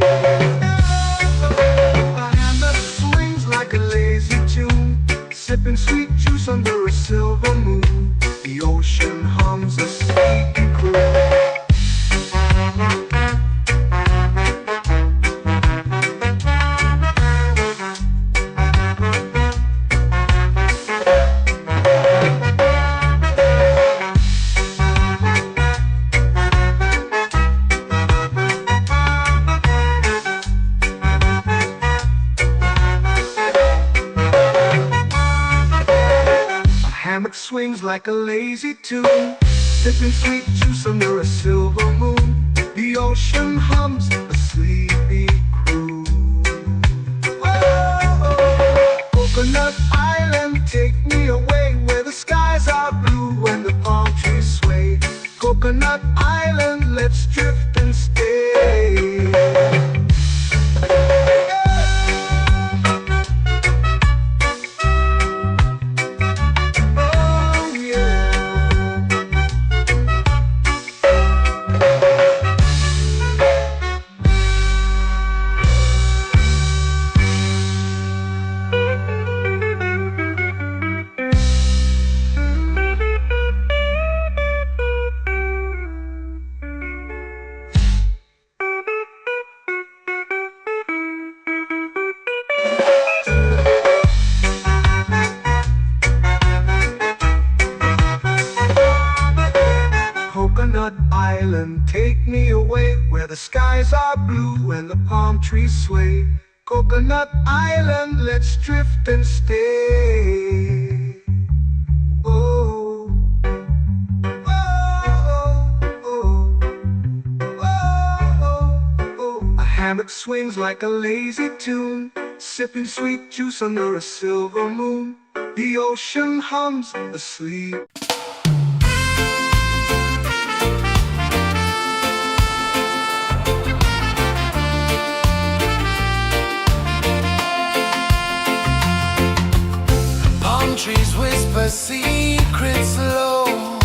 A hand that swings like a lazy tune, sipping sweet juice under a silver moon. The ocean hums a sleepy croon. Hammock swings like a lazy tune, sipping sweet juice under a silver moon. The ocean hums a sleepy croon. Whoa. the skies are blue and the palm trees sway. Coconut Island, let's drift and stay. Oh, oh, oh, oh, oh. A hammock swings like a lazy tune, sipping sweet juice under a silver moon. The ocean hums asleep. Palm trees whisper secrets low.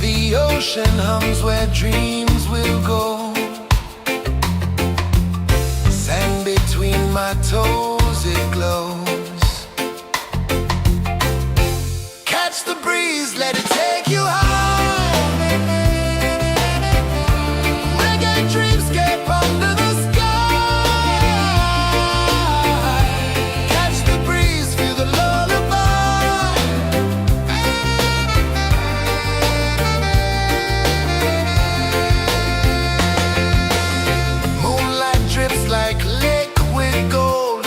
The ocean hums where dreams will go. Sand between my toes, it glows. Catch the breeze, let it take you high. Reggae dreamscape under the sky. Catch the breeze, feel the lullaby. Moonlight drips like liquid gold.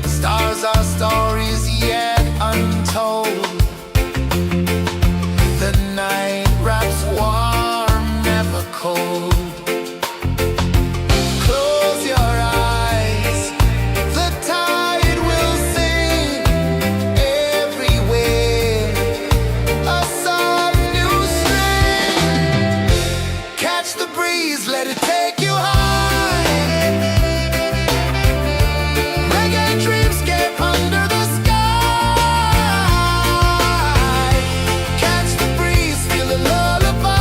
Stars are stories yet untold. The night wraps warm, never cold. Close your eyes, the tide will sing everywhere. A soft new string. Catch the breeze, let it take you high. Reggae dreamscape under the sky. Catch the breeze, feel the lullaby.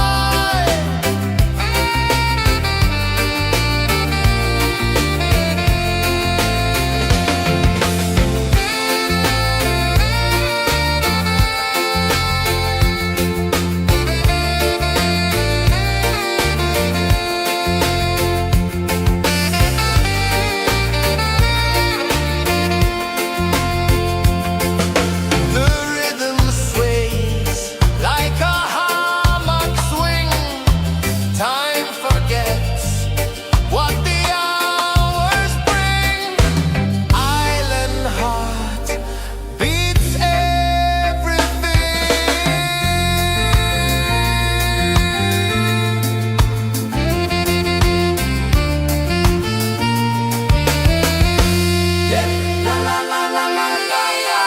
The rhythm sways like a hammock swing. Time forgets what the hours bring. Island heart beats everything. Yeah. La la la la la la la.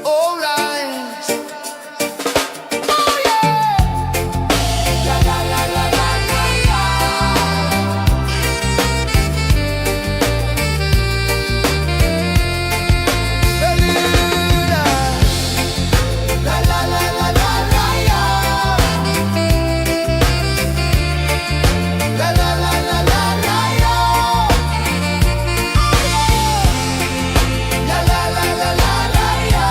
All right. Oh yeah. La la la la la la la. Beluga. La la la la la la la. La la la la la la la. La la la la la la la.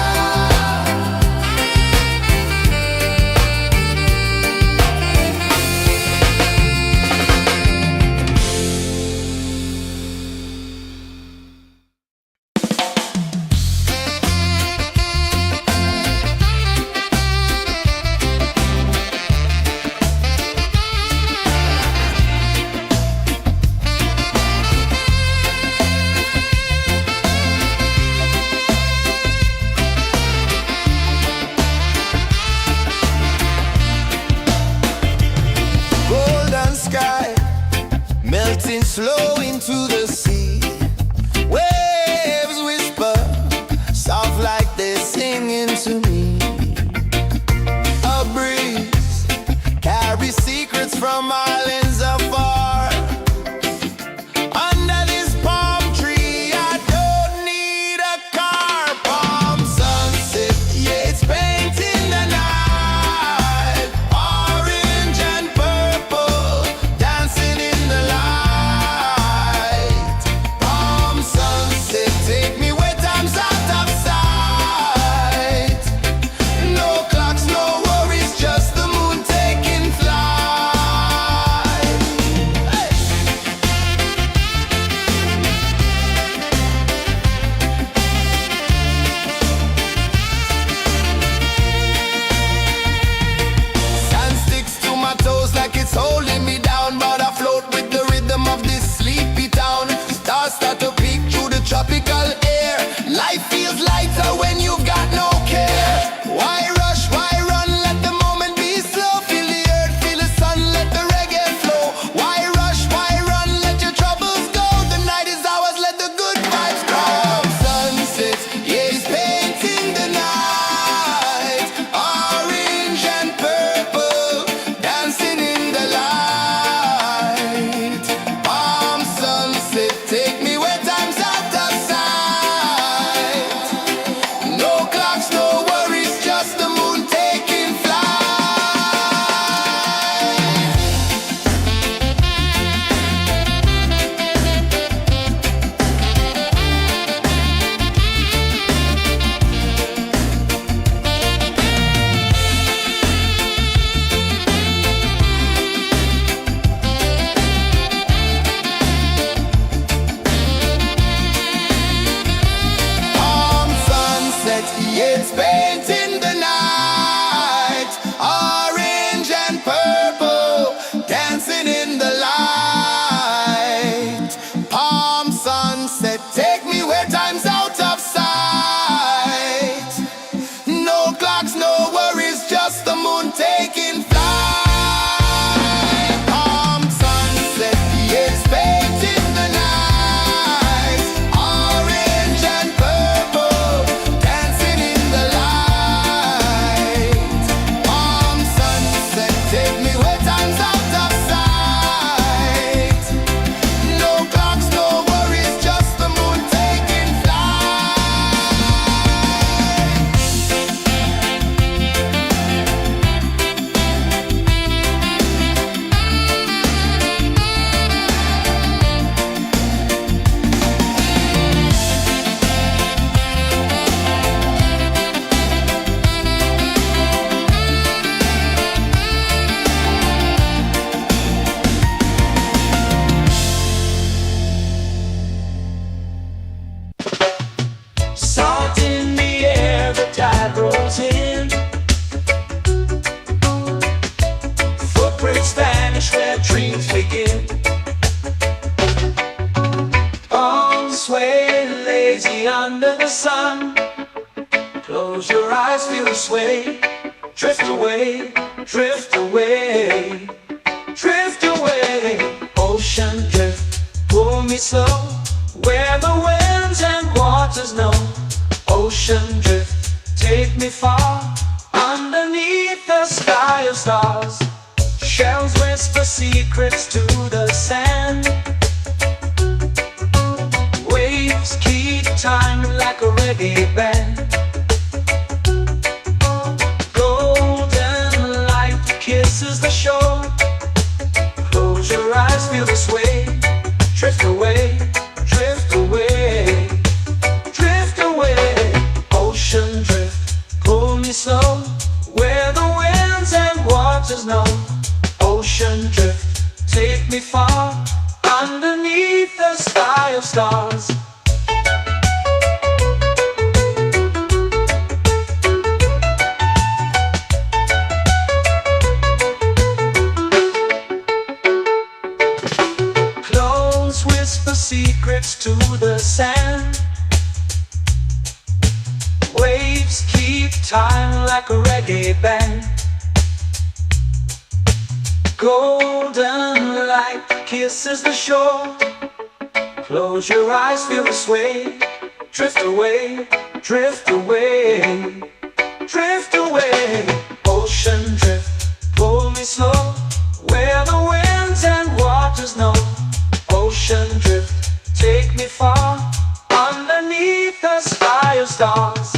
Golden sky melting slow into the sea. Waves whisper soft like they're singing to me. A breeze carries secrets from islands afar. Under this palm tree, I don't need a car. Palm sunset, yeah, it's painting the night. Orange and purple, dancing in the light. Palm sunset, take me where time's out of sight. No clocks, no worries, just the moon taking flight. eyes feel the sway. Drift away, drift away, drift away. Ocean drift, pull me slow, where the winds and waters know. Ocean drift, take me far, underneath the sky of stars. Shells whisper secrets to the sand. Waves keep time like a reggae band. Golden light kisses the shore. Close your eyes, feel the sway. Drift away, drift away, drift away. Ocean drift, pull me slow, where the winds and waters know. Ocean drift, take me far, underneath the sky of stars. Close whisper secrets to the sand. Waves keep time like a reggae band. Golden light kisses the shore. Close your eyes, feel the sway. Drift away, drift away, drift away. Ocean drift, pull me slow, where the winds and waters know. Ocean drift, take me far, underneath the sky of stars.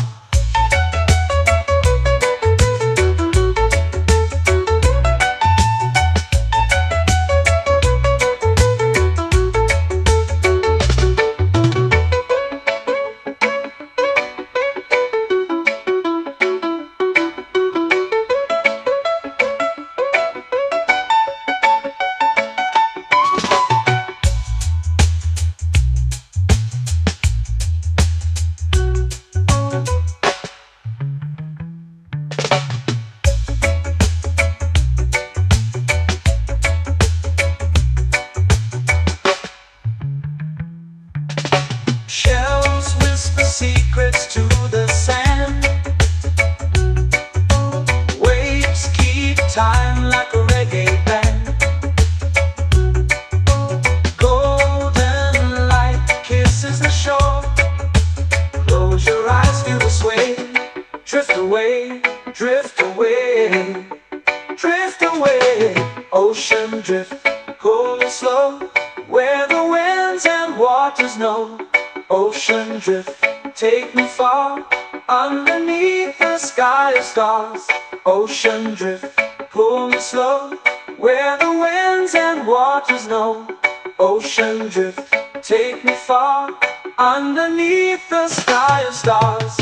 Shells whisper secrets to the sand. Waves keep time like a reggae band. Golden light kisses the shore. Close your eyes, feel the sway. Drift away, drift away, drift away. Ocean drift, pull me slow, where the winds and waters know. Ocean drift, take me far, underneath the sky of stars. Ocean drift, pull me slow, where the winds and waters know. Ocean drift, take me far, underneath the sky of stars.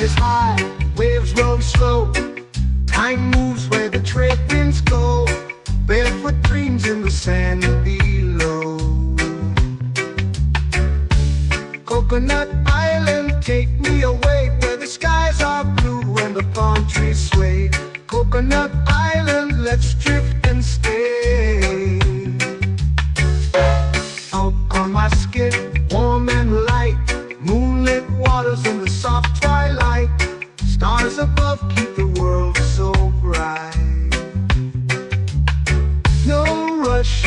Is high, waves roll slow. Time moves where the trade winds go. Barefoot dreams in the sand below. Coconut Island, take me away, where the skies are blue and the palm trees sway. Coconut Island, let's drift and stay. Out on my skin, warm and light, moonlit waters in the soft twilight. Stars above keep the world so bright. No rush,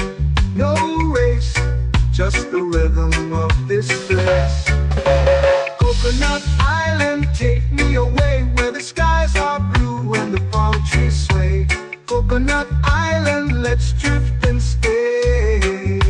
no race, just the rhythm of this place. Coconut Island, take me away, where the skies are blue and the palm trees sway. Coconut Island, let's drift and stay.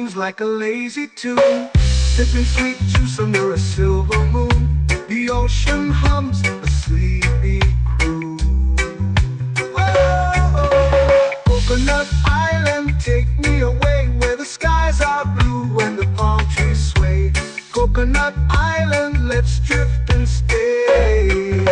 swings like a lazy tune, sipping sweet juice under a silver moon. The ocean hums a sleepy croon. Whoa, Coconut Island, take me away where the skies are blue and the palm trees sway. Coconut Island, let's drift and stay.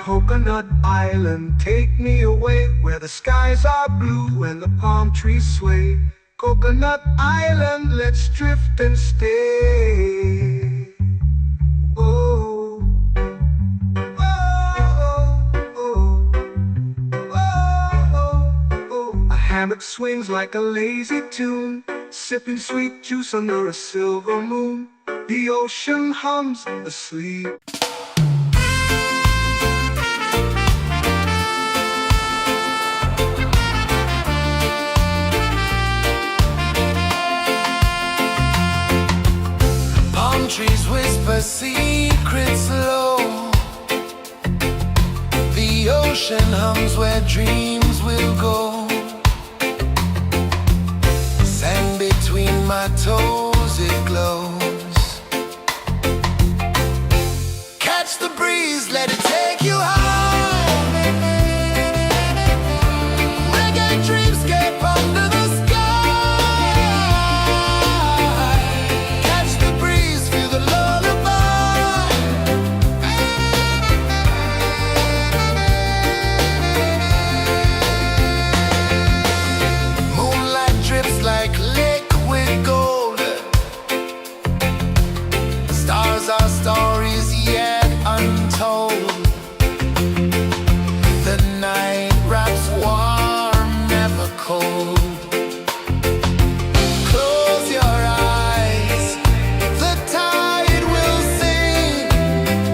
Coconut Island, take me away where the skies are blue and the palm trees sway. Coconut Island, let's drift and stay. Oh, oh, oh, oh, oh. A hammock swings like a lazy tune, sipping sweet juice under a silver moon. The ocean hums asleep. Trees whisper secrets low. The ocean hums where dreams will go. Sand between my toes, it glows. Catch the breeze, let it take you high. Reggae dreamscape under the sky. Our stories yet untold. The night wraps warm, never cold. Close your eyes, the tide will sing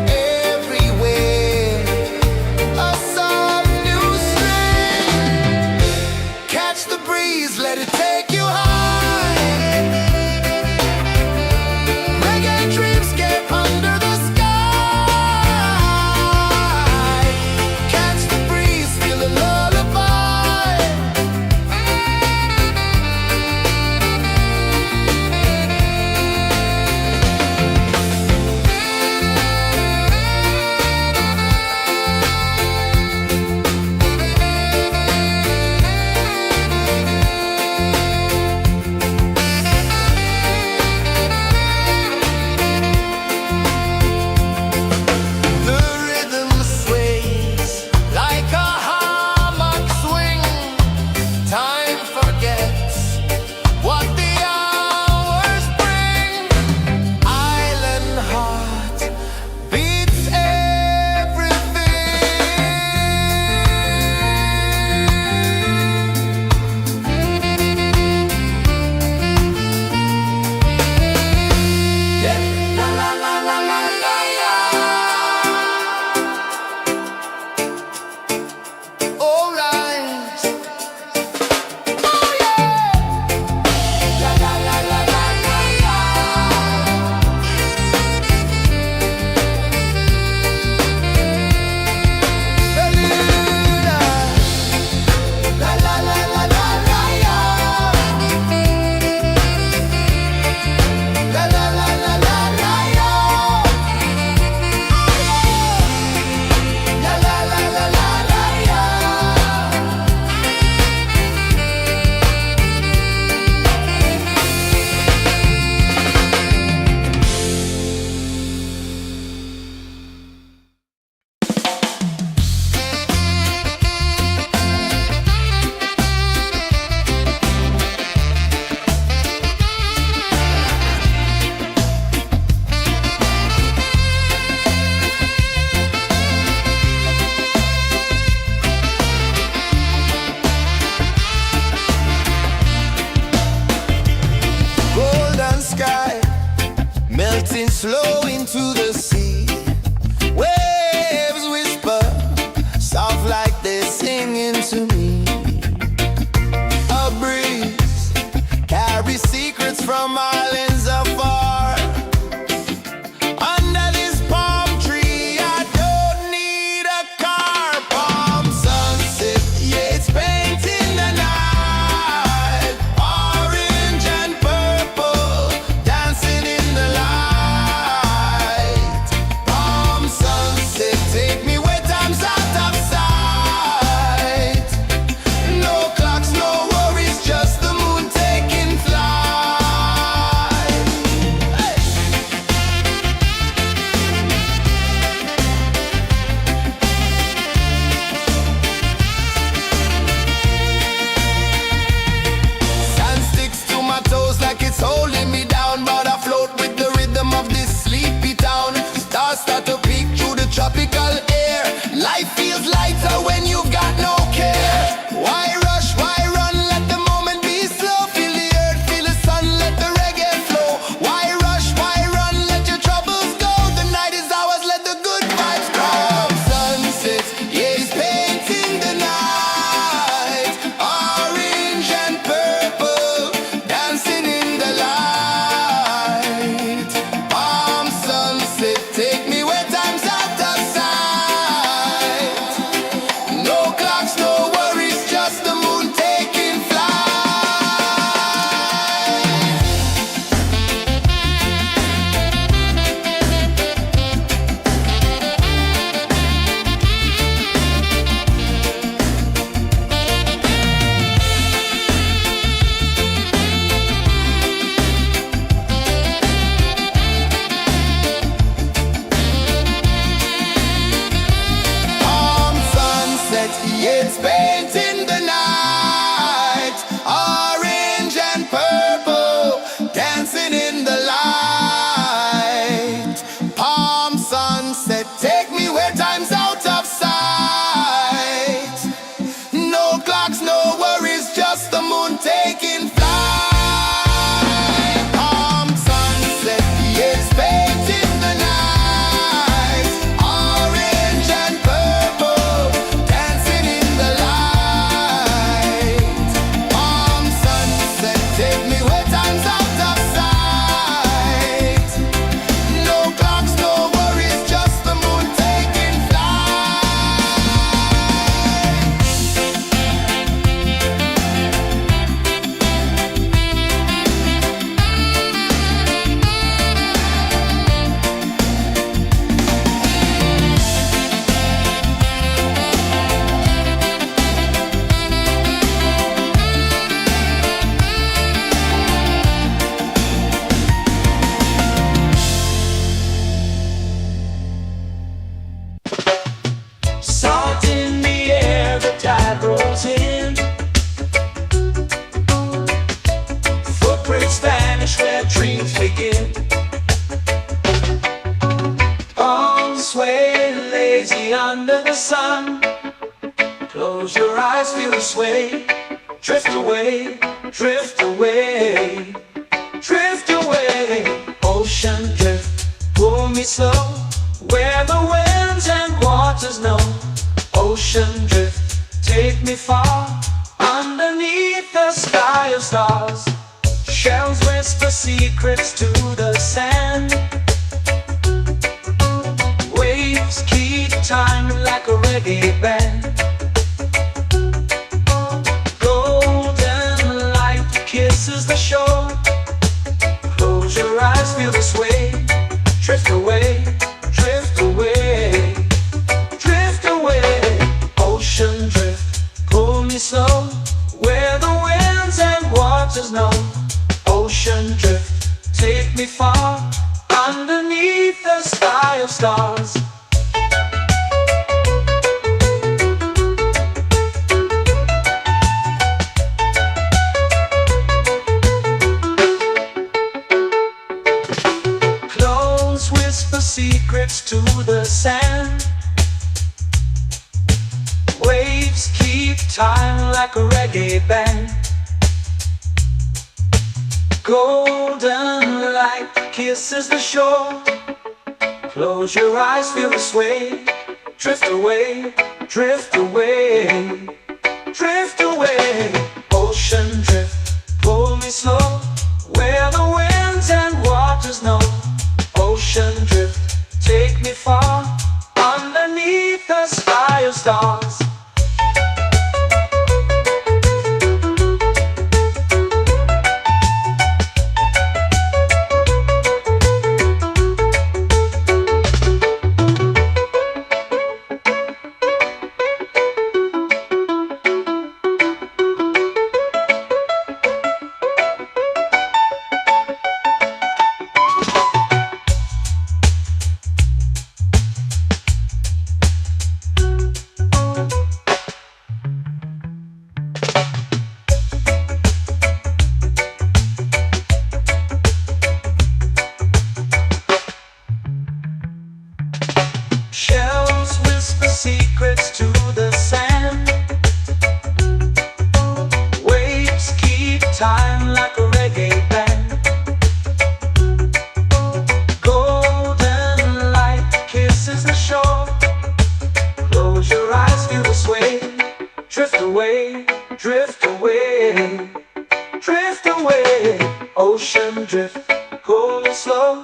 everywhere. A soft new string. Catch the breeze, let it take you high. flow into the sea. Waves whisper, soft like they're singing to me. A breeze carries secrets from islands afar. Under this palm tree, I don't need a car. Palm sunset, yeah, it's painting the night. Orange and purple, dancing in the light. Palm sunset, take me where time's out of sight. No clocks, no worries, just the moon taking flight. Hey! Sand sticks to my toes like it's holding me down, but I float with the rhythm of this sleepy town. Stars start to peek through the tropical air. Life feels lighter when you've got no care. Why rush, why run, let the moment be slow. Feel the earth, feel the sun, let the reggae flow. Why rush, why run, let your troubles go. The night is ours, let the good vibes grow. Sunset, yeah, it's painting the night. Orange and purple, dancing in the light. Palm sunset, take me where time's out of sight. No clocks, no worries, just the moon taking flight. Palm sunset, yeah, it's painting the night. Orange and purple, dancing in the light. Palm sunset, take me where time's out of sight. No clocks, no worries, just the moon taking flight. Palm sunset, yeah, it's painting the night. Orange and purple, dancing in the light. Palm sunset, take me where time's out of sight. No clocks, no worries, just the moon taking flight. Salt in the air, the tide rolls in. Footprints vanish where dreams begin. Arms sway lazy under the sun. Close your eyes, feel the sway. Drift away, drift away, drift away. Ocean drift, pull me slow, where the winds and waters know. Ocean drift, take me far, underneath the sky of stars. Shells whisper secrets to the sand. Waves keep time like a reggae band. Golden light kisses the shore. Close your eyes, feel the sway. Drift away, drift away, drift away. Ocean drift, pull me slow, where the winds and waters know. Ocean drift, take me far, underneath the sky of stars. Clones whisper secrets to the sand. Waves keep time like a reggae band. Golden light kisses the shore. Close your eyes, feel the sway. Drift away, drift away, drift away. Ocean drift, pull me slow, where the winds and waters know. Ocean drift, take me far, underneath the sky of stars. Shells whisper secrets to the sand. Waves keep time like a reggae band. Golden light kisses the shore. Close your eyes, feel the sway. Drift away, drift away, drift away. Ocean drift, pull me slow,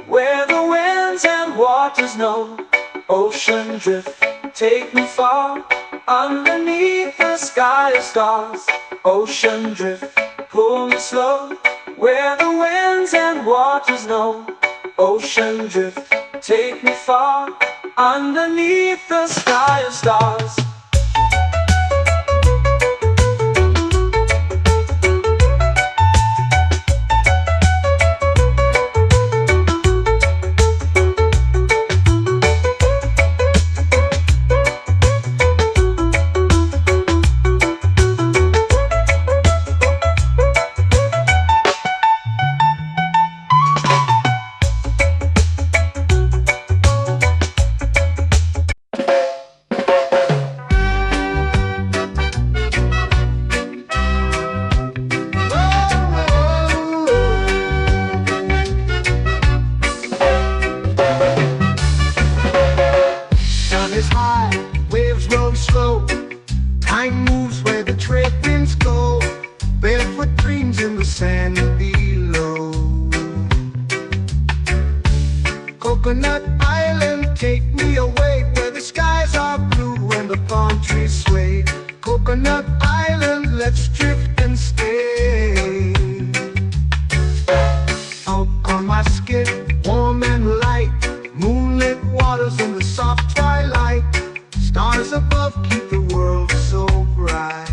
where the winds and waters know. Ocean drift, take me far, underneath the sky of stars. Ocean drift, pull me slow, where the winds and waters know. Ocean drift, take me far, underneath the sky of stars. Is high, waves roll slow. Time moves where the trade winds go. Barefoot dreams in the sand below. Coconut Island, take me away, where the skies are blue and the palm trees sway. Coconut Island, let's drift and stay. Out on my skin, warm and light, moonlit waters in the soft twilight. Stars above keep the world so bright.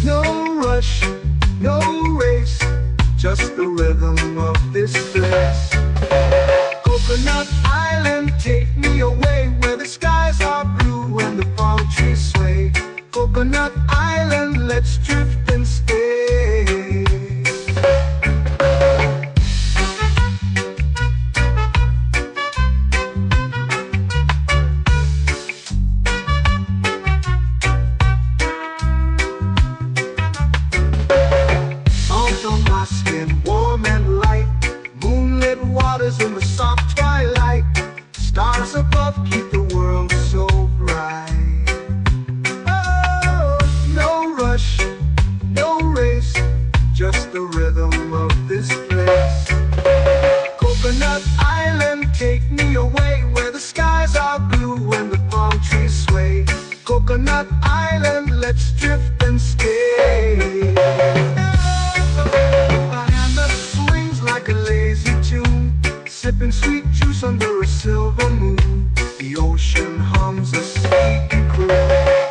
No rush, no race, just the rhythm of this place. Coconut Island, take me away, where the skies are blue and the palm trees sway. Coconut Island, let's drift and stay. Warm and light, moonlit waters in the soft twilight. Stars above keep the world so bright. Oh, no rush, no race, just the rhythm of this place. Coconut Island, take me away, where the skies are blue and the palm trees sway. Coconut Island, let's drift and stay. Like a lazy tune, sipping sweet juice under a silver moon. The ocean hums a sleepy croon.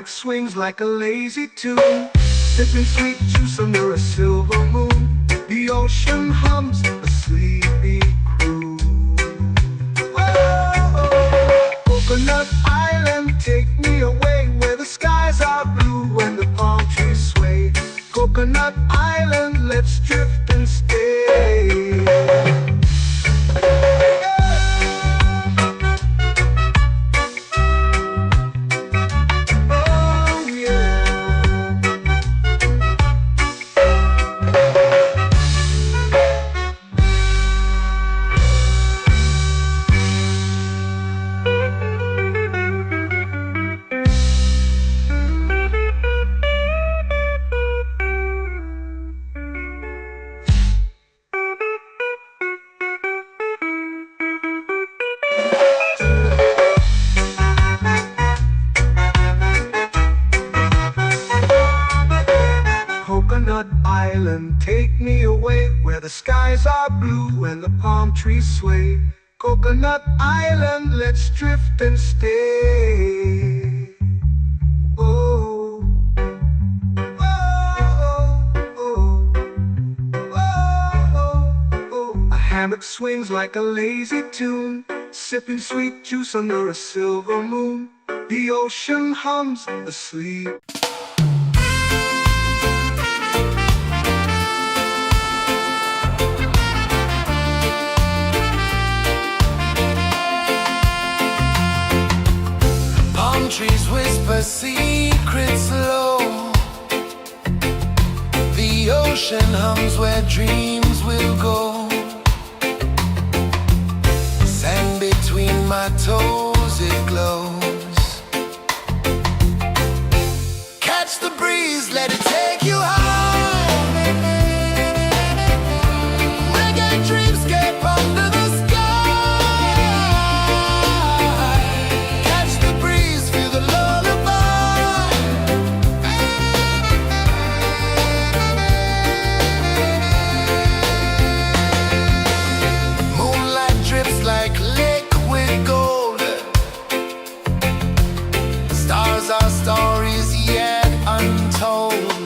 Swings like a lazy tune, sipping sweet juice under a silver moon. The ocean hums a sleepy croon. Whoa. the skies are blue and the palm trees sway. Coconut Island, let's drift and stay. Oh, oh, oh, oh, oh. A hammock swings like a lazy tune, sipping sweet juice under a silver moon. The ocean hums asleep. Trees whisper secrets low. The ocean hums where dreams will go. Sand between my toes, it glows. Catch the breeze, let it take you high. Reggae dreamscape under the sky. Our stories yet untold.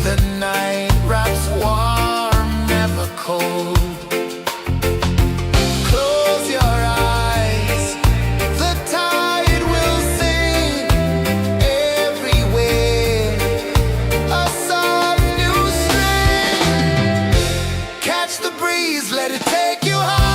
The night wraps warm, never cold. Close your eyes, the tide will sing everywhere. A soft new string. Catch the breeze, let it take you high.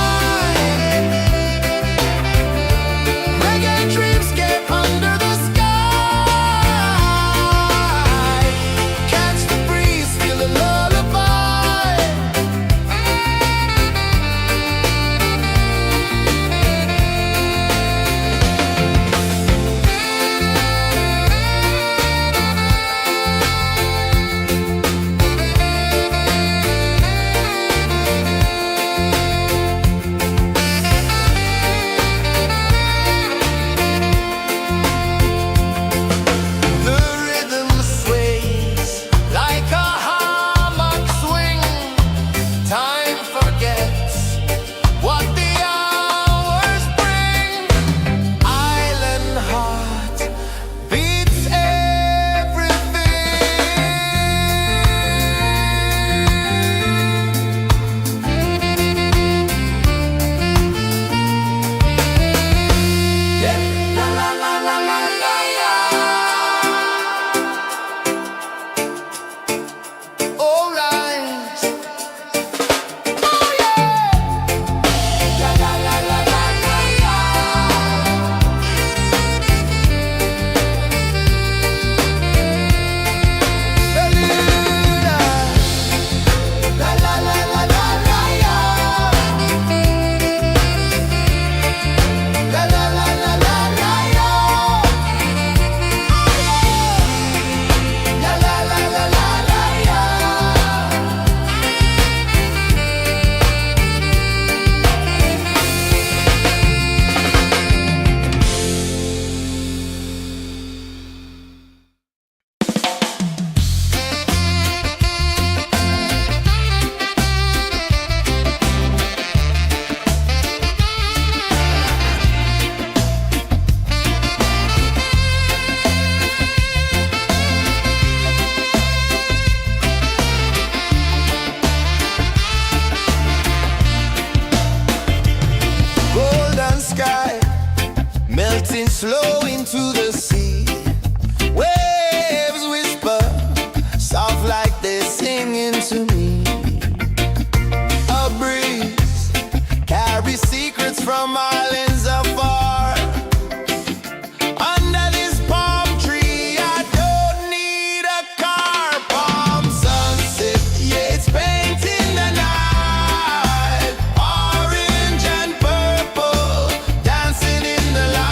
Slow into the sea. Waves whisper, soft like they're singing to me. A breeze carries secrets from islands afar. Under this palm tree, I don't need a car. Palm sunset, yeah, it's painting the night. Orange and purple, dancing in the light.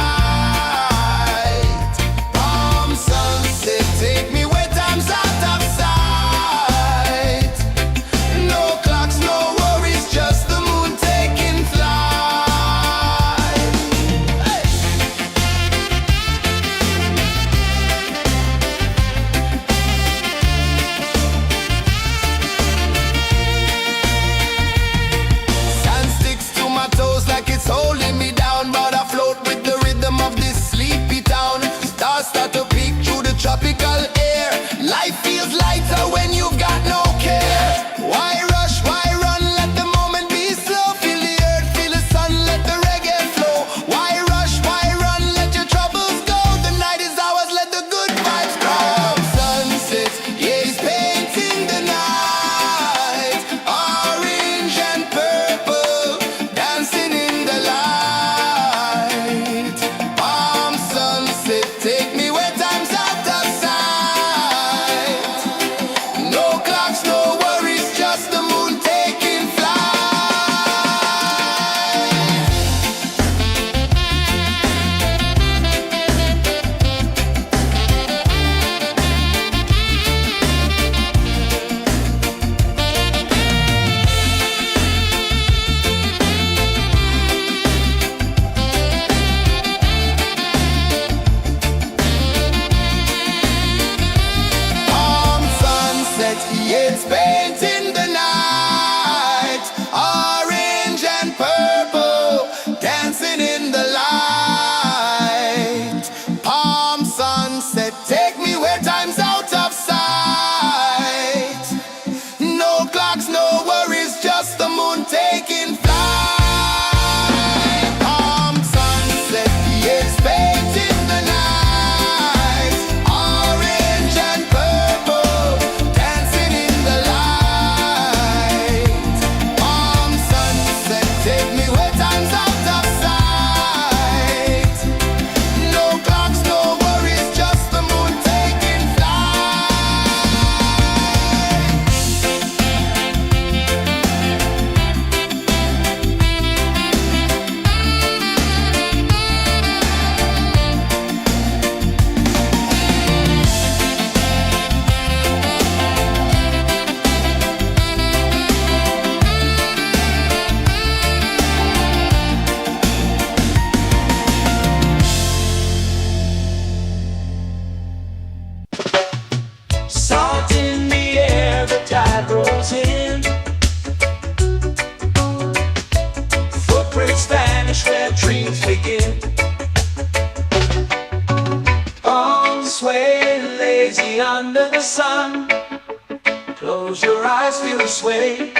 sway.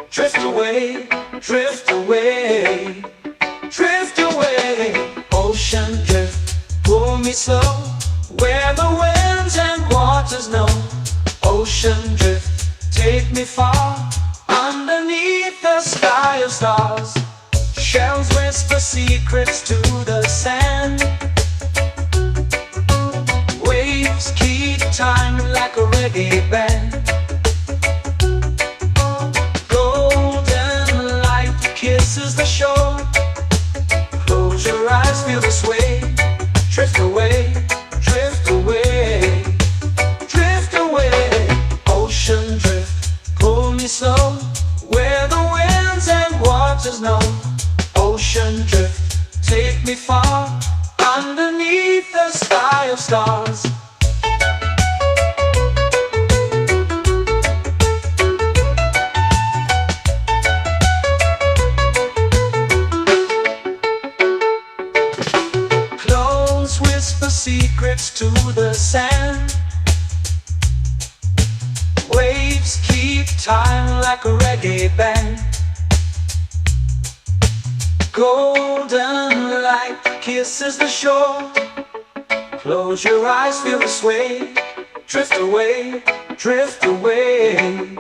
Drift away, drift away, drift away. Ocean drift, pull me slow, where the winds and waters know. Ocean drift, take me far, underneath the sky of stars. Shells whisper secrets to the sand. Waves keep time like a reggae band. Golden light kisses the shore. Close your eyes, feel the sway. Drift away, drift away, drift away. Ocean drift, pull me slow, where the winds and waters know. Ocean drift, take me far, underneath the sky of stars. Clones whisper secrets to the sand. Waves keep time like a reggae band. Golden light kisses the shore. Close your eyes, feel the sway. Drift away, drift away,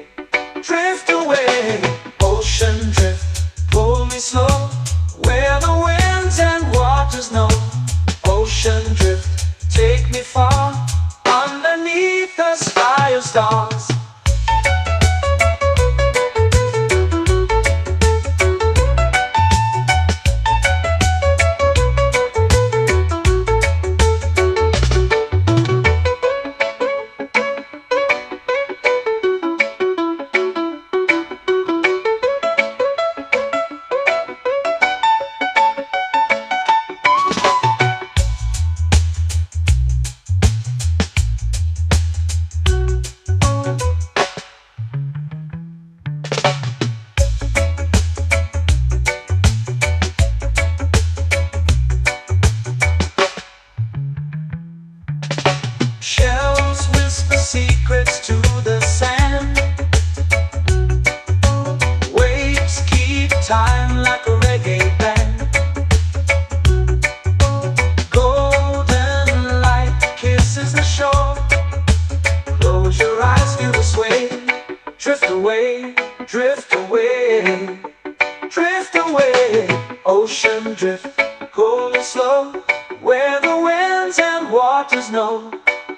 drift away. Ocean drift, pull me slow, where the winds and waters know. Ocean drift, take me far, underneath the sky of stars. Shells whisper secrets to the sand. Waves keep time like a reggae band. Golden light kisses the shore. Close your eyes, feel the sway. Drift away, drift away, drift away. Ocean drift, cool and slow, where the winds and waters know.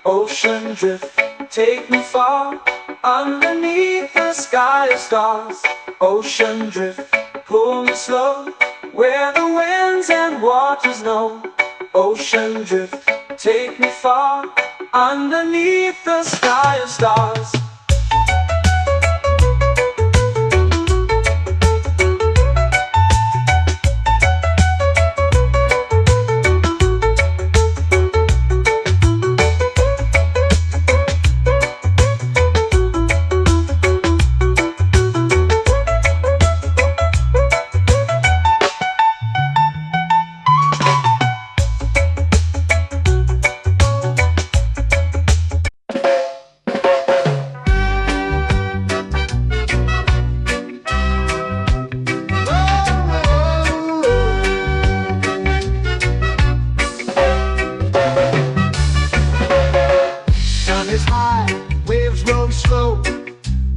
Ocean drift, take me far, underneath the sky of stars. Ocean drift, pull me slow, where the winds and waters know. Ocean drift, take me far, underneath the sky of stars.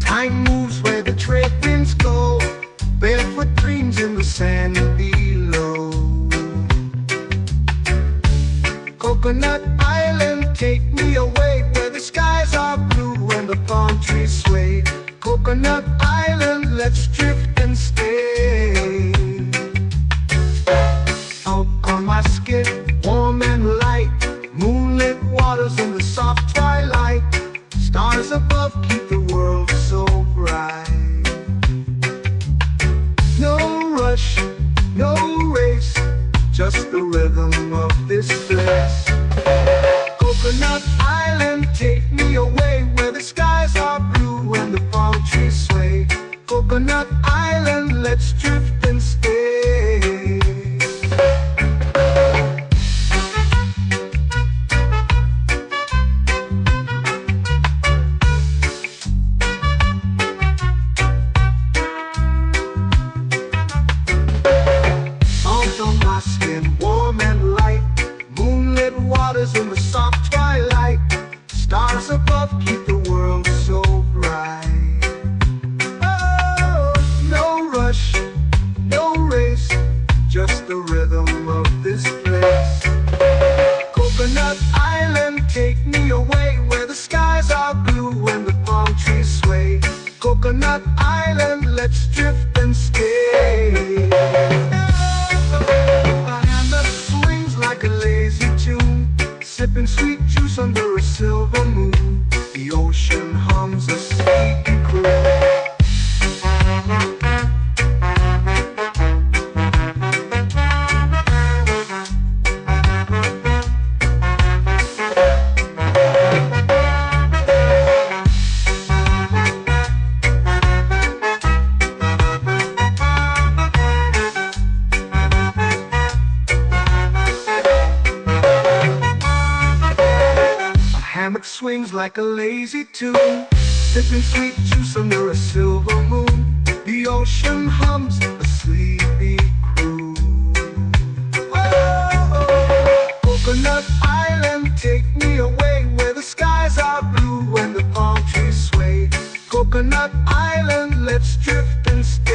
Time moves where the trade winds go. Barefoot dreams in the sand below. Coconut Island, take me away, where the skies are blue and the palm trees sway. Coconut Island, let's drift and stay. Out on my skin, warm and light, moonlit waters in the soft twilight. Stars above keep the world so bright. No rush, no race, just the rhythm of this place. Coconut Island, take me away, where the skies are blue and the palm trees sway. Coconut Island, let's drift and stay. swings like a lazy tune, sipping sweet juice under a silver moon. The ocean hums a sleepy croon. Whoa, Coconut Island, take me away where the skies are blue and the palm trees sway. Coconut Island, let's drift and stay.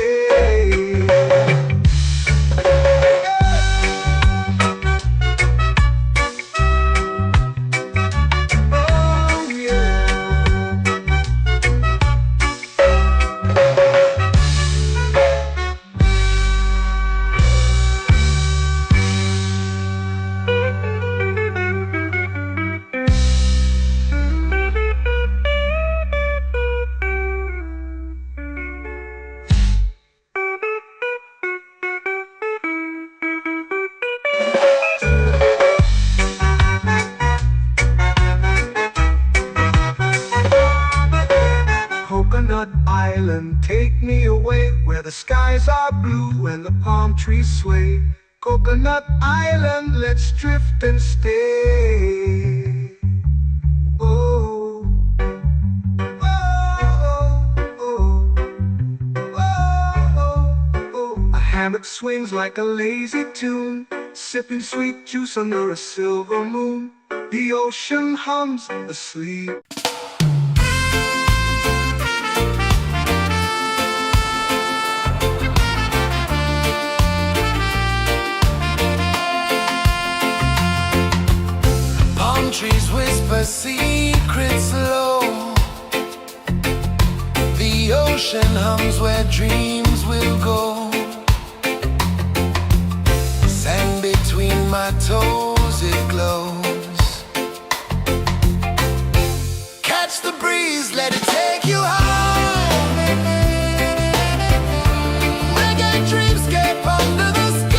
Coconut Island, take me away where the skies are blue and the palm trees sway. Coconut Island, let's drift and stay. Oh, oh, oh, oh, oh. A hammock swings like a lazy tune, sipping sweet juice under a silver moon. The ocean hums asleep. Trees whisper secrets low. The ocean hums where dreams will go. Sand between my toes, it glows. Catch the breeze, let it take you high. Reggae dreamscape under the sky.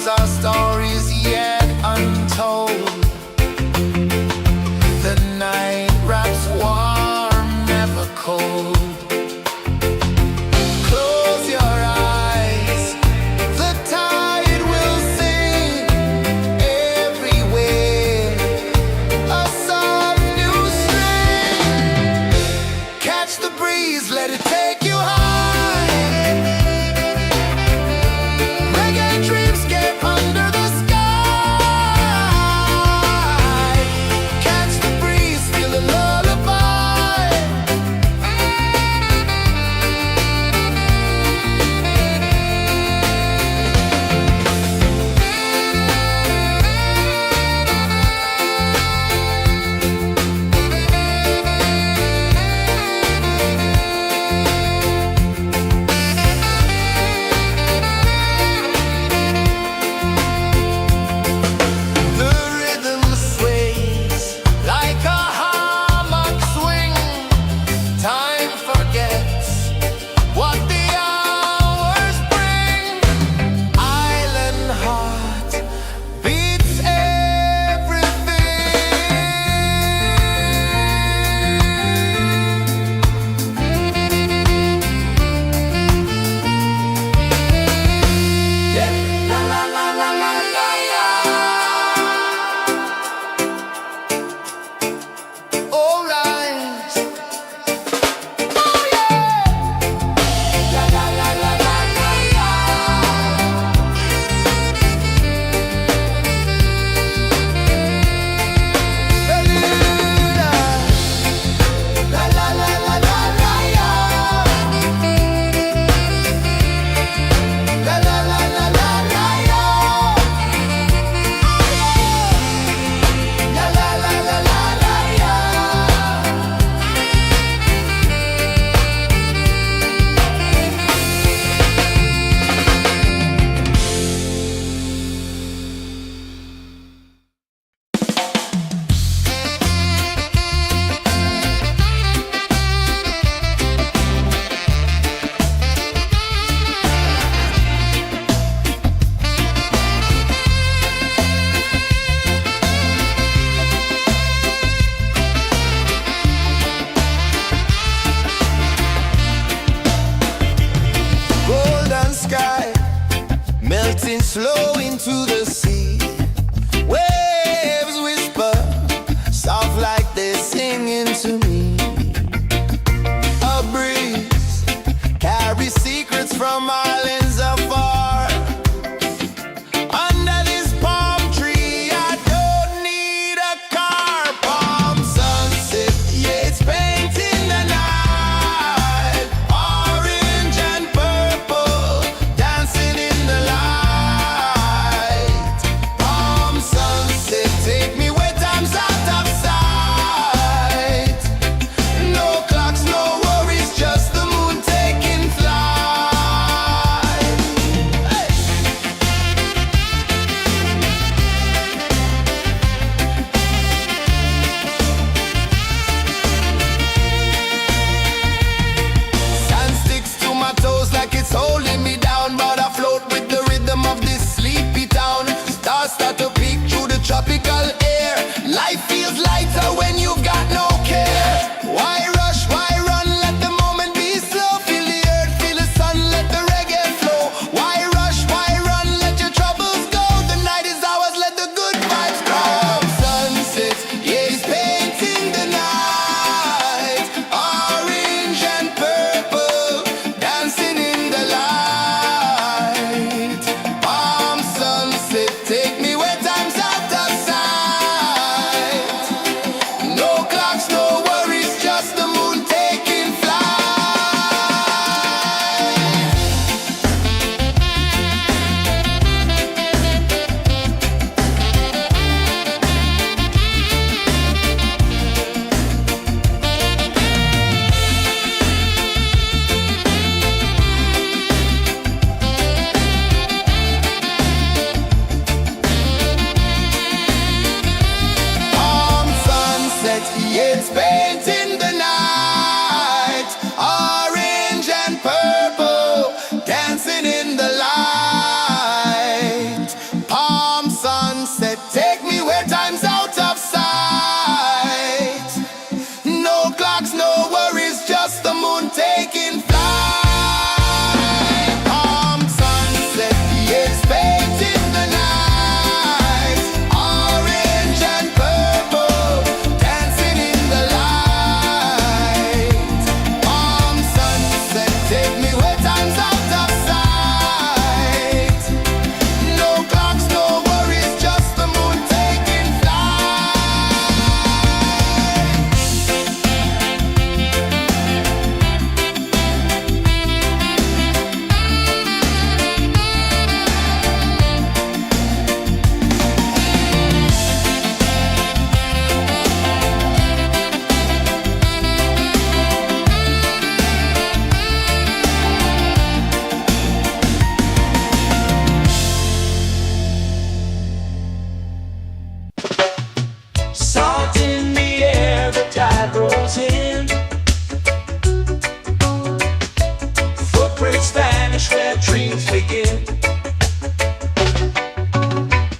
Our stories yet untold. The night wraps warm, never cold. Close your eyes, the tide will sing everywhere. A soft new string. Catch the breeze, let it take you high. from islands afar. Under this palm tree, I don't need a car. Palm sunset, yeah, it's painting the night. Orange and purple, dancing in the light. Palm sunset, take me where time's out of sight. No clocks, no worries, just the moon taking flight. Hey! Sand sticks to my toes like it's holding me down, but I float with the rhythm of this sleepy town. Stars start to peek through the tropical air. Life feels lighter when you've got no care. Why rush, why run, let the moment be slow. Feel the earth, feel the sun, let the reggae flow. Why rush, why run, let your troubles go. The night is ours, let the good vibes grow. Sunset, yeah, it's painting the night. Orange and purple, dancing in the light. Palm sunset, take me where time's out of sight. No clocks, no worries, just the moon taking flight. Palm sunset, yeah, it's painting the night. Orange and purple, dancing in the light. Palm sunset, take me where time's out of sight. No clocks, no worries, just the moon taking flight. Palm sunset, yeah, it's painting the night. Orange and purple, dancing in the light. Palm sunset, take me where time's out of sight. No clocks, no worries, just the moon taking flight. Salt in the air, the tide rolls in. Footprints vanish where dreams begin.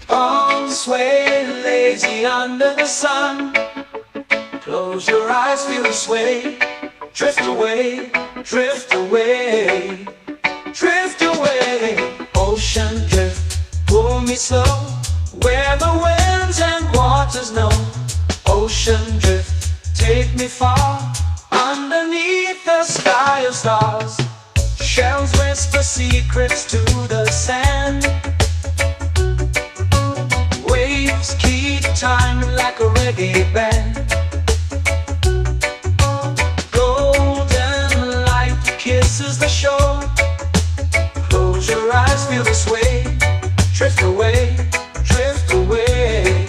Arms sway lazy under the sun. Close your eyes, feel the sway. Drift away, drift away, drift away. Ocean drift, pull me slow, where the winds and waters know. Ocean drift, take me far, underneath the sky of stars. Shells whisper secrets to the sand. Waves keep time like a reggae band. Golden light kisses the shore. Close your eyes, feel the sway. Drift away, drift away,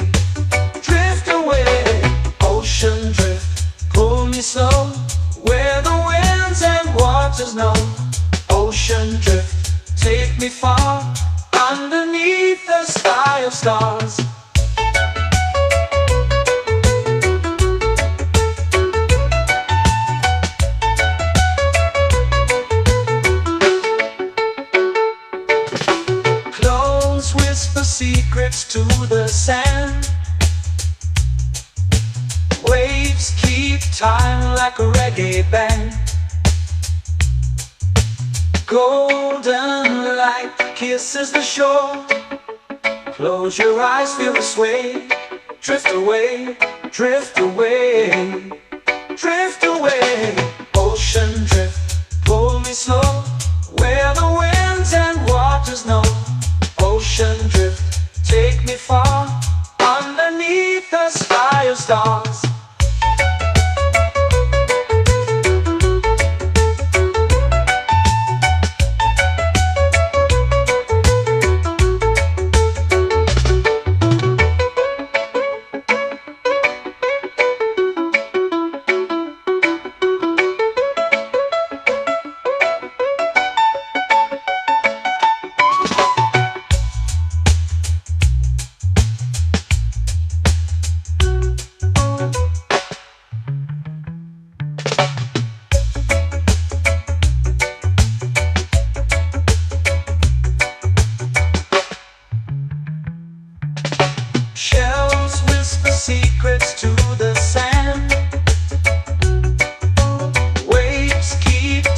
drift away. Ocean drift, pull me slow, where the winds and waters know. Ocean drift, take me far, underneath the sky of stars. Clothes whisper secrets to the sand. Waves keep time like a reggae band. Golden light kisses the shore. Close your eyes, feel the sway. Drift away, drift away, drift away. Ocean drift, pull me slow, where the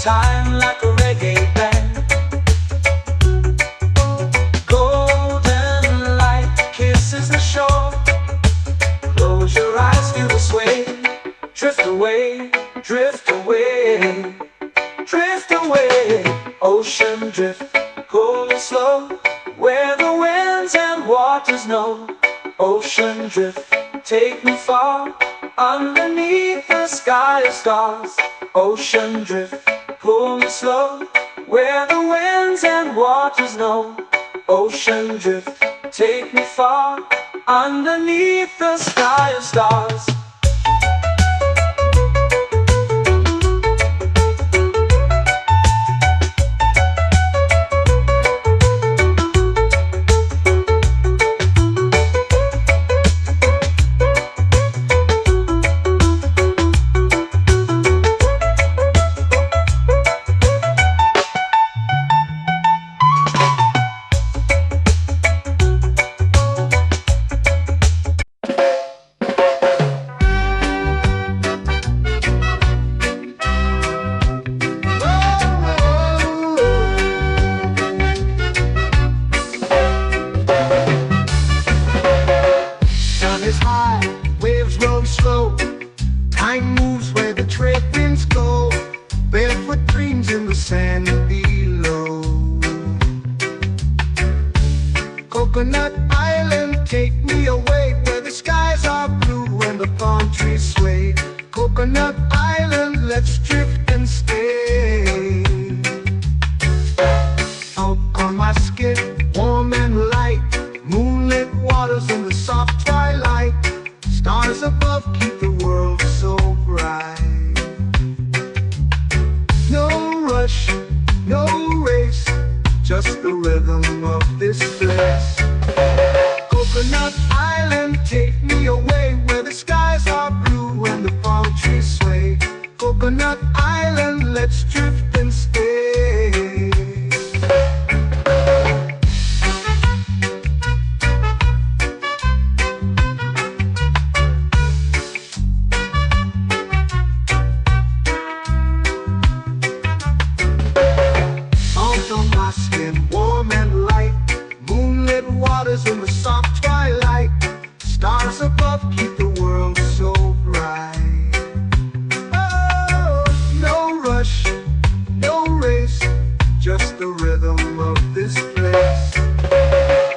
time like a reggae band. Golden light kisses the shore. Close your eyes, feel the sway. Drift away, drift away, drift away. Ocean drift, cool and slow, where the winds and waters know. Ocean drift, take me far, underneath the sky of stars. Ocean drift, pull me slow, where the winds and waters know. Ocean drift, take me far, underneath the sky of stars. Time moves where the trade winds go. Barefoot dreams in the sand below. Coconut Island, take me away where the skies are blue and the palm trees sway. Coconut Island, let's drift and stay. Out on my skin, warm and light, moonlit waters in the soft twilight. Stars above keep the world so bright. No rush, no race, just the rhythm of this place. Coconut Island, take me away where the skies are blue and the palm trees sway. Coconut Island, let's drift and stay. Warm and light, moonlit waters in the soft twilight. Stars above keep the world so bright. Oh, no rush, no race, just the rhythm of this place.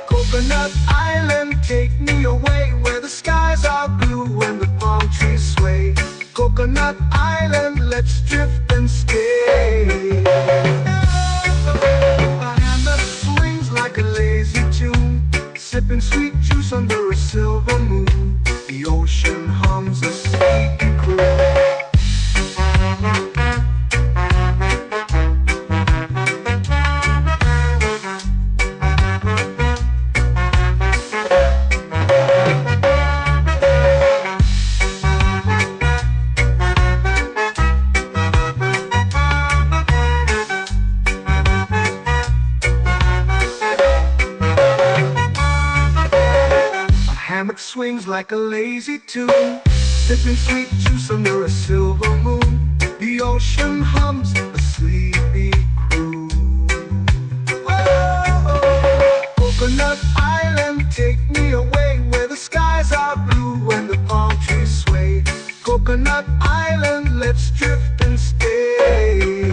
Coconut Island, take me away where the skies are blue and the palm trees sway. Coconut Island, let's drift and stay. Like a lazy tune, sipping sweet juice under a silver moon. The ocean hums a sleepy croon. Hammock swings like a lazy tune, sipping sweet juice under a silver moon. The ocean hums a sleepy croon. Oh, Coconut Island, take me away where the skies are blue and the palm trees sway. Coconut Island, let's drift and stay.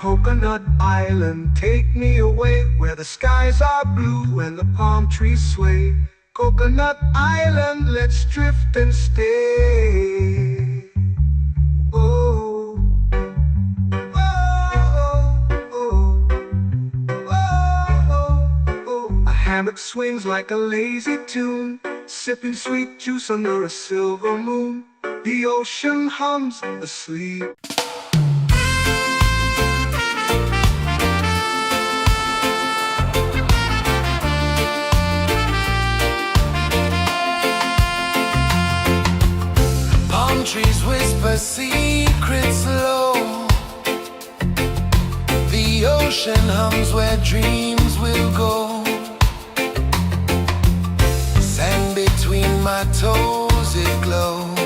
Coconut Island, take me away where the skies are blue and the palm trees sway. Coconut Island, let's drift and stay. Oh, oh, oh, oh, oh, oh, oh. hammock swings like a lazy tune, sipping sweet juice under a silver moon. The ocean hums asleep. Palm trees whisper secrets low. The ocean hums where dreams will go. Sand between my toes, it glows.